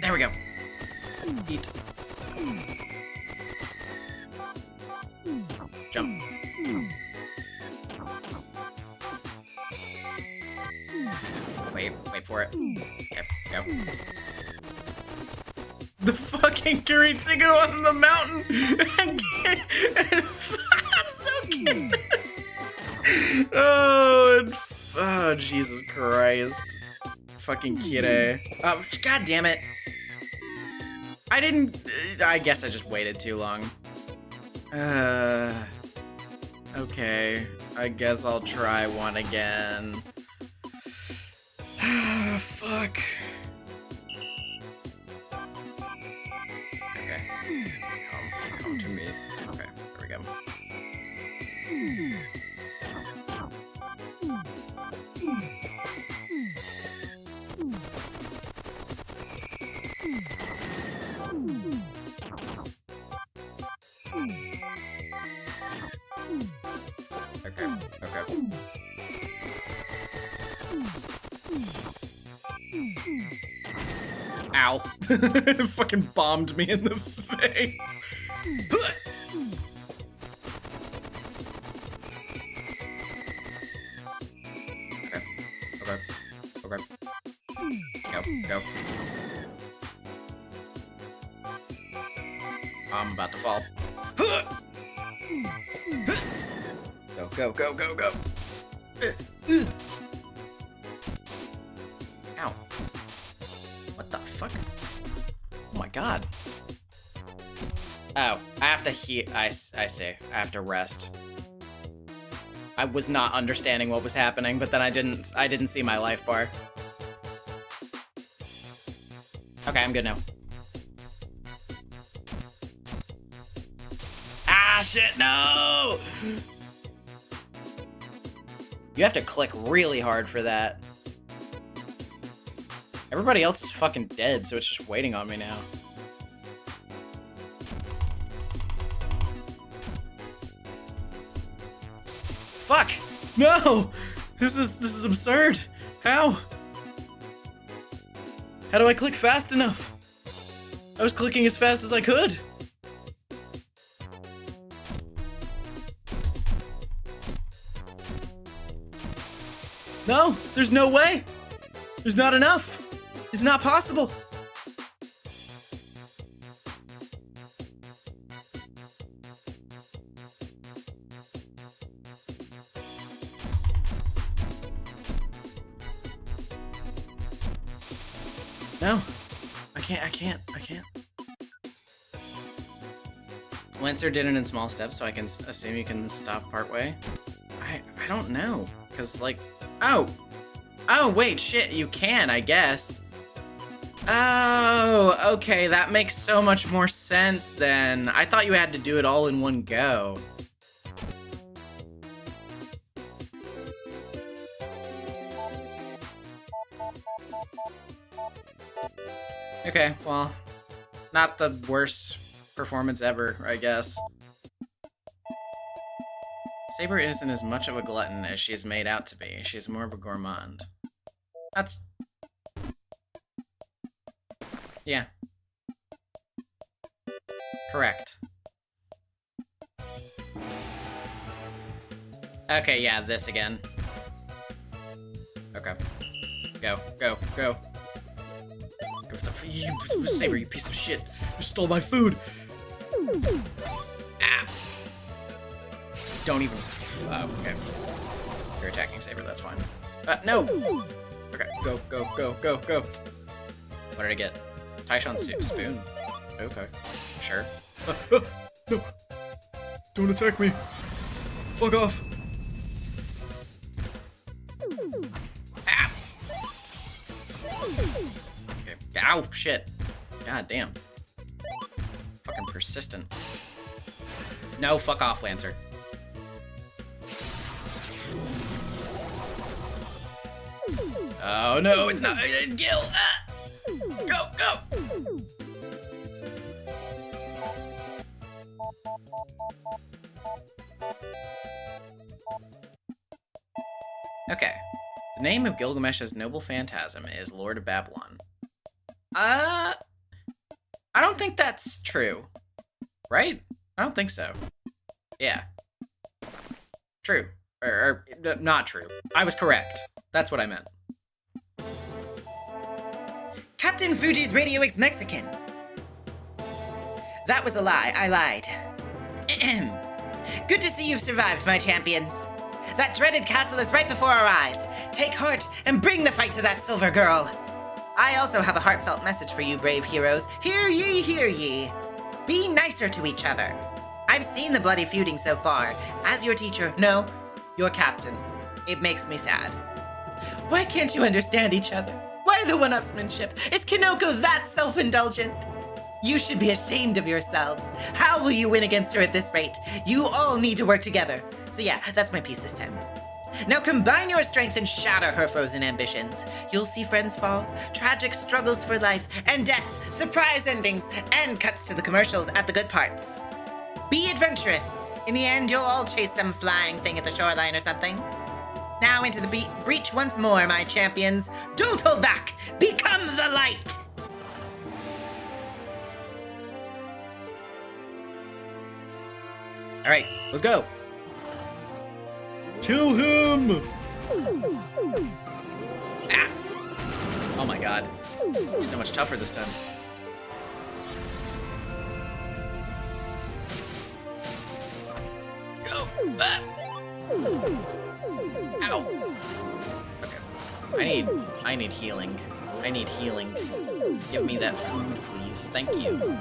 There we go. Eat. Jump. Wait for it. Okay, go. The fucking Kiritsugu on the mountain! So cute! Oh, Jesus Christ. Fucking Kire. Oh, god damn it. I guess I just waited too long. Okay. I guess I'll try one again. Fuck. Okay. Come to me. Okay, there we go. Okay. Ow. It fucking bombed me in the face. Okay. Go. I'm about to fall. Go. Ow. What the fuck? Oh my god. Oh, I have to I see. I have to rest. I was not understanding what was happening, but then I didn't see my life bar. Okay, I'm good now. Ah, shit, no! You have to click really hard for that. Everybody else is fucking dead, so it's just waiting on me now. Fuck! No! This is absurd! How? How do I click fast enough? I was clicking as fast as I could! No! There's no way! There's not enough! It's not possible! No. I can't. Lancer did it in small steps, so I can assume you can stop partway. I don't know. Because, like... Oh! Oh, wait, shit, you can, I guess. Oh, okay, that makes so much more sense then. I thought you had to do it all in one go. Okay, well, not the worst performance ever, I guess. Saber isn't as much of a glutton as she's made out to be. She's more of a gourmand. That's... Yeah. Correct. Okay, yeah, this again. Okay. Go. You, Saber, you piece of shit. You stole my food. Ah. Don't even... Oh, okay. You're attacking Saber, that's fine. No! Okay, go. What did I get? Taishan spoon. Okay, sure. No! Don't attack me! Fuck off! Ah. Okay. Ow, shit. God damn. Fucking persistent. No, fuck off, Lancer. Oh no, it's not. Gil! Ah! Go! Okay. The name of Gilgamesh's noble phantasm is Lord of Babylon. I don't think that's true. Right? I don't think so. Yeah. True. Or not true. I was correct. That's what I meant. Captain Fuji's radio is Mexican. That was a lie. I lied. Ahem. Good to see you've survived, my champions. That dreaded castle is right before our eyes. Take heart and bring the fight to that silver girl. I also have a heartfelt message for you, brave heroes. Hear ye, hear ye. Be nicer to each other. I've seen the bloody feuding so far. As your teacher, no, your captain. It makes me sad. Why can't you understand each other? Why the one-upsmanship? Is Kinoko that self-indulgent? You should be ashamed of yourselves. How will you win against her at this rate? You all need to work together. So yeah, that's my piece this time. Now combine your strength and shatter her frozen ambitions. You'll see friends fall, tragic struggles for life, and death, surprise endings, and cuts to the commercials at the good parts. Be adventurous. In the end, you'll all chase some flying thing at the shoreline or something. Now into the breach once more, my champions. Don't hold back. Become the light. All right, let's go. Kill him! Ah! Oh my god. He's so much tougher this time. Go! Ah! Ow! Okay. I need healing. I need healing. Give me that food, please. Thank you.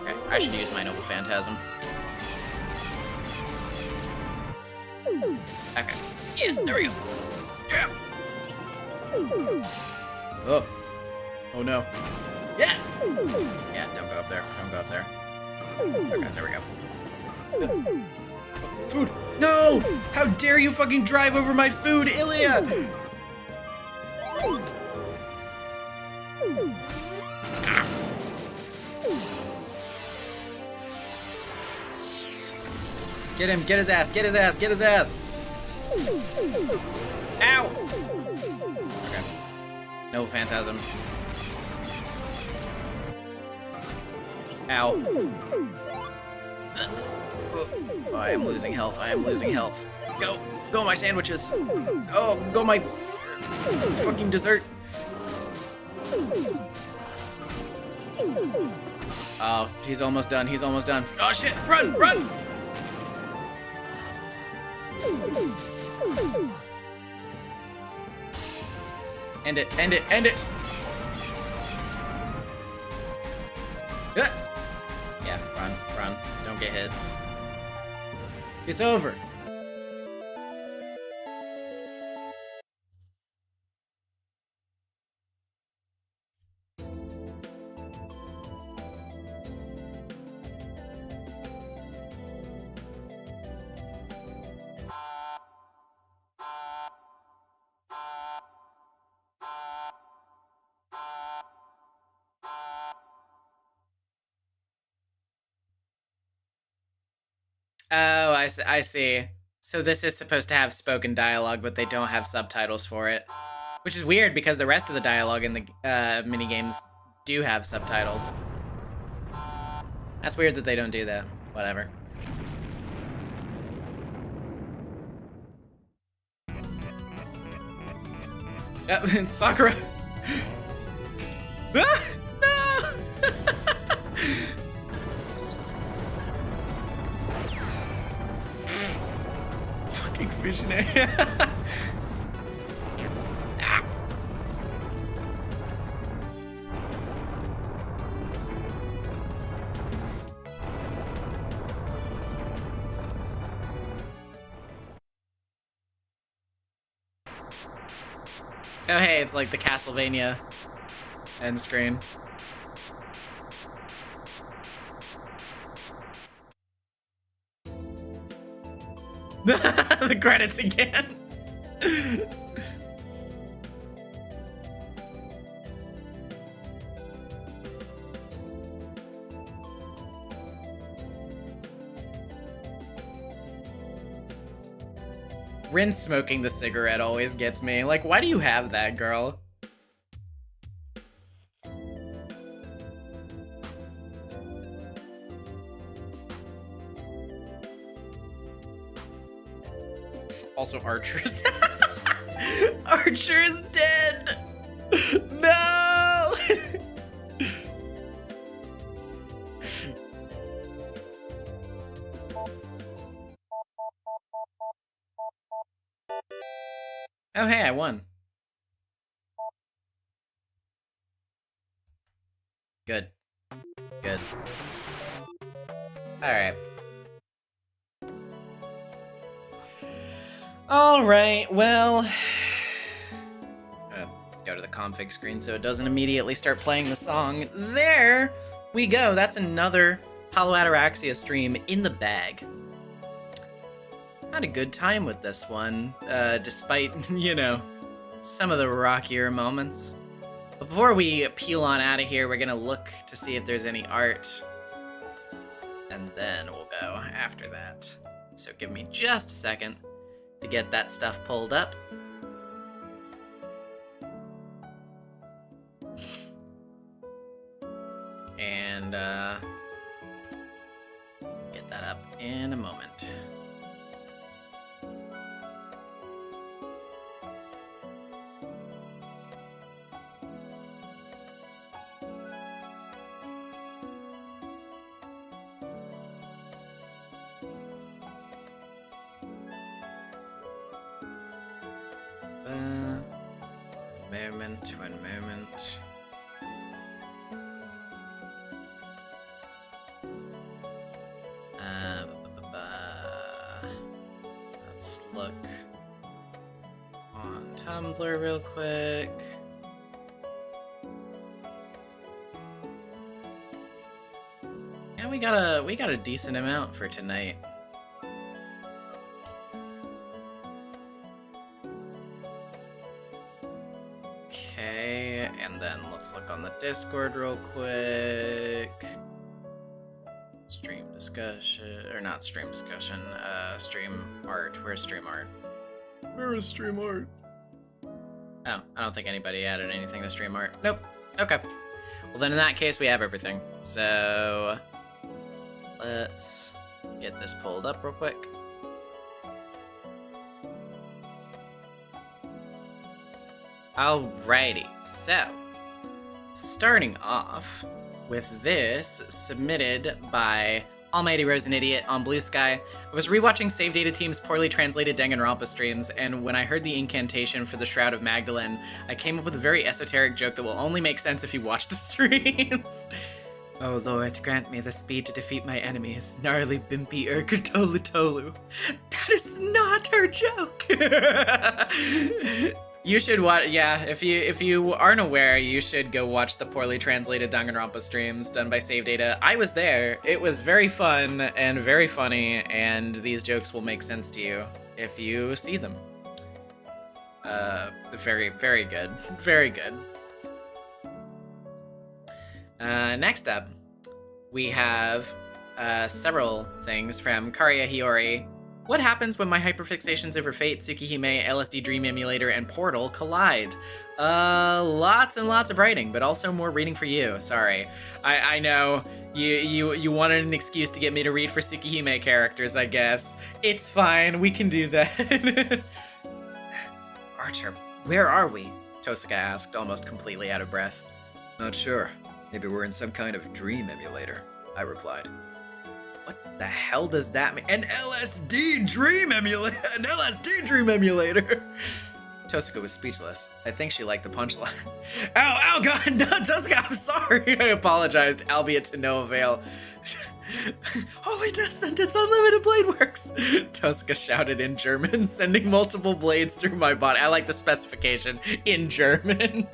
Okay, I should use my noble phantasm. Okay. Yeah, there we go. Yeah. Oh. Oh no. Yeah. Yeah, don't go up there. Don't go up there. Okay, there we go. Food! No! How dare you fucking drive over my food, Ilya! Get him, get his ass, get his ass, get his ass! Ow! Okay. No phantasm. Ow. Oh, I am losing health, I am losing health. Go! Go my sandwiches! Go my fucking dessert! Oh, he's almost done, he's almost done. Oh shit, run, run! End it, end it, end it! Ah! Yeah, run, run. Don't get hit. It's over. Oh, I see. So this is supposed to have spoken dialogue, but they don't have subtitles for it. Which is weird because the rest of the dialogue in the minigames do have subtitles. That's weird that they don't do that. Whatever. Sakura! Ah! No! Fucking visionary. Ah. Oh hey, it's like the Castlevania end screen. The credits again. Rin smoking the cigarette always gets me. Like, why do you have that, girl? Also, Archer's. Archer's dead! No! Oh, hey, I won. Good. Good. Alright. Alright, well... go to the config screen so it doesn't immediately start playing the song. There we go. That's another Hollow Ataraxia stream in the bag. Had a good time with this one, despite, you know, some of the rockier moments. But before we peel on out of here, we're gonna look to see if there's any art. And then we'll go after that. So give me just a second to get that stuff pulled up. And, get that up in a moment. One moment. Let's look on Tumblr real quick. Yeah, we got a decent amount for tonight. Okay, and then let's look on the Discord real quick. Stream discussion, or not stream discussion, stream art. Where's stream art? Where is stream art? Oh, I don't think anybody added anything to stream art. Nope. Okay. Well, then in that case, we have everything. So, let's get this pulled up real quick. Alrighty, so, starting off with this, submitted by Almighty Rose and Idiot on Blue Sky. I was rewatching Save Data Team's poorly translated Danganronpa streams, and when I heard the incantation for the Shroud of Magdalene, I came up with a very esoteric joke that will only make sense if you watch the streams. Oh Lord, grant me the speed to defeat my enemies, gnarly bimpy Urgatolutolu. That is not her joke! You should watch, yeah, if you aren't aware, you should go watch the poorly translated Danganronpa streams done by Save Data. I was there. It was very fun and very funny, and these jokes will make sense to you if you see them. Very, very good. Very good. Next up, we have several things from Karia Hiyori. What happens when my hyperfixations over Fate, Tsukihime, LSD Dream Emulator, and Portal collide? Lots and lots of writing, but also more reading for you. Sorry. I know you wanted an excuse to get me to read for Tsukihime characters, I guess. It's fine, we can do that. Archer, where are we? Tosaka asked, almost completely out of breath. Not sure. Maybe we're in some kind of dream emulator, I replied. What the hell does that mean? An LSD dream emulator! An LSD dream emulator! Tosaka was speechless. I think she liked the punchline. Ow, God, no, Tosaka, I'm sorry! I apologized, albeit to no avail. Holy death sentence, unlimited blade works! Tosaka shouted in German, sending multiple blades through my body. I like the specification, in German.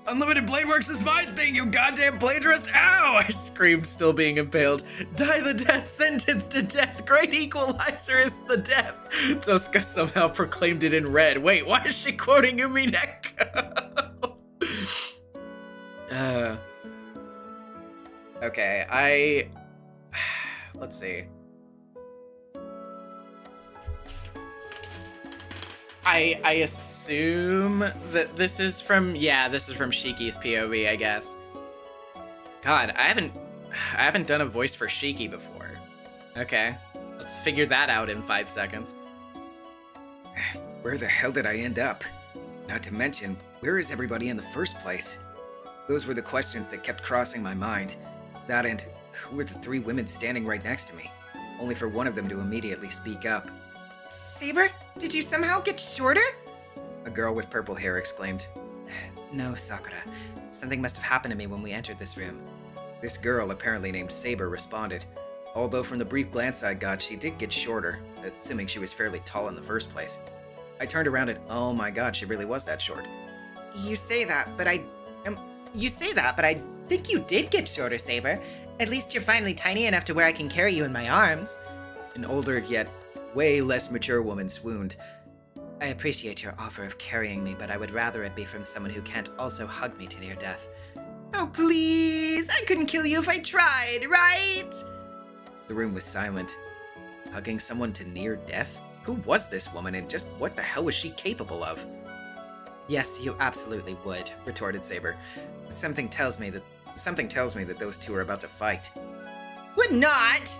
Unlimited blade works is my thing, you goddamn plagiarist! Ow! I screamed, still being impaled. Die the death sentence to death! Great equalizer is the death! Tosaka somehow proclaimed it in red. Wait, why is she quoting Umineko? Okay, let's see. I assume that this is from Shiki's POV, I guess. God, I haven't done a voice for Shiki before. Okay, let's figure that out in 5 seconds. Where the hell did I end up? Not to mention, where is everybody in the first place? Those were the questions that kept crossing my mind. That and who were the 3 women standing right next to me? Only for one of them to immediately speak up. Saber, did you somehow get shorter? A girl with purple hair exclaimed. No, Sakura. Something must have happened to me when we entered this room. This girl, apparently named Saber, responded. Although from the brief glance I got, she did get shorter, assuming she was fairly tall in the first place. I turned around and, oh my god, she really was that short. You say that, but I think you did get shorter, Saber. At least you're finally tiny enough to where I can carry you in my arms. An older, yet way less mature woman swooned. I appreciate your offer of carrying me, but I would rather it be from someone who can't also hug me to near death. Oh, please! I couldn't kill you if I tried, right? The room was silent. Hugging someone to near death? Who was this woman, and just what the hell was she capable of? Yes, you absolutely would, retorted Saber. Something tells me that those two are about to fight. Would not!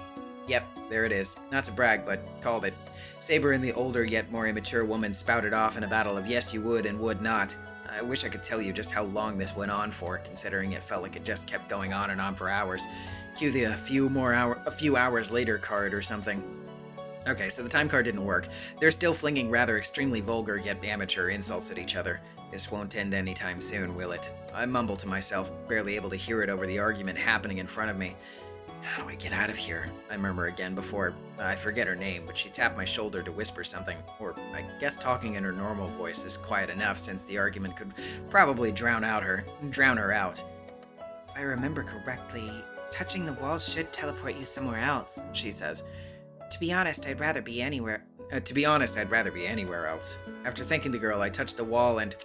Yep, there it is. Not to brag, but called it. Saber and the older yet more immature woman spouted off in a battle of yes you would and would not. I wish I could tell you just how long this went on for, considering it felt like it just kept going on and on for hours. Cue the a few hours later card or something. Okay, so the time card didn't work. They're still flinging rather extremely vulgar yet amateur insults at each other. This won't end anytime soon, will it? I mumble to myself, barely able to hear it over the argument happening in front of me. How do I get out of here? I murmur again before I forget her name, but she tapped my shoulder to whisper something. Or I guess talking in her normal voice is quiet enough since the argument could probably drown her out. if I remember correctly, touching the walls should teleport you somewhere else, she says. To be honest, I'd rather be anywhere else. After thanking the girl, I touched the wall and...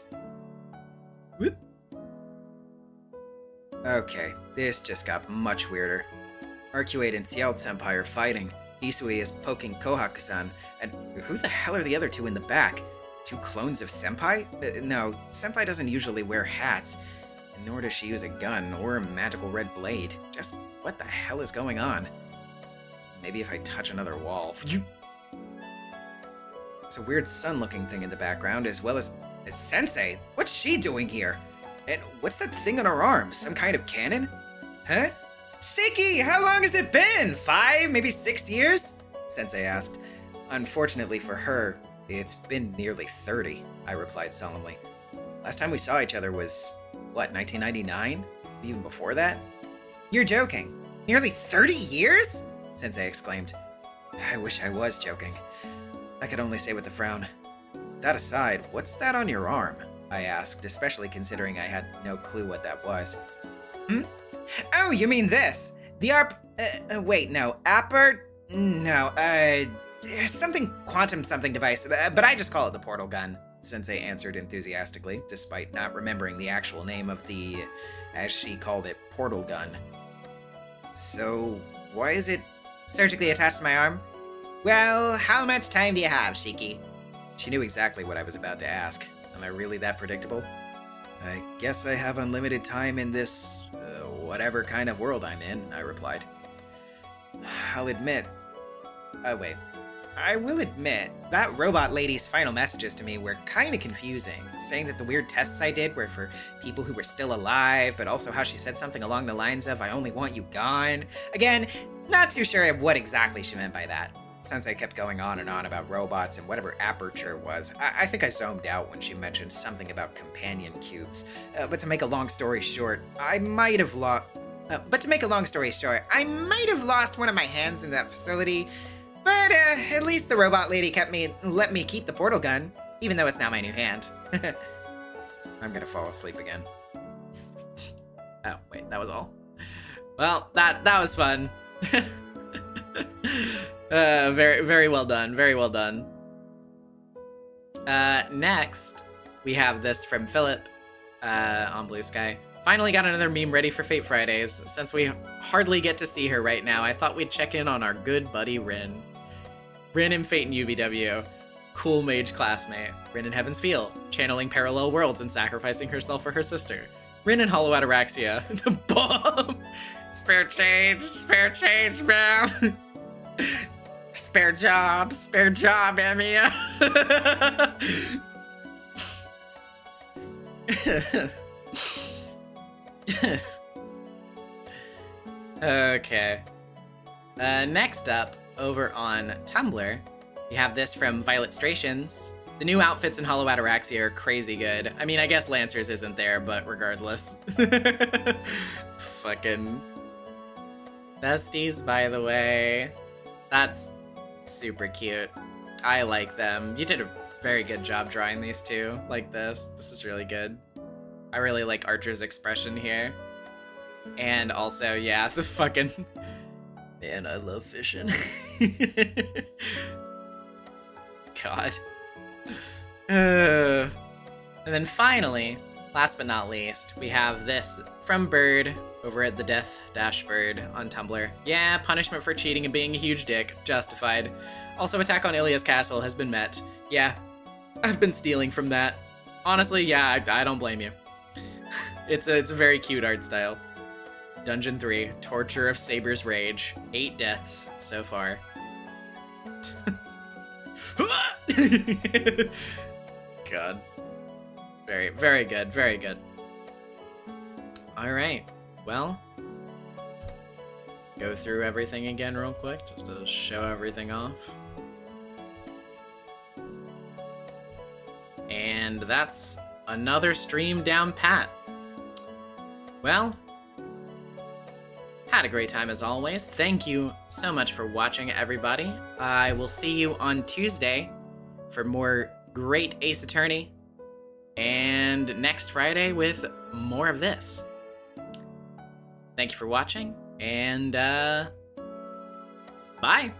Whoop. Okay, this just got much weirder. Arcuate and Ciel-senpai are fighting. Hisui is poking Kohaku-san, and who the hell are the other two in the back? Two clones of Senpai? No, Senpai doesn't usually wear hats, and nor does she use a gun or a magical red blade. Just what the hell is going on? Maybe if I touch another wall. There's a weird sun-looking thing in the background, as well as... Sensei? What's she doing here? And what's that thing on her arm? Some kind of cannon? Huh? Shiki, how long has it been? 5, maybe 6 years? Sensei asked. Unfortunately for her, it's been nearly 30, I replied solemnly. Last time we saw each other was, what, 1999? Even before that? You're joking. Nearly 30 years? Sensei exclaimed. I wish I was joking. I could only say with a frown. That aside, what's that on your arm? I asked, especially considering I had no clue what that was. Oh, you mean this? The something quantum something device, but I just call it the portal gun, Sensei answered enthusiastically, despite not remembering the actual name of the, as she called it, portal gun. So, why is it surgically attached to my arm? Well, how much time do you have, Shiki? She knew exactly what I was about to ask. Am I really that predictable? I guess I have unlimited time in this, whatever kind of world I'm in, I replied. I will admit, that robot lady's final messages to me were kinda confusing, saying that the weird tests I did were for people who were still alive, but also how she said something along the lines of, I only want you gone. Again, not too sure of what exactly she meant by that. Sensei kept going on and on about robots and whatever aperture was. I think I zoned out when she mentioned something about companion cubes. But to make a long story short, I might have lost one of my hands in that facility. But at least the robot lady let me keep the portal gun, even though it's now my new hand. I'm gonna fall asleep again. Oh, wait, that was all? Well, that was fun. Very, very well done. Very well done. Next, we have this from Philip on Blue Sky. Finally got another meme ready for Fate Fridays. Since we hardly get to see her right now, I thought we'd check in on our good buddy Rin. Rin in Fate and UVW. Cool mage classmate. Rin in Heaven's Feel. Channeling parallel worlds and sacrificing herself for her sister. Rin in Hollow Ataraxia. The bomb! Spare change, man! Spare job, Emiya. Okay. Next up, over on Tumblr, we have this from Violet Strations. The new outfits in Hollow Ataraxia are crazy good. I mean, I guess Lancer's isn't there, but regardless. Fucking besties, by the way. That's super cute. I like them. You did a very good job drawing these two like this. This is really good. I really like Archer's expression here. And also, yeah, the fucking... Man, I love fishing. God. And then finally, last but not least, we have this from Bird over at the Death-Bird on Tumblr. Yeah, punishment for cheating and being a huge dick. Justified. Also, attack on Ilia's castle has been met. Yeah, I've been stealing from that. Honestly, yeah, I don't blame you. It's a very cute art style. Dungeon 3, Torture of Saber's Rage. 8 deaths so far. God. Very, very good, very good. Alright, well. Go through everything again real quick, just to show everything off. And that's another stream down pat. Well, had a great time as always. Thank you so much for watching, everybody. I will see you on Tuesday for more great Ace Attorney, and next Friday with more of this. Thank you for watching, And, bye.